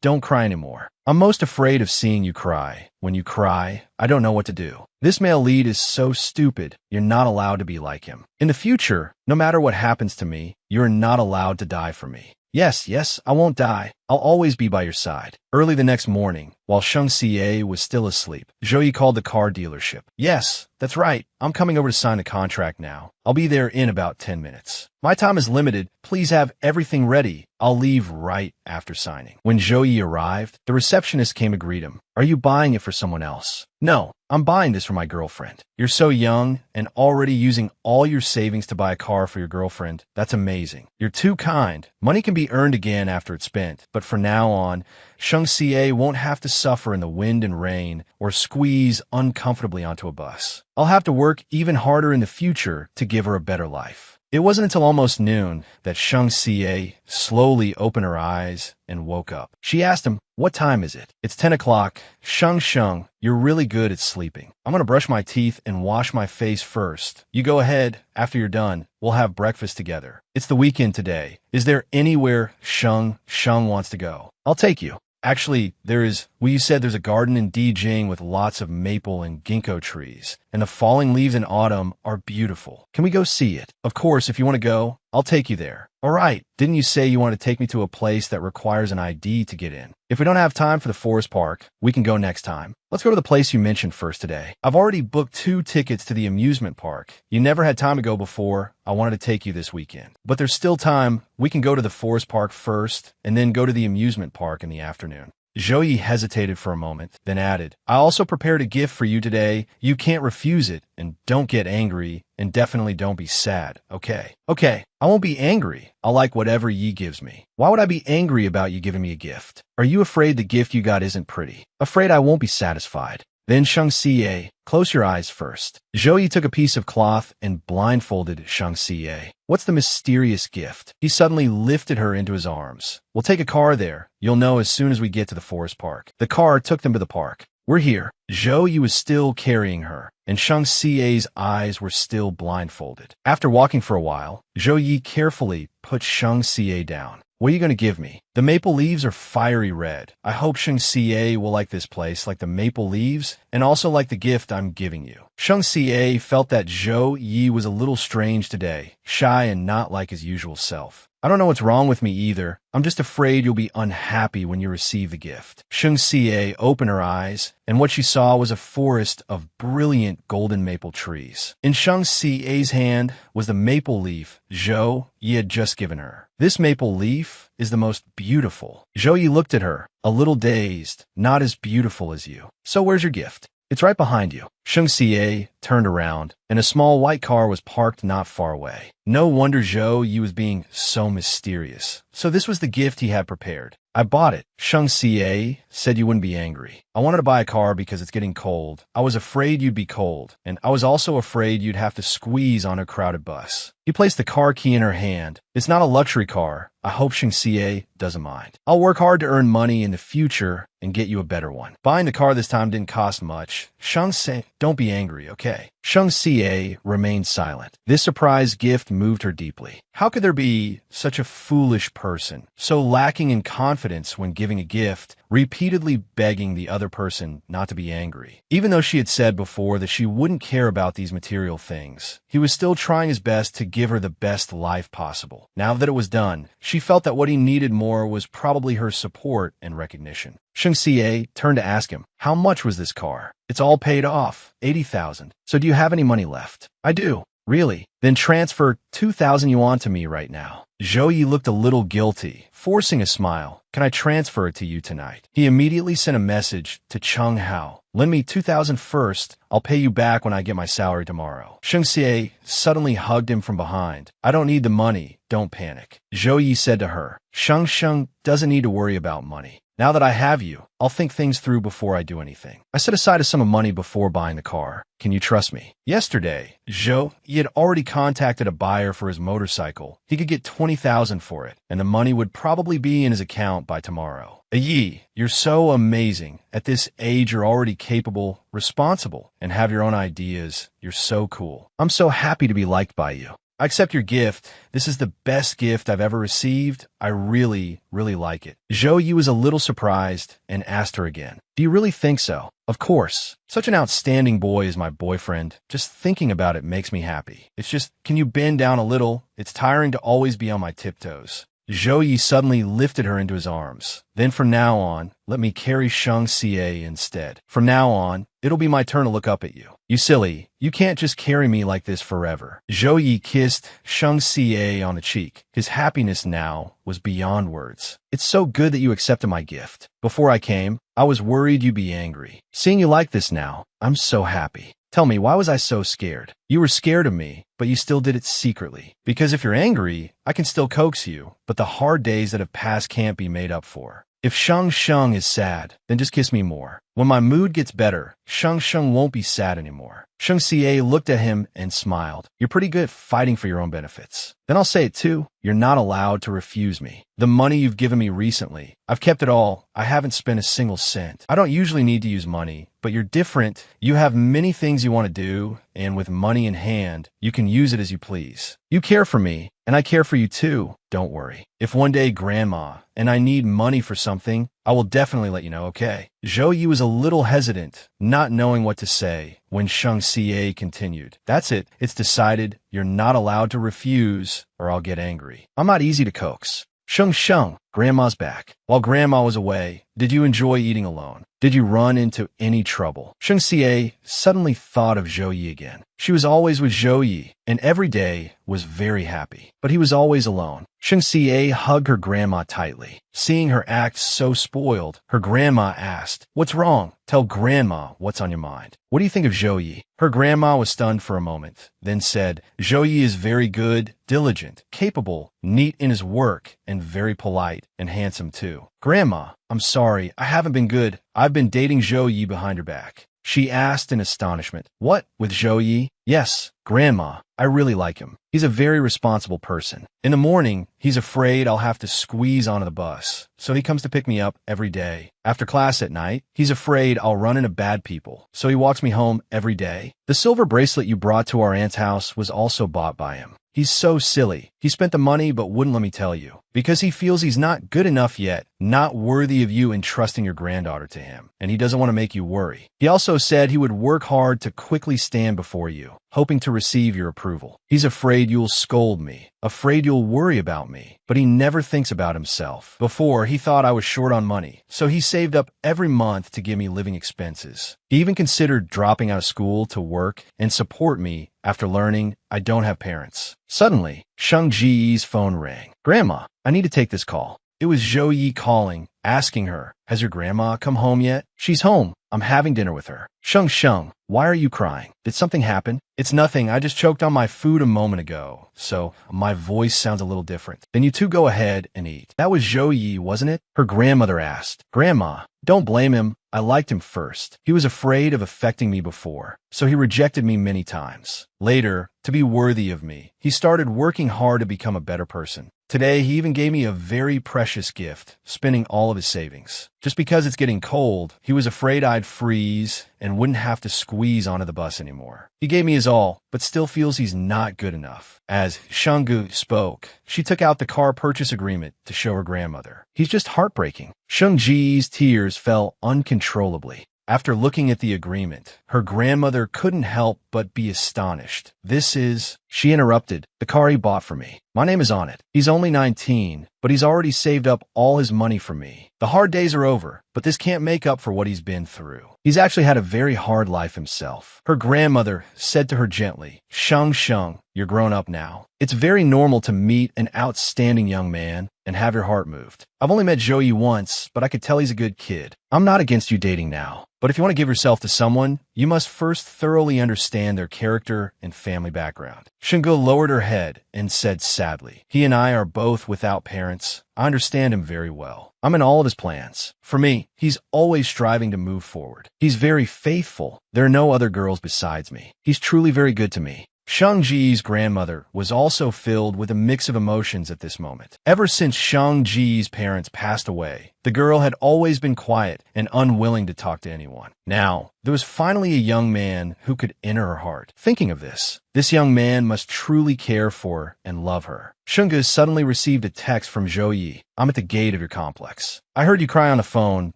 don't cry anymore. I'm most afraid of seeing you cry. When you cry, I don't know what to do. This male lead is so stupid. You're not allowed to be like him. In the future, no matter what happens to me, you're not allowed to die for me. Yes, I won't die. I'll always be by your side. Early the next morning, while Sheng Xie was still asleep, Zhou Ye called the car dealership. Yes, that's right. I'm coming over to sign the contract now. I'll be there in about 10 minutes. My time is limited. Please have everything ready. I'll leave right after signing. When Zhou Ye arrived, the receptionist came to greet him. Are you buying it for someone else? No, I'm buying this for my girlfriend. You're so young and already using all your savings to buy a car for your girlfriend. That's amazing. You're too kind. Money can be earned again after it's spent, but but from now on, Shang Xie won't have to suffer in the wind and rain or squeeze uncomfortably onto a bus. I'll have to work even harder in the future to give her a better life. It wasn't until almost noon that Shang Xie slowly opened her eyes and woke up. She asked him, "What time is it?" "It's 10 o'clock. Shang, you're really good at sleeping. I'm going to brush my teeth and wash my face first. You go ahead. After you're done, we'll have breakfast together. It's the weekend today. Is there anywhere Shang wants to go? I'll take you." Actually, you said there's a garden in Dijing with lots of maple and ginkgo trees, and the falling leaves in autumn are beautiful. Can we go see it? Of course, if you want to go, I'll take you there. All right, didn't you say you want to take me to a place that requires an ID to get in? If we don't have time for the forest park, we can go next time. Let's go to the place you mentioned first today. I've already booked 2 tickets to the amusement park. You never had time to go before. I wanted to take you this weekend. But there's still time. We can go to the forest park first, and then go to the amusement park in the afternoon. Zhou Yi hesitated for a moment, then added, "I also prepared a gift for you today. You can't refuse it, and don't get angry, and definitely don't be sad, okay?" "Okay, I won't be angry. I'll like whatever Yi gives me." "Why would I be angry about you giving me a gift? Are you afraid the gift you got isn't pretty?" "Afraid I won't be satisfied." Then Shang Xie, close your eyes first. Zhou Yi took a piece of cloth and blindfolded Shang Xie. "What's the mysterious gift?" He suddenly lifted her into his arms. "We'll take a car there. You'll know as soon as we get to the forest park." The car took them to the park. "We're here." Zhou Yi was still carrying her, and Shang Xie's eyes were still blindfolded. After walking for a while, Zhou Yi carefully put Shang Xie down. "What are you going to give me?" "The maple leaves are fiery red. I hope Shang Xie will like this place like the maple leaves, and also like the gift I'm giving you." Shang Xie felt that Zhou Yi was a little strange today, shy and not like his usual self. "I don't know what's wrong with me either. I'm just afraid you'll be unhappy when you receive the gift." Shang Xie opened her eyes, and what she saw was a forest of brilliant golden maple trees. In Shang Xie's hand was the maple leaf Zhou Yi had just given her. "This maple leaf is the most beautiful." Zhou Yi looked at her, a little dazed. "Not as beautiful as you. So where's your gift?" "It's right behind you." Shang Xie turned around, and a small white car was parked not far away. No wonder Zhou Yi was being so mysterious. So this was the gift he had prepared. "I bought it." Shang Xie said you wouldn't be angry. "I wanted to buy a car because it's getting cold. I was afraid you'd be cold, and I was also afraid you'd have to squeeze on a crowded bus." He placed the car key in her hand. "It's not a luxury car. I hope Shang Xie doesn't mind. I'll work hard to earn money in the future and get you a better one." Buying the car this time didn't cost much. Shang Xie, don't be angry, okay? Shang Xie remained silent. This surprise gift moved her deeply. How could there be such a foolish person, so lacking in confidence when giving a gift, repeatedly begging the other person not to be angry? Even though she had said before that she wouldn't care about these material things, he was still trying his best to give her the best life possible. Now that it was done, she felt that what he needed more was probably her support and recognition. Shang Xie turned to ask him, "How much was this car?" "It's all paid off, 80,000. So do you have any money left?" "I do." "Really? Then transfer 2,000 yuan to me right now." Zhou Yi looked a little guilty, forcing a smile. "Can I transfer it to you tonight?" He immediately sent a message to Cheng Hao. "Lend me 2,000 first. I'll pay you back when I get my salary tomorrow." Shang Xie suddenly hugged him from behind. "I don't need the money. Don't panic." Zhou Yi said to her, Shang doesn't need to worry about money. Now that I have you, I'll think things through before I do anything. I set aside a sum of money before buying the car. Can you trust me?" Yesterday, Zhou Yi had already contacted a buyer for his motorcycle. He could get 20,000 for it, and the money would probably be in his account by tomorrow. "Yi, you're so amazing. At this age, you're already capable, responsible, and have your own ideas. You're so cool. I'm so happy to be liked by you. I accept your gift. This is the best gift I've ever received. I really, really like it." Zhou Yi was a little surprised and asked her again, "Do you really think so?" "Of course. Such an outstanding boy is my boyfriend. Just thinking about it makes me happy. It's just, can you bend down a little? It's tiring to always be on my tiptoes." Zhou Yi suddenly lifted her into his arms. "Then from now on, let me carry Shang Xie instead. From now on, it'll be my turn to look up at you." "You silly, you can't just carry me like this forever." Zhou Yi kissed Shang Xie on the cheek. His happiness now was beyond words. "It's so good that you accepted my gift. Before I came, I was worried you'd be angry. Seeing you like this now, I'm so happy." Tell me, why was I so scared? You were scared of me, but you still did it secretly. Because if you're angry, I can still coax you, but the hard days that have passed can't be made up for. If Sheng Sheng is sad, then just kiss me more. When my mood gets better, Sheng Sheng won't be sad anymore. Sheng Xie looked at him and smiled. You're pretty good at fighting for your own benefits. Then I'll say it too. You're not allowed to refuse me. The money you've given me recently, I've kept it all. I haven't spent a single cent. I don't usually need to use money, but you're different. You have many things you want to do, and with money in hand, you can use it as you please. You care for me, and I care for you too. Don't worry. If one day Grandma and I need money for something, I will definitely let you know, okay? Zhou Yi was a little hesitant, not knowing what to say, when Sheng Xie continued. That's it. It's decided. You're not allowed to refuse, or I'll get angry. I'm not easy to coax. Sheng Sheng, Grandma's back. While Grandma was away, did you enjoy eating alone? Did you run into any trouble? Sheng Xie suddenly thought of Zhou Yi again. She was always with Zhou Yi, and every day was very happy. But he was always alone. Sheng Xie hugged her grandma tightly. Seeing her act so spoiled, her grandma asked, "What's wrong? Tell Grandma what's on your mind." "What do you think of Zhou Yi?" Her grandma was stunned for a moment, then said, "Zhou Yi is very good, diligent, capable, neat in his work, and very polite, and handsome too." "Grandma, I'm sorry, I haven't been good. I've been dating Zhou Yi behind her back." She asked in astonishment. "What, with Zhou Yi?" "Yes, Grandma, I really like him. He's a very responsible person. In the morning, he's afraid I'll have to squeeze onto the bus, so he comes to pick me up every day. After class at night, he's afraid I'll run into bad people, so he walks me home every day. The silver bracelet you brought to our aunt's house was also bought by him. He's so silly. He spent the money but wouldn't let me tell you, because he feels he's not good enough yet, not worthy of you entrusting your granddaughter to him, and he doesn't want to make you worry. He also said he would work hard to quickly stand before you, hoping to receive your approval. He's afraid you'll scold me, afraid you'll worry about me, but he never thinks about himself. Before, he thought I was short on money, so he saved up every month to give me living expenses. He even considered dropping out of school to work and support me after learning I don't have parents. Suddenly, Sheng Ji's phone rang. "Grandma, I need to take this call." It was Zhou Yi calling, asking her, "Has your grandma come home yet?" "She's home. I'm having dinner with her." "Sheng Sheng, why are you crying? Did something happen?" "It's nothing. I just choked on my food a moment ago, so my voice sounds a little different." "Then you two go ahead and eat." "That was Zhou Yi, wasn't it?" her grandmother asked. "Grandma, don't blame him. I liked him first. He was afraid of affecting me before, so he rejected me many times. Later, to be worthy of me, he started working hard to become a better person. Today, he even gave me a very precious gift, spending all of his savings. Just because it's getting cold, he was afraid I'd freeze and wouldn't have to squeeze onto the bus anymore. He gave me his all, but still feels he's not good enough." As Shanggu spoke, she took out the car purchase agreement to show her grandmother. "He's just heartbreaking." Sheng Ji's tears fell uncontrollably. After looking at the agreement, her grandmother couldn't help but be astonished. "This is," she interrupted, "the car he bought for me. My name is on it. He's only 19, but he's already saved up all his money for me. The hard days are over, but this can't make up for what he's been through. He's actually had a very hard life himself." Her grandmother said to her gently, "Sheng Sheng, you're grown up now. It's very normal to meet an outstanding young man and have your heart moved. I've only met Zhou Yi once, but I could tell he's a good kid. I'm not against you dating now. But if you want to give yourself to someone, you must first thoroughly understand their character and family background." Shenggu lowered her head and said sadly, "He and I are both without parents. I understand him very well. I'm in all of his plans. For me, he's always striving to move forward. He's very faithful. There are no other girls besides me. He's truly very good to me." Shang Ji's grandmother was also filled with a mix of emotions at this moment. Ever since Shang Ji's parents passed away, the girl had always been quiet and unwilling to talk to anyone. Now, there was finally a young man who could enter her heart. Thinking of this young man must truly care for and love her. Shunga suddenly received a text from Zhou Yi. "I'm at the gate of your complex. I heard you cry on the phone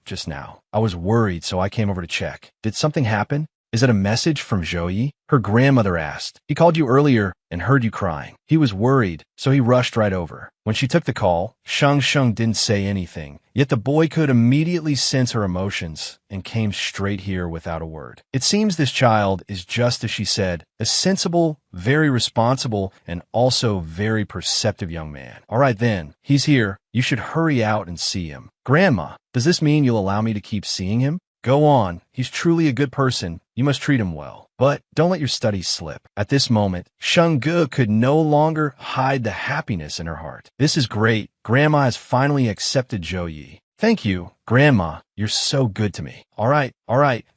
just now. I was worried, so I came over to check. Did something happen? Is it a message from Zhou Yi?" Her grandmother asked. "He called you earlier and heard you crying. He was worried, so he rushed right over." When she took the call, Shang Sheng didn't say anything, yet the boy could immediately sense her emotions and came straight here without a word. It seems this child is just as she said, a sensible, very responsible, and also very perceptive young man. "All right then, he's here. You should hurry out and see him." "Grandma, does this mean you'll allow me to keep seeing him?" "Go on. He's truly a good person. You must treat him well." but don't let your studies slip. At this moment, Sheng-ge could no longer hide the happiness in her heart. This is great. Grandma has finally accepted Zhou Yi. Thank you, Grandma. You're so good to me. All right.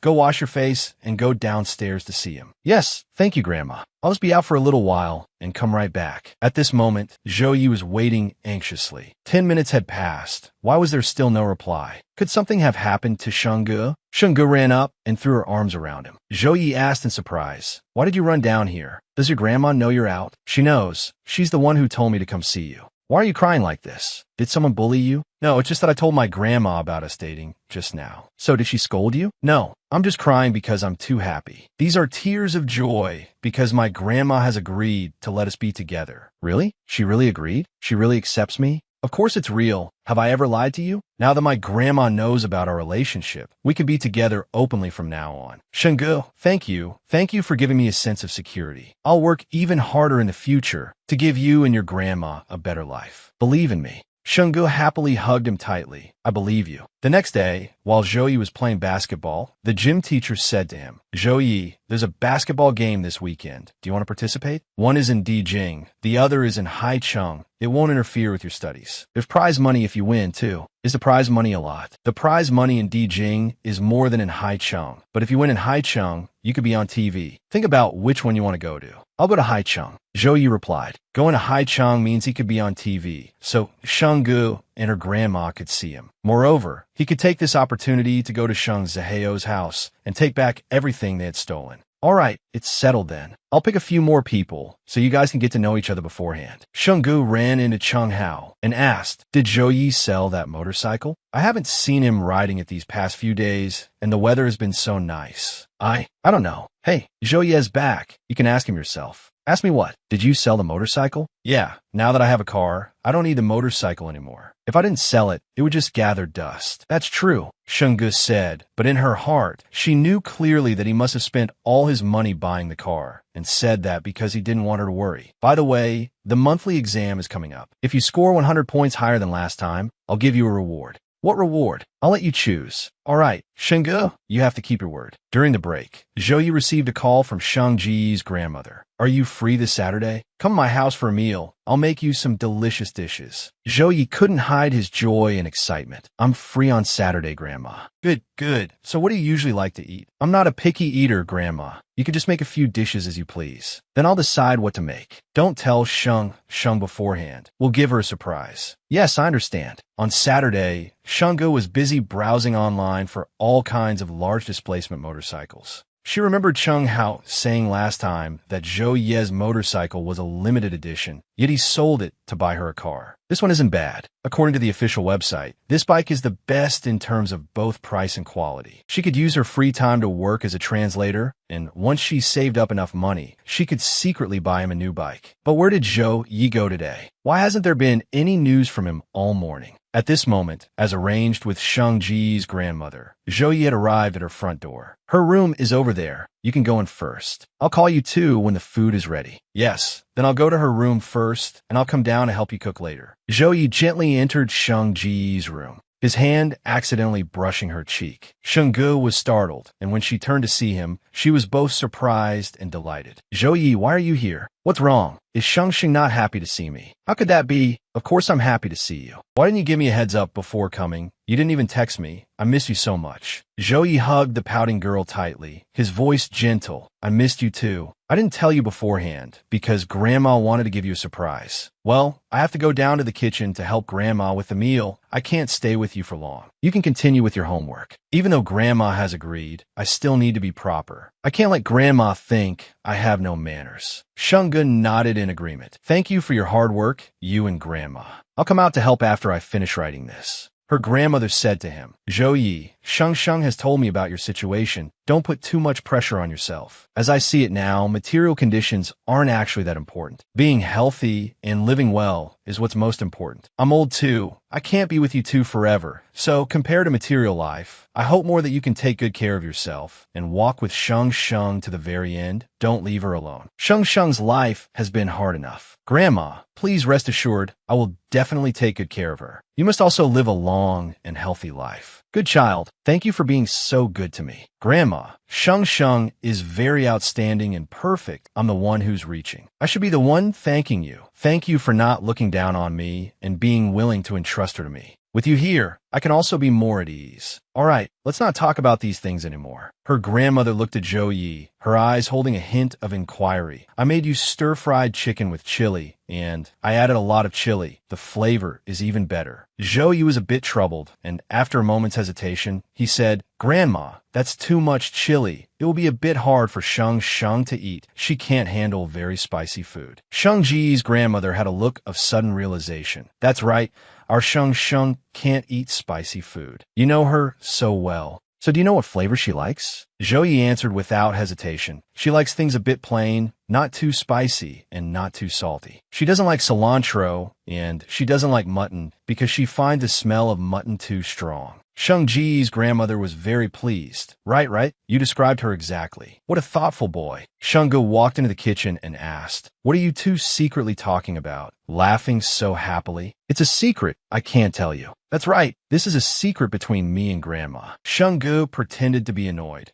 Go wash your face and go downstairs to see him. Yes, thank you, Grandma. I'll just be out for a little while and come right back. At this moment, Zhou Yi was waiting anxiously. 10 minutes had passed. Why was there still no reply? Could something have happened to Sheng-ge? Sheng-ge ran up and threw her arms around him. Zhou Yi asked in surprise, "Why did you run down here? Does your grandma know you're out?" "She knows. She's the one who told me to come see you." "Why are you crying like this? Did someone bully you?" "No, it's just that I told my grandma about us dating just now." "So did she scold you?" "No, I'm just crying because I'm too happy. These are tears of joy because my grandma has agreed to let us be together." "Really? She really agreed? She really accepts me?" "Of course it's real. Have I ever lied to you? Now that my grandma knows about our relationship, we can be together openly from now on." "Sheng-ge, thank you. Thank you for giving me a sense of security. I'll work even harder in the future to give you and your grandma a better life. Believe in me." Sheng-ge happily hugged him tightly. "I believe you." The next day, while Zhou Yi was playing basketball, the gym teacher said to him, "Zhou Yi, there's a basketball game this weekend. Do you want to participate? One is in Dijing, the other is in Haicheng. It won't interfere with your studies. There's prize money if you win, too." "Is the prize money a lot?" "The prize money in Dijing is more than in Haicheng, but if you win in Haicheng, you could be on TV. Think about which one you want to go to." "I'll go to Haicheng," Zhou Yi replied. Going to Haicheng means he could be on TV, so Sheng-ge and her grandma could see him. Moreover, he could take this opportunity to go to Sheng Ziheo's house and take back everything they had stolen. "All right, it's settled then. I'll pick a few more people so you guys can get to know each other beforehand." Sheng-ge ran into Cheng Hao and asked, "Did Zhou Yi sell that motorcycle? I haven't seen him riding it these past few days, and the weather has been so nice." I don't know. "Hey, Zhou Yi is back. You can ask him yourself." "Ask me what? Did you sell the motorcycle?" "Yeah, now that I have a car, I don't need the motorcycle anymore. If I didn't sell it, it would just gather dust." "That's true," Sheng-ge said, but in her heart, she knew clearly that he must have spent all his money buying the car, and said that because he didn't want her to worry. "By the way, the monthly exam is coming up. If you score 100 points higher than last time, I'll give you a reward." "What reward?" "I'll let you choose." "All right, Sheng-ge, you have to keep your word." During the break, Zhou Yi received a call from Shang Ji's grandmother. "Are you free this Saturday? Come to my house for a meal. I'll make you some delicious dishes." Zhou Yi couldn't hide his joy and excitement. "I'm free on Saturday, Grandma." Good. So what do you usually like to eat?" "I'm not a picky eater, Grandma. You can just make a few dishes as you please. Then I'll decide what to make." "Don't tell Sheng beforehand. We'll give her a surprise." "Yes, I understand." On Saturday, Sheng-ge was busy browsing online for all kinds of large displacement motorcycles. She remembered Cheng Hao saying last time that Zhou Yi's motorcycle was a limited edition, yet he sold it to buy her a car. This one isn't bad. According to the official website, this bike is the best in terms of both price and quality. She could use her free time to work as a translator, and once she saved up enough money, she could secretly buy him a new bike. But where did Zhou Yi go today? Why hasn't there been any news from him all morning? At this moment, as arranged with Shang Ji's grandmother, Zhou Yi had arrived at her front door. "Her room is over there. You can go in first. I'll call you too when the food is ready." "Yes, then I'll go to her room first, and I'll come down to help you cook later." Zhou Yi gently entered Shang Ji's room, his hand accidentally brushing her cheek. Sheng-ge was startled, and when she turned to see him, she was both surprised and delighted. "Zhou Yi, why are you here? What's wrong? Is Shang not happy to see me?" "How could that be? Of course I'm happy to see you. Why didn't you give me a heads up before coming? You didn't even text me. I miss you so much." Zhou Yi hugged the pouting girl tightly, his voice gentle. "I missed you too. I didn't tell you beforehand because Grandma wanted to give you a surprise. Well, I have to go down to the kitchen to help Grandma with the meal. I can't stay with you for long. You can continue with your homework. Even though Grandma has agreed, I still need to be proper. I can't let Grandma think I have no manners." Sheng-ge nodded in agreement. "Thank you for your hard work, you and Grandma. I'll come out to help after I finish writing this." Her grandmother said to him, "Zhou Yi, Sheng has told me about your situation. Don't put too much pressure on yourself. As I see it now, material conditions aren't actually that important. Being healthy and living well is what's most important. I'm old too. I can't be with you two forever. So compared to material life, I hope more that you can take good care of yourself and walk with Sheng to the very end. Don't leave her alone. Sheng's life has been hard enough. Grandma, please rest assured, I will definitely take good care of her. You must also live a long and healthy life." Good child. Thank you for being so good to me. Grandma, Sheng Sheng is very outstanding and perfect. I'm the one who's reaching. I should be the one thanking you. Thank you for not looking down on me and being willing to entrust her to me. With you here, I can also be more at ease. All right, let's not talk about these things anymore. Her grandmother looked at Zhou Yi, her eyes holding a hint of inquiry. I made you stir-fried chicken with chili, and I added a lot of chili. The flavor is even better. Zhou Yi was a bit troubled, and after a moment's hesitation, he said, Grandma, that's too much chili. It will be a bit hard for Sheng Sheng to eat. She can't handle very spicy food. Sheng Ji's grandmother had a look of sudden realization. That's right. Our Sheng Sheng can't eat spicy food. You know her so well. So do you know what flavor she likes? Zhou Yi answered without hesitation. She likes things a bit plain, not too spicy, and not too salty. She doesn't like cilantro, and she doesn't like mutton because she finds the smell of mutton too strong. Sheng Ji's grandmother was very pleased. Right. You described her exactly. What a thoughtful boy. Sheng Gu walked into the kitchen and asked, What are you two secretly talking about? Laughing so happily. It's a secret. I can't tell you. That's right. This is a secret between me and Grandma. Sheng Gu pretended to be annoyed.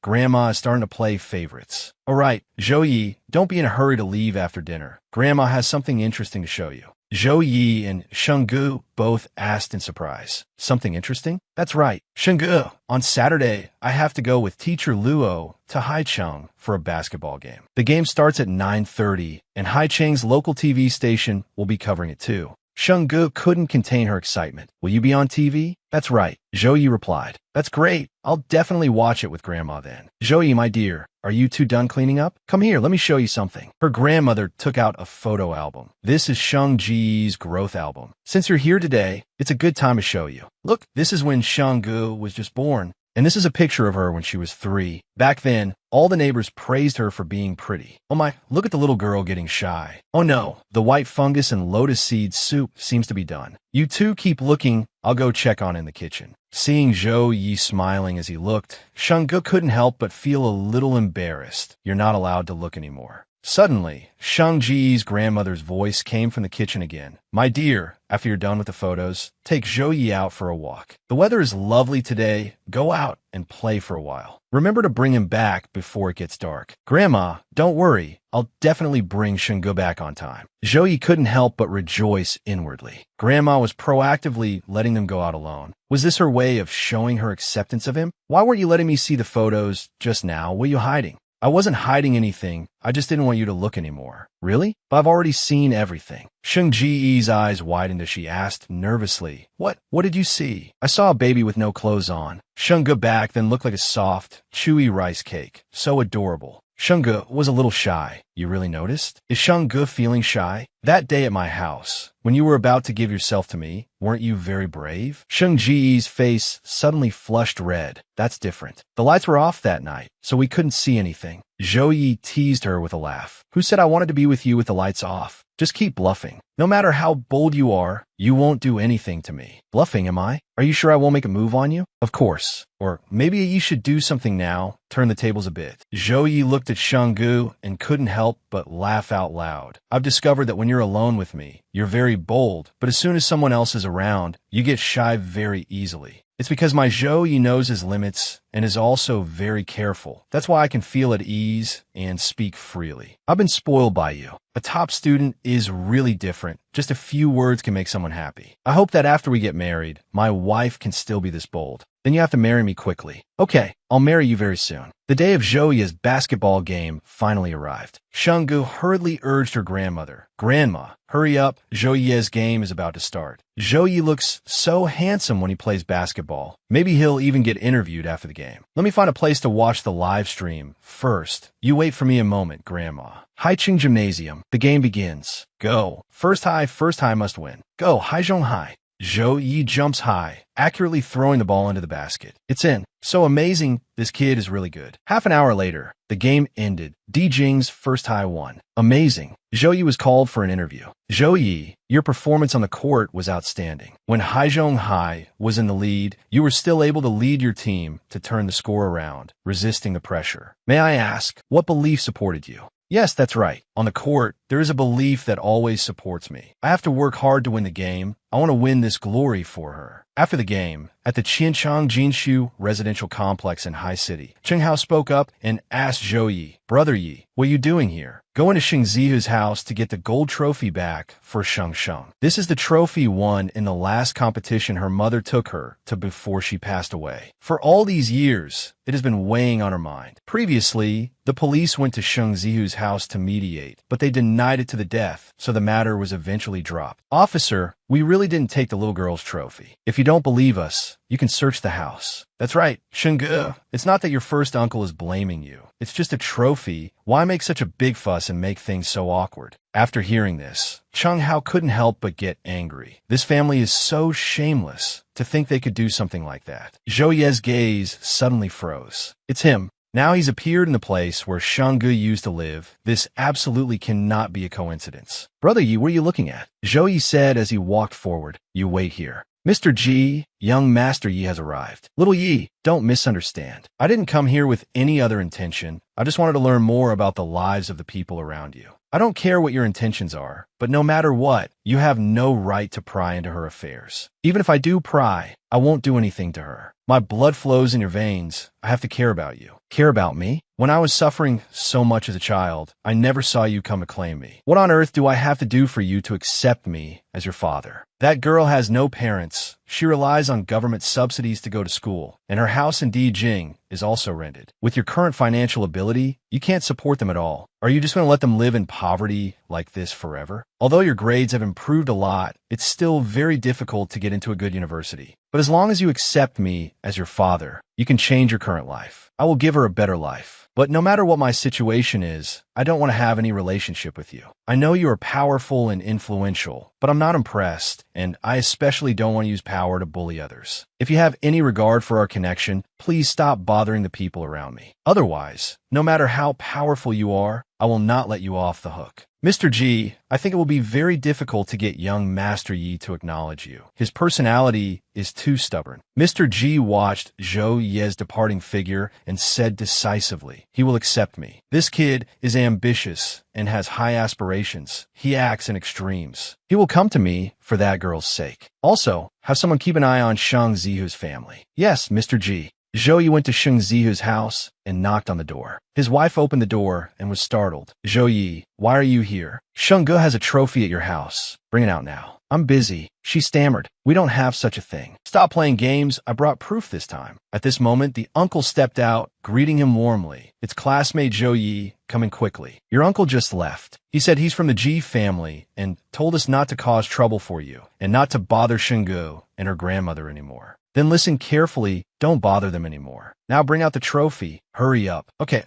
Grandma is starting to play favorites. All right, Zhou Yi, don't be in a hurry to leave after dinner. Grandma has something interesting to show you. Zhou Yi and Sheng Gu both asked in surprise. Something interesting? That's right. Sheng Gu, on Saturday, I have to go with teacher Luo to Haicheng for a basketball game. The game starts at 9:30, and Haicheng's local TV station will be covering it too. Sheng Gu couldn't contain her excitement. Will you be on TV? That's right. Zhou Yi replied. That's great. I'll definitely watch it with Grandma then. Zhou Yi, my dear, are you two done cleaning up? Come here, let me show you something. Her grandmother took out a photo album. This is Sheng Ji's growth album. Since you're here today, it's a good time to show you. Look, this is when Sheng Gu was just born. And this is a picture of her when she was 3. Back then, all the neighbors praised her for being pretty. Oh my, look at the little girl getting shy. Oh no, the white fungus and lotus seed soup seems to be done. You two keep looking, I'll go check on in the kitchen. Seeing Zhou Yi smiling as he looked, Sheng Gu couldn't help but feel a little embarrassed. You're not allowed to look anymore. Suddenly, Sheng Ji's grandmother's voice came from the kitchen again. My dear, after you're done with the photos, take Zhou Yi out for a walk. The weather is lovely today. Go out and play for a while. Remember to bring him back before it gets dark. Grandma, don't worry. I'll definitely bring Sheng Gu back on time. Zhou Yi couldn't help but rejoice inwardly. Grandma was proactively letting them go out alone. Was this her way of showing her acceptance of him? Why weren't you letting me see the photos just now? What are you hiding? I wasn't hiding anything. I just didn't want you to look anymore. Really? But I've already seen everything. Sheng Ji's eyes widened as she asked nervously, What did you see? I saw a baby with no clothes on. Sheng Gu back then looked like a soft, chewy rice cake. So adorable. Sheng Gu was a little shy. You really noticed? Is Sheng Gu feeling shy? That day at my house, when you were about to give yourself to me, weren't you very brave? Sheng Ji's face suddenly flushed red. That's different. The lights were off that night, so we couldn't see anything. Zhou Yi teased her with a laugh. Who said I wanted to be with you with the lights off? Just keep bluffing. No matter how bold you are, you won't do anything to me. Bluffing, am I? Are you sure I won't make a move on you? Of course. Or maybe you should do something now, turn the tables a bit. Zhou Yi looked at Sheng Gu and couldn't help but laugh out loud. I've discovered that when you're alone with me, you're very bold, but as soon as someone else is around, you get shy very easily. It's because my Zhou Yi knows his limits and is also very careful. That's why I can feel at ease and speak freely. I've been spoiled by you. A top student is really different. Just a few words can make someone happy. I hope that after we get married, my wife can still be this bold. Then you have to marry me quickly. Okay, I'll marry you very soon. The day of Zhou Yi's basketball game finally arrived. Sheng Gu hurriedly urged her grandmother, Grandma, hurry up, Zhou Yi's game is about to start. Zhou Yi looks so handsome when he plays basketball. Maybe he'll even get interviewed after the game. Let me find a place to watch the live stream first. You wait for me a moment, Grandma. Haicheng Gymnasium. The game begins. Go. First high must win. Go, Haizhong High. Zhou Yi jumps high, accurately throwing the ball into the basket. It's in. So amazing, this kid is really good. Half an hour later, the game ended. Di Jing's first high won. Amazing. Zhou Yi was called for an interview. Zhou Yi, your performance on the court was outstanding. When Haizhong High was in the lead, you were still able to lead your team to turn the score around, resisting the pressure. May I ask, what belief supported you? Yes, that's right. On the court, there is a belief that always supports me. I have to work hard to win the game. I want to win this glory for her. After the game, at the Qianchang Jinshu residential complex in High City. Cheng Hao spoke up and asked Zhou Yi, "Brother Yi, what are you doing here?" "Going to Sheng Zihu's house to get the gold trophy back for Sheng Sheng. This is the trophy won in the last competition her mother took her to before she passed away. For all these years, it has been weighing on her mind. Previously, the police went to Sheng Zihu's house to mediate, but they denied it to the death, so the matter was eventually dropped. Officer, we really didn't take the little girl's trophy. If you don't believe us, you can search the house." "That's right, Shengge. It's not that your first uncle is blaming you. It's just a trophy. Why make such a big fuss and make things so awkward?" After hearing this, Cheng Hao couldn't help but get angry. This family is so shameless to think they could do something like that. Zhou Ye's gaze suddenly froze. It's him. Now he's appeared in the place where Shangge used to live. This absolutely cannot be a coincidence. "Brother Yi, what are you looking at?" Zhou Yi said as he walked forward. "You wait here. Mr. Ji, young Master Yi has arrived." "Little Yi, don't misunderstand. I didn't come here with any other intention. I just wanted to learn more about the lives of the people around you. I don't care what your intentions are, but no matter what, you have no right to pry into her affairs. Even if I do pry, I won't do anything to her. My blood flows in your veins. I have to care about you." "Care about me? When I was suffering so much as a child, I never saw you come to claim me. What on earth do I have to do for you to accept me as your father?" "That girl has no parents. She relies on government subsidies to go to school, and her house in Dijing is also rented. With your current financial ability, you can't support them at all. Are you just going to let them live in poverty like this forever? Although your grades have improved a lot, it's still very difficult to get into a good university. But as long as you accept me as your father, you can change your current life. I will give her a better life. But no matter what my situation is, I don't want to have any relationship with you. I know you are powerful and influential, but I'm not impressed, and I especially don't want to use power to bully others. If you have any regard for our connection, please stop bothering the people around me. Otherwise, no matter how powerful you are, I will not let you off the hook. Mr. Ji, I think it will be very difficult to get young Master Yi to acknowledge you. His personality is too stubborn." Mr. Ji watched Zhou Ye's departing figure and said decisively, "He will accept me. This kid is ambitious and has high aspirations. He acts in extremes. He will come to me for that girl's sake. Also, have someone keep an eye on Shang Zihu's family." "Yes, Mr. Ji." Zhou Yi went to Sheng Zihu's house and knocked on the door. His wife opened the door and was startled. "Zhou Yi, why are you here?" "Shengge has a trophy at your house. Bring it out now." "I'm busy," she stammered. "We don't have such a thing." "Stop playing games. I brought proof this time." At this moment, the uncle stepped out, greeting him warmly. It's classmate Zhou Yi, coming quickly. "Your uncle just left. He said he's from the Ji family and told us not to cause trouble for you and not to bother Shengge and her grandmother anymore." "Then listen carefully. Don't bother them anymore. Now bring out the trophy. Hurry up." Okay.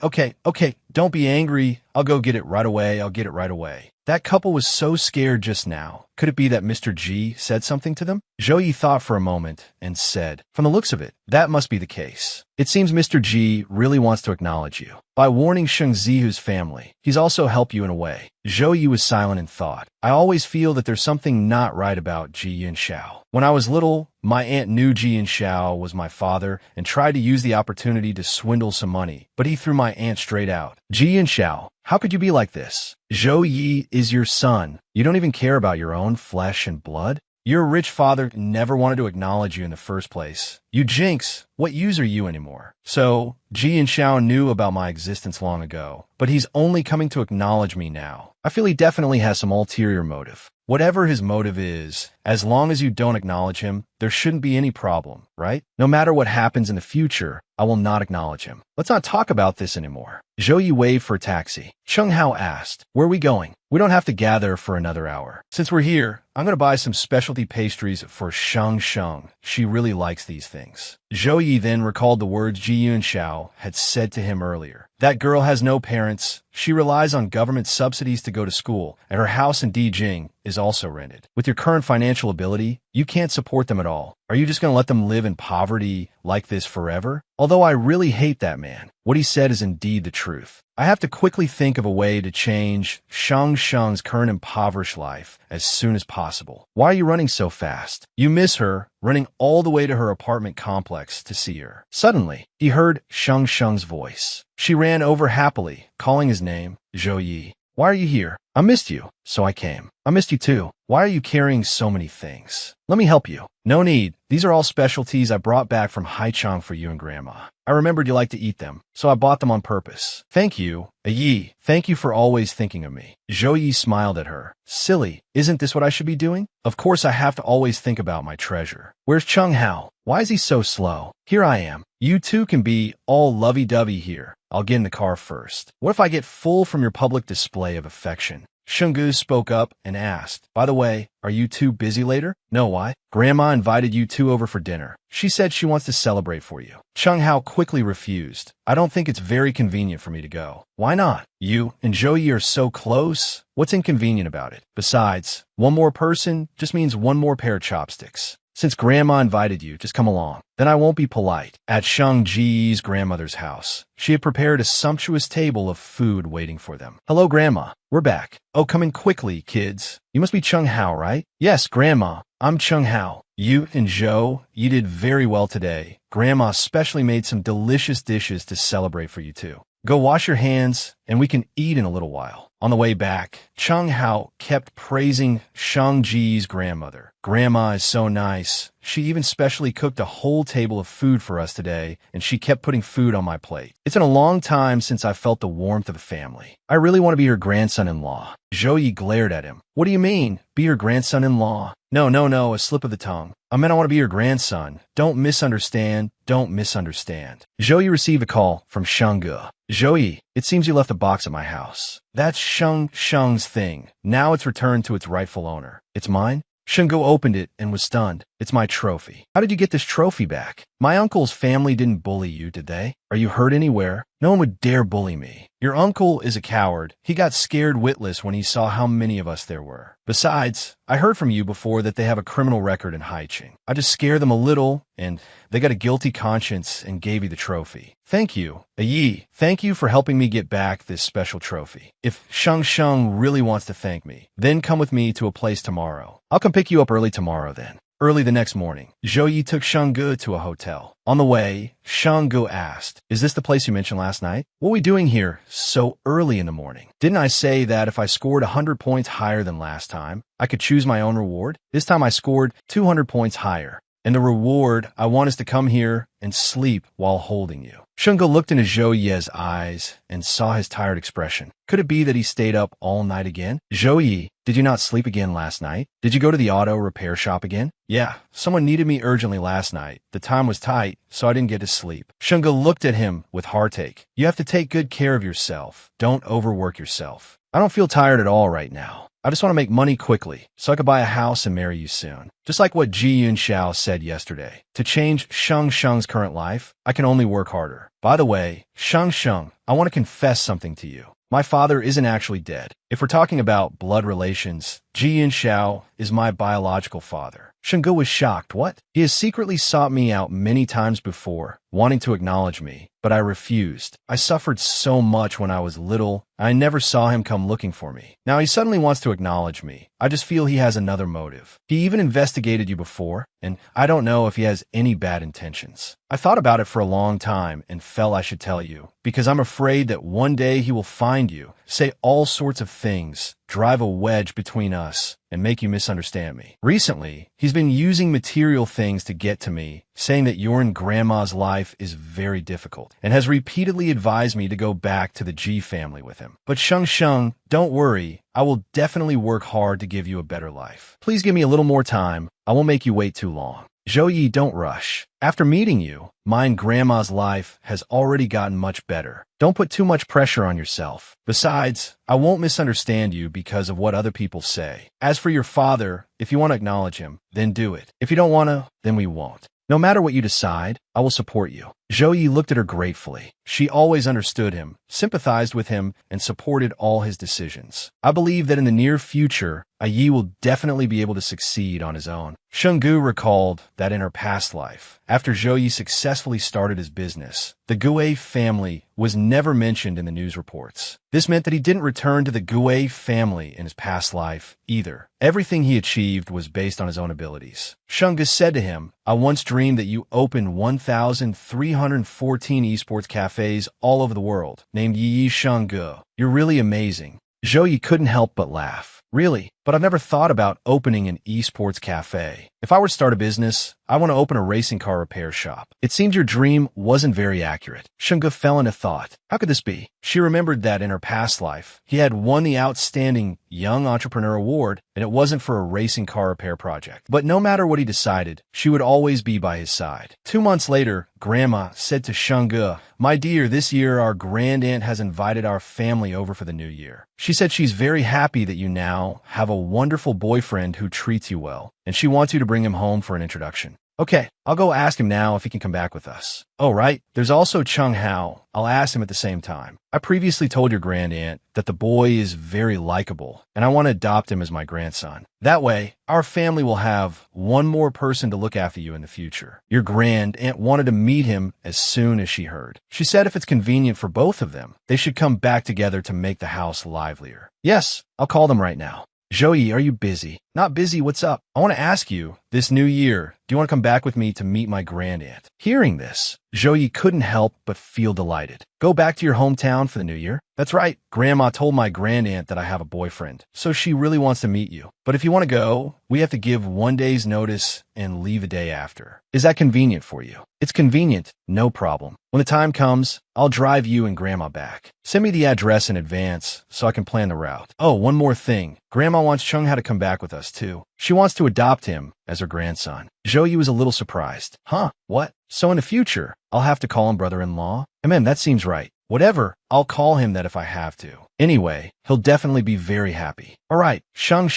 Don't be angry. I'll go get it right away. I'll get it right away." That couple was so scared just now. Could it be that Mr. Ji said something to them? Zhou Yi thought for a moment and said, "From the looks of it, that must be the case. It seems Mr. Ji really wants to acknowledge you. By warning Sheng Zihu's family, he's also helped you in a way." Zhou Yi was silent in thought. "I always feel that there's something not right about Ji Yunxiao. When I was little, my aunt knew Ji Yunxiao was my father and tried to use the opportunity to swindle some money, but he threw my aunt straight out. Ji Yunxiao, how could you be like this? Zhou Yi is your son. You don't even care about your own flesh and blood? Your rich father never wanted to acknowledge you in the first place. You jinx, what use are you anymore? So, Ji Yunxiao knew about my existence long ago, but he's only coming to acknowledge me now. I feel he definitely has some ulterior motive. Whatever his motive is, as long as you don't acknowledge him, there shouldn't be any problem, right? No matter what happens in the future, I will not acknowledge him. Let's not talk about this anymore." Zhou Yi waved for a taxi. Cheng Hao asked, "Where are we going?" "We don't have to gather for another hour. Since we're here, I'm going to buy some specialty pastries for Sheng Sheng. She really likes these things." Zhou Yi then recalled the words Ji Yunxiao had said to him earlier. "That girl has no parents. She relies on government subsidies to go to school, and her house in Dijing is also rented. With your current financial ability, you can't support them at all. Are you just going to let them live in poverty like this forever? Although I really hate that man. What he said is indeed the truth. I have to quickly think of a way to change Shang Sheng's current impoverished life as soon as possible. Why are you running so fast? You miss her, running all the way to her apartment complex to see her." Suddenly, he heard Shang Sheng's voice. She ran over happily, calling his name, "Zhou Yi." Why are you here? I missed you, so I came. I missed you too. Why are you carrying so many things? Let me help you. No need. These are all specialties I brought back from Haichang for you and Grandma. I remembered you like to eat them, so I bought them on purpose. Thank you, Yi. Thank you for always thinking of me. Zhou Yi smiled at her. Silly, isn't this what I should be doing? Of course I have to always think about my treasure. Where's Cheng Hao? Why is he so slow? Here I am. You two can be all lovey-dovey here. I'll get in the car first. What if I get full from your public display of affection? Shungu spoke up and asked, by the way, are you two busy later? No, why? Grandma invited you two over for dinner. She said she wants to celebrate for you. Cheng Hao quickly refused. I don't think it's very convenient for me to go. Why not? You and Zhou Yi are so close. What's inconvenient about it? Besides, one more person just means one more pair of chopsticks. Since Grandma invited you, just come along. Then I won't be polite. At Shang Ji's grandmother's house, she had prepared a sumptuous table of food waiting for them. Hello, Grandma. We're back. Oh, come in quickly, kids. You must be Cheng Hao, right? Yes, Grandma. I'm Cheng Hao. You and Zhou, you did very well today. Grandma specially made some delicious dishes to celebrate for you two. Go wash your hands, and we can eat in a little while. On the way back, Cheng Hao kept praising Shang Ji's grandmother. Grandma is so nice. She even specially cooked a whole table of food for us today, and she kept putting food on my plate. It's been a long time since I felt the warmth of a family. I really want to be her grandson-in-law. Zhou Yi glared at him. What do you mean, be your grandson-in-law? No, a slip of the tongue. I meant I want to be your grandson. Don't misunderstand. Zhou Yi received a call from Shungu. Zhou Yi, it seems you left a box at my house. That's Shang's thing. Now it's returned to its rightful owner. It's mine? Shungu opened it and was stunned. It's my trophy. How did you get this trophy back? My uncle's family didn't bully you, did they? Are you hurt anywhere? No one would dare bully me. Your uncle is a coward. He got scared witless when he saw how many of us there were. Besides, I heard from you before that they have a criminal record in Haiching. I just scared them a little, and they got a guilty conscience and gave you the trophy. Thank you. Yi, thank you for helping me get back this special trophy. If Shang really wants to thank me, then come with me to a place tomorrow. I'll come pick you up early tomorrow then. Early the next morning, Zhou Yi took Shungu to a hotel. On the way, Shungu asked, is this the place you mentioned last night? What are we doing here so early in the morning? Didn't I say that if I scored 100 points higher than last time, I could choose my own reward? This time I scored 200 points higher. And the reward, I want us to come here and sleep while holding you. Shungu looked into Zhou Yi's eyes and saw his tired expression. Could it be that he stayed up all night again? Zhou Yi, did you not sleep again last night? Did you go to the auto repair shop again? Yeah, someone needed me urgently last night. The time was tight, so I didn't get to sleep. Shungu looked at him with heartache. You have to take good care of yourself. Don't overwork yourself. I don't feel tired at all right now. I just want to make money quickly, so I could buy a house and marry you soon. Just like what Ji Yunxiao said yesterday. To change Shang's current life, I can only work harder. By the way, Shang, I want to confess something to you. My father isn't actually dead. If we're talking about blood relations, Ji Yunxiao is my biological father. Shungu was shocked. What? He has secretly sought me out many times before, wanting to acknowledge me, but I refused. I suffered so much when I was little, I never saw him come looking for me. Now he suddenly wants to acknowledge me. I just feel he has another motive. He even investigated you before, and I don't know if he has any bad intentions. I thought about it for a long time and felt I should tell you, because I'm afraid that one day he will find you, say all sorts of things, drive a wedge between us, and make you misunderstand me. Recently, he's been using material things to get to me, saying that your and Grandma's life is very difficult, and has repeatedly advised me to go back to the Ji family with him. But Shang, don't worry, I will definitely work hard to give you a better life. Please give me a little more time. I won't make you wait too long. Zhou Yi, don't rush. After meeting you, my and Grandma's life has already gotten much better. Don't put too much pressure on yourself. Besides, I won't misunderstand you because of what other people say. As for your father, if you want to acknowledge him, then do it. If you don't want to, then we won't. No matter what you decide, I will support you. Zhou Yi looked at her gratefully. She always understood him, sympathized with him, and supported all his decisions. I believe that in the near future, Yi will definitely be able to succeed on his own. Shungu recalled that in her past life, after Zhou Yi successfully started his business, the Gue family was never mentioned in the news reports. This meant that he didn't return to the Gue family in his past life either. Everything he achieved was based on his own abilities. Shungu said to him, I once dreamed that you opened 1,314 esports cafes all over the world, named Yi Shungu. You're really amazing. Zhou couldn't help but laugh. Really? But I've never thought about opening an esports cafe. If I were to start a business, I want to open a racing car repair shop. It seemed your dream wasn't very accurate. Shungu fell into thought. How could this be? She remembered that in her past life, he had won the Outstanding Young Entrepreneur Award, and it wasn't for a racing car repair project. But no matter what he decided, she would always be by his side. 2 months later, Grandma said to Shungu, "My dear, this year our grandaunt has invited our family over for the new year. She said she's very happy that you now have a wonderful boyfriend who treats you well, and she wants you to bring him home for an introduction." Okay, I'll go ask him now if he can come back with us. Oh, right. There's also Chung Hao. I'll ask him at the same time. I previously told your grandaunt that the boy is very likable, and I want to adopt him as my grandson. That way, our family will have one more person to look after you in the future. Your grandaunt wanted to meet him as soon as she heard. She said if it's convenient for both of them, they should come back together to make the house livelier. Yes, I'll call them right now. Zhou, are you busy? Not busy, what's up? I want to ask you, this new year, do you want to come back with me to meet my grandaunt? Hearing this, Zhou couldn't help but feel delighted. Go back to your hometown for the new year? That's right, Grandma told my grandaunt that I have a boyfriend, so she really wants to meet you. But if you want to go, we have to give 1 day's notice and leave a day after. Is that convenient for you? It's convenient, no problem. When the time comes, I'll drive you and Grandma back. Send me the address in advance so I can plan the route. Oh, one more thing. Grandma wants Chung Hao to come back with us too. She wants to adopt him as her grandson. Zhou was a little surprised. Huh? What? So in the future, I'll have to call him brother-in-law? That seems right. Whatever, I'll call him that if I have to. Anyway, he'll definitely be very happy. All right, Sheng,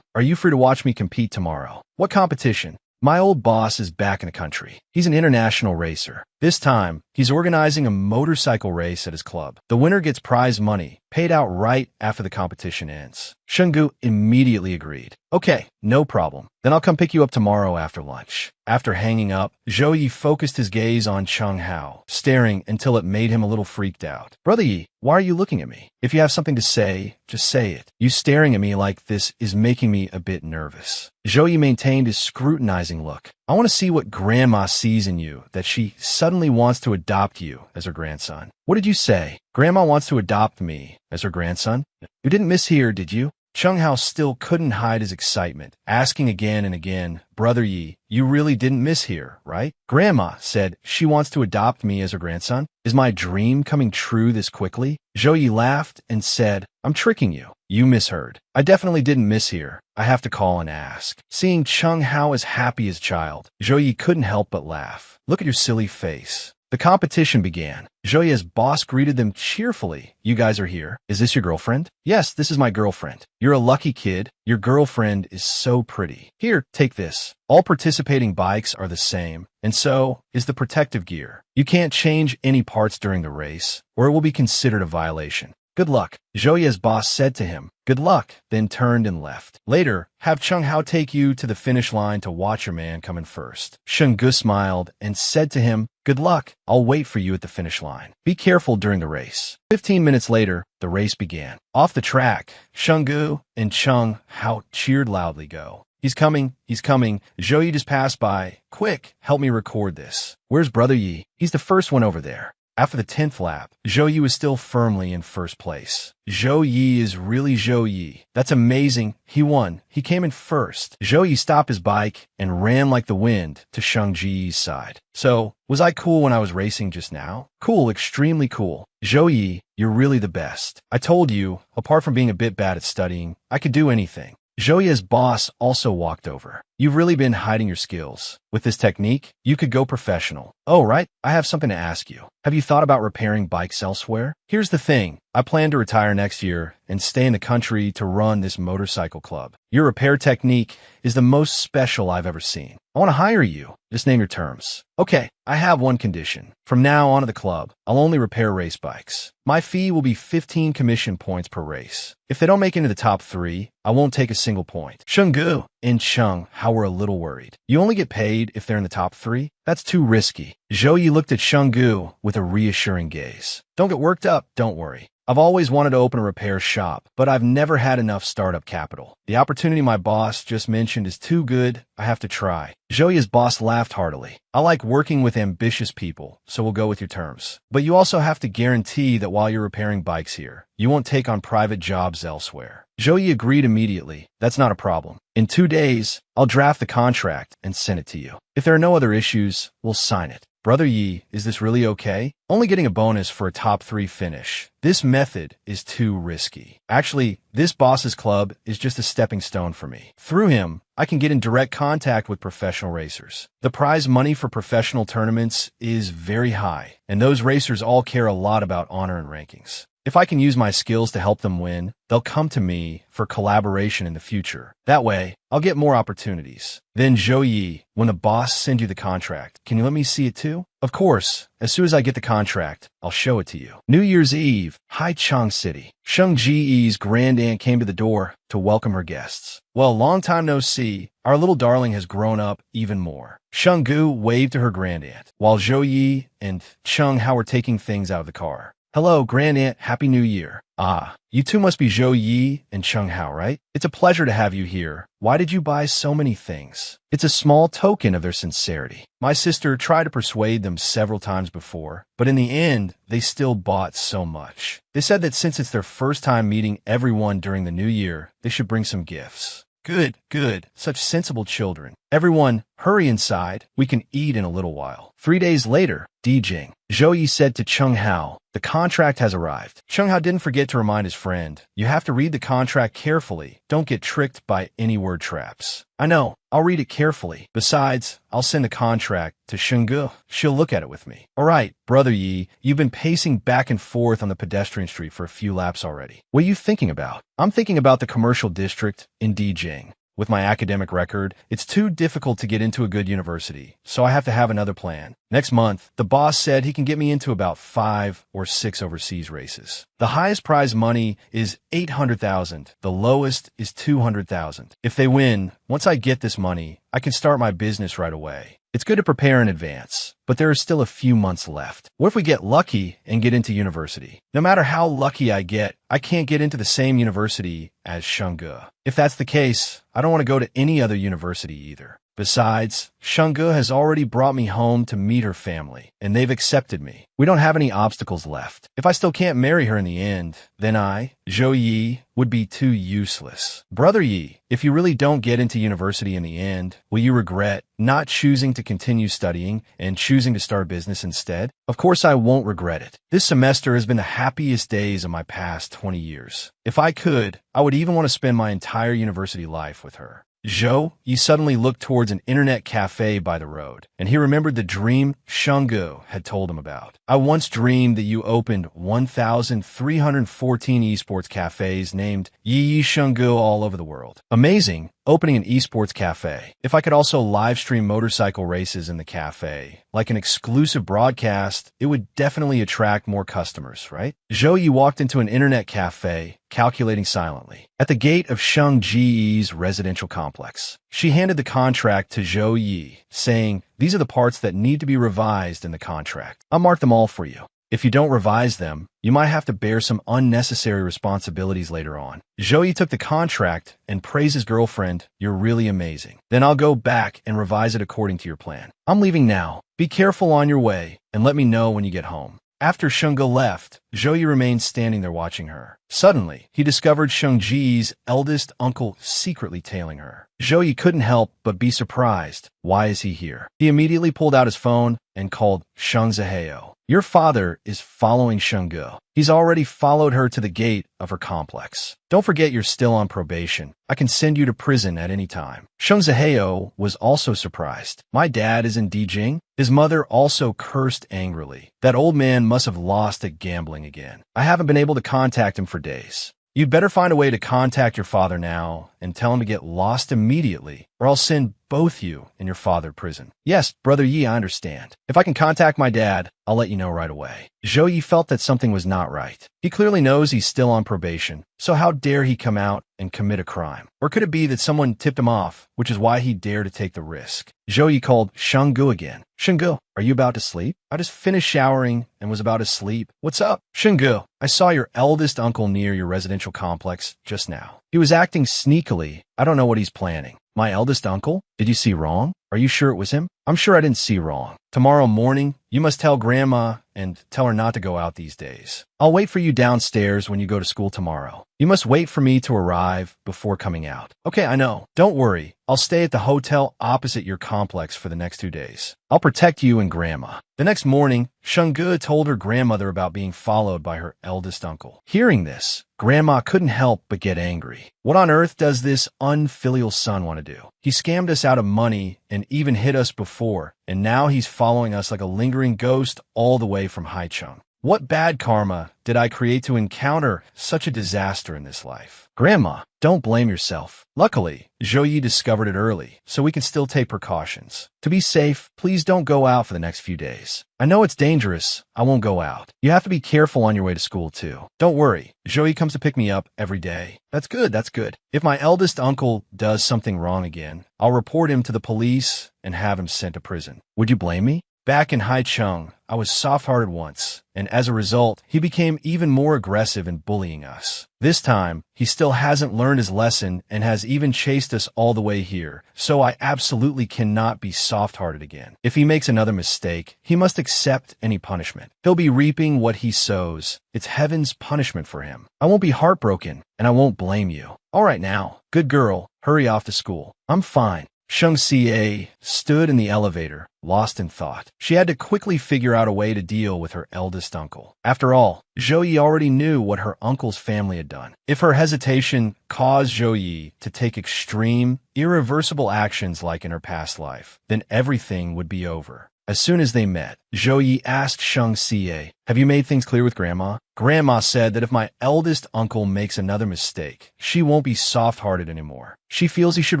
are you free to watch me compete tomorrow? What competition? My old boss is back in the country. He's an international racer. This time, he's organizing a motorcycle race at his club. The winner gets prize money, paid out right after the competition ends. Shungu immediately agreed. Okay, no problem. Then I'll come pick you up tomorrow after lunch. After hanging up, Zhou Yi focused his gaze on Chung Hao, staring until it made him a little freaked out. Brother Yi, why are you looking at me? If you have something to say, just say it. You staring at me like this is making me a bit nervous. Zhou Yi maintained his scrutinizing look. I want to see what Grandma sees in you that she suddenly wants to adopt you as her grandson. What did you say? Grandma wants to adopt me as her grandson? You didn't mishear, did you? Chung Hao still couldn't hide his excitement, asking again and again, Brother Yi, you really didn't mishear, right? Grandma said she wants to adopt me as her grandson. Is my dream coming true this quickly? Zhou Yi laughed and said, I'm tricking you. You misheard. I definitely didn't mishear. I have to call and ask. Seeing Chung Hao as happy as a child, Zhou Yi couldn't help but laugh. Look at your silly face. The competition began. Zhou Yi's boss greeted them cheerfully. You guys are here. Is this your girlfriend? Yes, this is my girlfriend. You're a lucky kid. Your girlfriend is so pretty. Here, take this. All participating bikes are the same, and so is the protective gear. You can't change any parts during the race, or it will be considered a violation. Good luck. Zhou Yi's boss said to him, good luck, then turned and left. Later, have Chung Hao take you to the finish line to watch your man come in first. Shungu smiled and said to him, good luck. I'll wait for you at the finish line. Be careful during the race. 15 minutes later, the race began. Off the track, Shungu and Chung Hao cheered loudly. Go. He's coming. He's coming. Zhou Yi just passed by. Quick, help me record this. Where's Brother Yi? He's the first one over there. After the 10th lap, Zhou Yi was still firmly in first place. Zhou Yi is really Zhou Yi. That's amazing. He won. He came in first. Zhou Yi stopped his bike and ran like the wind to Sheng Ji's side. So, was I cool when I was racing just now? Cool, extremely cool. Zhou Yi, you're really the best. I told you, apart from being a bit bad at studying, I could do anything. Zhou Yi's boss also walked over. You've really been hiding your skills. With this technique, you could go professional. Oh, right. I have something to ask you. Have you thought about repairing bikes elsewhere? Here's the thing. I plan to retire next year and stay in the country to run this motorcycle club. Your repair technique is the most special I've ever seen. I want to hire you. Just name your terms. Okay, I have one condition. From now on at the club, I'll only repair race bikes. My fee will be 15 commission points per race. If they don't make it into the top 3, I won't take a single point. Shungu and Chung Hao were a little worried. You only get paid if they're in the top 3? That's too risky. Zhou Yi looked at Shungu with a reassuring gaze. Don't get worked up, don't worry. I've always wanted to open a repair shop, but I've never had enough startup capital. The opportunity my boss just mentioned is too good, I have to try. Zhouyi's boss laughed heartily. I like working with ambitious people, so we'll go with your terms. But you also have to guarantee that while you're repairing bikes here, you won't take on private jobs elsewhere. Zhouyi agreed immediately. That's not a problem. In 2 days, I'll draft the contract and send it to you. If there are no other issues, we'll sign it. Brother Yi, is this really okay? Only getting a bonus for a top 3 finish. This method is too risky. Actually, this boss's club is just a stepping stone for me. Through him, I can get in direct contact with professional racers. The prize money for professional tournaments is very high, and those racers all care a lot about honor and rankings. If I can use my skills to help them win, they'll come to me for collaboration in the future. That way, I'll get more opportunities. Then Zhouyi, when the boss sends you the contract, can you let me see it too? Of course. As soon as I get the contract, I'll show it to you. New Year's Eve, Haichang City. Sheng Ji's grand aunt came to the door to welcome her guests. Well, long time no see. Our little darling has grown up even more. Sheng Gu waved to her grand aunt, while Zhouyi and Cheng Hao were taking things out of the car. Hello, Grand Aunt. Happy New Year. Ah, you two must be Zhouyi and Cheng Hao, right? It's a pleasure to have you here. Why did you buy so many things? It's a small token of their sincerity. My sister tried to persuade them several times before, but in the end, they still bought so much. They said that since it's their first time meeting everyone during the new year, they should bring some gifts. Good, good. Such sensible children. Everyone, hurry inside. We can eat in a little while. 3 days later, Dijing. Zhouyi said to Cheng Hao, the contract has arrived. Cheng Hao didn't forget to remind his friend, you have to read the contract carefully. Don't get tricked by any word traps. I know. I'll read it carefully. Besides, I'll send the contract to Shenggu. She'll look at it with me. All right, Brother Yi, you've been pacing back and forth on the pedestrian street for a few laps already. What are you thinking about? I'm thinking about the commercial district in Dijing. With my academic record, it's too difficult to get into a good university, so I have to have another plan. Next month, the boss said he can get me into about 5 or 6 overseas races. The highest prize money is 800,000. The lowest is 200,000. If they win, once I get this money, I can start my business right away. It's good to prepare in advance, but there are still a few months left. What if we get lucky and get into university? No matter how lucky I get, I can't get into the same university as Shenggu. If that's the case, I don't want to go to any other university either. Besides, Shenggu has already brought me home to meet her family, and they've accepted me. We don't have any obstacles left. If I still can't marry her in the end, then I, Zhouyi, would be too useless. Brother Yi, if you really don't get into university in the end, will you regret not choosing to continue studying and choosing to start business instead? Of course I won't regret it. This semester has been the happiest days of my past 20 years. If I could, I would even want to spend my entire university life with her. Zhou Yi suddenly looked towards an internet cafe by the road, and he remembered the dream Shenggu had told him about. I once dreamed that you opened 1,314 esports cafes named Yi Shenggu all over the world. Amazing, opening an esports cafe. If I could also live stream motorcycle races in the cafe, like an exclusive broadcast, it would definitely attract more customers, right? Zhou Yi walked into an internet cafe, calculating silently. At the gate of Sheng Ji's residential complex, she handed the contract to Zhou Yi, saying, these are the parts that need to be revised in the contract. I'll mark them all for you. If you don't revise them, you might have to bear some unnecessary responsibilities later on. Zhou Yi took the contract and praised his girlfriend, you're really amazing. Then I'll go back and revise it according to your plan. I'm leaving now. Be careful on your way, and let me know when you get home. After Shenggu left, Zhou Yi remained standing there watching her. Suddenly, he discovered Sheng Ji's eldest uncle secretly tailing her. Zhou Yi couldn't help but be surprised. Why is he here? He immediately pulled out his phone and called Sheng Zihao. Your father is following Shenggu. He's already followed her to the gate of her complex. Don't forget you're still on probation. I can send you to prison at any time. Sheng Zihao was also surprised. My dad is in Dijing? His mother also cursed angrily. That old man must have lost at gambling again. I haven't been able to contact him for days. You'd better find a way to contact your father now and tell him to get lost immediately, or I'll send both both you and your father to prison. Yes, Brother Yi, I understand. If I can contact my dad, I'll let you know right away. Zhou Yi felt that something was not right. He clearly knows he's still on probation, so how dare he come out and commit a crime? Or could it be that someone tipped him off, which is why he dared to take the risk? Zhou Yi called Shenggu again. Shenggu, are you about to sleep? I just finished showering and was about to sleep. What's up? Shenggu, I saw your eldest uncle near your residential complex just now. He was acting sneakily. I don't know what he's planning. My eldest uncle? Did you see wrong? Are you sure it was him? I'm sure I didn't see wrong. Tomorrow morning, you must tell Grandma and tell her not to go out these days. I'll wait for you downstairs when you go to school tomorrow. You must wait for me to arrive before coming out. Okay, I know. Don't worry. I'll stay at the hotel opposite your complex for the next 2 days. I'll protect you and Grandma. The next morning, Shenggu told her grandmother about being followed by her eldest uncle. Hearing this, Grandma couldn't help but get angry. What on earth does this unfilial son want to do? He scammed us out of money and even hit us before, and now he's following us like a lingering ghost all the way from Haicheng. What bad karma did I create to encounter such a disaster in this life? Grandma, don't blame yourself. Luckily, Zhou Yi discovered it early, so we can still take precautions. To be safe, please don't go out for the next few days. I know it's dangerous. I won't go out. You have to be careful on your way to school, too. Don't worry. Zhou Yi comes to pick me up every day. That's good, that's good. If my eldest uncle does something wrong again, I'll report him to the police and have him sent to prison. Would you blame me? Back in Haicheng, I was soft-hearted once, and as a result, he became even more aggressive in bullying us. This time, he still hasn't learned his lesson and has even chased us all the way here, so I absolutely cannot be soft-hearted again. If he makes another mistake, he must accept any punishment. He'll be reaping what he sows. It's heaven's punishment for him. I won't be heartbroken, and I won't blame you. All right now, good girl, hurry off to school. I'm fine. Sheng Xie stood in the elevator, lost in thought. She had to quickly figure out a way to deal with her eldest uncle. After all, Zhou Yi already knew what her uncle's family had done. If her hesitation caused Zhou Yi to take extreme, irreversible actions like in her past life, then everything would be over. As soon as they met, Zhou Yi asked Sheng Xie, "Have you made things clear with Grandma?" Grandma said that if my eldest uncle makes another mistake, she won't be soft-hearted anymore. She feels he should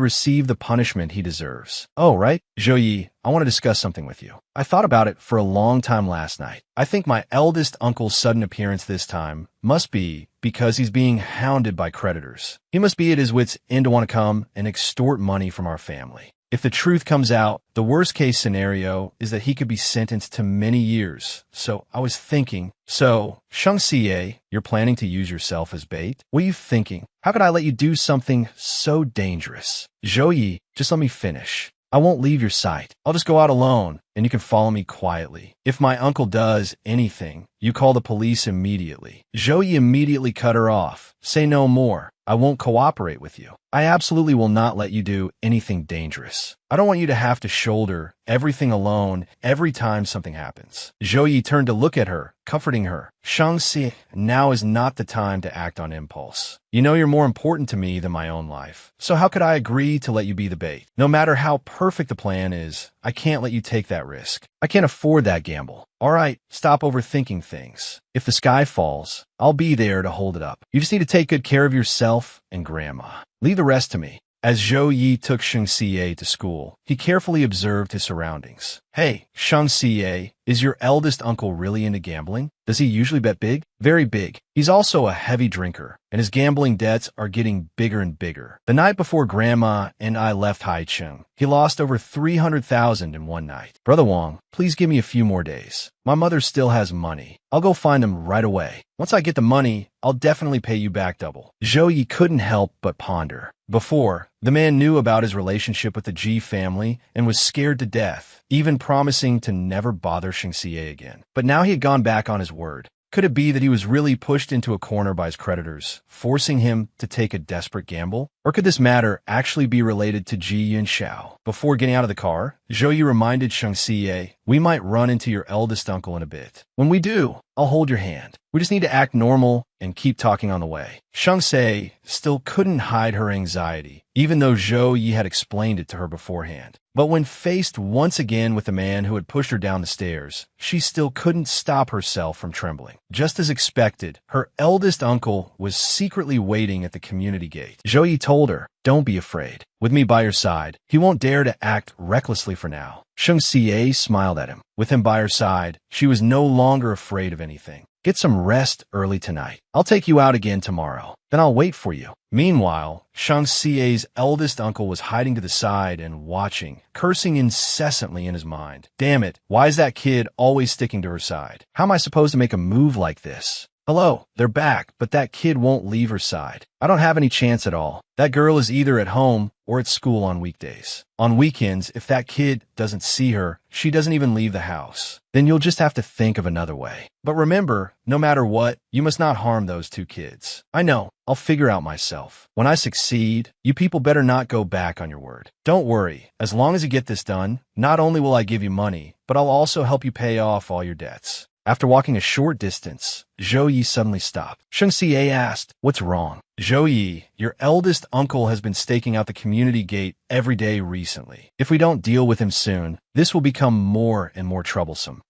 receive the punishment he deserves. Oh, right? Zhou Yi, I want to discuss something with you. I thought about it for a long time last night. I think my eldest uncle's sudden appearance this time must be because he's being hounded by creditors. He must be at his wits' end to want to come and extort money from our family. If the truth comes out, the worst-case scenario is that he could be sentenced to many years. So I was thinking, Sheng Xie, you're planning to use yourself as bait? What are you thinking? How could I let you do something so dangerous? Zhou Yi, just let me finish. I won't leave your sight. I'll just go out alone, and you can follow me quietly. If my uncle does anything, you call the police immediately. Zhou Yi immediately cut her off. Say no more. I won't cooperate with you. I absolutely will not let you do anything dangerous. I don't want you to have to shoulder everything alone every time something happens. Zhou Yi turned to look at her, comforting her. Shang Xie, now is not the time to act on impulse. You know you're more important to me than my own life. So how could I agree to let you be the bait? No matter how perfect the plan is, I can't let you take that risk. I can't afford that gamble. All right, stop overthinking things. If the sky falls, I'll be there to hold it up. You just need to take good care of yourself and Grandma. Leave the rest to me. As Zhou Yi took Sheng Xie to school, he carefully observed his surroundings. Hey, Sheng Xie, is your eldest uncle really into gambling? Does he usually bet big? Very big. He's also a heavy drinker, and his gambling debts are getting bigger and bigger. The night before Grandma and I left Haicheng, he lost over 300,000 in one night. Brother Wang, please give me a few more days. My mother still has money. I'll go find him right away. Once I get the money, I'll definitely pay you back double. Zhou Yi couldn't help but ponder. Before, the man knew about his relationship with the Ji family and was scared to death, even promising to never bother Sheng Xie again. But now he had gone back on his word. Could it be that he was really pushed into a corner by his creditors, forcing him to take a desperate gamble? Or could this matter actually be related to Ji Yunxiao? Before getting out of the car, Zhou Yi reminded Sheng Xie, we might run into your eldest uncle in a bit. When we do, I'll hold your hand. We just need to act normal and keep talking on the way. Sheng Xie still couldn't hide her anxiety, even though Zhou Yi had explained it to her beforehand. But when faced once again with the man who had pushed her down the stairs, she still couldn't stop herself from trembling. Just as expected, her eldest uncle was secretly waiting at the community gate. Zhou Yi told told her, "Don't be afraid. With me by your side, he won't dare to act recklessly for now." Shang Xie smiled at him. With him by her side, she was no longer afraid of anything. "Get some rest early tonight. I'll take you out again tomorrow. Then I'll wait for you." Meanwhile, Shang Xie's eldest uncle was hiding to the side and watching, cursing incessantly in his mind. "Damn it, why is that kid always sticking to her side? How am I supposed to make a move like this? Hello, they're back, but that kid won't leave her side. I don't have any chance at all. That girl is either at home or at school on weekdays. On weekends, if that kid doesn't see her, she doesn't even leave the house. Then you'll just have to think of another way. But remember, no matter what, you must not harm those two kids. I know, I'll figure out myself. When I succeed, you people better not go back on your word. Don't worry, as long as you get this done, not only will I give you money, but I'll also help you pay off all your debts." After walking a short distance, Zhou Yi suddenly stopped. Shang Xie asked, "What's wrong?" "Zhou Yi, your eldest uncle has been staking out the community gate every day recently. If we don't deal with him soon, this will become more and more troublesome."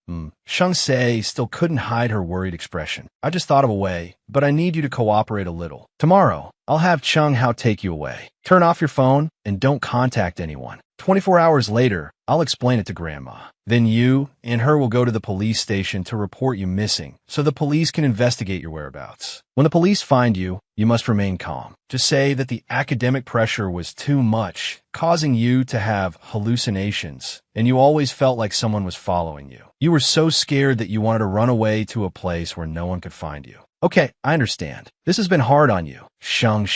Shang Xie still couldn't hide her worried expression. "I just thought of a way, but I need you to cooperate a little. Tomorrow, I'll have Cheng Hao take you away. Turn off your phone and don't contact anyone. 24 hours later, I'll explain it to Grandma. Then you and her will go to the police station to report you missing, so the police can investigate your whereabouts. When the police find you, you must remain calm. Just say that the academic pressure was too much, causing you to have hallucinations, and you always felt like someone was following you. You were so scared that you wanted to run away to a place where no one could find you." "Okay, I understand. This has been hard on you, Shang.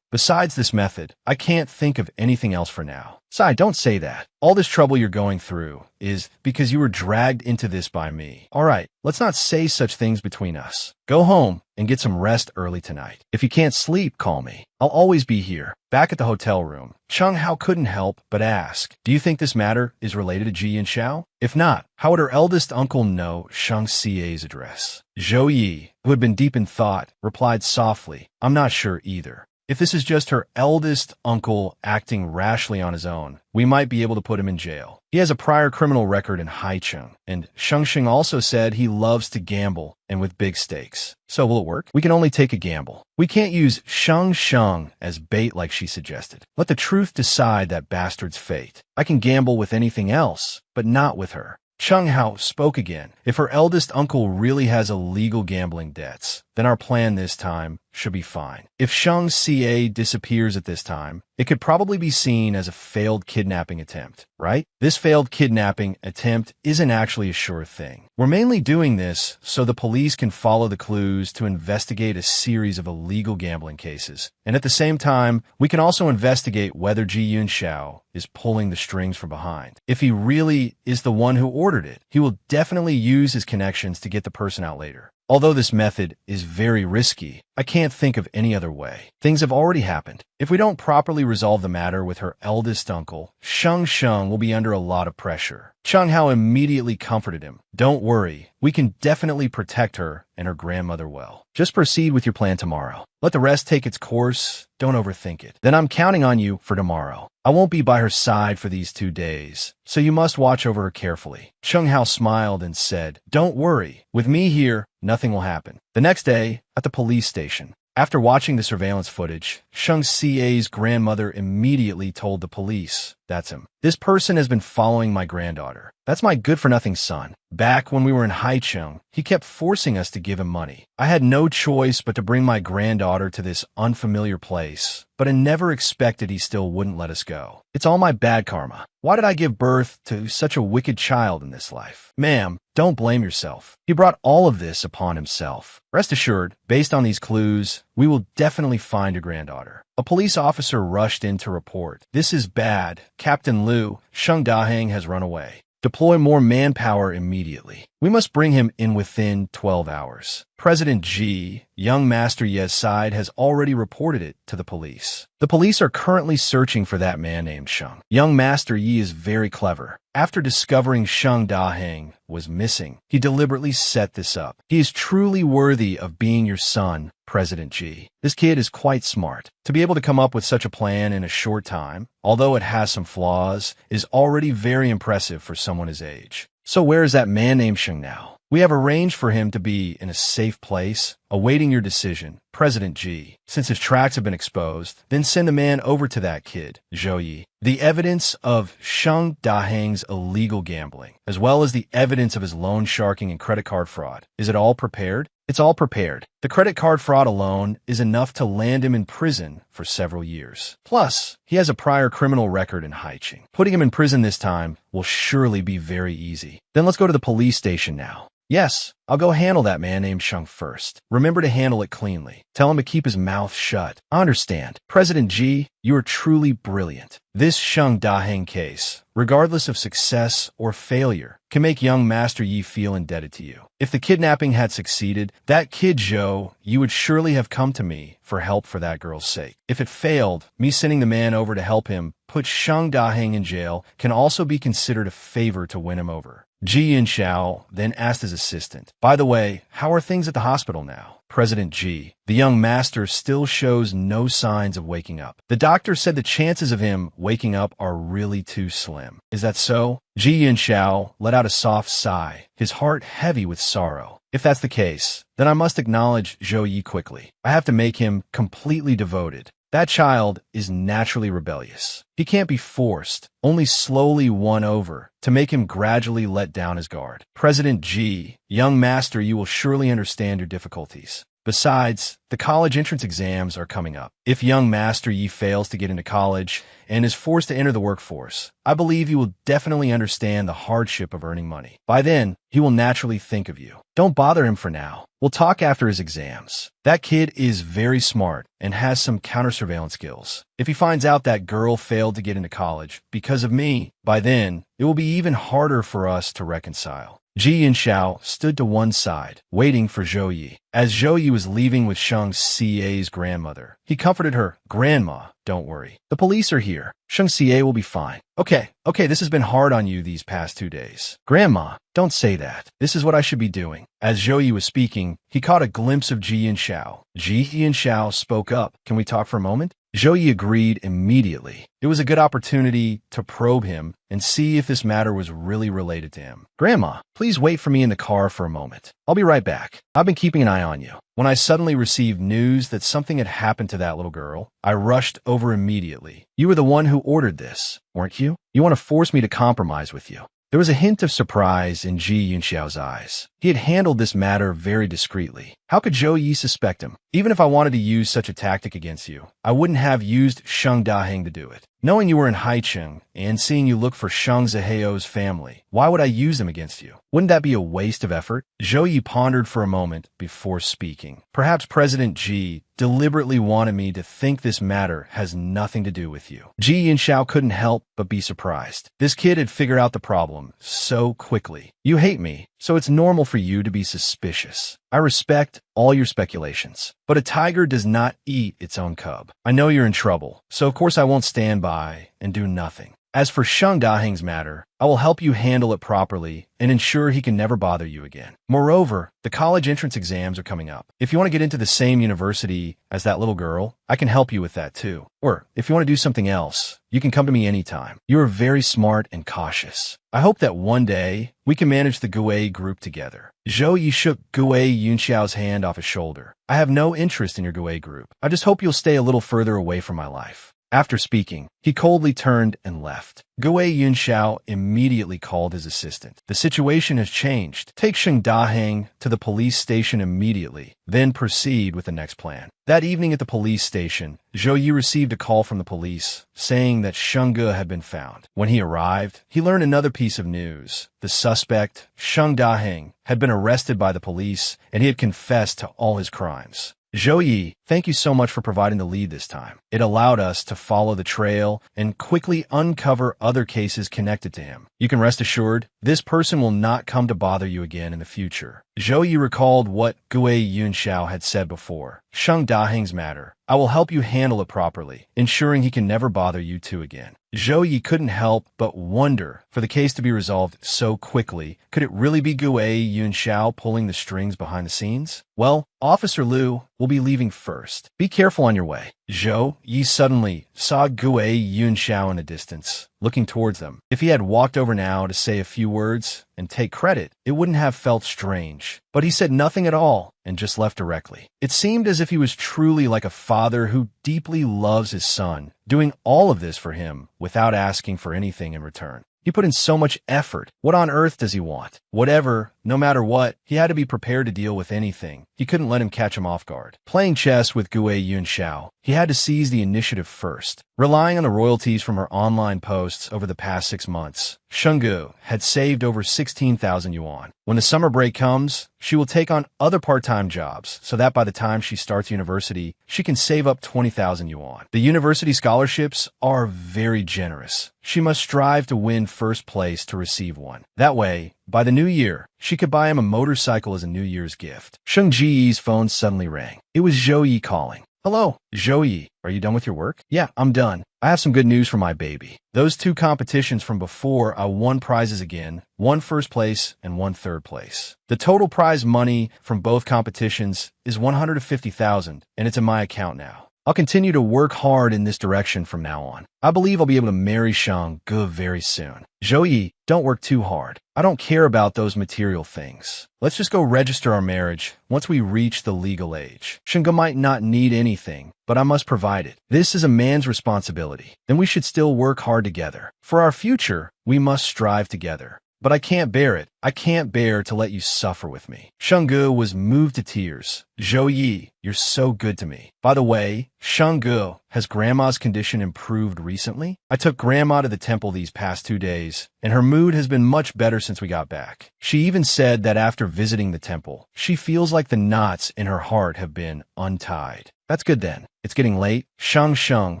Besides this method, I can't think of anything else for now." "Sai, don't say that. All this trouble you're going through is because you were dragged into this by me. All right, let's not say such things between us. Go home and get some rest early tonight. If you can't sleep, call me. I'll always be here." Back at the hotel room, Cheng Hao couldn't help but ask, "Do you think this matter is related to Ji and Xiao? If not, how would her eldest uncle know Shang Xie's address?" Zhou Yi, who had been deep in thought, replied softly, "I'm not sure either. If this is just her eldest uncle acting rashly on his own, we might be able to put him in jail. He has a prior criminal record in Haicheng, and Shengsheng also said he loves to gamble and with big stakes. So will it work? We can only take a gamble. We can't use Sheng as bait like she suggested. Let the truth decide that bastard's fate. I can gamble with anything else, but not with her." Cheng Hao spoke again. "If her eldest uncle really has illegal gambling debts, then our plan this time should be fine. If Shang Xie disappears at this time, it could probably be seen as a failed kidnapping attempt, right? This failed kidnapping attempt isn't actually a sure thing. We're mainly doing this so the police can follow the clues to investigate a series of illegal gambling cases. And at the same time, we can also investigate whether Ji Yun Xiao is pulling the strings from behind. If he really is the one who ordered it, he will definitely use his connections to get the person out later. Although this method is very risky, I can't think of any other way. Things have already happened. If we don't properly resolve the matter with her eldest uncle, Sheng will be under a lot of pressure." Cheng Hao immediately comforted him. "Don't worry, we can definitely protect her and her grandmother well. Just proceed with your plan tomorrow. Let the rest take its course. Don't overthink it. Then I'm counting on you for tomorrow. I won't be by her side for these 2 days, so you must watch over her carefully." Cheng Hao smiled and said, "Don't worry. With me here, nothing will happen." The next day, at the police station, after watching the surveillance footage, Shang Xie's grandmother immediately told the police, "That's him. This person has been following my granddaughter. That's my good-for-nothing son. Back when we were in Haicheng, he kept forcing us to give him money. I had no choice but to bring my granddaughter to this unfamiliar place, but I never expected he still wouldn't let us go. It's all my bad karma. Why did I give birth to such a wicked child in this life? Ma'am, don't blame yourself. He brought all of this upon himself. Rest assured, based on these clues, we will definitely find your granddaughter." A police officer rushed in to report, "This is bad. Captain Liu, Sheng Daheng has run away. Deploy more manpower immediately. We must bring him in within 12 hours. President Ji, young Master Ye's side, has already reported it to the police. The police are currently searching for that man named Sheng. Young Master Yi is very clever. After discovering Sheng Daheng was missing, he deliberately set this up. He is truly worthy of being your son, President Ji. This kid is quite smart. To be able to come up with such a plan in a short time, although it has some flaws, is already very impressive for someone his age. So where is that man named Sheng now? We have arranged for him to be in a safe place, awaiting your decision, President G. Since his tracks have been exposed, then send the man over to that kid, Zhou Yi. The evidence of Sheng Daheng's illegal gambling, as well as the evidence of his loan sharking and credit card fraud. Is it all prepared? It's all prepared. The credit card fraud alone is enough to land him in prison for several years. Plus, he has a prior criminal record in Haicheng. Putting him in prison this time will surely be very easy. Then let's go to the police station now. Yes, I'll go handle that man named Sheng first. Remember to handle it cleanly. Tell him to keep his mouth shut. I understand. President G, you are truly brilliant. This Sheng Daheng case, regardless of success or failure, can make young Master Yi feel indebted to you. If the kidnapping had succeeded, that kid Zhou, you would surely have come to me for help for that girl's sake. If it failed, me sending the man over to help him put Sheng Daheng in jail can also be considered a favor to win him over. Ji Yinxiao then asked his assistant, by the way, how are things at the hospital now? President Ji, the young master still shows no signs of waking up. The doctor said the chances of him waking up are really too slim. Is that so? Ji Yinxiao let out a soft sigh, his heart heavy with sorrow. If that's the case, then I must acknowledge Zhou Yi quickly. I have to make him completely devoted. That child is naturally rebellious. He can't be forced, only slowly won over, to make him gradually let down his guard. President G, young master, you will surely understand your difficulties. Besides, the college entrance exams are coming up. If young Master Yi fails to get into college and is forced to enter the workforce, I believe he will definitely understand the hardship of earning money. By then, he will naturally think of you. Don't bother him for now. We'll talk after his exams. That kid is very smart and has some counter-surveillance skills. If he finds out that girl failed to get into college because of me, by then, it will be even harder for us to reconcile. Ji Yinxiao stood to one side, waiting for Zhou Yi. As Zhou Yi was leaving with Sheng Xie's grandmother, he comforted her, Grandma, don't worry. The police are here. Sheng Xie will be fine. Okay, this has been hard on you these past 2 days. Grandma, don't say that. This is what I should be doing. As Zhou Yi was speaking, he caught a glimpse of Ji Yinxiao. Ji Yinxiao spoke up. Can we talk for a moment? Zhou Yi agreed immediately. It was a good opportunity to probe him and see if this matter was really related to him. Grandma, please wait for me in the car for a moment. I'll be right back. I've been keeping an eye on you. When I suddenly received news that something had happened to that little girl, I rushed over immediately. You were the one who ordered this, weren't you? You want to force me to compromise with you. There was a hint of surprise in Ji Yinxiao's eyes. He had handled this matter very discreetly. How could Zhou Yi suspect him? Even if I wanted to use such a tactic against you, I wouldn't have used Sheng Daheng to do it. Knowing you were in Haicheng and seeing you look for Sheng Ziheo's family, why would I use them against you? Wouldn't that be a waste of effort? Zhou Yi pondered for a moment before speaking. Perhaps President Ji deliberately wanted me to think this matter has nothing to do with you. Ji Yinxiao couldn't help but be surprised. This kid had figured out the problem so quickly. You hate me, so it's normal for you to be suspicious. I respect all your speculations, but a tiger does not eat its own cub. I know you're in trouble, so of course I won't stand by and do nothing. As for Sheng Daheng's matter, I will help you handle it properly and ensure he can never bother you again. Moreover, the college entrance exams are coming up. If you want to get into the same university as that little girl, I can help you with that too. Or, if you want to do something else, you can come to me anytime. You are very smart and cautious. I hope that one day, we can manage the Gui group together. Zhou Yi shook Gui Yunxiao's hand off his shoulder. I have no interest in your Gui group. I just hope you'll stay a little further away from my life. After speaking, he coldly turned and left. Gui Yunxiao immediately called his assistant. The situation has changed. Take Sheng Daheng to the police station immediately, then proceed with the next plan. That evening at the police station, Zhou Yi received a call from the police saying that Sheng Ge had been found. When he arrived, he learned another piece of news. The suspect, Sheng Daheng, had been arrested by the police and he had confessed to all his crimes. Zhou Yi, thank you so much for providing the lead this time. It allowed us to follow the trail and quickly uncover other cases connected to him. You can rest assured, this person will not come to bother you again in the future. Zhou Yi recalled what Gui Yunxiao had said before. Sheng Daheng's matter. I will help you handle it properly, ensuring he can never bother you two again. Zhou Yi couldn't help but wonder, for the case to be resolved so quickly, could it really be Gui Yunxiao pulling the strings behind the scenes? Well, Officer Liu will be leaving first. Be careful on your way. Zhou Yi suddenly saw Gue Yunxiao in the distance, looking towards them. If he had walked over now to say a few words and take credit, it wouldn't have felt strange. But he said nothing at all and just left directly. It seemed as if he was truly like a father who deeply loves his son, doing all of this for him without asking for anything in return. He put in so much effort. What on earth does he want? Whatever, no matter what, he had to be prepared to deal with anything. He couldn't let him catch him off guard. Playing chess with Gue Yunxiao, he had to seize the initiative first. Relying on the royalties from her online posts over the past 6 months, Shenggu had saved over 16,000 yuan. When the summer break comes, she will take on other part-time jobs so that by the time she starts university, she can save up 20,000 yuan. The university scholarships are very generous. She must strive to win first place to receive one. That way, by the new year, she could buy him a motorcycle as a New Year's gift. Sheng Ji's phone suddenly rang. It was Zhou Yi calling. Hello, Zhou Yi. Are you done with your work? Yeah, I'm done. I have some good news for my baby. Those 2 competitions from before, I won prizes again, 1 first place and 1 third place. The total prize money from both competitions is 150,000, and it's in my account now. I'll continue to work hard in this direction from now on. I believe I'll be able to marry Shenggu very soon. Zhou Yi, don't work too hard. I don't care about those material things. Let's just go register our marriage once we reach the legal age. Shenggu might not need anything, but I must provide it. This is a man's responsibility. Then we should still work hard together. For our future, we must strive together. But I can't bear it. I can't bear to let you suffer with me. Shenggu was moved to tears. Zhou Yi, you're so good to me. By the way, Shenggu, has Grandma's condition improved recently? I took Grandma to the temple these past 2 days, and her mood has been much better since we got back. She even said that after visiting the temple, she feels like the knots in her heart have been untied. That's good then. It's getting late. Sheng,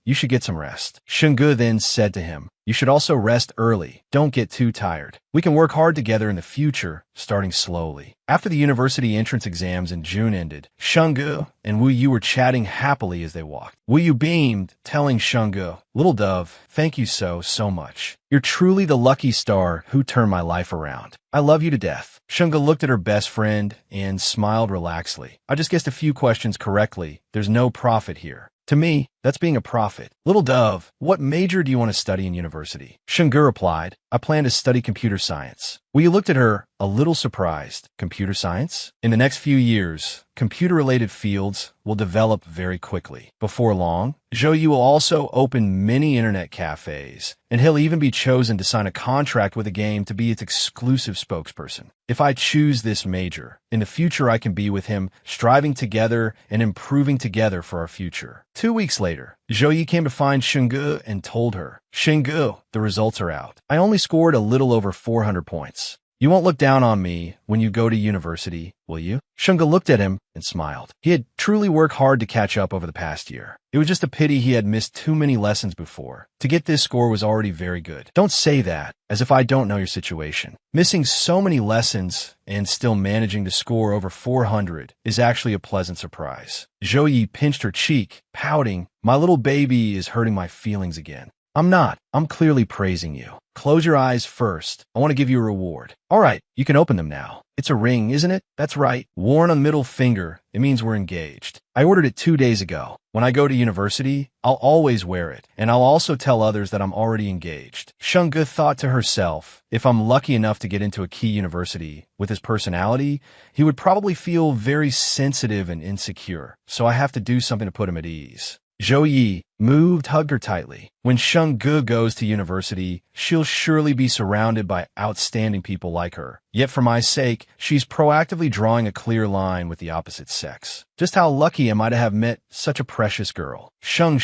you should get some rest. Shenggu then said to him, you should also rest early. Don't get too tired. We can work hard together in the future, starting slowly. After the university entrance exams in June ended, Shenggu and Wu Yu were chatting happily as they walked. Wu Yu beamed, telling Shenggu, little dove, thank you so much. You're truly the lucky star who turned my life around. I love you to death. Shenggu looked at her best friend and smiled relaxedly. I just guessed a few questions correctly. There's no profit here. To me, that's being a prophet. Little dove, what major do you want to study in university? Shenggu replied, I plan to study computer science. Wu Yu looked at her, a little surprised. Computer science? In the next few years, computer-related fields will develop very quickly. Before long, Zhou Yu will also open many internet cafes, and he'll even be chosen to sign a contract with a game to be its exclusive spokesperson. If I choose this major, in the future I can be with him, striving together and improving together for our future. 2 weeks later, Zhou Yi came to find Shenggu and told her, Shenggu, the results are out. I only scored a little over 400 points. You won't look down on me when you go to university, will you? Shenggu looked at him and smiled. He had truly worked hard to catch up over the past year. It was just a pity he had missed too many lessons before. To get this score was already very good. Don't say that, as if I don't know your situation. Missing so many lessons and still managing to score over 400 is actually a pleasant surprise. Zhou Yi pinched her cheek, pouting, my little baby is hurting my feelings again. I'm not. I'm clearly praising you. Close your eyes first. I want to give you a reward. All right, you can open them now. It's a ring, isn't it? That's right. Worn on the middle finger. It means we're engaged. I ordered it 2 days ago. When I go to university, I'll always wear it, and I'll also tell others that I'm already engaged. Shenggu thought to herself, if I'm lucky enough to get into a key university, with his personality, he would probably feel very sensitive and insecure, so I have to do something to put him at ease. Zhou Yi moved, hugged her tightly. When Shenggu goes to university, she'll surely be surrounded by outstanding people like her. Yet for my sake, she's proactively drawing a clear line with the opposite sex. Just how lucky am I to have met such a precious girl? Sheng,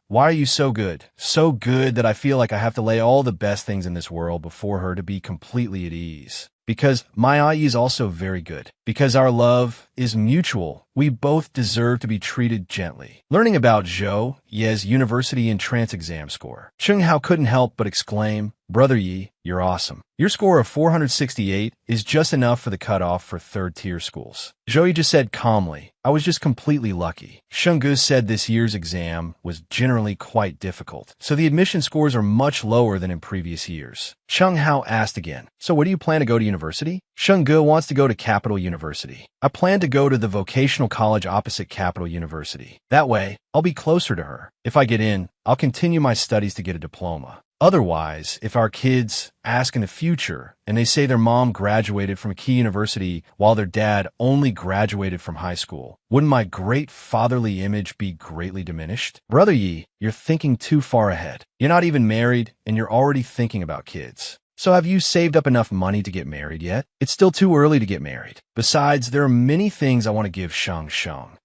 why are you so good? So good that I feel like I have to lay all the best things in this world before her to be completely at ease. Because my eye is also very good. Because our love is mutual. We both deserve to be treated gently. Learning about Zhou Ye's university entrance exam score, Cheng Hao couldn't help but exclaim, Brother Yi, you're awesome. Your score of 468 is just enough for the cutoff for third-tier schools. Zhou Yi just said calmly, I was just completely lucky. Shengge said this year's exam was generally quite difficult, so the admission scores are much lower than in previous years. Cheng Hao asked again, so where do you plan to go to university? Shengge wants to go to Capital University. I plan to go to the vocational college opposite Capital University. That way, I'll be closer to her. If I get in, I'll continue my studies to get a diploma. Otherwise, if our kids ask in the future and they say their mom graduated from a key university while their dad only graduated from high school, wouldn't my great fatherly image be greatly diminished? Brother Yi, you're thinking too far ahead. You're not even married and you're already thinking about kids. So have you saved up enough money to get married yet? It's still too early to get married. Besides, there are many things I want to give Shang,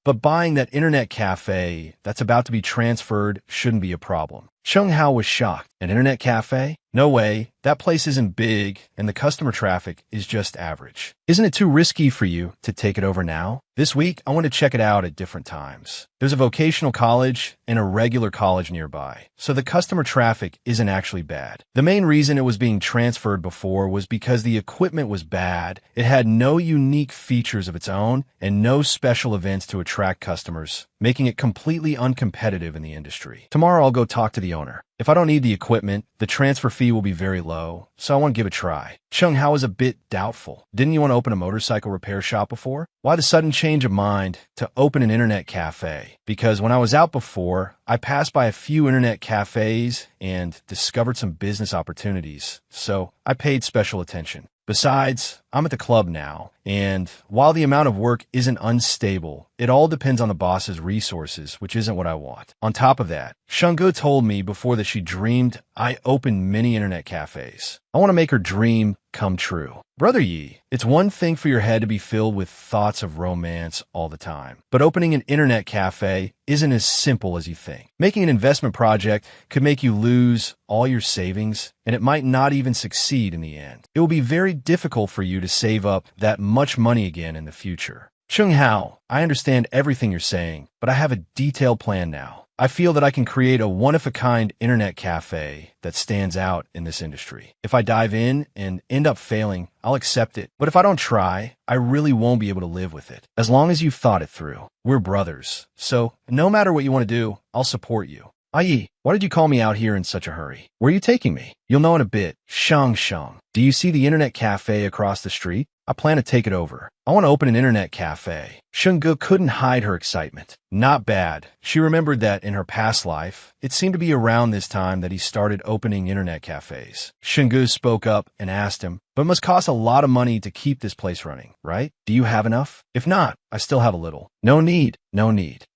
but buying that internet cafe that's about to be transferred shouldn't be a problem. Cheng Hao was shocked. An internet cafe? No way. That place isn't big, and the customer traffic is just average. Isn't it too risky for you to take it over now? This week, I want to check it out at different times. There's a vocational college and a regular college nearby, so the customer traffic isn't actually bad. The main reason it was being transferred before was because the equipment was bad, it had no unique features of its own, and no special events to attract customers, making it completely uncompetitive in the industry. Tomorrow I'll go talk to the owner. If I don't need the equipment, the transfer fee will be very low, so I want to give it a try. Cheng Hao is a bit doubtful. Didn't you want to open a motorcycle repair shop before? Why the sudden change of mind to open an internet cafe? Because when I was out before, I passed by a few internet cafes and discovered some business opportunities, so I paid special attention. Besides, I'm at the club now, and while the amount of work isn't unstable, it all depends on the boss's resources, which isn't what I want. On top of that, Shengge told me before that she dreamed I opened many internet cafes. I want to make her dream come true. Brother Yi, it's one thing for your head to be filled with thoughts of romance all the time, but opening an internet cafe isn't as simple as you think. Making an investment project could make you lose all your savings, and it might not even succeed in the end. It will be very difficult for you to save up that much money again in the future. Cheng Hao, I understand everything you're saying, but I have a detailed plan now. I feel that I can create a one-of-a-kind internet cafe that stands out in this industry. If I dive in and end up failing, I'll accept it. But if I don't try, I really won't be able to live with it. As long as you've thought it through. We're brothers. So no matter what you want to do, I'll support you. Ai, why did you call me out here in such a hurry? Where are you taking me? You'll know in a bit. Shang. Do you see the internet cafe across the street? I plan to take it over. I want to open an internet cafe. Shengge couldn't hide her excitement. Not bad. She remembered that in her past life, it seemed to be around this time that he started opening internet cafes. Shengge spoke up and asked him, but it must cost a lot of money to keep this place running, right? Do you have enough? If not, I still have a little. No need.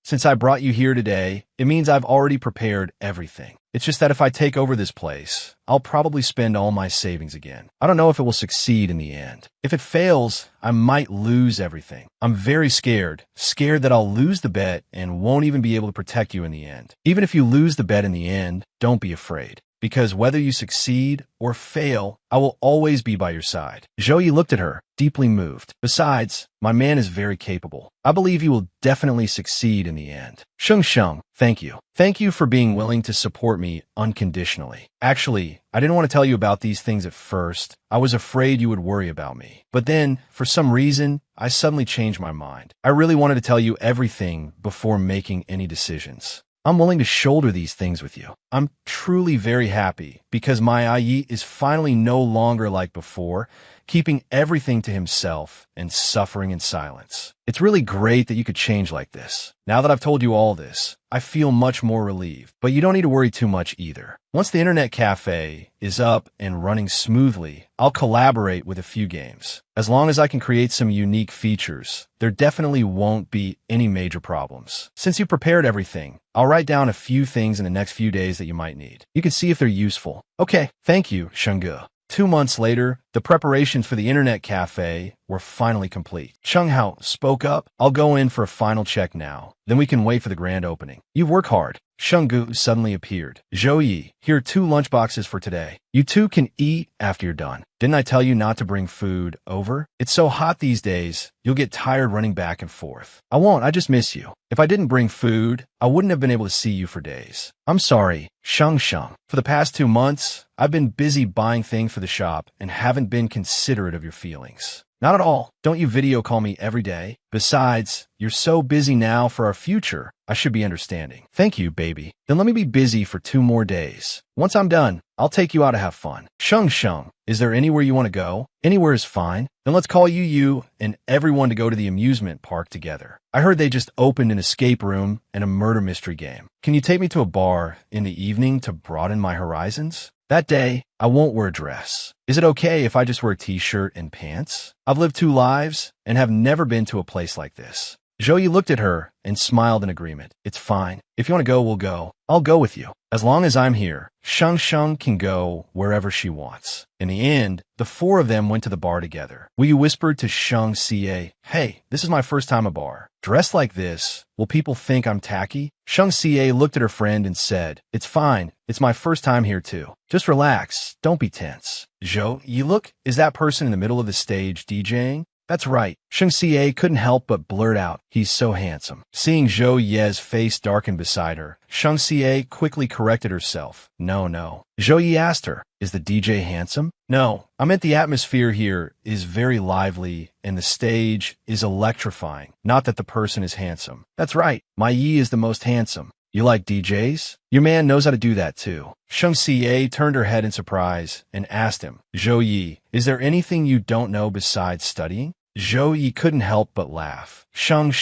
Since I brought you here today, it means I've already prepared everything. It's just that if I take over this place, I'll probably spend all my savings again. I don't know if it will succeed in the end. If it fails, I might lose everything. I'm very scared that I'll lose the bet and won't even be able to protect you in the end. Even if you lose the bet in the end, don't be afraid. Because whether you succeed or fail, I will always be by your side. Zhou Yi looked at her, deeply moved. Besides, my man is very capable. I believe he will definitely succeed in the end. Sheng, thank you. Thank you for being willing to support me unconditionally. Actually, I didn't want to tell you about these things at first. I was afraid you would worry about me. But then, for some reason, I suddenly changed my mind. I really wanted to tell you everything before making any decisions. I'm willing to shoulder these things with you. I'm truly very happy because my Ai is finally no longer like before, keeping everything to himself and suffering in silence. It's really great that you could change like this. Now that I've told you all this, I feel much more relieved, but you don't need to worry too much either. Once the internet cafe is up and running smoothly, I'll collaborate with a few games. As long as I can create some unique features, there definitely won't be any major problems. Since you prepared everything, I'll write down a few things in the next few days that you might need. You can see if they're useful. Okay, thank you, Shengge. 2 months later, the preparations for the internet cafe were finally complete. Cheng Hao spoke up. I'll go in for a final check now. Then we can wait for the grand opening. You've worked hard. Shungu suddenly appeared. Zhou Yi, here are 2 lunchboxes for today. You 2 can eat after you're done. Didn't I tell you not to bring food over? It's so hot these days, you'll get tired running back and forth. I won't, I just miss you. If I didn't bring food, I wouldn't have been able to see you for days. I'm sorry, Sheng. For the past 2 months, I've been busy buying things for the shop and haven't been considerate of your feelings. Not at all. Don't you video call me every day? Besides, you're so busy now for our future, I should be understanding. Thank you, baby. Then let me be busy for 2 more days. Once I'm done, I'll take you out to have fun. Sheng, is there anywhere you want to go? Anywhere is fine. Then let's call you and everyone to go to the amusement park together. I heard they just opened an escape room and a murder mystery game. Can you take me to a bar in the evening to broaden my horizons? That day, I won't wear a dress. Is it okay if I just wear a t-shirt and pants? I've lived 2 lives and have never been to a place like this. Zhou Yi looked at her and smiled in agreement. It's fine. If you want to go, we'll go. I'll go with you. As long as I'm here, Sheng can go wherever she wants. In the end, the 4 of them went to the bar together. Wu Yu whispered to Sheng Xie, hey, this is my first time at a bar. Dressed like this, will people think I'm tacky? Sheng Xie looked at her friend and said, it's fine. It's my first time here too. Just relax. Don't be tense. Zhou Yi, look, is that person in the middle of the stage DJing? That's right. Sheng Xie couldn't help but blurt out, he's so handsome. Seeing Zhou Ye's face darken beside her, Sheng Xie quickly corrected herself. No. Zhou Yi asked her, is the DJ handsome? No, I meant the atmosphere here is very lively and the stage is electrifying, not that the person is handsome. That's right, my Yi is the most handsome. You like DJs? Your man knows how to do that too. Sheng Xie turned her head in surprise and asked him, Zhou Yi, is there anything you don't know besides studying? Zhou Yi couldn't help but laugh. Sheng,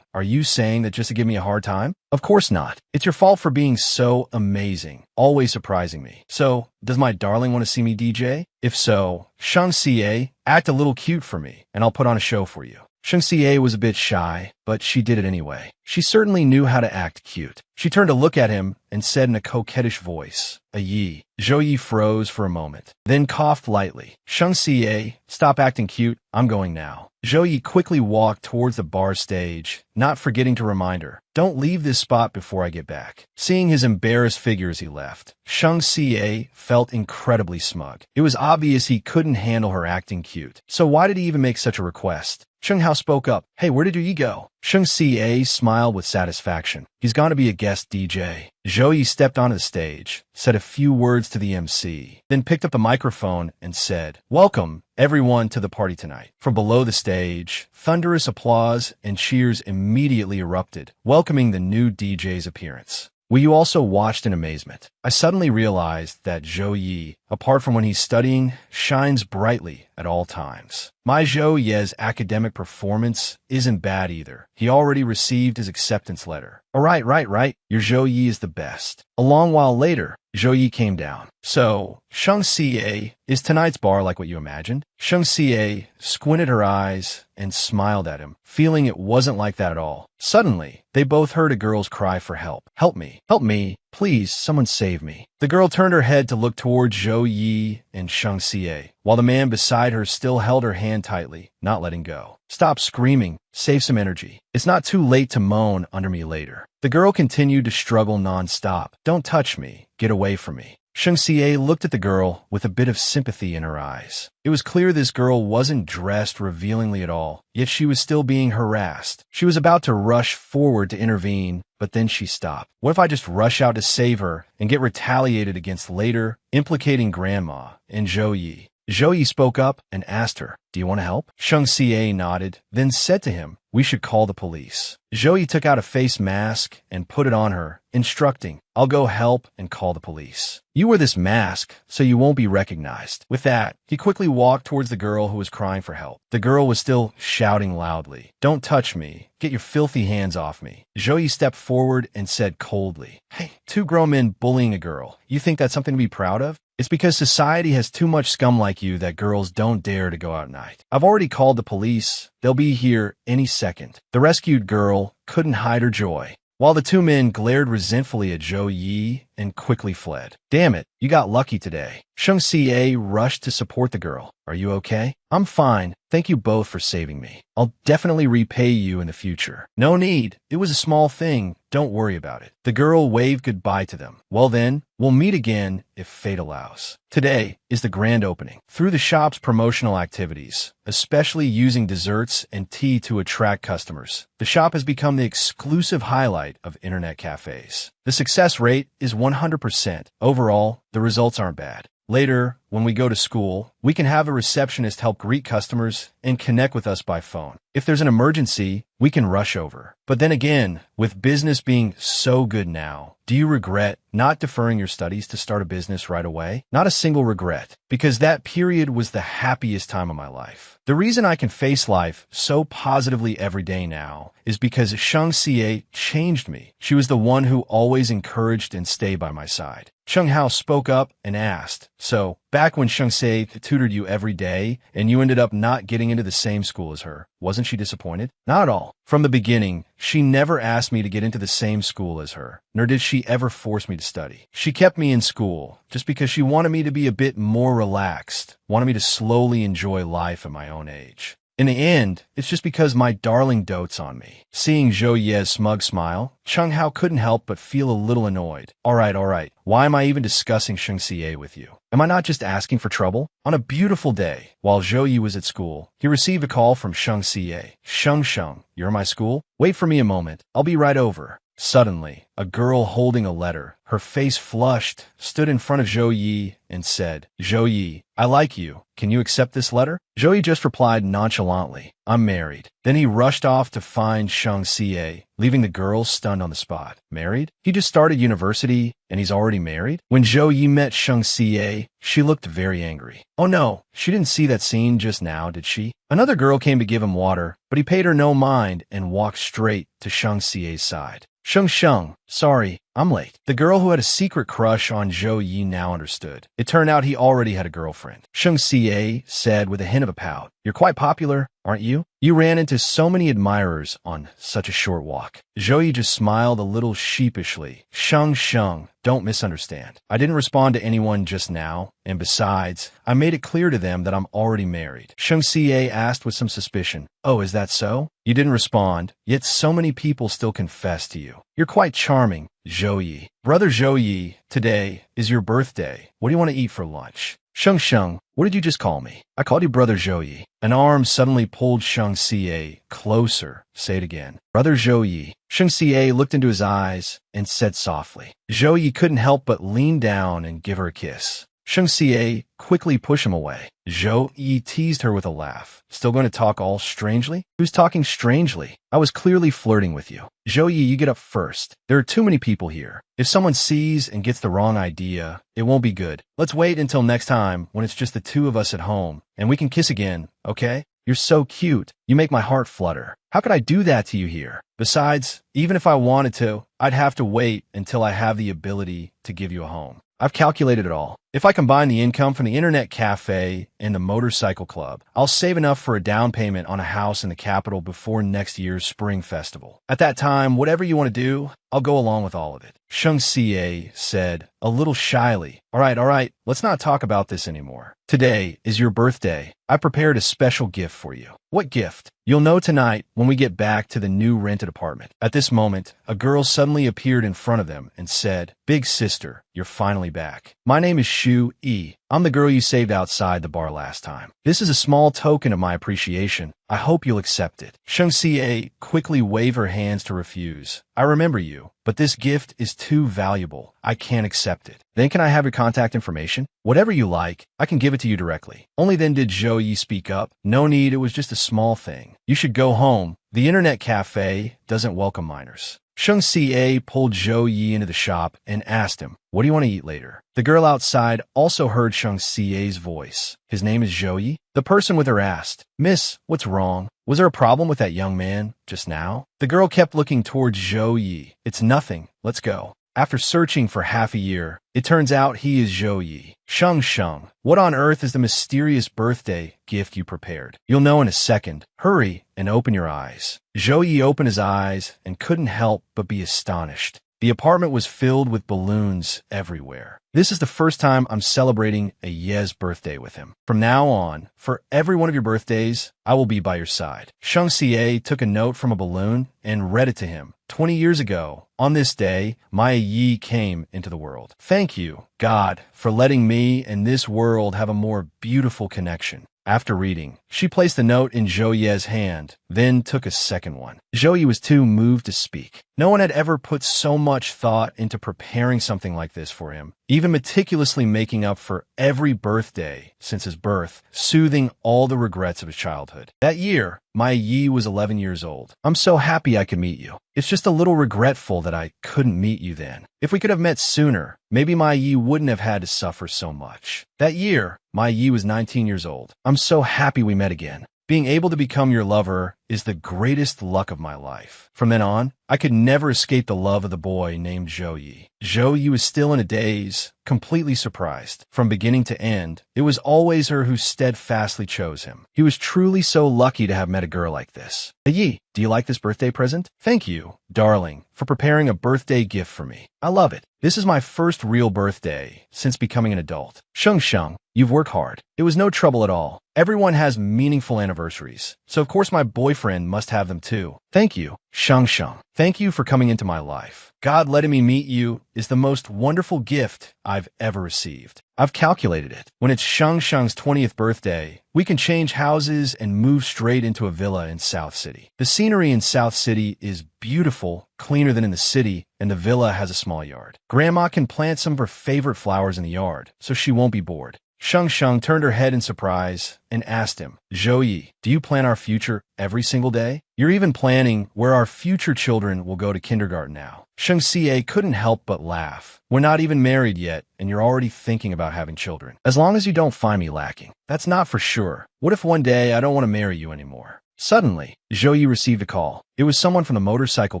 are you saying that just to give me a hard time? Of course not. It's your fault for being so amazing, always surprising me. So, does my darling want to see me DJ? If so, Sheng Xie, act a little cute for me, and I'll put on a show for you. Sheng Xie was a bit shy, but she did it anyway. She certainly knew how to act cute. She turned to look at him and said in a coquettish voice, a Yi. Zhou Yi froze for a moment, then coughed lightly. Sheng Xie, stop acting cute. I'm going now. Zhou Yi quickly walked towards the bar stage, not forgetting to remind her, don't leave this spot before I get back. Seeing his embarrassed figure as he left, Sheng Xie felt incredibly smug. It was obvious he couldn't handle her acting cute. So why did he even make such a request? Sheng Hao spoke up. Hey, where did Yi go? Sheng Xie smiled with satisfaction. He's gone to be a guest DJ. Zhou Yi stepped onto the stage, said a few words to the MC, then picked up the microphone and said, welcome, everyone, to the party tonight. From below the stage, thunderous applause and cheers immediately erupted, welcoming the new DJ's appearance. Wu Yu also watched in amazement. I suddenly realized that Zhou Yi, apart from when he's studying, shines brightly at all times. My Zhou Ye's academic performance isn't bad either. He already received his acceptance letter. Alright, right. Your Zhou Yi is the best. A long while later, Zhou Yi came down. So, Sheng Xie, is tonight's bar like what you imagined? Sheng Xie squinted her eyes and smiled at him, feeling it wasn't like that at all. Suddenly, they both heard a girl's cry for help. Help me, please, someone save me. The girl turned her head to look towards Zhou Yi and Sheng Xie, while the man beside her still held her hand tightly, not letting go. Stop screaming. Save some energy. It's not too late to moan under me later. The girl continued to struggle non-stop. Don't touch me. Get away from me. Sheng Xie looked at the girl with a bit of sympathy in her eyes. It was clear this girl wasn't dressed revealingly at all, yet she was still being harassed. She was about to rush forward to intervene, but then she stopped. What if I just rush out to save her and get retaliated against later, implicating Grandma and Zhou Yi? Zhou Yi spoke up and asked her, do you want to help? Sheng Xie nodded, then said to him, we should call the police. Zhou Yi took out a face mask and put it on her, instructing, I'll go help and call the police. You wear this mask, so you won't be recognized. With that, he quickly walked towards the girl who was crying for help. The girl was still shouting loudly, don't touch me. Get your filthy hands off me. Zhou Yi stepped forward and said coldly, hey, 2 grown men bullying a girl. You think that's something to be proud of? It's because society has too much scum like you that girls don't dare to go out at night. I've already called the police. They'll be here any second. The rescued girl couldn't hide her joy. While the 2 men glared resentfully at Zhou Yi and quickly fled. Damn it, you got lucky today. Sheng Xie rushed to support the girl. Are you okay? I'm fine. Thank you both for saving me. I'll definitely repay you in the future. No need. It was a small thing. Don't worry about it. The girl waved goodbye to them. Well then, we'll meet again if fate allows. Today is the grand opening. Through the shop's promotional activities, especially using desserts and tea to attract customers, the shop has become the exclusive highlight of internet cafes. The success rate is 100%. Overall, the results aren't bad. Later, when we go to school, we can have a receptionist help greet customers and connect with us by phone. If there's an emergency, we can rush over. But then again, with business being so good now, do you regret not deferring your studies to start a business right away? Not a single regret, because that period was the happiest time of my life. The reason I can face life so positively every day now is because Sheng Xie changed me. She was the one who always encouraged and stayed by my side. Sheng Hao spoke up and asked, so, back when Sheng Xie tutored you every day and you ended up not getting into the same school as her, wasn't she disappointed? Not at all. From the beginning, she never asked me to get into the same school as her, nor did she ever force me to study. She kept me in school just because she wanted me to be a bit more relaxed, wanted me to slowly enjoy life at my own age. In the end, it's just because my darling dotes on me. Seeing Zhou Ye's smug smile, Sheng Hao couldn't help but feel a little annoyed. All right. Why am I even discussing Sheng Xie with you? Am I not just asking for trouble? On a beautiful day, while Zhou Yi was at school, he received a call from Sheng Xie. Sheng, you're in my school? Wait for me a moment. I'll be right over. Suddenly, a girl holding a letter, her face flushed, stood in front of Zhou Yi and said, Zhou Yi, I like you. Can you accept this letter? Zhou Yi just replied nonchalantly, I'm married. Then he rushed off to find Sheng Xie, leaving the girl stunned on the spot. Married? He just started university and he's already married? When Zhou Yi met Sheng Xie, she looked very angry. Oh no, she didn't see that scene just now, did she? Another girl came to give him water, but he paid her no mind and walked straight to Sheng Xie's side. Sheng, sorry, I'm late. The girl who had a secret crush on Zhou Yi now understood. It turned out he already had a girlfriend. Sheng Xie said with a hint of a pout, You're quite popular, aren't you? You ran into so many admirers on such a short walk. Zhou Yi just smiled a little sheepishly. Sheng, don't misunderstand. I didn't respond to anyone just now, and besides, I made it clear to them that I'm already married. Sheng Xie asked with some suspicion, Oh, is that so? You didn't respond, yet so many people still confess to you. You're quite charming, Zhou Yi. Brother Zhou Yi, today is your birthday. What do you want to eat for lunch? Sheng, what did you just call me? I called you Brother Zhou Yi. An arm suddenly pulled Sheng Xie closer. Say it again. Brother Zhou Yi. Sheng Xie looked into his eyes and said softly. Zhou Yi couldn't help but lean down and give her a kiss. Sheng Xie quickly pushed him away. Zhou Yi teased her with a laugh. Still going to talk all strangely? Who's talking strangely? I was clearly flirting with you. Zhou Yi, you get up first. There are too many people here. If someone sees and gets the wrong idea, it won't be good. Let's wait until next time when it's just the two of us at home, and we can kiss again, okay? You're so cute. You make my heart flutter. How could I do that to you here? Besides, even if I wanted to, I'd have to wait until I have the ability to give you a home. I've calculated it all. If I combine the income from the internet cafe and the motorcycle club, I'll save enough for a down payment on a house in the capital before next year's spring festival. At that time, whatever you want to do, I'll go along with all of it. Sheng Xie said, a little shyly, All right, let's not talk about this anymore. Today is your birthday. I prepared a special gift for you. What gift? You'll know tonight when we get back to the new rented apartment. At this moment, a girl suddenly appeared in front of them and said, Big sister, you're finally back. My name is Shu Yi. I'm the girl you saved outside the bar last time. This is a small token of my appreciation. I hope you'll accept it. Sheng Xie quickly waved her hands to refuse. I remember you, but this gift is too valuable. I can't accept it. Then can I have your contact information? Whatever you like, I can give it to you directly. Only then did Zhou Yi speak up. No need, it was just a small thing. You should go home. The internet cafe doesn't welcome minors. Sheng Xie pulled Zhou Yi into the shop and asked him, What do you want to eat later? The girl outside also heard Sheng Xie's voice. His name is Zhou Yi? The person with her asked, Miss, what's wrong? Was there a problem with that young man just now? The girl kept looking towards Zhou Yi. It's nothing. Let's go. After searching for half a year, it turns out he is Zhou Yi. Sheng, what on earth is the mysterious birthday gift you prepared? You'll know in a second. Hurry and open your eyes. Zhou Yi opened his eyes and couldn't help but be astonished. The apartment was filled with balloons everywhere. This is the first time I'm celebrating a Ye's birthday with him. From now on, for every one of your birthdays, I will be by your side. Shang Xie took a note from a balloon and read it to him. 20 years ago, on this day, my Yi came into the world. Thank you, God, for letting me and this world have a more beautiful connection. After reading, she placed the note in Zhou Ye's hand, then took a second one. Zhou Ye was too moved to speak. No one had ever put so much thought into preparing something like this for him, even meticulously making up for every birthday since his birth, soothing all the regrets of his childhood. That year, my Yi was 11 years old. I'm so happy I could meet you. It's just a little regretful that I couldn't meet you then. If we could have met sooner, maybe my Yi wouldn't have had to suffer so much. That year, my Yi was 19 years old. I'm so happy we met again. Being able to become your lover is the greatest luck of my life. From then on, I could never escape the love of the boy named Zhou Ye. Zhou Ye was still in a daze, completely surprised. From beginning to end, it was always her who steadfastly chose him. He was truly so lucky to have met a girl like this. Hey Yi, do you like this birthday present? Thank you, darling, for preparing a birthday gift for me. I love it. This is my first real birthday since becoming an adult. Sheng, you've worked hard. It was no trouble at all. Everyone has meaningful anniversaries, so of course my boyfriend must have them too. Thank you, Sheng. Thank you for coming into my life. God letting me meet you is the most wonderful gift I've ever received. I've calculated it. When it's Sheng's 20th birthday, we can change houses and move straight into a villa in South City. The scenery in South City is beautiful, cleaner than in the city, and the villa has a small yard. Grandma can plant some of her favorite flowers in the yard, so she won't be bored. Sheng turned her head in surprise and asked him, Zhou Ye, do you plan our future every single day? You're even planning where our future children will go to kindergarten now. Sheng Xie couldn't help but laugh. We're not even married yet, and you're already thinking about having children. As long as you don't find me lacking. That's not for sure. What if one day I don't want to marry you anymore? Suddenly, Zhou Ye received a call. It was someone from the motorcycle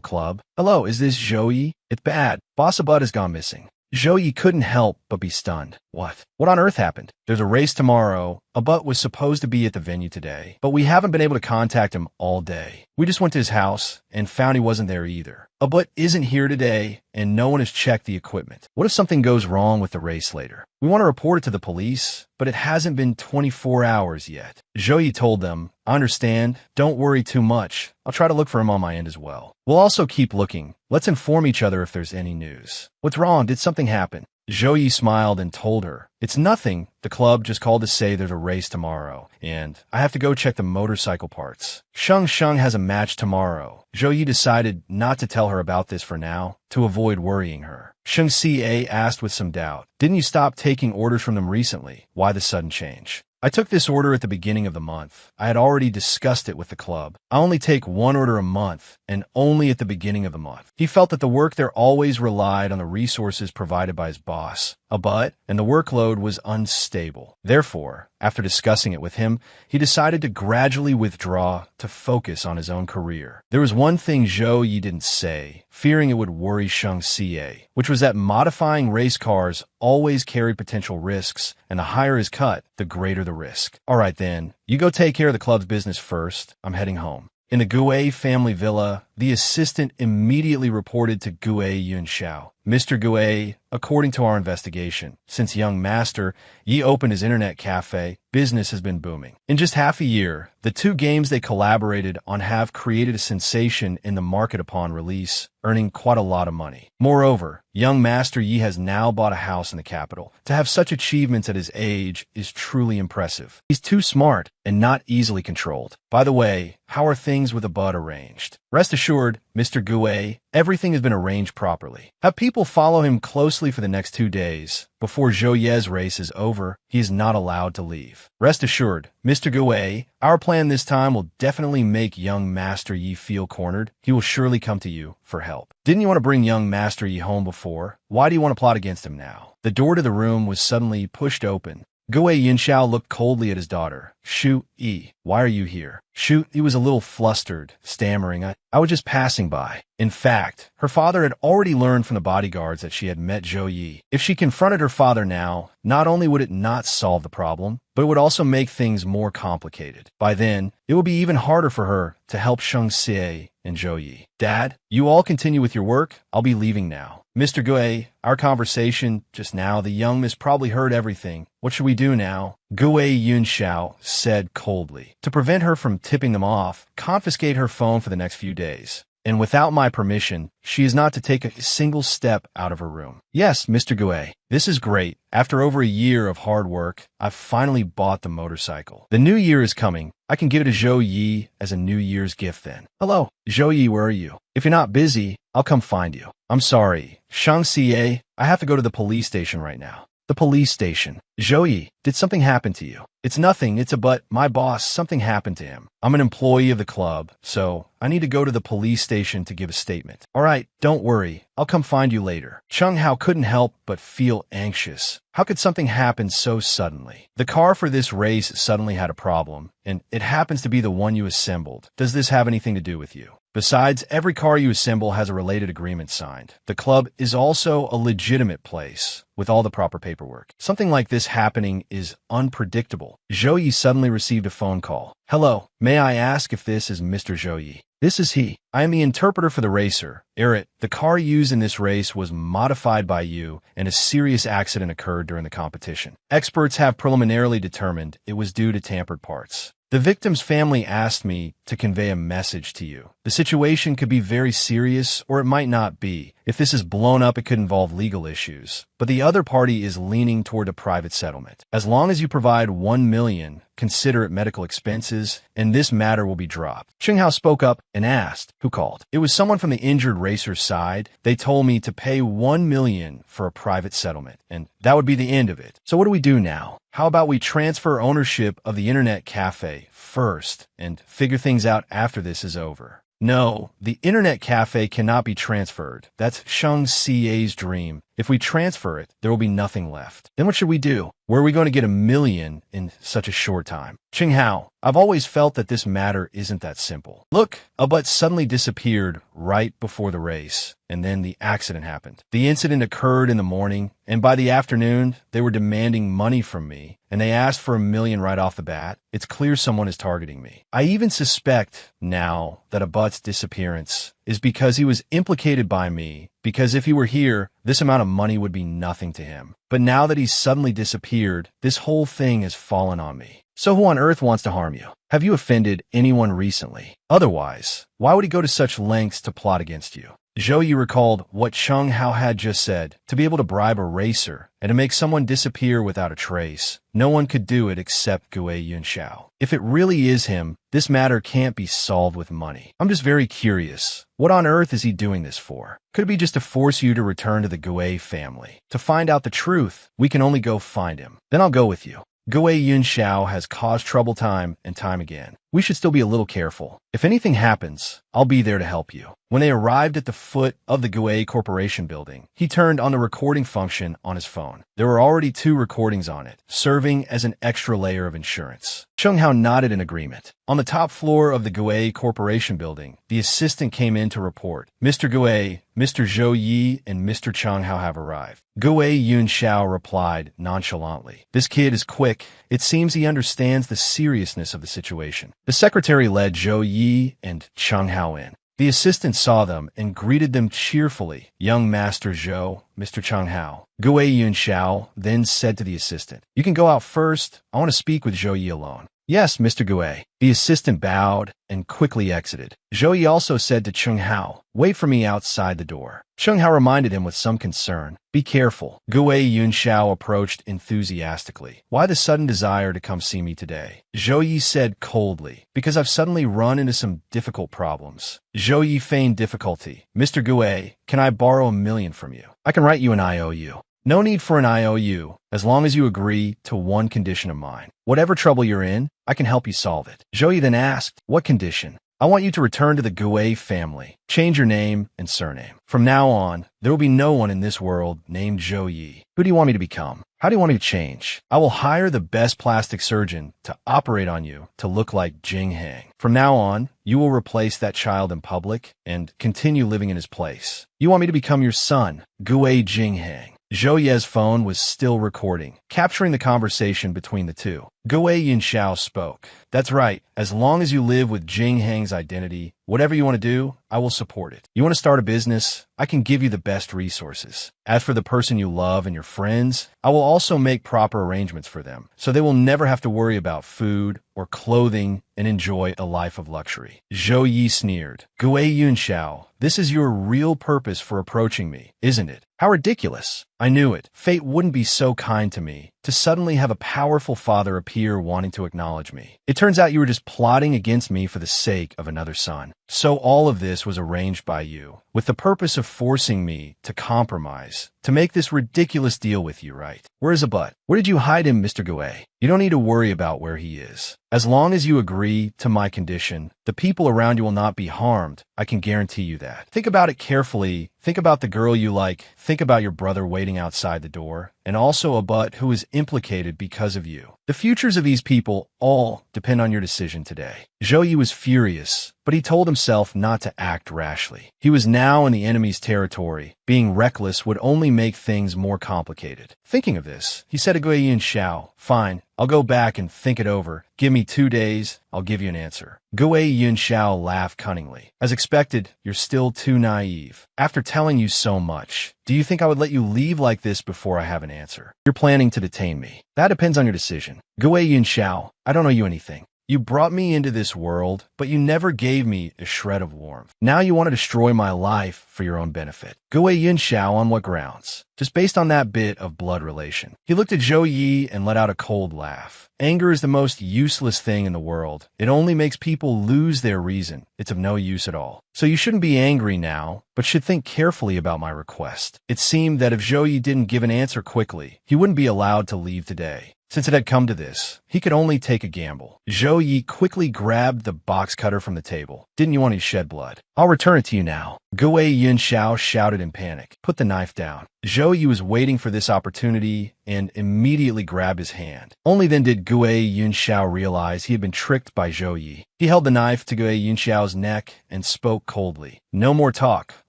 club. Hello, is this Zhou Ye? It's bad. Boss Abud has gone missing. Zhou Ye couldn't help but be stunned. What? What on earth happened? There's a race tomorrow. Abud was supposed to be at the venue today, but we haven't been able to contact him all day. We just went to his house and found he wasn't there either. Abud isn't here today, and no one has checked the equipment. What if something goes wrong with the race later? We want to report it to the police, but it hasn't been 24 hours yet. Zhou Ye told them, I understand. Don't worry too much. I'll try to look for him on my end as well. We'll also keep looking. Let's inform each other if there's any news. What's wrong? Did something happen? Zhou Ye smiled and told her, it's nothing. The club just called to say there's a race tomorrow, and I have to go check the motorcycle parts. Sheng has a match tomorrow. Zhou Ye decided not to tell her about this for now, to avoid worrying her. Sheng Xie asked with some doubt, didn't you stop taking orders from them recently? Why the sudden change? I took this order at the beginning of the month. I had already discussed it with the club. I only take one order a month, and only at the beginning of the month. He felt that the work there always relied on the resources provided by his boss, Abud, and the workload was unstable. Therefore, after discussing it with him, he decided to gradually withdraw to focus on his own career. There was one thing Zhou Ye didn't say, fearing it would worry Sheng Xie, which was that modifying race cars always carried potential risks, and the higher his cut, the greater the risk. All right then, you go take care of the club's business first. I'm heading home. In the Gui family villa, the assistant immediately reported to Gui Yunxiao. Mr. Gui, according to our investigation, since young master Yi opened his internet cafe, business has been booming. In just half a year, the two games they collaborated on have created a sensation in the market upon release, earning quite a lot of money. Moreover, young master Yi has now bought a house in the capital. To have such achievements at his age is truly impressive. He's too smart and not easily controlled. By the way, how are things with Abud arranged? Rest assured, Mr. Gui, everything has been arranged properly. Have people follow him closely for the next 2 days. Before Zhou Ye's race is over, he is not allowed to leave. Rest assured, Mr. Gui, our plan this time will definitely make young Master Yi feel cornered. He will surely come to you for help. Didn't you want to bring young Master Yi home before? Why do you want to plot against him now? The door to the room was suddenly pushed open. Gui Yunxiao looked coldly at his daughter. Shu Yi, why are you here? Shu Yi was a little flustered, stammering, I was just passing by. In fact, her father had already learned from the bodyguards that she had met Zhou Ye. If she confronted her father now, not only would it not solve the problem, but it would also make things more complicated. By then, it would be even harder for her to help Sheng Xie and Zhou Yi. Dad, you all continue with your work. I'll be leaving now. Mr. Gui, our conversation just now, the young miss probably heard everything. What should we do now? Gui Yunxiao said coldly. To prevent her from tipping them off, confiscate her phone for the next few days. And without my permission, she is not to take a single step out of her room. Yes, Mr. Gui, this is great. After over a year of hard work, I've finally bought the motorcycle. The new year is coming. I can give it to Zhou Yi as a New Year's gift then. Hello, Zhou Yi, where are you? If you're not busy, I'll come find you. I'm sorry, Shang Xie, I have to go to the police station right now. The police station. Zhou Yi, did something happen to you? It's nothing, but my boss, something happened to him. I'm an employee of the club, so I need to go to the police station to give a statement. All right, don't worry. I'll come find you later. Cheng Hao couldn't help but feel anxious. How could something happen so suddenly? The car for this race suddenly had a problem, and it happens to be the one you assembled. Does this have anything to do with you? Besides, every car you assemble has a related agreement signed. The club is also a legitimate place, with all the proper paperwork. Something like this happening is unpredictable. Zhou Yi suddenly received a phone call. Hello, may I ask if this is Mr. Zhou Yi? This is he. I am the interpreter for the racer. Erit, the car used in this race was modified by you, and a serious accident occurred during the competition. Experts have preliminarily determined it was due to tampered parts. The victim's family asked me to convey a message to you. The situation could be very serious, or it might not be. If this is blown up, it could involve legal issues. But the other party is leaning toward a private settlement. As long as you provide 1 million, consider it medical expenses, and this matter will be dropped. Cheng Hao spoke up and asked, who called? It was someone from the injured racer's side. They told me to pay 1 million for a private settlement, and that would be the end of it. So what do we do now? How about we transfer ownership of the internet cafe first and figure things out after this is over? No, the internet cafe cannot be transferred. That's Shang Xie's dream. If we transfer it, there will be nothing left. Then what should we do? Where are we going to get 1 million in such a short time? Cheng Hao, I've always felt that this matter isn't that simple. Look, a butt suddenly disappeared right before the race, and then the accident happened. The incident occurred in the morning, and by the afternoon, they were demanding money from me, and they asked for 1 million right off the bat. It's clear someone is targeting me. I even suspect now that a butt's disappearance is because he was implicated by me, because if he were here, this amount of money would be nothing to him. But now that he's suddenly disappeared, this whole thing has fallen on me. So who on earth wants to harm you? Have you offended anyone recently? Otherwise, why would he go to such lengths to plot against you? Zhou Yi recalled what Cheng Hao had just said. To be able to bribe a racer and to make someone disappear without a trace, no one could do it except Gui Yunxiao. If it really is him, this matter can't be solved with money. I'm just very curious. What on earth is he doing this for? Could it be just to force you to return to the Gui family? To find out the truth, we can only go find him. Then I'll go with you. Gui Yunxiao has caused trouble time and time again. We should still be a little careful. If anything happens, I'll be there to help you. When they arrived at the foot of the Gui Corporation building, he turned on the recording function on his phone. There were already 2 recordings on it, serving as an extra layer of insurance. Cheng Hao nodded in agreement. On the top floor of the Gui Corporation building, the assistant came in to report. Mr. Gui, Mr. Zhou Yi, and Mr. Cheng Hao have arrived. Gui Yunxiao replied nonchalantly. This kid is quick. It seems he understands the seriousness of the situation. The secretary led Zhou Yi and Cheng Hao in. The assistant saw them and greeted them cheerfully. Young Master Zhou, Mr. Cheng Hao. Gui Yunxiao then said to the assistant, you can go out first. I want to speak with Zhou Yi alone. Yes, Mr. Gui. The assistant bowed and quickly exited. Zhou Yi also said to Cheng Hao, wait for me outside the door. Cheng Hao reminded him with some concern, be careful. Gui Yunxiao approached enthusiastically. Why the sudden desire to come see me today? Zhou Yi said coldly, because I've suddenly run into some difficult problems. Zhou Yi feigned difficulty. Mr. Gui, can I borrow 1 million from you? I can write you an IOU. No need for an IOU, as long as you agree to one condition of mine. Whatever trouble you're in, I can help you solve it. Zhou Yi then asked, what condition? I want you to return to the Gui family. Change your name and surname. From now on, there will be no one in this world named Zhou Yi. Who do you want me to become? How do you want me to change? I will hire the best plastic surgeon to operate on you to look like Jing Hang. From now on, you will replace that child in public and continue living in his place. You want me to become your son, Gui Jing Hang. Zhou Ye's phone was still recording, capturing the conversation between the two. Guo Yinxiao spoke. That's right. As long as you live with Jing Hang's identity, whatever you want to do, I will support it. You want to start a business? I can give you the best resources. As for the person you love and your friends, I will also make proper arrangements for them, so they will never have to worry about food or clothing and enjoy a life of luxury. Zhou Yi sneered. Guo Yunxiao, this is your real purpose for approaching me, isn't it? How ridiculous. I knew it. Fate wouldn't be so kind to me, to suddenly have a powerful father appear wanting to acknowledge me. It turns out you were just plotting against me for the sake of another son. So all of this was arranged by you, with the purpose of forcing me to compromise, to make this ridiculous deal with you, right? Where's a but? Where did you hide him, Mr. Guo? You don't need to worry about where he is. As long as you agree to my condition, the people around you will not be harmed. I can guarantee you that. Think about it carefully. Think about the girl you like. Think about your brother waiting outside the door, and also a butt who is implicated because of you. The futures of these people all depend on your decision today. Zhou Yi was furious, but he told himself not to act rashly. He was now in the enemy's territory. Being reckless would only make things more complicated. Thinking of this, he said to Guo Yinxiao, "Fine, I'll go back and think it over. Give me 2 days, I'll give you an answer." Guo Yunxiao laughed cunningly. As expected, you're still too naive. After telling you so much, do you think I would let you leave like this before I have an answer? You're planning to detain me. That depends on your decision. Guo Yunxiao, I don't owe you anything. You brought me into this world, but you never gave me a shred of warmth. Now you want to destroy my life for your own benefit. Guo Yunxiao, on what grounds? Just based on that bit of blood relation. He looked at Zhou Yi and let out a cold laugh. Anger is the most useless thing in the world. It only makes people lose their reason. It's of no use at all. So you shouldn't be angry now, but should think carefully about my request. It seemed that if Zhou Yi didn't give an answer quickly, he wouldn't be allowed to leave today. Since it had come to this, he could only take a gamble. Zhou Yi quickly grabbed the box cutter from the table. Didn't you want to shed blood? I'll return it to you now. Guo Yunxiao shouted in panic. Put the knife down. Zhou Yi was waiting for this opportunity and immediately grabbed his hand. Only then did Guo Yunxiao realize he had been tricked by Zhou Yi. He held the knife to Guo Yunxiao's neck and spoke coldly. No more talk.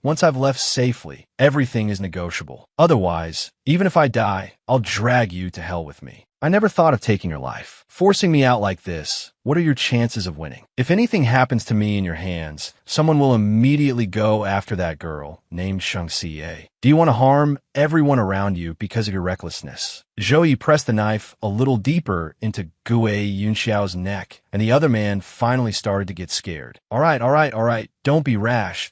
Once I've left safely, everything is negotiable. Otherwise, even if I die, I'll drag you to hell with me. I never thought of taking your life. Forcing me out like this, what are your chances of winning? If anything happens to me in your hands, someone will immediately go after that girl named Shangxie. Do you want to harm everyone around you because of your recklessness? Zhou Yi pressed the knife a little deeper into Guo Yunxiao's neck, and the other man finally started to get scared. All right. Don't be rash.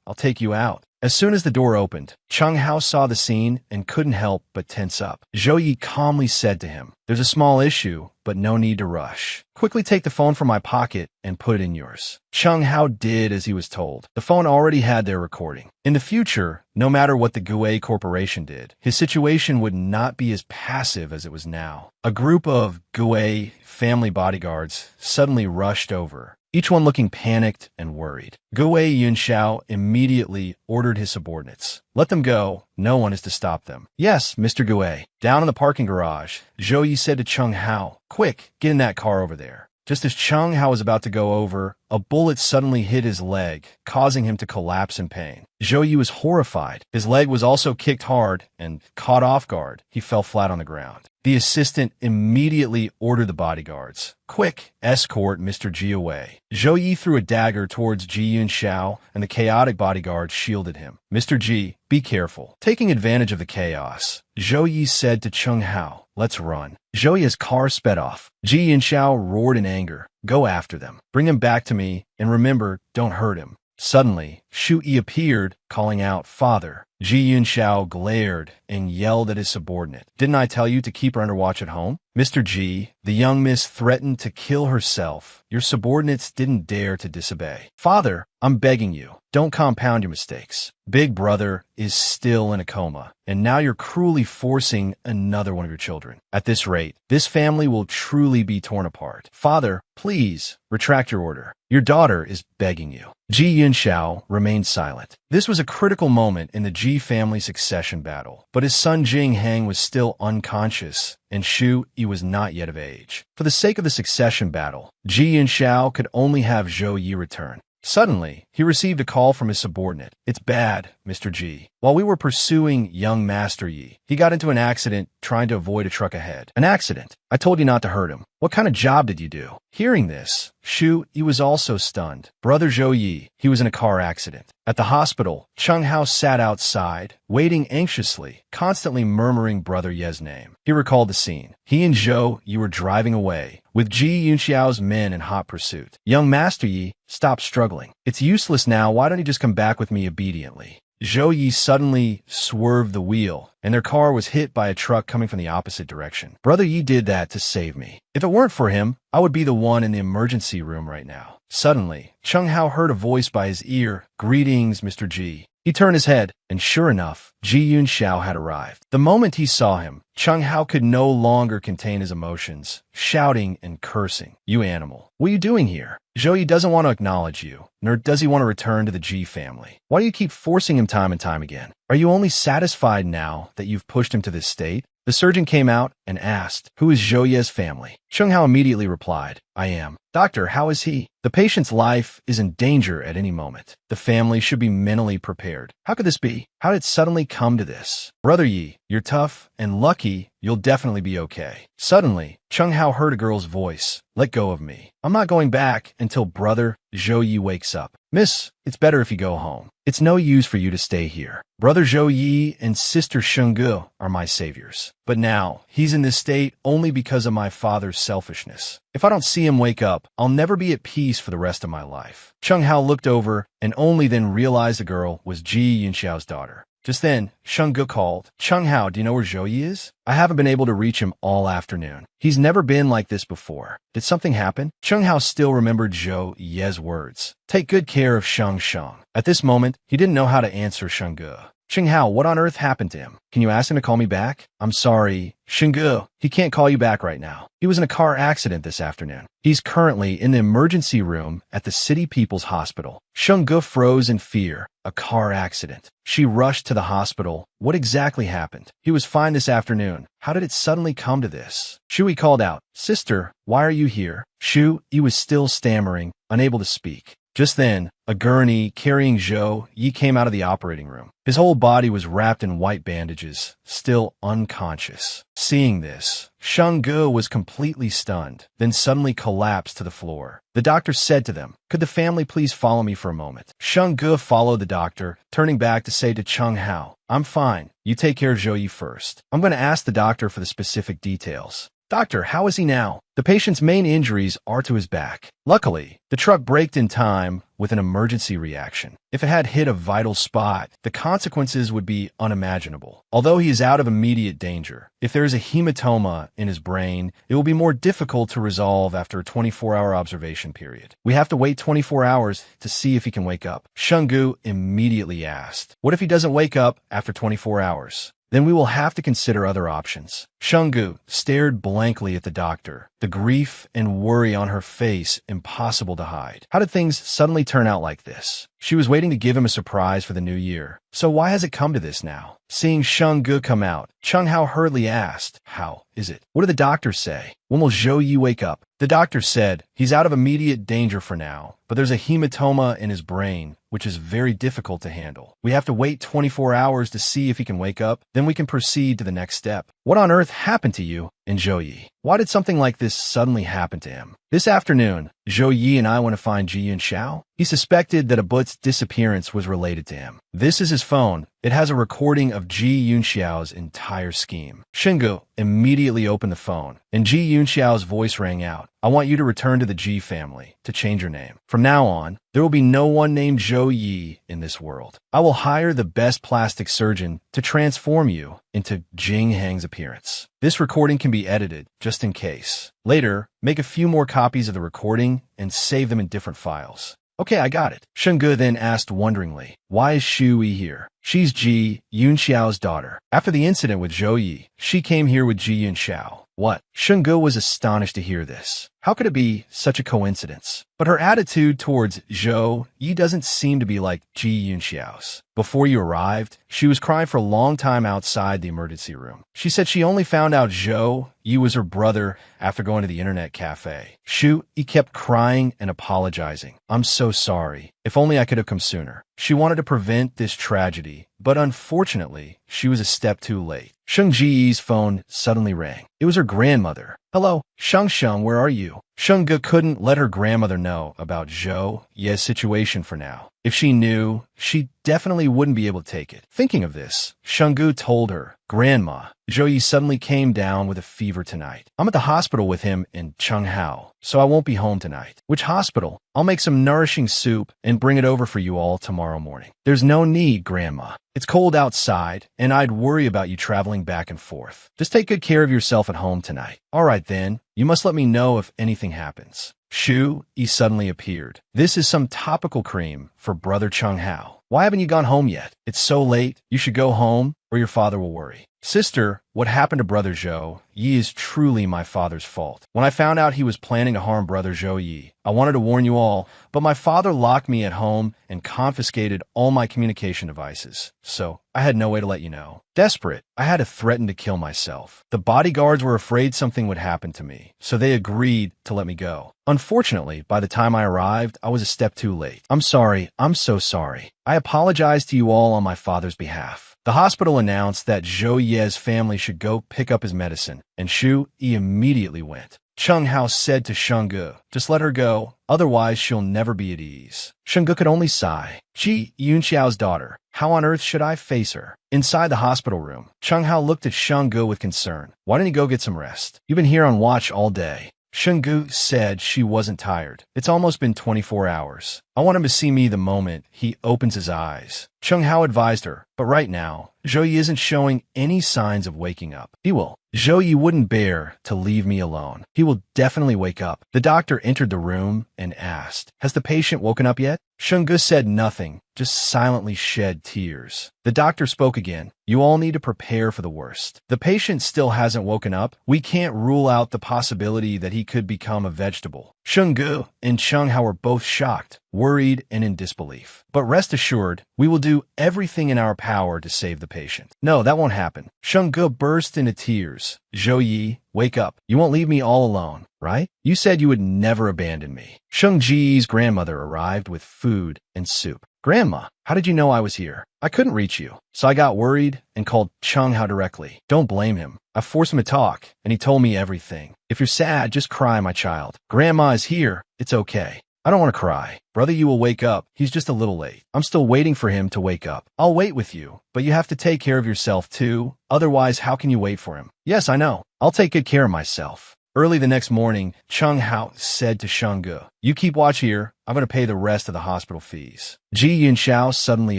I'll take you out. As soon as the door opened, Cheng Hao saw the scene and couldn't help but tense up. Zhou Yi calmly said to him, "There's a small issue, but no need to rush. Quickly take the phone from my pocket and put it in yours." Cheng Hao did as he was told. The phone already had their recording. In the future, no matter what the Guo Corporation did, his situation would not be as passive as it was now. A group of Guo family bodyguards suddenly rushed over, each one looking panicked and worried. Guo Yunxiao immediately ordered his subordinates. "Let them go. No one is to stop them." "Yes, Mr. Guo." Down in the parking garage, Zhou Yi said to Cheng Hao, "Quick, get in that car over there." Just as Cheng Hao was about to go over, a bullet suddenly hit his leg, causing him to collapse in pain. Zhou Yi was horrified. His leg was also kicked hard, and caught off guard, he fell flat on the ground. The assistant immediately ordered the bodyguards, "Quick, escort Mr. Ji away." Zhou Yi threw a dagger towards Ji Yunxiao, and the chaotic bodyguard shielded him. "Mr. Ji, be careful." Taking advantage of the chaos, Zhou Yi said to Cheng Hao, "Let's run." Zhou Yi's car sped off. Ji Yunxiao roared in anger, "Go after them. Bring him back to me, and remember, don't hurt him." Suddenly, Shu Yi appeared, calling out, "Father." Ji Yunxiao glared and yelled at his subordinate. "Didn't I tell you to keep her under watch at home?" "Mr. Ji, the young miss threatened to kill herself. Your subordinates didn't dare to disobey." "Father, I'm begging you, don't compound your mistakes. Big brother is still in a coma, and now you're cruelly forcing another one of your children. At this rate, this family will truly be torn apart. Father, please, retract your order. Your daughter is begging you." Ji Yunxiao remained silent. This was a critical moment in the Ji family succession battle, but his son Jing Hang was still unconscious, and Shu Yi was not yet of age. For the sake of the succession battle, Ji Yunxiao could only have Zhou Yi return. Suddenly, he received a call from his subordinate. "It's bad, Mr. Ji. While we were pursuing young Master Yi, he got into an accident trying to avoid a truck ahead." "An accident? I told you not to hurt him. What kind of job did you do? Hearing this, Shu Yi was also stunned. Brother Zhou Yi, he was in a car accident. At the hospital, Cheng Hao sat outside, waiting anxiously, constantly murmuring Brother Ye's name. He recalled the scene. He and Zhou Yi were driving away, with Ji Yunxiao's men in hot pursuit. Young Master Yi, stop struggling. It's useless now. Why don't you just come back with me obediently? Zhou Yi suddenly swerved the wheel, and their car was hit by a truck coming from the opposite direction. Brother Yi did that to save me. If it weren't for him, I would be the one in the emergency room right now. Suddenly, Cheng Hao heard a voice by his ear. Greetings, Mr. Ji. He turned his head, and sure enough, Ji Yunxiao had arrived. The moment he saw him, Cheng Hao could no longer contain his emotions, shouting and cursing. You animal. What are you doing here? Zhou Yi doesn't want to acknowledge you, nor does he want to return to the Ji family. Why do you keep forcing him time and time again? Are you only satisfied now that you've pushed him to this state? The surgeon came out and asked, who is Zhou Ye's family? Cheng Hao immediately replied, I am. Doctor, how is he? The patient's life is in danger at any moment. The family should be mentally prepared. How could this be? How did it suddenly come to this? Brother Yi, you're tough and lucky. You'll definitely be okay. Suddenly, Cheng Hao heard a girl's voice. Let go of me. I'm not going back until Brother Zhou Yi wakes up. Miss, it's better if you go home. It's no use for you to stay here. Brother Zhou Yi and Sister Shengge are my saviors. But now, he's in this state only because of my father's selfishness. If I don't see him wake up, I'll never be at peace for the rest of my life. Cheng Hao looked over and only then realized the girl was Ji Yunxiao's daughter. Just then, Shengge called. Cheng Hao, do you know where Zhou Yi is? I haven't been able to reach him all afternoon. He's never been like this before. Did something happen? Cheng Hao still remembered Zhou Yi's words. Take good care of Sheng Sheng. At this moment, he didn't know how to answer Shengge. Cheng Hao, what on earth happened to him? Can you ask him to call me back? I'm sorry. Shengge, he can't call you back right now. He was in a car accident this afternoon. He's currently in the emergency room at the City People's Hospital. Shengge froze in fear. A car accident. She rushed to the hospital. What exactly happened? He was fine this afternoon. How did it suddenly come to this? Shu Yi called out, Sister, why are you here? Shu Yi was still stammering, unable to speak. Just then, a gurney carrying Zhou Yi came out of the operating room. His whole body was wrapped in white bandages, still unconscious. Seeing this, Shengge was completely stunned, then suddenly collapsed to the floor. The doctor said to them, could the family please follow me for a moment? Shengge followed the doctor, turning back to say to Cheng Hao, I'm fine. You take care of Zhou Yi first. I'm going to ask the doctor for the specific details. Doctor, how is he now? The patient's main injuries are to his back. Luckily, the truck braked in time with an emergency reaction. If it had hit a vital spot, the consequences would be unimaginable. Although he is out of immediate danger, if there is a hematoma in his brain, it will be more difficult to resolve after a 24-hour observation period. We have to wait 24 hours to see if he can wake up. Shengge immediately asked, what if he doesn't wake up after 24 hours? Then we will have to consider other options. Shengge stared blankly at the doctor, the grief and worry on her face impossible to hide. How did things suddenly turn out like this? She was waiting to give him a surprise for the new year. So why has it come to this now? Seeing Shengge come out, Cheng Hao hurriedly asked, how is it? What did the doctors say? When will Zhou Yi wake up? The doctor said, he's out of immediate danger for now, but there's a hematoma in his brain, which is very difficult to handle. We have to wait 24 hours to see if he can wake up, then we can proceed to the next step. What on earth happened to you and Zhou Yi? Why did something like this suddenly happen to him? This afternoon, Zhou Yi and I went to find Ji Yunxiao. He suspected that Abut's disappearance was related to him. This is his phone. It has a recording of Ji Yunxiao's entire scheme. Shengge immediately opened the phone, and Ji Yunxiao's voice rang out. I want you to return to the Ji family, to change your name. From now on, there will be no one named Zhou Yi in this world. I will hire the best plastic surgeon to transform you into Jing Hang's appearance. This recording can be edited, just in case. Later, make a few more copies of the recording and save them in different files. Okay, I got it. Shengge then asked wonderingly, why is Shu Yi here? She's Ji Yunxiao's daughter. After the incident with Zhou Yi, she came here with Ji Yunxiao. What? Shengge was astonished to hear this. How could it be such a coincidence? But her attitude towards Zhou Yi doesn't seem to be like Ji Yunxiao's. Before you arrived, she was crying for a long time outside the emergency room. She said she only found out Zhou Yi was her brother after going to the internet cafe. Shu Yi kept crying and apologizing. I'm so sorry. If only I could have come sooner. She wanted to prevent this tragedy, but unfortunately, she was a step too late. Sheng Ji's phone suddenly rang. It was her grandmother. Hello, Sheng Sheng, where are you? Sheng Ge couldn't let her grandmother know about Zhou Ye's situation for now. If she knew, she definitely wouldn't be able to take it. Thinking of this, Sheng Ge told her, Grandma, Zhou Yi suddenly came down with a fever tonight. I'm at the hospital with him in Chenghao, so I won't be home tonight. Which hospital? I'll make some nourishing soup and bring it over for you all tomorrow morning. There's no need, Grandma. It's cold outside, and I'd worry about you traveling back and forth. Just take good care of yourself at home tonight. All right, then. You must let me know if anything happens. Shu Yi suddenly appeared. This is some topical cream for Brother Chenghao. Why haven't you gone home yet? It's so late. You should go home, or your father will worry. Sister, what happened to Brother Zhou Yi is truly my father's fault. When I found out he was planning to harm Brother Zhou Yi, I wanted to warn you all, but my father locked me at home and confiscated all my communication devices, so I had no way to let you know. Desperate, I had to threaten to kill myself. The bodyguards were afraid something would happen to me, so they agreed to let me go. Unfortunately, by the time I arrived, I was a step too late. I'm sorry. I'm so sorry. I apologize to you all on my father's behalf. The hospital announced that Zhou Ye's family should go pick up his medicine, and Shu Yi immediately went. Cheng Hao said to Sheng Ge, just let her go, otherwise she'll never be at ease. Sheng Ge could only sigh. Ji Yunxiao's daughter. How on earth should I face her? Inside the hospital room, Cheng Hao looked at Sheng Ge with concern. Why don't you go get some rest? You've been here on watch all day. Sheng Ge said she wasn't tired. It's almost been 24 hours. I want him to see me the moment he opens his eyes. Cheng Hao advised her, but right now, Zhou Yi isn't showing any signs of waking up. He will. Zhou Yi wouldn't bear to leave me alone. He will definitely wake up. The doctor entered the room and asked, has the patient woken up yet? Sheng Ge said nothing, just silently shed tears. The doctor spoke again. You all need to prepare for the worst. The patient still hasn't woken up. We can't rule out the possibility that he could become a vegetable. Sheng Ge and Cheng Hao were both shocked, worried, and in disbelief. But rest assured, we will do everything in our power to save the patient. No, that won't happen. Sheng Ge burst into tears. Zhou Yi, wake up. You won't leave me all alone, right? You said you would never abandon me. Sheng Ji's grandmother arrived with food and soup. Grandma, how did you know I was here? I couldn't reach you, so I got worried and called Cheng Hao directly. Don't blame him. I forced him to talk, and he told me everything. If you're sad, just cry, my child. Grandma is here. It's okay. I don't want to cry. Brother, you will wake up. He's just a little late. I'm still waiting for him to wake up. I'll wait with you, but you have to take care of yourself too. Otherwise, how can you wait for him? Yes, I know. I'll take good care of myself. Early the next morning, Cheng Hao said to Sheng Ge, you keep watch here. I'm going to pay the rest of the hospital fees. Ji Yunxiao suddenly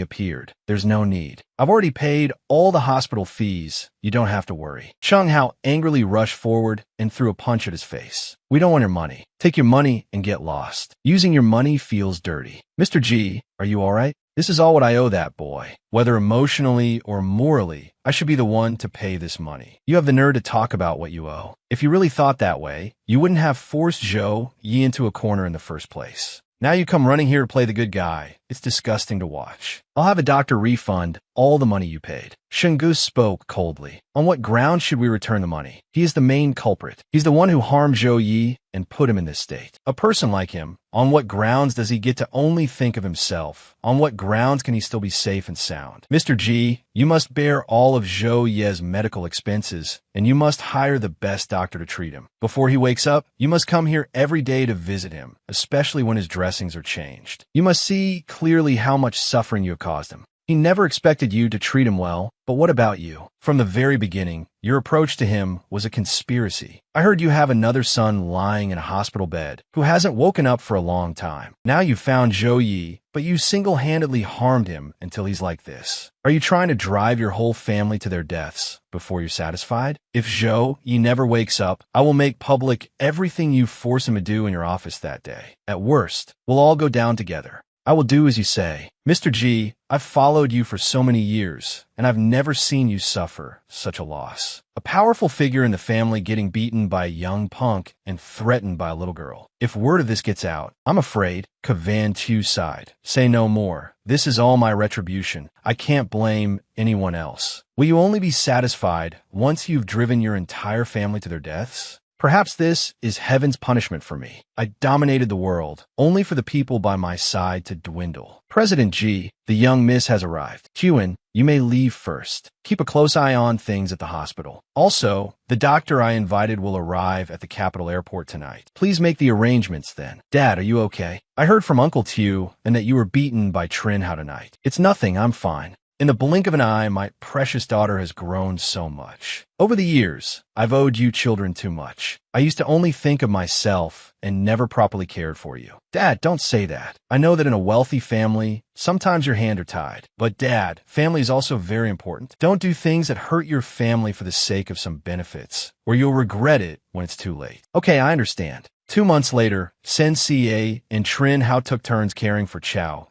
appeared. There's no need. I've already paid all the hospital fees. You don't have to worry. Cheng Hao angrily rushed forward and threw a punch at his face. We don't want your money. Take your money and get lost. Using your money feels dirty. Mr. Ji, are you all right? This is all what I owe that boy. Whether emotionally or morally, I should be the one to pay this money. You have the nerve to talk about what you owe. If you really thought that way, you wouldn't have forced Zhou Yi into a corner in the first place. Now you come running here to play the good guy. It's disgusting to watch. I'll have a doctor refund all the money you paid. Sheng Ge spoke coldly. On what grounds should we return the money? He is the main culprit. He's the one who harmed Zhou Yi and put him in this state. A person like him, on what grounds does he get to only think of himself? On what grounds can he still be safe and sound? Mr. Ji, you must bear all of Zhou Ye's medical expenses, and you must hire the best doctor to treat him. Before he wakes up, you must come here every day to visit him, especially when his dressings are changed. You must see clearly how much suffering you have caused him. He never expected you to treat him well, but what about you? From the very beginning, your approach to him was a conspiracy. I heard you have another son lying in a hospital bed who hasn't woken up for a long time. Now you found Zhou Yi, but you single-handedly harmed him until he's like this. Are you trying to drive your whole family to their deaths before you're satisfied? If Zhou Yi never wakes up, I will make public everything you force him to do in your office that day. At worst, we'll all go down together. I will do as you say. Mr. Ji, I've followed you for so many years, and I've never seen you suffer such a loss. A powerful figure in the family getting beaten by a young punk and threatened by a little girl. If word of this gets out, I'm afraid, Kavan Chu sighed. Say no more. This is all my retribution. I can't blame anyone else. Will you only be satisfied once you've driven your entire family to their deaths? Perhaps this is heaven's punishment for me. I dominated the world, only for the people by my side to dwindle. President G, the young miss has arrived. Hyun, you may leave first. Keep a close eye on things at the hospital. Also, the doctor I invited will arrive at the capital airport tonight. Please make the arrangements then. Dad, are you okay? I heard from Uncle Tew and that you were beaten by Trin Hao tonight. It's nothing, I'm fine. In the blink of an eye, my precious daughter has grown so much. Over the years, I've owed you children too much. I used to only think of myself and never properly cared for you. Dad, don't say that. I know that in a wealthy family, sometimes your hands are tied. But Dad, family is also very important. Don't do things that hurt your family for the sake of some benefits, or you'll regret it when it's too late. Okay, I understand. 2 months later, Sen-Sia and Trin Hao took turns caring for Chow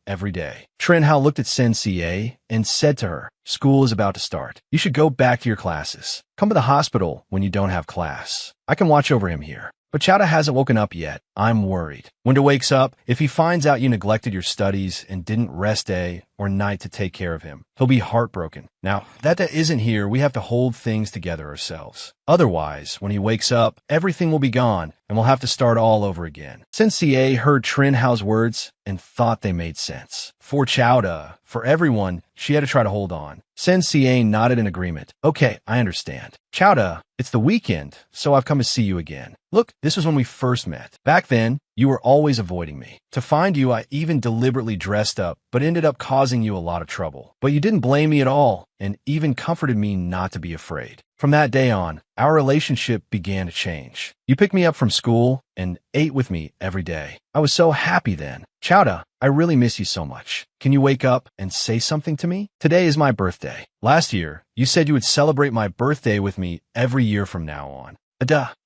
every day. Trin Hao looked at Sen-Sia and said to her, school is about to start. You should go back to your classes. Come to the hospital when you don't have class. I can watch over him here. But Chowda hasn't woken up yet. I'm worried. When he wakes up, if he finds out you neglected your studies and didn't rest day or night to take care of him, he'll be heartbroken. Now, that isn't here, we have to hold things together ourselves. Otherwise, when he wakes up, everything will be gone and we'll have to start all over again. Sensei heard Trin Hao's words and thought they made sense. For Chowda, for everyone, she had to try to hold on. Sensei nodded in agreement. Okay, I understand. Chowda, it's the weekend, so I've come to see you again. Look, this was when we first met. Back then, you were always avoiding me. To find you, I even deliberately dressed up, but ended up causing you a lot of trouble. But you didn't blame me at all, and even comforted me not to be afraid. From that day on, our relationship began to change. You picked me up from school and ate with me every day. I was so happy then. Chowda, I really miss you so much. Can you wake up and say something to me? Today is my birthday. Last year, you said you would celebrate my birthday with me every year from now on.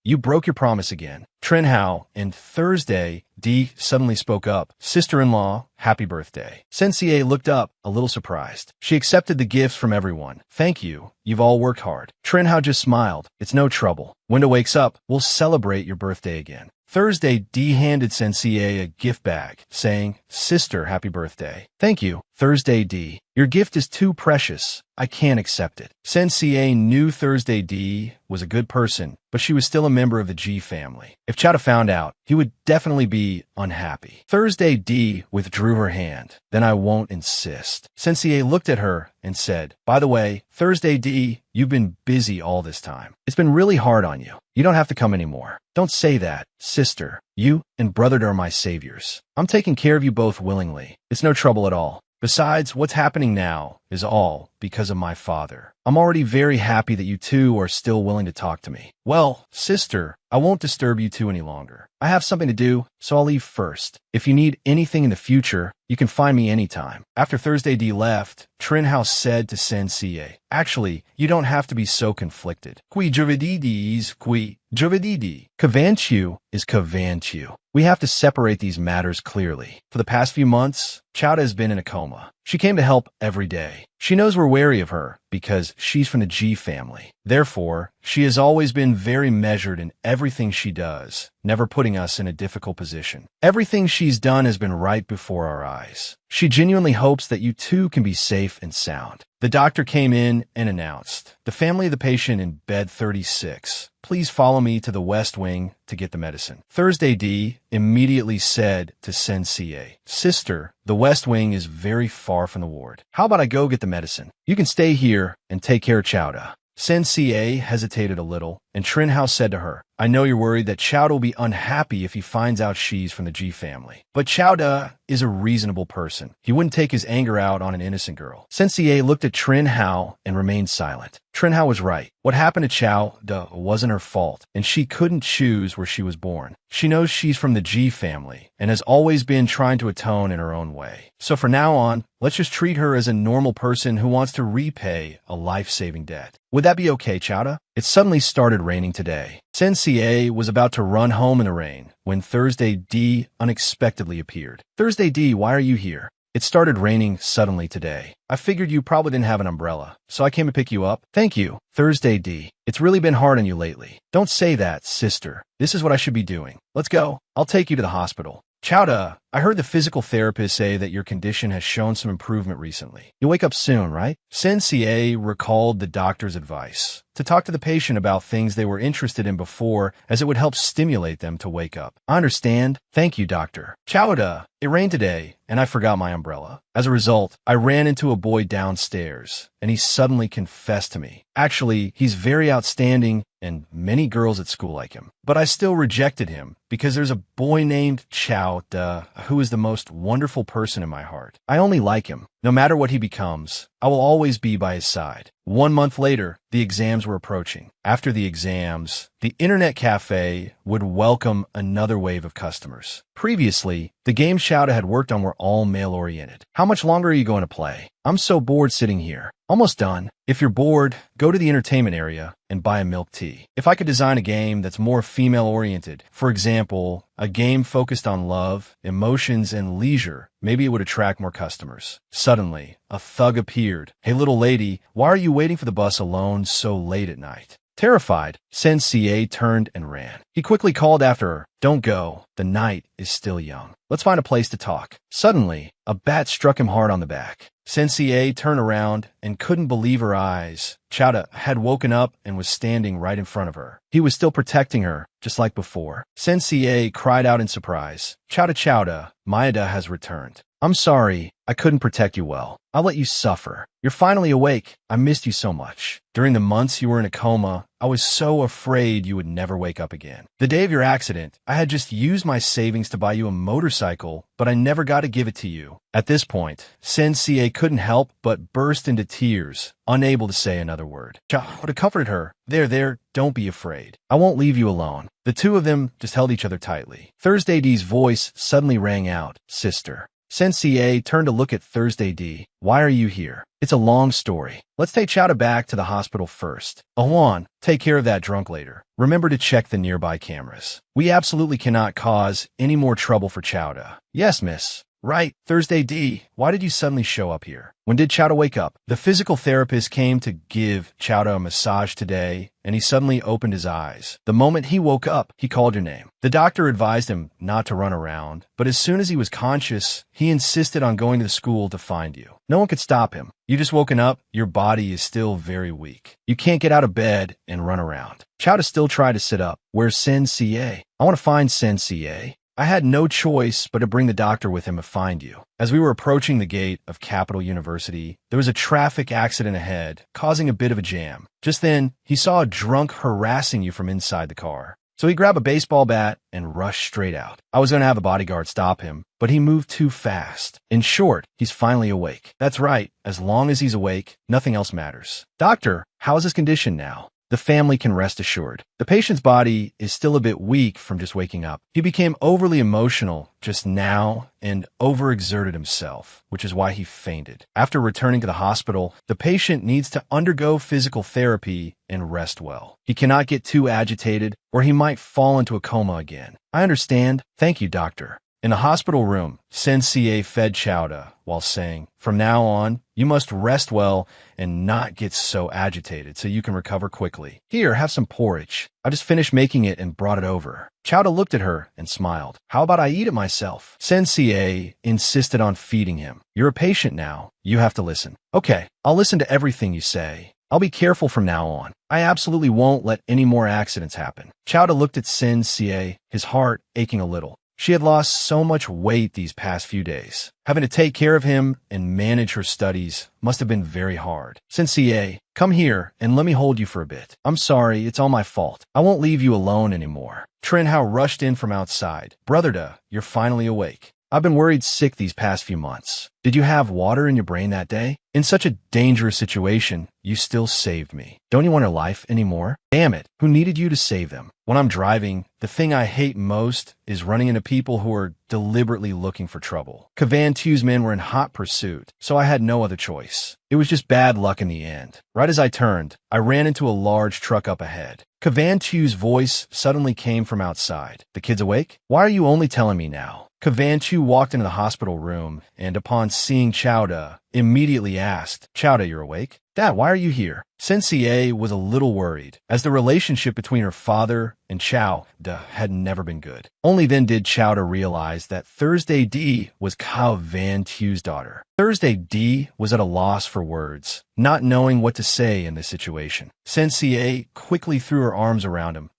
You broke your promise again. Trin Hao, and Thursday, Dee suddenly spoke up. Sister-in-law, happy birthday. Sensei looked up, a little surprised. She accepted the gifts from everyone. Thank you. You've all worked hard. Trin Hao just smiled. It's no trouble. When it wakes up, we'll celebrate your birthday again. Thursday, Dee handed Sensei a gift bag, saying, Sister, happy birthday. Thank you. Thursday, Dee. Your gift is too precious. I can't accept it. Sensei knew Thursday Dee was a good person, but she was still a member of the G family. If Chowda found out, he would definitely be unhappy. Thursday Dee withdrew her hand. Then I won't insist. Sensei looked at her and said, by the way, Thursday Dee, you've been busy all this time. It's been really hard on you. You don't have to come anymore. Don't say that, sister. You and brother are my saviors. I'm taking care of you both willingly. It's no trouble at all. Besides, what's happening now is all because of my father. I'm already very happy that you two are still willing to talk to me. Well, sister, I won't disturb you two any longer. I have something to do, so I'll leave first. If you need anything in the future, you can find me anytime. After Thursday D left, Trin Hao said to Sensei, actually, you don't have to be so conflicted. Qui jovedidi is qui jovedidi. Kavanchu is kavanchu. We have to separate these matters clearly. For the past few months, Chowda has been in a coma. She came to help every day. She knows we're wary of her because she's from the G family. Therefore, she has always been very measured in everything she does, never putting us in a difficult position. Everything she's done has been right before our eyes. She genuinely hopes that you too can be safe and sound. The doctor came in and announced, the family of the patient in bed 36. Please follow me to the West Wing to get the medicine. Thursday D immediately said to Sensei, Sister, the West Wing is very far from the ward. How about I go get the medicine? You can stay here and take care of Chowda. Sensei hesitated a little, and Trin Hao said to her, I know you're worried that Chowda will be unhappy if he finds out she's from the G family. But Chowda is a reasonable person. He wouldn't take his anger out on an innocent girl. Sensei looked at Trin Hao and remained silent. Trin Hao was right. What happened to Chowda wasn't her fault, and she couldn't choose where she was born. She knows she's from the G family and has always been trying to atone in her own way. So from now on, let's just treat her as a normal person who wants to repay a life-saving debt. Would that be okay, Chowda? It suddenly started raining today. Sensei was about to run home in the rain when Thursday D unexpectedly appeared. Thursday D, why are you here? It started raining suddenly today. I figured you probably didn't have an umbrella, so I came to pick you up. Thank you, Thursday D. It's really been hard on you lately. Don't say that, sister. This is what I should be doing. Let's go. I'll take you to the hospital. Chowda, I heard the physical therapist say that your condition has shown some improvement recently. You'll wake up soon, right? Sensei recalled the doctor's advice to talk to the patient about things they were interested in before, as it would help stimulate them to wake up. I understand. Thank you, doctor. Chowda. It rained today, and I forgot my umbrella. As a result, I ran into a boy downstairs, and he suddenly confessed to me. Actually, he's very outstanding, and many girls at school like him. But I still rejected him because there's a boy named Chowda who is the most wonderful person in my heart. I only like him. No matter what he becomes, I will always be by his side. 1 month later, the exams were approaching. After the exams, the internet cafe would welcome another wave of customers. Previously, the games Chowda had worked on were all male-oriented. How much longer are you going to play? I'm so bored sitting here. Almost done. If you're bored, go to the entertainment area and buy a milk tea. If I could design a game that's more female-oriented, for example, a game focused on love, emotions, and leisure, maybe it would attract more customers. Suddenly, a thug appeared. Hey, little lady, why are you waiting for the bus alone so late at night? Terrified, Sensei turned and ran. He quickly called after her, "Don't go. The night is still young. Let's find a place to talk." Suddenly, a bat struck him hard on the back. Sensei turned around and couldn't believe her eyes. Chowda had woken up and was standing right in front of her. He was still protecting her, just like before. Sensei cried out in surprise. "Chowda Chowda, Maeda has returned. I'm sorry, I couldn't protect you well. I'll let you suffer. You're finally awake. I missed you so much. During the months you were in a coma, I was so afraid you would never wake up again. The day of your accident, I had just used my savings to buy you a motorcycle, but I never got to give it to you." At this point, Sensei couldn't help but burst into tears, unable to say another word. Chowda comforted her. There, don't be afraid. I won't leave you alone." The two of them just held each other tightly. Thursday D's voice suddenly rang out, "Sister." Sensei turned to look at Thursday D. "Why are you here?" "It's a long story. Let's take Chowda back to the hospital first. Juan, take care of that drunk later. Remember to check the nearby cameras. We absolutely cannot cause any more trouble for Chowda." "Yes, miss." "Right, Thursday D, why did you suddenly show up here? When did Chowda wake up?" "The physical therapist came to give Chowda a massage today, and he suddenly opened his eyes. The moment he woke up, he called your name. The doctor advised him not to run around, but as soon as he was conscious, he insisted on going to the school to find you. No one could stop him. You just woken up, your body is still very weak. You can't get out of bed and run around." Chowda still tried to sit up. "Where's Sensei? I want to find Sensei." "I had no choice but to bring the doctor with him to find you." As we were approaching the gate of Capital University, there was a traffic accident ahead, causing a bit of a jam. Just then, he saw a drunk harassing you from inside the car. So he grabbed a baseball bat and rushed straight out. I was going to have a bodyguard stop him, but he moved too fast. In short, he's finally awake. That's right. As long as he's awake, nothing else matters. "Doctor, how is his condition now?" The family can rest assured. The patient's body is still a bit weak from just waking up. He became overly emotional just now and overexerted himself, which is why he fainted. After returning to the hospital, the patient needs to undergo physical therapy and rest well. He cannot get too agitated or he might fall into a coma again. "I understand. Thank you, doctor." In the hospital room, Sensei fed Chowda while saying, "From now on, you must rest well and not get so agitated so you can recover quickly. Here, have some porridge. I just finished making it and brought it over." Chowda looked at her and smiled. "How about I eat it myself?" Sensei insisted on feeding him. "You're a patient now. You have to listen." "Okay, I'll listen to everything you say. I'll be careful from now on. I absolutely won't let any more accidents happen." Chowda looked at Sensei, his heart aching a little. She had lost so much weight these past few days. Having to take care of him and manage her studies must have been very hard. "Sensei, come here and let me hold you for a bit." "I'm sorry, it's all my fault. I won't leave you alone anymore." Trinhow rushed in from outside. "Brother, you're finally awake. I've been worried sick these past few months. Did you have water in your brain that day? In such a dangerous situation, you still saved me. Don't you want your life anymore? Damn it, who needed you to save them? When I'm driving, the thing I hate most is running into people who are deliberately looking for trouble. Kavan Tu's men were in hot pursuit, so I had no other choice. It was just bad luck in the end. Right as I turned, I ran into a large truck up ahead. Kavan Tu's voice suddenly came from outside. "The kid's awake? Why are you only telling me now?" Kavan Tu walked into the hospital room and, upon seeing Chowda, immediately asked, "Chowda, you're awake?" Dad, why are you here? Sensei A was a little worried, as the relationship between her father and Chao had never been good. Only then did Chao realize that Thursday D was Kao Van Tu's daughter. Thursday D was at a loss for words, not knowing what to say in this situation. Sensei A quickly threw her arms around him.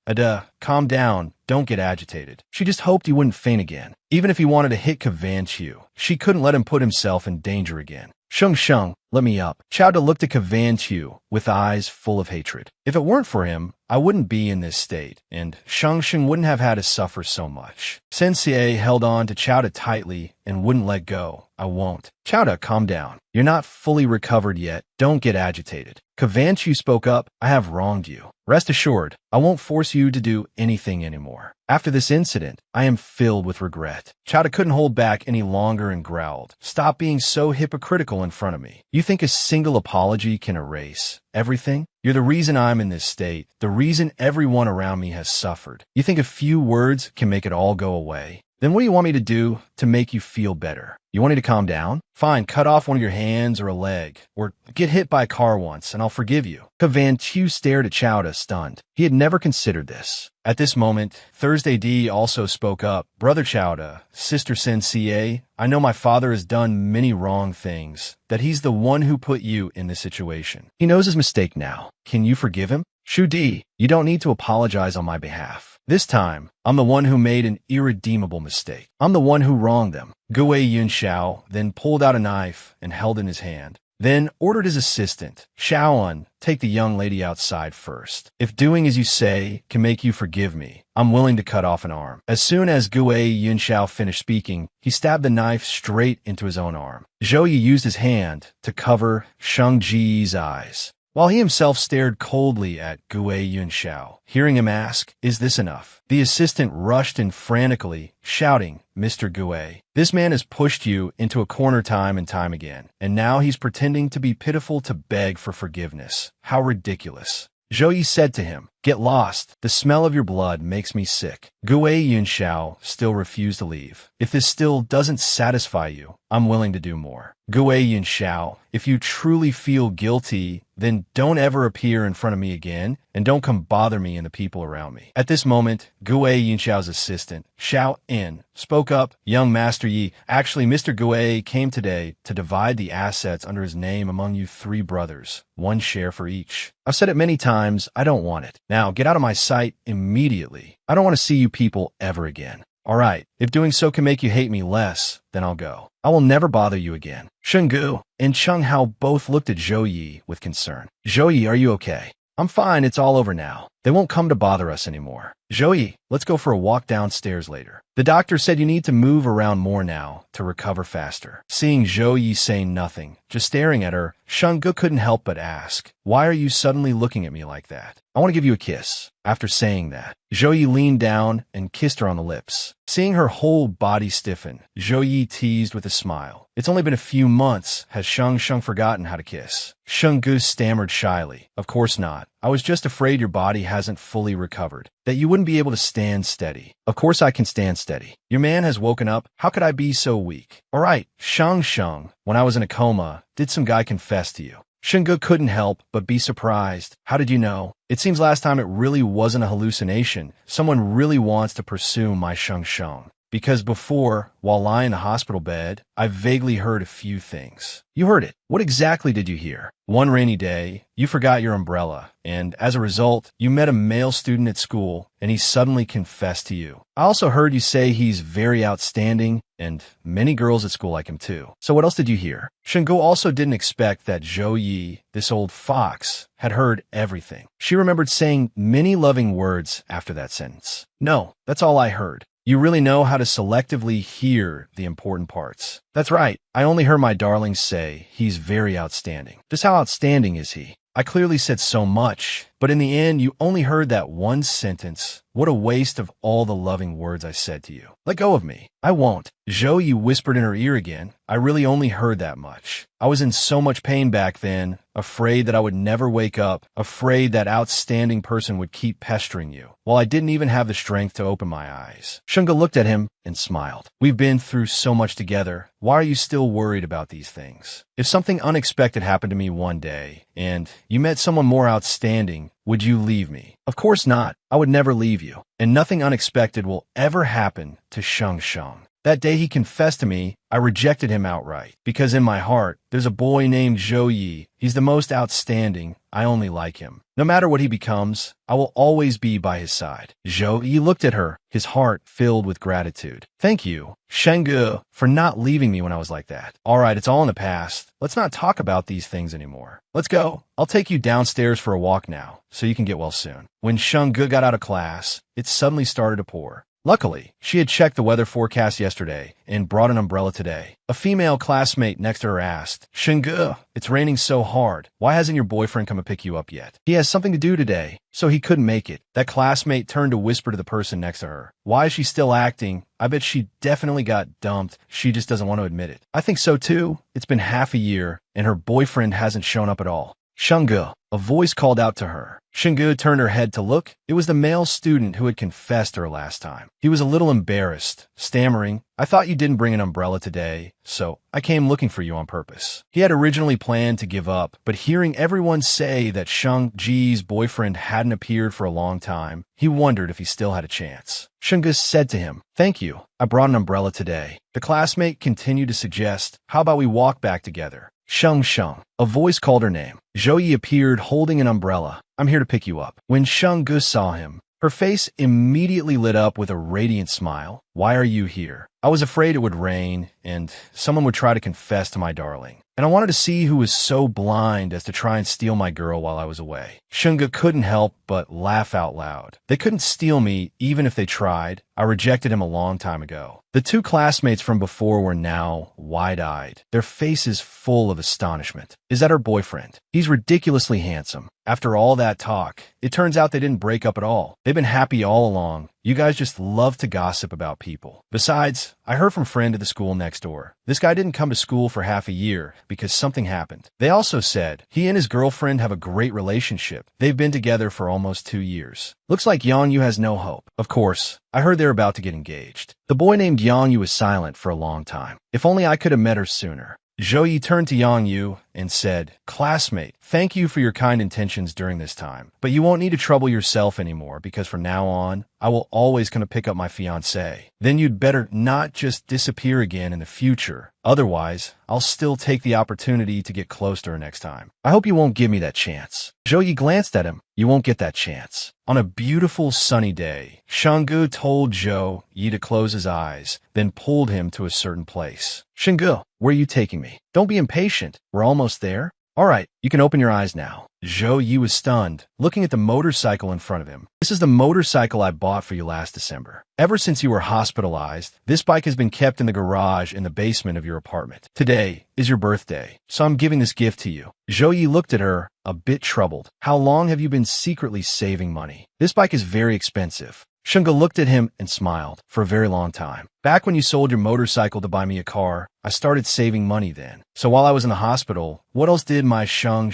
Calm down, don't get agitated. She just hoped he wouldn't faint again. Even if he wanted to hit Kavanchu, she couldn't let him put himself in danger again. Sheng, let me up. Chao looked at Kavanchu with eyes full of hatred. If it weren't for him, I wouldn't be in this state, and Sheng wouldn't have had to suffer so much. Sensei held on to Chao tightly and wouldn't let go. I won't. Chao, calm down. You're not fully recovered yet. Don't get agitated. Kavanchu spoke up. I have wronged you. Rest assured, I won't force you to do anything anymore. After this incident, I am filled with regret. Chao couldn't hold back any longer and growled. Stop being so hypocritical in front of me. You think a single apology can erase everything? You're the reason I'm in this state, the reason everyone around me has suffered. You think a few words can make it all go away? Then what do you want me to do to make you feel better? You want me to calm down? Fine, cut off one of your hands or a leg, or get hit by a car once, and I'll forgive you. Kavanchu stared at Chao stunned. He had never considered this. At this moment, Thursday D also spoke up. Brother Chao, Sister Sensei, I know my father has done many wrong things, that he's the one who put you in this situation. He knows his mistake now. Can you forgive him? Shu D, you don't need to apologize on my behalf. This time, I'm the one who made an irredeemable mistake. I'm the one who wronged them. Gui Yunxiao then pulled out a knife and held in his hand. Then ordered his assistant, Shaoan, take the young lady outside first. If doing as you say can make you forgive me, I'm willing to cut off an arm. As soon as Gui Yunxiao finished speaking, he stabbed the knife straight into his own arm. Zhou Yi used his hand to cover Sheng Ji's eyes, while he himself stared coldly at Gui Yunxiao. Hearing him ask, "Is this enough?" the assistant rushed in frantically, shouting, "Mr. Gui, this man has pushed you into a corner time and time again, and now he's pretending to be pitiful to beg for forgiveness. How ridiculous." Zhou Yi said to him, "Get lost. The smell of your blood makes me sick." Gui Yunxiao still refused to leave. "If this still doesn't satisfy you, I'm willing to do more." Gui Yunxiao, if you truly feel guilty, then don't ever appear in front of me again, and don't come bother me and the people around me. At this moment, Gui Yunxiao's assistant, Xiao In, spoke up. "Young Master Yi, actually Mr. Gui came today to divide the assets under his name among you 3 brothers, 1 share for each. I've said it many times, I don't want it. Now get out of my sight immediately. I don't want to see you people ever again." "All right, if doing so can make you hate me less, then I'll go. I will never bother you again." Shenggu and Cheng Hao both looked at Zhou Yi with concern. "Zhou Yi, are you okay?" "I'm fine, it's all over now. They won't come to bother us anymore." "Zhou Yi, let's go for a walk downstairs later. The doctor said you need to move around more now to recover faster." Seeing Zhou Yi saying nothing, just staring at her, Shenggu couldn't help but ask, "Why are you suddenly looking at me like that? I want to give you a kiss." After saying that, Zhou Yi leaned down and kissed her on the lips. Seeing her whole body stiffen, Zhou Yi teased with a smile. "It's only been a few months. Has Sheng forgotten how to kiss?" Shenggu stammered shyly, "Of course not. I was just afraid your body hasn't fully recovered, that you wouldn't be able to stand steady." "Of course I can stand steady. Your man has woken up. How could I be so weak?" "All right, Sheng, when I was in a coma, did some guy confess to you?" Shenggu couldn't help but be surprised. "How did you know?" "It seems last time it really wasn't a hallucination. Someone really wants to pursue my Sheng. Because before, while lying in the hospital bed, I vaguely heard a few things." "You heard it. What exactly did you hear?" "One rainy day, you forgot your umbrella, and as a result, you met a male student at school, and he suddenly confessed to you. I also heard you say he's very outstanding, and many girls at school like him too. So what else did you hear?" Shenggu also didn't expect that Zhou Yi, this old fox, had heard everything. She remembered saying many loving words after that sentence. "No, that's all I heard. You really know how to selectively hear the important parts." "That's right. I only heard my darling say he's very outstanding." "Just how outstanding is he?" "I clearly said so much. But in the end, you only heard that one sentence. What a waste of all the loving words I said to you. Let go of me. I won't. Zhou Yi whispered in her ear again. I really only heard that much. I was in so much pain back then, afraid that I would never wake up, afraid that outstanding person would keep pestering you, while I didn't even have the strength to open my eyes. Shunga looked at him and smiled. We've been through so much together. Why are you still worried about these things? If something unexpected happened to me one day, and you met someone more outstanding, would you leave me? Of course not. I would never leave you. And nothing unexpected will ever happen to Sheng Sheng. That day he confessed to me, I rejected him outright. Because in my heart, there's a boy named Zhou Yi. He's the most outstanding. I only like him. No matter what he becomes, I will always be by his side. Zhou Yi looked at her, his heart filled with gratitude. Thank you, Shengge, for not leaving me when I was like that. All right, it's all in the past. Let's not talk about these things anymore. Let's go. I'll take you downstairs for a walk now, so you can get well soon. When Shengge got out of class, it suddenly started to pour. Luckily, she had checked the weather forecast yesterday and brought an umbrella today. A female classmate next to her asked, Shengge, it's raining so hard. Why hasn't your boyfriend come to pick you up yet? He has something to do today, so he couldn't make it. That classmate turned to whisper to the person next to her. Why is she still acting? I bet she definitely got dumped. She just doesn't want to admit it. I think so too. It's been half a year, and her boyfriend hasn't shown up at all. Shengge, a voice called out to her. Shengge turned her head to look. It was the male student who had confessed her last time. He was a little embarrassed, stammering, I thought you didn't bring an umbrella today, so I came looking for you on purpose. He had originally planned to give up, but hearing everyone say that Sheng Ji's boyfriend hadn't appeared for a long time, he wondered if he still had a chance. Shengge said to him, Thank you. I brought an umbrella today. The classmate continued to suggest, How about we walk back together? Sheng Sheng. A voice called her name. Zhou Yi appeared holding an umbrella. I'm here to pick you up. When Shengge saw him, her face immediately lit up with a radiant smile. Why are you here? I was afraid it would rain, and someone would try to confess to my darling. And I wanted to see who was so blind as to try and steal my girl while I was away. Shunga couldn't help but laugh out loud. They couldn't steal me even if they tried. I rejected him a long time ago. The two classmates from before were now wide-eyed, their faces full of astonishment. Is that her boyfriend? He's ridiculously handsome. After all that talk, it turns out they didn't break up at all. They've been happy all along. You guys just love to gossip about people. Besides, I heard from a friend at the school next door. This guy didn't come to school for half a year because something happened. They also said he and his girlfriend have a great relationship. They've been together for almost 2 years. Looks like Yang Yu has no hope. Of course, I heard they're about to get engaged. The boy named Yang Yu was silent for a long time. If only I could have met her sooner. Zhou Yi turned to Yang Yu and said, Classmate, thank you for your kind intentions during this time, but you won't need to trouble yourself anymore because from now on, I will always come to pick up my fiancée. Then you'd better not just disappear again in the future. Otherwise, I'll still take the opportunity to get close to her next time. I hope you won't give me that chance. Zhou Yi glanced at him. You won't get that chance. On a beautiful sunny day, Shanggu told Zhou Yi to close his eyes, then pulled him to a certain place. Shanggu, where are you taking me? Don't be impatient. We're almost there. All right, you can open your eyes now. Zhou Yi was stunned, looking at the motorcycle in front of him. This is the motorcycle I bought for you last December. Ever since you were hospitalized, this bike has been kept in the garage in the basement of your apartment. Today is your birthday, so I'm giving this gift to you. Zhou Yi looked at her, a bit troubled. How long have you been secretly saving money? This bike is very expensive. Shunga looked at him and smiled. For a very long time. Back when you sold your motorcycle to buy me a car, I started saving money then. So while I was in the hospital, what else did my Sheng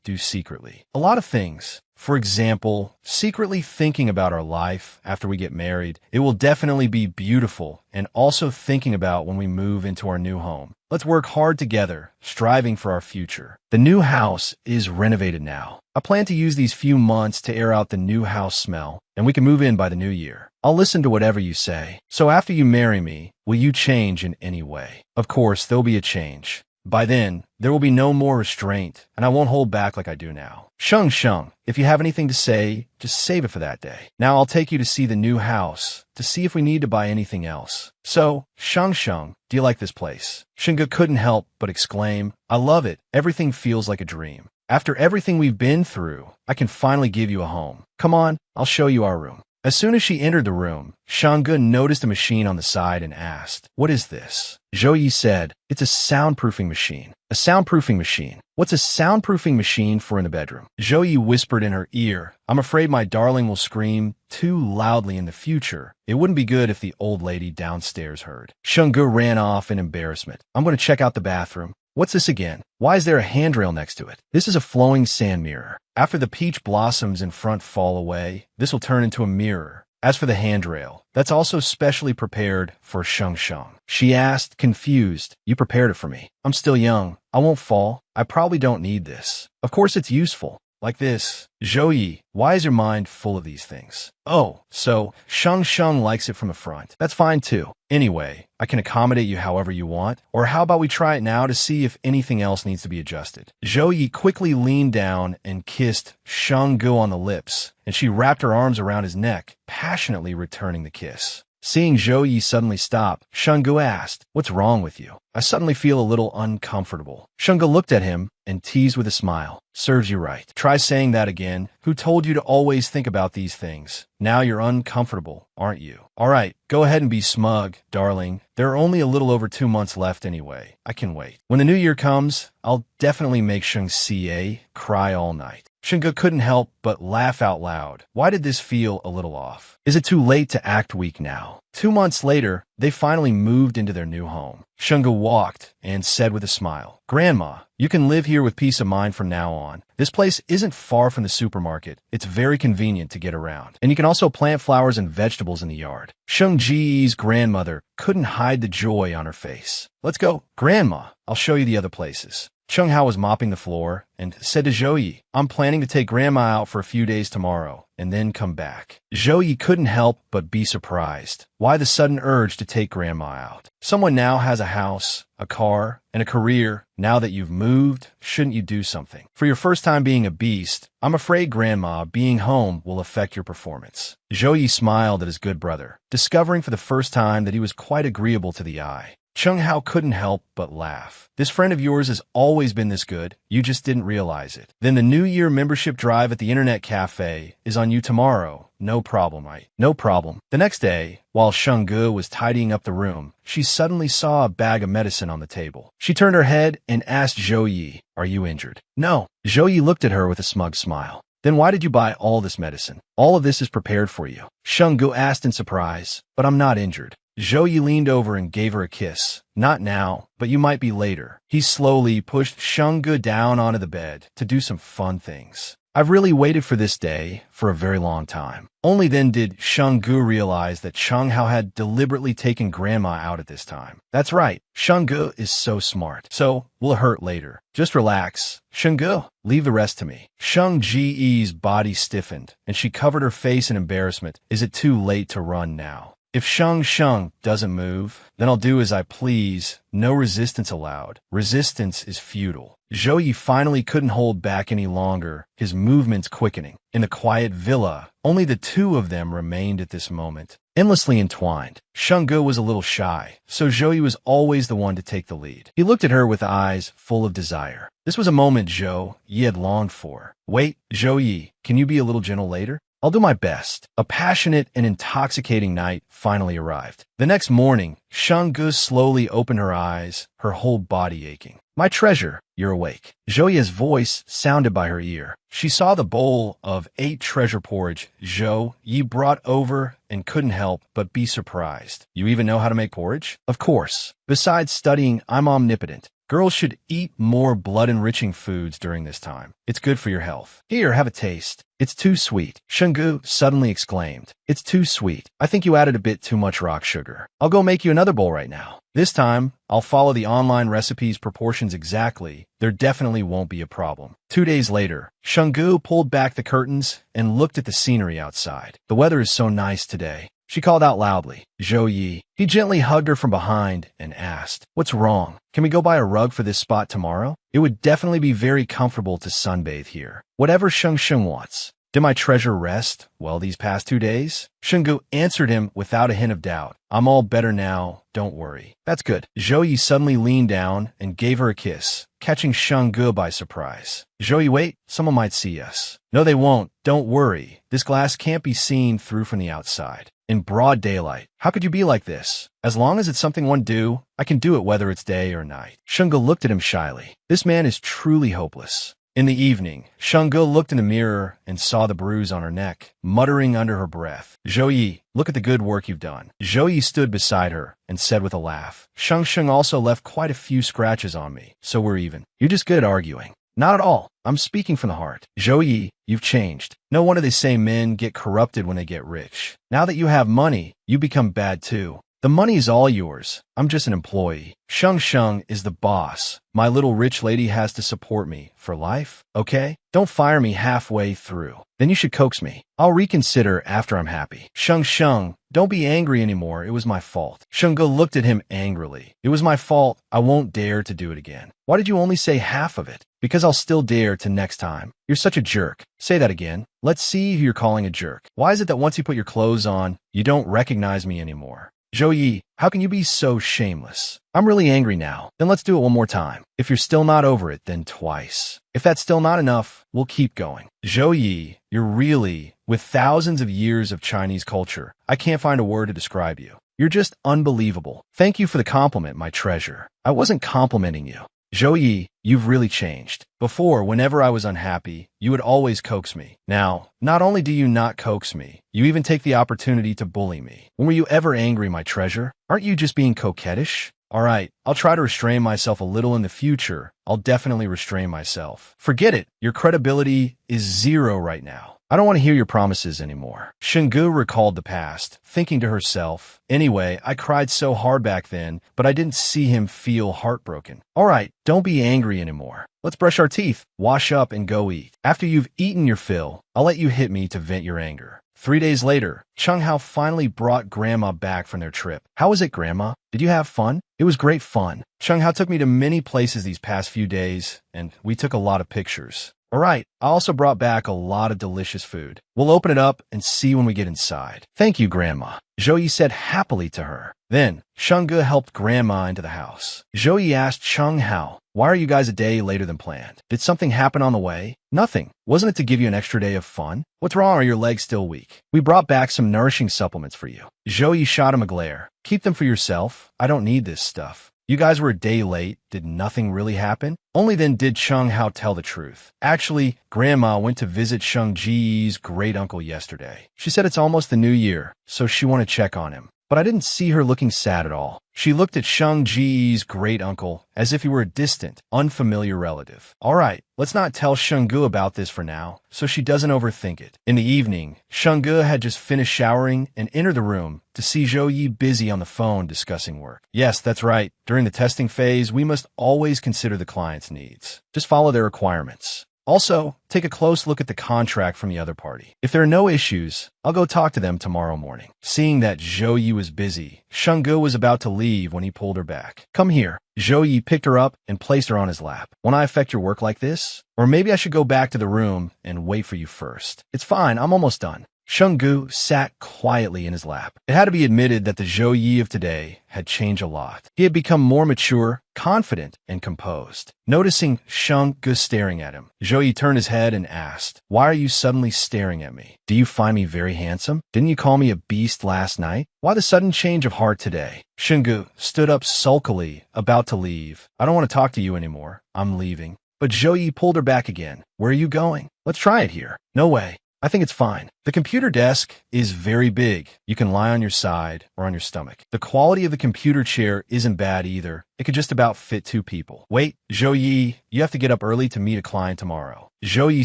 do secretly? A lot of things. For example, secretly thinking about our life after we get married. It will definitely be beautiful, and also thinking about when we move into our new home. Let's work hard together, striving for our future. The new house is renovated now. I plan to use these few months to air out the new house smell, and we can move in by the new year. I'll listen to whatever you say. So after you marry me, will you change in any way? Of course, there'll be a change. By then, there will be no more restraint, and I won't hold back like I do now. Sheng, if you have anything to say, just save it for that day. Now I'll take you to see the new house, to see if we need to buy anything else. So, Sheng, do you like this place? Shunga couldn't help but exclaim, I love it. Everything feels like a dream. After everything we've been through, I can finally give you a home. Come on, I'll show you our room. As soon as she entered the room, Shangge noticed a machine on the side and asked, "What is this?" Zhou Yi said, "It's a soundproofing machine." "A soundproofing machine? What's a soundproofing machine for in the bedroom?" Zhou Yi whispered in her ear, "I'm afraid my darling will scream too loudly in the future. It wouldn't be good if the old lady downstairs heard." Shangge ran off in embarrassment. "I'm going to check out the bathroom." "What's this again? Why is there a handrail next to it?" "This is a flowing sand mirror. After the peach blossoms in front fall away, this will turn into a mirror. As for the handrail, that's also specially prepared for Sheng Sheng." She asked, confused, "You prepared it for me. I'm still young. I won't fall. I probably don't need this." "Of course it's useful. Like this." "Zhou Yi, why is your mind full of these things?" "Oh, so Sheng Sheng likes it from the front. That's fine too. Anyway, I can accommodate you however you want. Or how about we try it now to see if anything else needs to be adjusted?" Zhou Yi quickly leaned down and kissed Shangge on the lips, and she wrapped her arms around his neck, passionately returning the kiss. Seeing Zhou Yi suddenly stop, Shangge asked, "What's wrong with you?" "I suddenly feel a little uncomfortable." Shangge looked at him and teased with a smile. "Serves you right. Try saying that again. Who told you to always think about these things? Now you're uncomfortable, aren't you? All right, go ahead and be smug, darling. There are only a little over 2 months left anyway. I can wait. When the new year comes, I'll definitely make Sheng Xie cry all night." Shangge couldn't help but laugh out loud. Why did this feel a little off? Is it too late to act weak now? 2 months later, they finally moved into their new home. Shangge walked and said with a smile, "Grandma, you can live here with peace of mind from now on. This place isn't far from the supermarket. It's very convenient to get around. And you can also plant flowers and vegetables in the yard." Sheng Ji's grandmother couldn't hide the joy on her face. "Let's go. Grandma, I'll show you the other places." Cheng Hao was mopping the floor and said to Zhou Yi, "I'm planning to take Grandma out for a few days tomorrow and then come back." Zhou Yi couldn't help but be surprised. Why the sudden urge to take Grandma out? Someone now has a house, a car, and a career. Now that you've moved, shouldn't you do something? For your first time being a beast, I'm afraid Grandma being home will affect your performance. Zhou Yi smiled at his good brother, discovering for the first time that he was quite agreeable to the eye. Cheng Hao couldn't help but laugh. "This friend of yours has always been this good. You just didn't realize it. Then the New Year membership drive at the Internet Cafe is on you tomorrow. No problem, right?" "No problem." The next day, while Shangge was tidying up the room, she suddenly saw a bag of medicine on the table. She turned her head and asked Zhou Yi, "Are you injured?" "No." Zhou Yi looked at her with a smug smile. "Then why did you buy all this medicine? All of this is prepared for you." Shangge asked in surprise, "But I'm not injured." Zhou Yi leaned over and gave her a kiss. "Not now, but you might be later." He slowly pushed Shangge down onto the bed to do some fun things. "I've really waited for this day for a very long time." Only then did Shangge realize that Cheng Hao had deliberately taken Grandma out at this time. That's right, Shangge is so smart. So, will hurt later. Just relax. Shangge, leave the rest to me. Sheng Ji's body stiffened, and she covered her face in embarrassment. Is it too late to run now? If Sheng Sheng doesn't move, then I'll do as I please. No resistance allowed. Resistance is futile. Zhou Yi finally couldn't hold back any longer, his movements quickening. In the quiet villa, only the two of them remained at this moment, endlessly entwined. Shangge was a little shy, so Zhou Yi was always the one to take the lead. He looked at her with eyes full of desire. This was a moment Zhou Yi had longed for. "Wait, Zhou Yi, can you be a little gentle later?" "I'll do my best." A passionate and intoxicating night finally arrived. The next morning, Shangge slowly opened her eyes, her whole body aching. "My treasure, you're awake." Zhou Yi's voice sounded by her ear. She saw the bowl of 8 treasure porridge Zhou Yi brought over and couldn't help but be surprised. "You even know how to make porridge?" "Of course. Besides studying, I'm omnipotent. Girls should eat more blood-enriching foods during this time. It's good for your health. Here, have a taste." "It's too sweet," Shangge suddenly exclaimed. "It's too sweet. I think you added a bit too much rock sugar. I'll go make you another bowl right now. This time, I'll follow the online recipe's proportions exactly. There definitely won't be a problem." 2 days later, Shangge pulled back the curtains and looked at the scenery outside. "The weather is so nice today." She called out loudly, "Zhou Yi." He gently hugged her from behind and asked, "What's wrong? Can we go buy a rug for this spot tomorrow? It would definitely be very comfortable to sunbathe here." "Whatever Sheng Sheng wants." Did my treasure rest well these past 2 days? Shungu answered him without a hint of doubt. I'm all better now, don't worry. That's good. Zhou Yi suddenly leaned down and gave her a kiss, catching Shungu by surprise. Zhou Yi, wait, someone might see us. No, they won't. Don't worry. This glass can't be seen through from the outside. In broad daylight. How could you be like this? As long as it's something one do, I can do it whether it's day or night. Shungu looked at him shyly. This man is truly hopeless. In the evening, Shungu looked in the mirror and saw the bruise on her neck, muttering under her breath, Zhou Yi, look at the good work you've done. Zhou Yi stood beside her and said with a laugh, Sheng also left quite a few scratches on me, so we're even. You're just good at arguing. Not at all. I'm speaking from the heart. Zhou Yi, you've changed. No wonder they say men get corrupted when they get rich. Now that you have money, you become bad too. The money is all yours. I'm just an employee. Sheng is the boss. My little rich lady has to support me for life, okay? Don't fire me halfway through. Then you should coax me. I'll reconsider after I'm happy. Sheng, don't be angry anymore. It was my fault. Shungu looked at him angrily. It was my fault. I won't dare to do it again. Why did you only say half of it? Because I'll still dare to next time. You're such a jerk. Say that again. Let's see who you're calling a jerk. Why is it that once you put your clothes on, you don't recognize me anymore? Zhou Yi, how can you be so shameless? I'm really angry now. Then let's do it one more time. If you're still not over it, then twice. If that's still not enough, we'll keep going. Zhou Yi, you're really, with thousands of years of Chinese culture, I can't find a word to describe you. You're just unbelievable. Thank you for the compliment, my treasure. I wasn't complimenting you. Zhou Yi, you've really changed. Before, whenever I was unhappy, you would always coax me. Now, not only do you not coax me, you even take the opportunity to bully me. When were you ever angry, my treasure? Aren't you just being coquettish? All right, I'll try to restrain myself a little in the future. I'll definitely restrain myself. Forget it. Your credibility is zero right now. I don't want to hear your promises anymore. Shungu recalled the past, thinking to herself, anyway, I cried so hard back then, but I didn't see him feel heartbroken. All right, don't be angry anymore. Let's brush our teeth, wash up, and go eat. After you've eaten your fill, I'll let you hit me to vent your anger. 3 days later, Cheng-Hao finally brought Grandma back from their trip. How was it, Grandma? Did you have fun? It was great fun. Cheng-Hao took me to many places these past few days, and we took a lot of pictures. All right, I also brought back a lot of delicious food. We'll open it up and see when we get inside. Thank you, Grandma. Zhou Yi said happily to her. Then, Shungu helped Grandma into the house. Zhou Yi asked Cheng-Hao, why are you guys a day later than planned? Did something happen on the way? Nothing. Wasn't it to give you an extra day of fun? What's wrong? Are your legs still weak? We brought back some nourishing supplements for you. Zhou Yi shot him a glare. Keep them for yourself. I don't need this stuff. You guys were a day late. Did nothing really happen? Only then did Cheng-Hao tell the truth. Actually, Grandma went to visit Sheng Ji's great-uncle yesterday. She said it's almost the new year, so she wanted to check on him. But I didn't see her looking sad at all. She looked at Sheng Ji's great-uncle as if he were a distant, unfamiliar relative. All right, let's not tell Shungu about this for now, so she doesn't overthink it. In the evening, Shungu had just finished showering and entered the room to see Zhou Yi busy on the phone discussing work. Yes, that's right. During the testing phase, we must always consider the client's needs. Just follow their requirements. Also, take a close look at the contract from the other party. If there are no issues, I'll go talk to them tomorrow morning. Seeing that Zhou Yi was busy, Shungu was about to leave when he pulled her back. Come here. Zhou Yi picked her up and placed her on his lap. Won't I affect your work like this? Or maybe I should go back to the room and wait for you first. It's fine, I'm almost done. Shungu sat quietly in his lap. It had to be admitted that the Zhou Yi of today had changed a lot. He had become more mature, confident, and composed. Noticing Shungu staring at him, Zhou Yi turned his head and asked, why are you suddenly staring at me? Do you find me very handsome? Didn't you call me a beast last night? Why the sudden change of heart today? Shungu stood up sulkily, about to leave. I don't want to talk to you anymore. I'm leaving. But Zhou Yi pulled her back again. Where are you going? Let's try it here. No way. I think it's fine. The computer desk is very big. You can lie on your side or on your stomach. The quality of the computer chair isn't bad either. It could just about fit 2 people. Wait, Zhou Yi, you have to get up early to meet a client tomorrow. Zhou Yi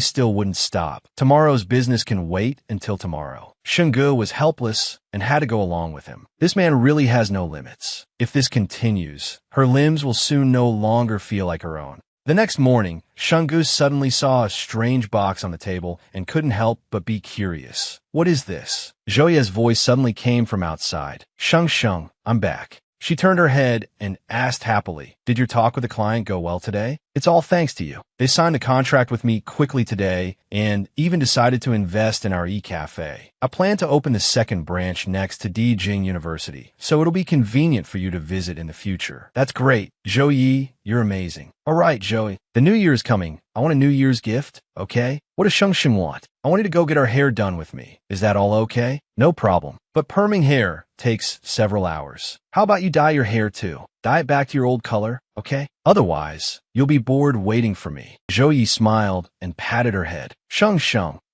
still wouldn't stop. Tomorrow's business can wait until tomorrow. Shungu was helpless and had to go along with him. This man really has no limits. If this continues, her limbs will soon no longer feel like her own. The next morning, Shungu suddenly saw a strange box on the table and couldn't help but be curious. What is this? Zhou Yi's voice suddenly came from outside. Sheng, I'm back. She turned her head and asked happily, did your talk with the client go well today? It's all thanks to you. They signed a contract with me quickly today and even decided to invest in our e-cafe. I plan to open the second branch next to Dijing University, so it'll be convenient for you to visit in the future. That's great. Joey, you're amazing. All right, Joey. The New Year is coming. I want a New Year's gift, okay? What does Shengsheng want? I want you to go get our hair done with me. Is that all okay? No problem. But perming hair takes several hours. How about you dye your hair too? Dye it back to your old color, okay? Otherwise, you'll be bored waiting for me. Joey smiled and patted her head. Sheng,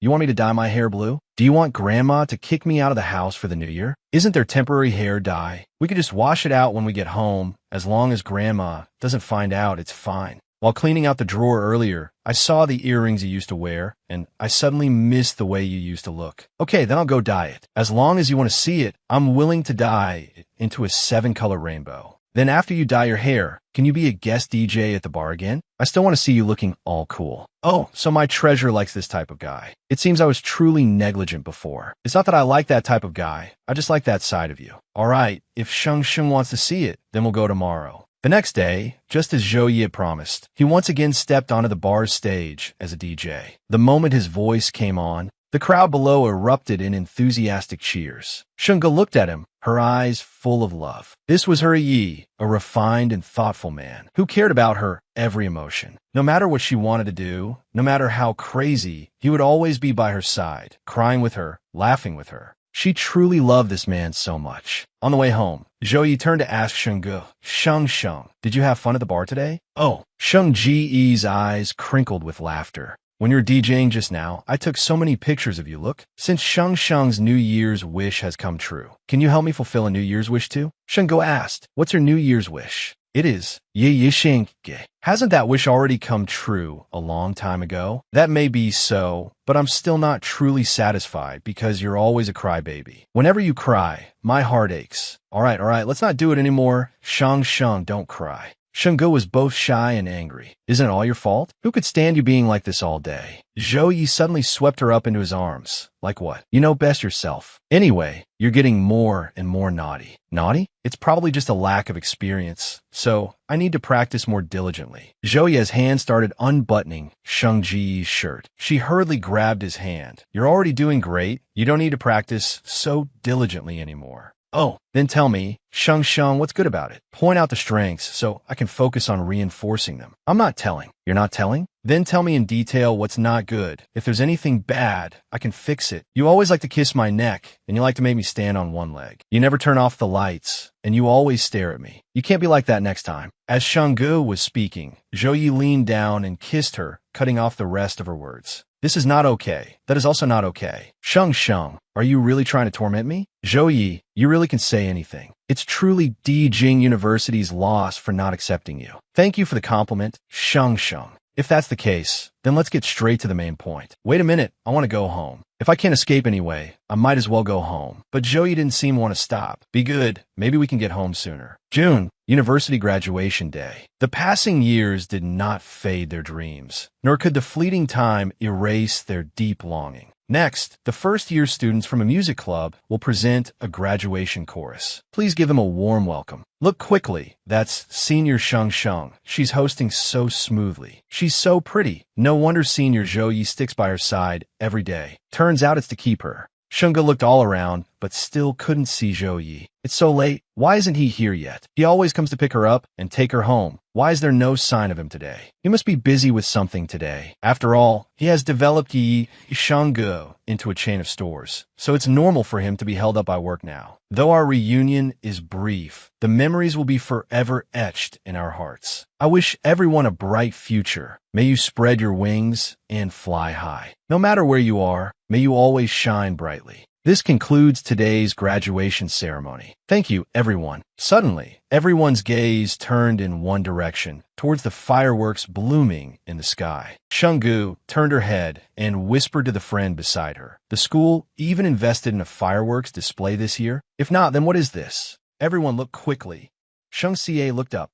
you want me to dye my hair blue? Do you want Grandma to kick me out of the house for the New Year? Isn't there temporary hair dye? We could just wash it out when we get home. As long as Grandma doesn't find out, it's fine. While cleaning out the drawer earlier, I saw the earrings you used to wear, and I suddenly missed the way you used to look. Okay, then I'll go dye it. As long as you want to see it, I'm willing to dye it into a 7-color rainbow. Then after you dye your hair, can you be a guest DJ at the bar again? I still want to see you looking all cool. Oh, so my treasure likes this type of guy. It seems I was truly negligent before. It's not that I like that type of guy. I just like that side of you. All right, if Sheng wants to see it, then we'll go tomorrow. The next day, just as Zhou Yi had promised, he once again stepped onto the bar's stage as a DJ. The moment his voice came on, the crowd below erupted in enthusiastic cheers. Shunga looked at him, her eyes full of love. This was her Yi, a refined and thoughtful man who cared about her every emotion. No matter what she wanted to do, no matter how crazy, he would always be by her side, crying with her, laughing with her. She truly loved this man so much. On the way home, Zhou Yi turned to ask Shengge, Sheng, did you have fun at the bar today? Oh, Sheng Ji's eyes crinkled with laughter. When you were DJing just now, I took so many pictures of you, look. Since Sheng's New Year's wish has come true, can you help me fulfill a New Year's wish too? Shengge asked, what's your New Year's wish? It is, Ye Yishengge. Hasn't that wish already come true a long time ago? That may be so, but I'm still not truly satisfied because you're always a crybaby. Whenever you cry, my heart aches. All right, let's not do it anymore. Sheng, don't cry. Shengge was both shy and angry. Isn't it all your fault? Who could stand you being like this all day? Zhou Yi suddenly swept her up into his arms. Like what? You know best yourself. Anyway, you're getting more and more naughty. Naughty? It's probably just a lack of experience. So, I need to practice more diligently. Zhou Yi's hand started unbuttoning Sheng Ji's shirt. She hurriedly grabbed his hand. You're already doing great. You don't need to practice so diligently anymore. Oh, then tell me, Sheng, what's good about it? Point out the strengths so I can focus on reinforcing them. I'm not telling. You're not telling? Then tell me in detail what's not good. If there's anything bad, I can fix it. You always like to kiss my neck, and you like to make me stand on one leg. You never turn off the lights, and you always stare at me. You can't be like that next time. As Shengge was speaking, Zhou Yi leaned down and kissed her, cutting off the rest of her words. This is not okay. That is also not okay. Sheng, are you really trying to torment me? Zhou Yi, you really can say anything. It's truly Dijing University's loss for not accepting you. Thank you for the compliment, Sheng. If that's the case, then let's get straight to the main point. Wait a minute, I want to go home. If I can't escape anyway, I might as well go home. But Zhou Yi didn't seem to want to stop. Be good, maybe we can get home sooner. June, university graduation day. The passing years did not fade their dreams, nor could the fleeting time erase their deep longing. Next, the first-year students from a music club will present a graduation chorus. Please give them a warm welcome. Look quickly. That's Senior Sheng. She's hosting so smoothly. She's so pretty. No wonder Senior Zhou Yi sticks by her side every day. Turns out it's to keep her. Shengge looked all around, but still couldn't see Zhou Yi. It's so late. Why isn't he here yet? He always comes to pick her up and take her home. Why is there no sign of him today? He must be busy with something today. After all, he has developed Yi Shengge into a chain of stores, so it's normal for him to be held up by work now. Though our reunion is brief, the memories will be forever etched in our hearts. I wish everyone a bright future. May you spread your wings and fly high. No matter where you are, may you always shine brightly. This concludes today's graduation ceremony. Thank you, everyone. Suddenly, everyone's gaze turned in one direction, towards the fireworks blooming in the sky. Shengge turned her head and whispered to the friend beside her. The school even invested in a fireworks display this year? If not, then what is this? Everyone looked quickly. Sheng Xie looked up.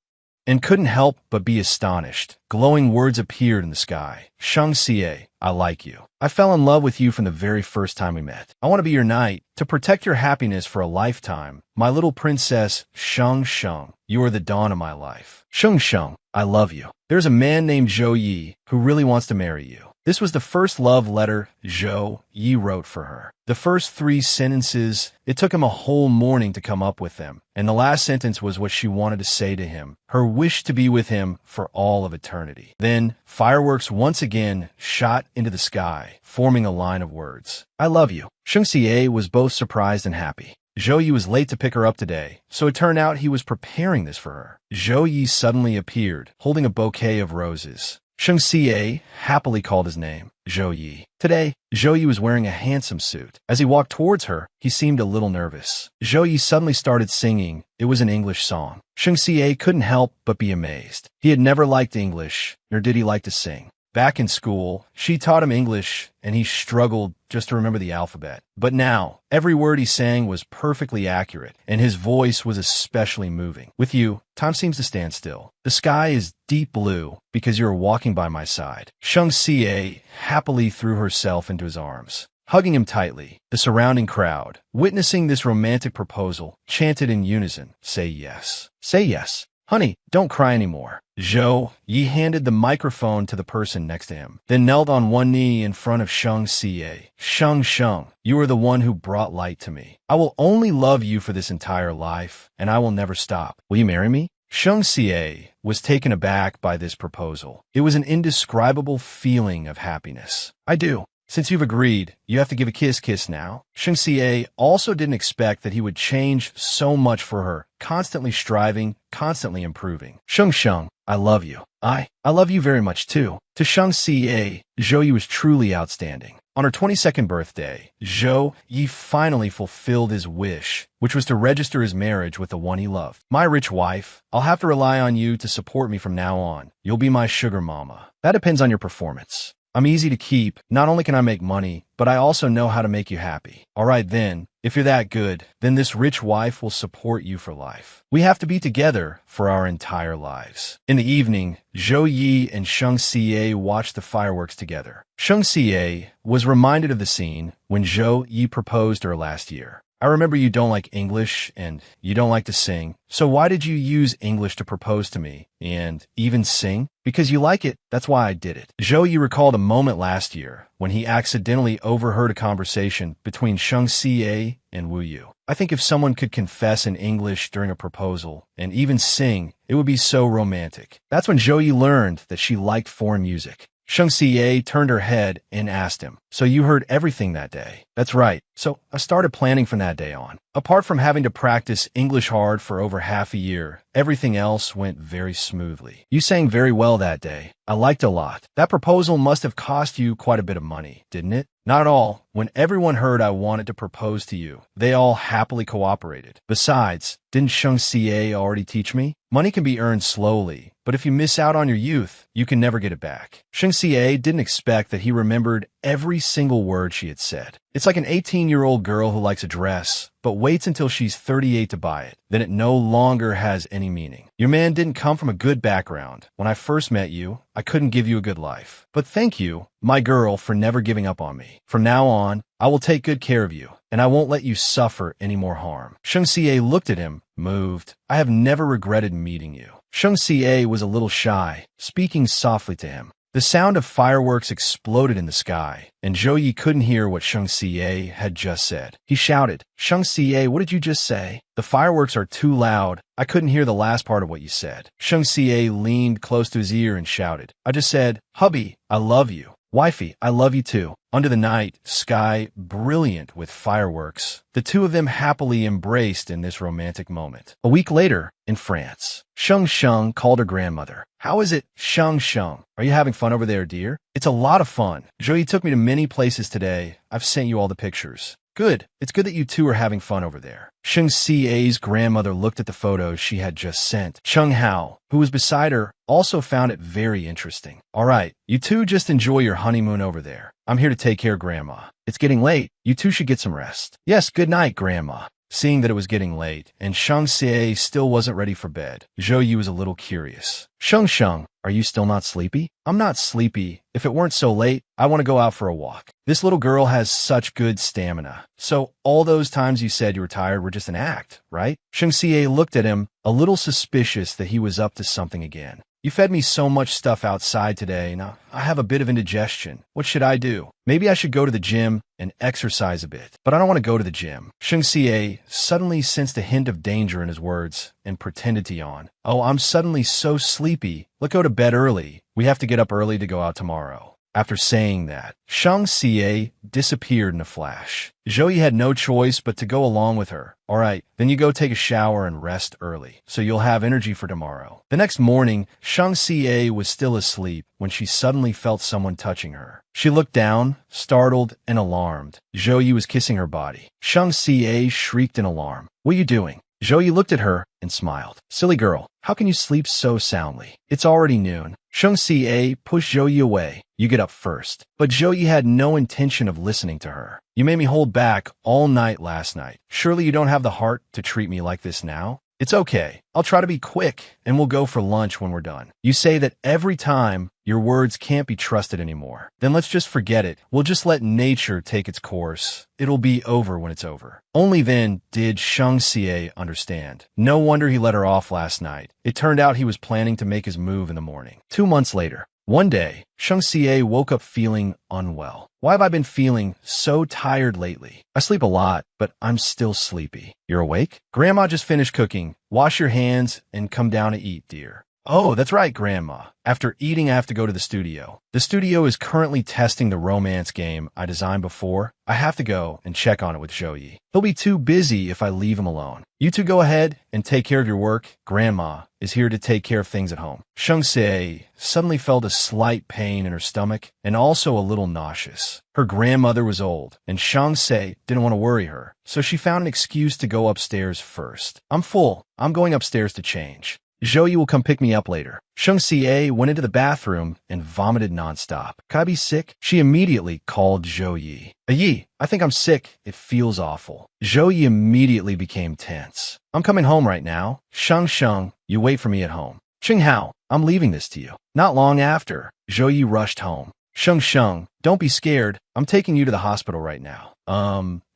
and couldn't help but be astonished. Glowing words appeared in the sky. Shang Xie, I like you. I fell in love with you from the very first time we met. I want to be your knight, to protect your happiness for a lifetime. My little princess, Shang Sheng, you are the dawn of my life. Sheng Sheng, I love you. There's a man named Zhou Yi who really wants to marry you. This was the first love letter Zhou Yi wrote for her. The first 3 sentences, it took him a whole morning to come up with them, and the last sentence was what she wanted to say to him, her wish to be with him for all of eternity. Then, fireworks once again shot into the sky, forming a line of words. I love you. Shang Xie was both surprised and happy. Zhou Yi was late to pick her up today, so it turned out he was preparing this for her. Zhou Yi suddenly appeared, holding a bouquet of roses. Shang Xie happily called his name, Zhou Yi. Today, Zhou Yi was wearing a handsome suit. As he walked towards her, he seemed a little nervous. Zhou Yi suddenly started singing. It was an English song. Shang Xie couldn't help but be amazed. He had never liked English, nor did he like to sing. Back in school, she taught him English, and he struggled just to remember the alphabet. But now, every word he sang was perfectly accurate, and his voice was especially moving. With you, time seems to stand still. The sky is deep blue because you are walking by my side. Shang Xie happily threw herself into his arms, hugging him tightly. The surrounding crowd, witnessing this romantic proposal, chanted in unison, "Say yes. Say yes. Honey, don't cry anymore." Zhou Yi handed the microphone to the person next to him, then knelt on one knee in front of Shang Xie. Shang Sheng, you are the one who brought light to me. I will only love you for this entire life, and I will never stop. Will you marry me? Shang Xie was taken aback by this proposal. It was an indescribable feeling of happiness. I do. Since you've agreed, you have to give a kiss now. Shang Xie also didn't expect that he would change so much for her, constantly striving, constantly improving. Sheng Sheng, I love you. I love you very much too. To Shang Xie, Zhou Yi was truly outstanding. On her 22nd birthday, Zhou Yi finally fulfilled his wish, which was to register his marriage with the one he loved. My rich wife, I'll have to rely on you to support me from now on. You'll be my sugar mama. That depends on your performance. I'm easy to keep. Not only can I make money, but I also know how to make you happy. All right then, if you're that good, then this rich wife will support you for life. We have to be together for our entire lives. In the evening, Zhou Yi and Shang Xie watched the fireworks together. Shang Xie was reminded of the scene when Zhou Yi proposed to her last year. I remember you don't like English and you don't like to sing, so why did you use English to propose to me and even sing? Because you like it, that's why I did it. Zhou Yi recalled a moment last year when he accidentally overheard a conversation between Shang Xie and Wu Yu. I think if someone could confess in English during a proposal and even sing, it would be so romantic. That's when Zhou Yi learned that she liked foreign music. Shang Xie turned her head and asked him, "So you heard everything that day?" "That's right. So I started planning from that day on. Apart from having to practice English hard for over half a year, everything else went very smoothly. You sang very well that day. I liked it a lot. That proposal must have cost you quite a bit of money, didn't it?" "Not at all. When everyone heard I wanted to propose to you, they all happily cooperated. Besides, didn't Shang Xie already teach me? Money can be earned slowly, but if you miss out on your youth, you can never get it back." Shang Xie didn't expect that he remembered every single word she had said. It's like an 18-year-old girl who likes a dress, but waits until she's 38 to buy it. Then it no longer has any meaning. Your man didn't come from a good background. When I first met you, I couldn't give you a good life. But thank you, my girl, for never giving up on me. From now on, I will take good care of you, and I won't let you suffer any more harm. Shang Xie looked at him, moved. I have never regretted meeting you. Shang Xie was a little shy, speaking softly to him. The sound of fireworks exploded in the sky, and Zhou Yi couldn't hear what Shang Xie had just said. He shouted, "Shang Xie, what did you just say?" "The fireworks are too loud. I couldn't hear the last part of what you said." Shang Xie leaned close to his ear and shouted, "I just said, hubby, I love you. Wifey, I love you too." Under the night sky brilliant with fireworks, the two of them happily embraced in this romantic moment. A week later, in France, Sheng Sheng called her grandmother. "How is it, Sheng Sheng? Are you having fun over there, dear?" "It's a lot of fun. Zhou Yi took me to many places today. I've sent you all the pictures." "Good. It's good that you two are having fun over there." Sheng Xie's grandmother looked at the photos she had just sent. Cheng Hao, who was beside her, also found it very interesting. "All right, you two just enjoy your honeymoon over there. I'm here to take care of Grandma. It's getting late. You two should get some rest." "Yes, good night, Grandma." Seeing that it was getting late, and Shang Xie still wasn't ready for bed, Zhou Yi was a little curious. Sheng, are you still not sleepy? I'm not sleepy. If it weren't so late, I want to go out for a walk. This little girl has such good stamina. So all those times you said you were tired were just an act, right? Shang Xie looked at him, a little suspicious that he was up to something again. You fed me so much stuff outside today. Now, I have a bit of indigestion. What should I do? Maybe I should go to the gym and exercise a bit. But I don't want to go to the gym. Shang Xie suddenly sensed a hint of danger in his words and pretended to yawn. Oh, I'm suddenly so sleepy. Let's go to bed early. We have to get up early to go out tomorrow. After saying that, Shang Xie disappeared in a flash. Zhou Yi had no choice but to go along with her. All right, then you go take a shower and rest early, so you'll have energy for tomorrow. The next morning, Shang Xie was still asleep when she suddenly felt someone touching her. She looked down, startled and alarmed. Zhou Yi was kissing her body. Shang Xie shrieked in alarm. What are you doing? Zhou Yi looked at her and smiled. Silly girl, how can you sleep so soundly? It's already noon. Shang Xie pushed Zhou Yi away. You get up first. But Zhou Yi had no intention of listening to her. You made me hold back all night last night. Surely you don't have the heart to treat me like this now? It's okay. I'll try to be quick, and we'll go for lunch when we're done. You say that every time your words can't be trusted anymore. Then let's just forget it. We'll just let nature take its course. It'll be over when it's over. Only then did Shang Xie understand. No wonder he let her off last night. It turned out he was planning to make his move in the morning. 2 months later, one day, Shang Xie woke up feeling unwell. Why have I been feeling so tired lately? I sleep a lot, but I'm still sleepy. You're awake? Grandma just finished cooking. Wash your hands and come down to eat, dear. Oh, that's right, Grandma. After eating, I have to go to the studio. The studio is currently testing the romance game I designed before. I have to go and check on it with Zhou Yi. He'll be too busy if I leave him alone. You two go ahead and take care of your work. Grandma is here to take care of things at home. Shang Xie suddenly felt a slight pain in her stomach and also a little nauseous. Her grandmother was old, and Shang Xie didn't want to worry her, so she found an excuse to go upstairs first. I'm full. I'm going upstairs to change. Zhou Yi will come pick me up later. Shang Xie went into the bathroom and vomited nonstop. Can I be sick? She immediately called Zhou Yi. Yi, I think I'm sick. It feels awful. Zhou Yi immediately became tense. I'm coming home right now. Sheng, you wait for me at home. Hao, I'm leaving this to you. Not long after, Zhou Yi rushed home. Sheng, don't be scared. I'm taking you to the hospital right now.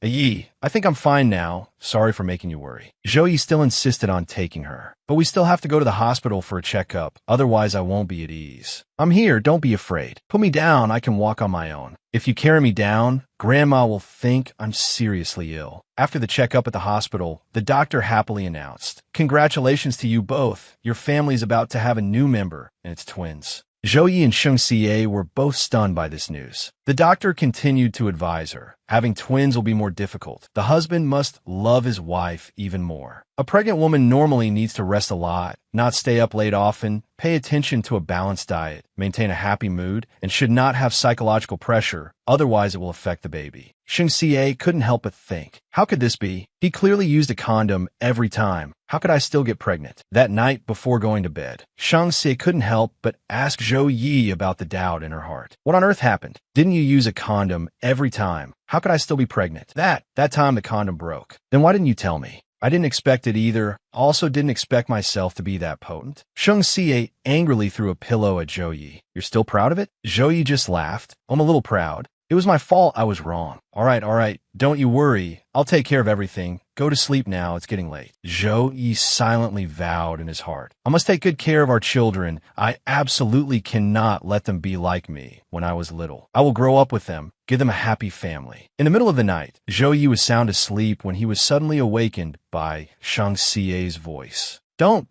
Yi, I think I'm fine now. Sorry for making you worry. Zhou Yi still insisted on taking her. But we still have to go to the hospital for a checkup. Otherwise, I won't be at ease. I'm here. Don't be afraid. Put me down. I can walk on my own. If you carry me down, Grandma will think I'm seriously ill. After the checkup at the hospital, the doctor happily announced, Congratulations to you both. Your family's about to have a new member, and it's twins. Zhou Yi and Shang Xie were both stunned by this news. The doctor continued to advise her. Having twins will be more difficult. The husband must love his wife even more. A pregnant woman normally needs to rest a lot, not stay up late often, pay attention to a balanced diet, maintain a happy mood, and should not have psychological pressure, otherwise it will affect the baby. Shang Xie couldn't help but think, how could this be? He clearly used a condom every time. How could I still get pregnant? That night before going to bed, Shang Xie couldn't help but ask Zhou Yi about the doubt in her heart. What on earth happened? Didn't you use a condom every time? How could I still be pregnant? That time the condom broke. Then why didn't you tell me? I didn't expect it either. Also didn't expect myself to be that potent. Shang Xie angrily threw a pillow at Zhou Yi. You're still proud of it? Zhou Yi just laughed. I'm a little proud. It was my fault. I was wrong. All right. Don't you worry. I'll take care of everything. Go to sleep now. It's getting late. Zhou Yi silently vowed in his heart. I must take good care of our children. I absolutely cannot let them be like me when I was little. I will grow up with them, give them a happy family. In the middle of the night, Zhou Yi was sound asleep when he was suddenly awakened by Shang Xie's voice.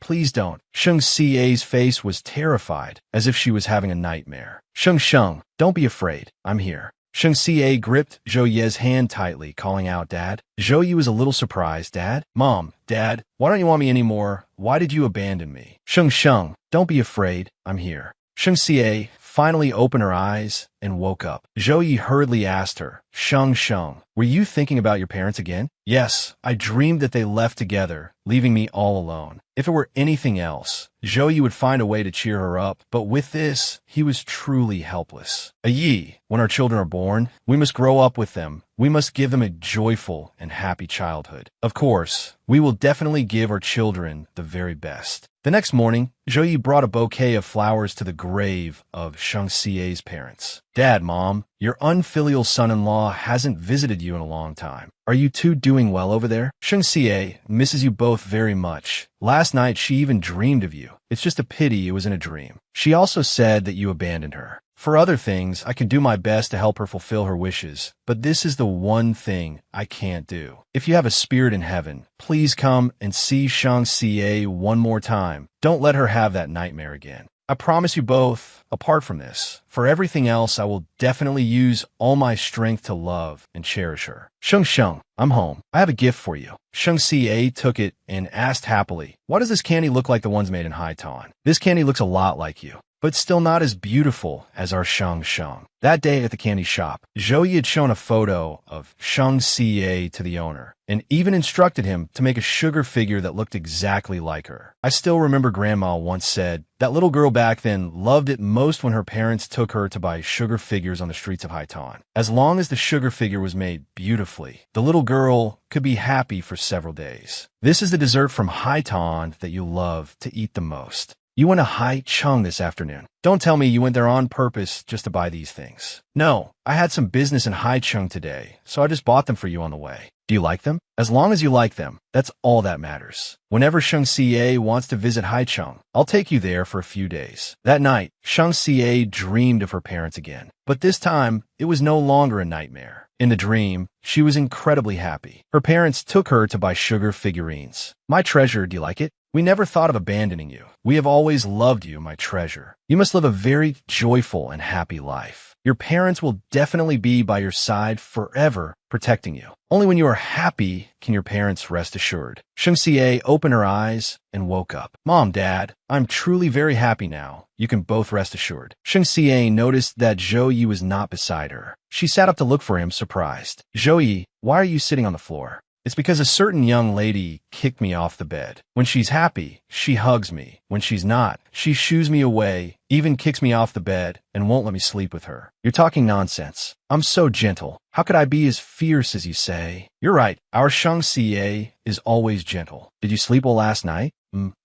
Please don't. Shang Xie's face was terrified, as if she was having a nightmare. Sheng, don't be afraid. I'm here. Shang Xie gripped Zhou Yi's hand tightly, calling out, Dad. Zhou Yi was a little surprised. Dad? Mom, Dad, why don't you want me anymore? Why did you abandon me? Sheng, don't be afraid. I'm here. Shang Xie finally opened her eyes and woke up. Zhou Yi hurriedly asked her, Sheng Sheng, were you thinking about your parents again? Yes, I dreamed that they left together, leaving me all alone. If it were anything else, Zhou Yi would find a way to cheer her up, but with this, he was truly helpless. Yi, when our children are born, we must grow up with them. We must give them a joyful and happy childhood. Of course, we will definitely give our children the very best. The next morning, Zhou Yi brought a bouquet of flowers to the grave of Sheng Xie's parents. Dad, Mom, your unfilial son-in-law hasn't visited you in a long time. Are you two doing well over there? Sheng Xie misses you both very much. Last night, she even dreamed of you. It's just a pity it was in a dream. She also said that you abandoned her. For other things, I can do my best to help her fulfill her wishes, but this is the one thing I can't do. If you have a spirit in heaven, please come and see Sheng Xie one more time. Don't let her have that nightmare again. I promise you both, apart from this, for everything else, I will definitely use all my strength to love and cherish her. Sheng Sheng, I'm home. I have a gift for you. Sheng Xie took it and asked happily, why does this candy look like the ones made in Haitan? This candy looks a lot like you, but still not as beautiful as our Sheng Sheng. That day at the candy shop, Zhou Yi had shown a photo of Sheng Xie to the owner, and even instructed him to make a sugar figure that looked exactly like her. I still remember Grandma once said, that little girl back then loved it most when her parents took her to buy sugar figures on the streets of Haitan. As long as the sugar figure was made beautifully, the little girl could be happy for several days. This is the dessert from Haitan that you love to eat the most. You went to Haicheng this afternoon. Don't tell me you went there on purpose just to buy these things. No, I had some business in Haicheng today, so I just bought them for you on the way. Do you like them? As long as you like them, that's all that matters. Whenever Sheng Xie wants to visit Haicheng, I'll take you there for a few days. That night, Sheng Xie dreamed of her parents again. But this time, it was no longer a nightmare. In the dream, she was incredibly happy. Her parents took her to buy sugar figurines. My treasure, do you like it? We never thought of abandoning you. We have always loved you, my treasure. You must live a very joyful and happy life. Your parents will definitely be by your side forever, protecting you. Only when you are happy can your parents rest assured. Sheng Xie opened her eyes and woke up. Mom, Dad, I'm truly very happy now. You can both rest assured. Sheng Xie noticed that Zhou Yi was not beside her. She sat up to look for him, surprised. Zhou Yi, why are you sitting on the floor? It's because a certain young lady kicked me off the bed. When she's happy, she hugs me. When she's not, she shoos me away, even kicks me off the bed, and won't let me sleep with her. You're talking nonsense. I'm so gentle. How could I be as fierce as you say? You're right. Our Sheng Xie is always gentle. Did you sleep well last night?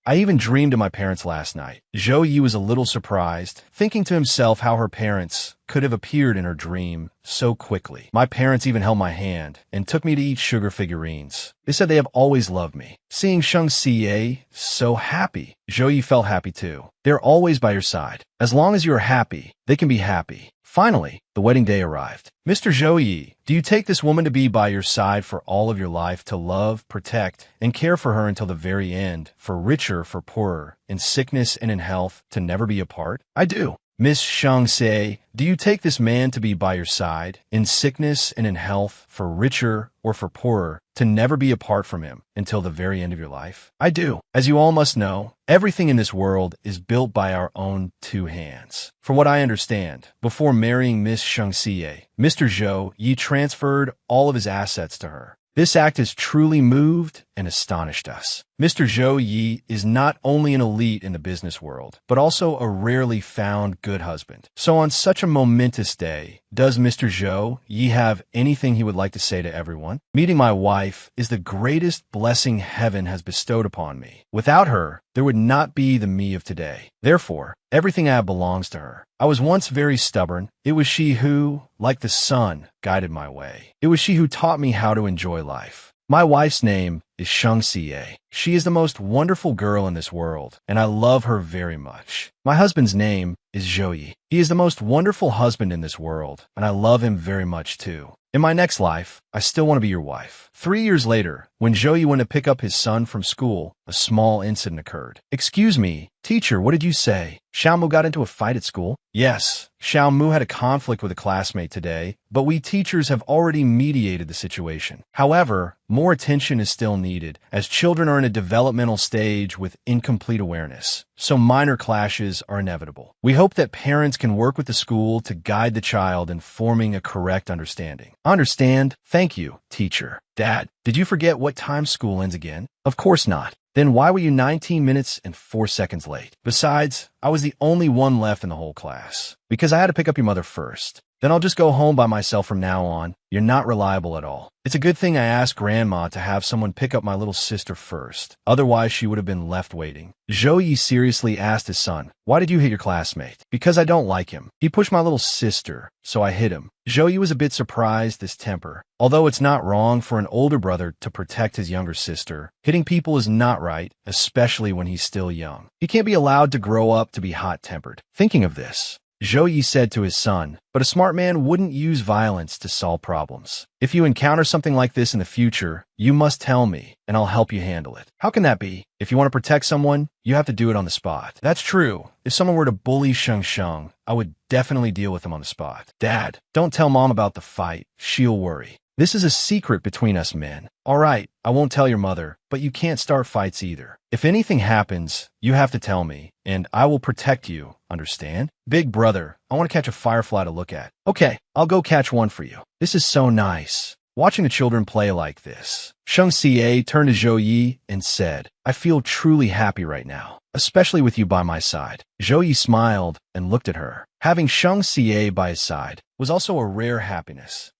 I even dreamed of my parents last night. Zhou Yi was a little surprised, thinking to himself how her parents could have appeared in her dream so quickly. My parents even held my hand and took me to eat sugar figurines. They said they have always loved me. Seeing Sheng Xie so happy, Zhou Yi felt happy too. They're always by your side. As long as you are happy, they can be happy. Finally, the wedding day arrived. Mr. Zhou Yi, do you take this woman to be by your side for all of your life, to love, protect, and care for her until the very end, for richer, for poorer, in sickness and in health, to never be apart? I do. Miss Sheng Xie, do you take this man to be by your side, in sickness and in health, for richer or for poorer, to never be apart from him until the very end of your life? I do. As you all must know, everything in this world is built by our own two hands. From what I understand, before marrying Miss Sheng Xie, Mr. Zhou Yi transferred all of his assets to her. This act has truly moved and astonished us. Mr. Zhou Yi is not only an elite in the business world, but also a rarely found good husband. So on such a momentous day, does Mr. Zhou Yi have anything he would like to say to everyone? Meeting my wife is the greatest blessing heaven has bestowed upon me. Without her, there would not be the me of today. Therefore, everything I have belongs to her. I was once very stubborn. It was she who, like the sun, guided my way. It was she who taught me how to enjoy life. My wife's name is Sheng Xie. She is the most wonderful girl in this world, and I love her very much. My husband's name is Zhou Yi. He is the most wonderful husband in this world, and I love him very much too. In my next life, I still want to be your wife. 3 years later, when Zhou Yi went to pick up his son from school, a small incident occurred. Excuse me, teacher, what did you say? Xiaomu got into a fight at school? Yes, Xiaomu had a conflict with a classmate today, but we teachers have already mediated the situation. However, more attention is still needed, as children are in a developmental stage with incomplete awareness, so minor clashes are inevitable. We hope that parents can work with the school to guide the child in forming a correct understanding. Understand? Thank you, teacher. Dad, did you forget what time school ends again? Of course not. Then why were you 19 minutes and 4 seconds late? Besides, I was the only one left in the whole class. Because I had to pick up your mother first. Then I'll just go home by myself from now on. You're not reliable at all. It's a good thing I asked Grandma to have someone pick up my little sister first. Otherwise, she would have been left waiting. Zhou Yi seriously asked his son, "Why did you hit your classmate?" "Because I don't like him. He pushed my little sister, so I hit him." Zhou Yi was a bit surprised this temper. Although it's not wrong for an older brother to protect his younger sister, hitting people is not right, especially when he's still young. He can't be allowed to grow up to be hot-tempered. Thinking of this, Zhou Yi said to his son, "But a smart man wouldn't use violence to solve problems. If you encounter something like this in the future, you must tell me, and I'll help you handle it." "How can that be? If you want to protect someone, you have to do it on the spot." "That's true. If someone were to bully Sheng Sheng, I would definitely deal with them on the spot." "Dad, don't tell Mom about the fight. She'll worry. This is a secret between us men." "All right, I won't tell your mother, but you can't start fights either. If anything happens, you have to tell me, and I will protect you, understand?" "Big brother, I want to catch a firefly to look at." "Okay, I'll go catch one for you." This is so nice, watching the children play like this. Sheng Xie turned to Zhou Yi and said, "I feel truly happy right now, especially with you by my side." Zhou Yi smiled and looked at her. Having Sheng Xie by his side was also a rare happiness.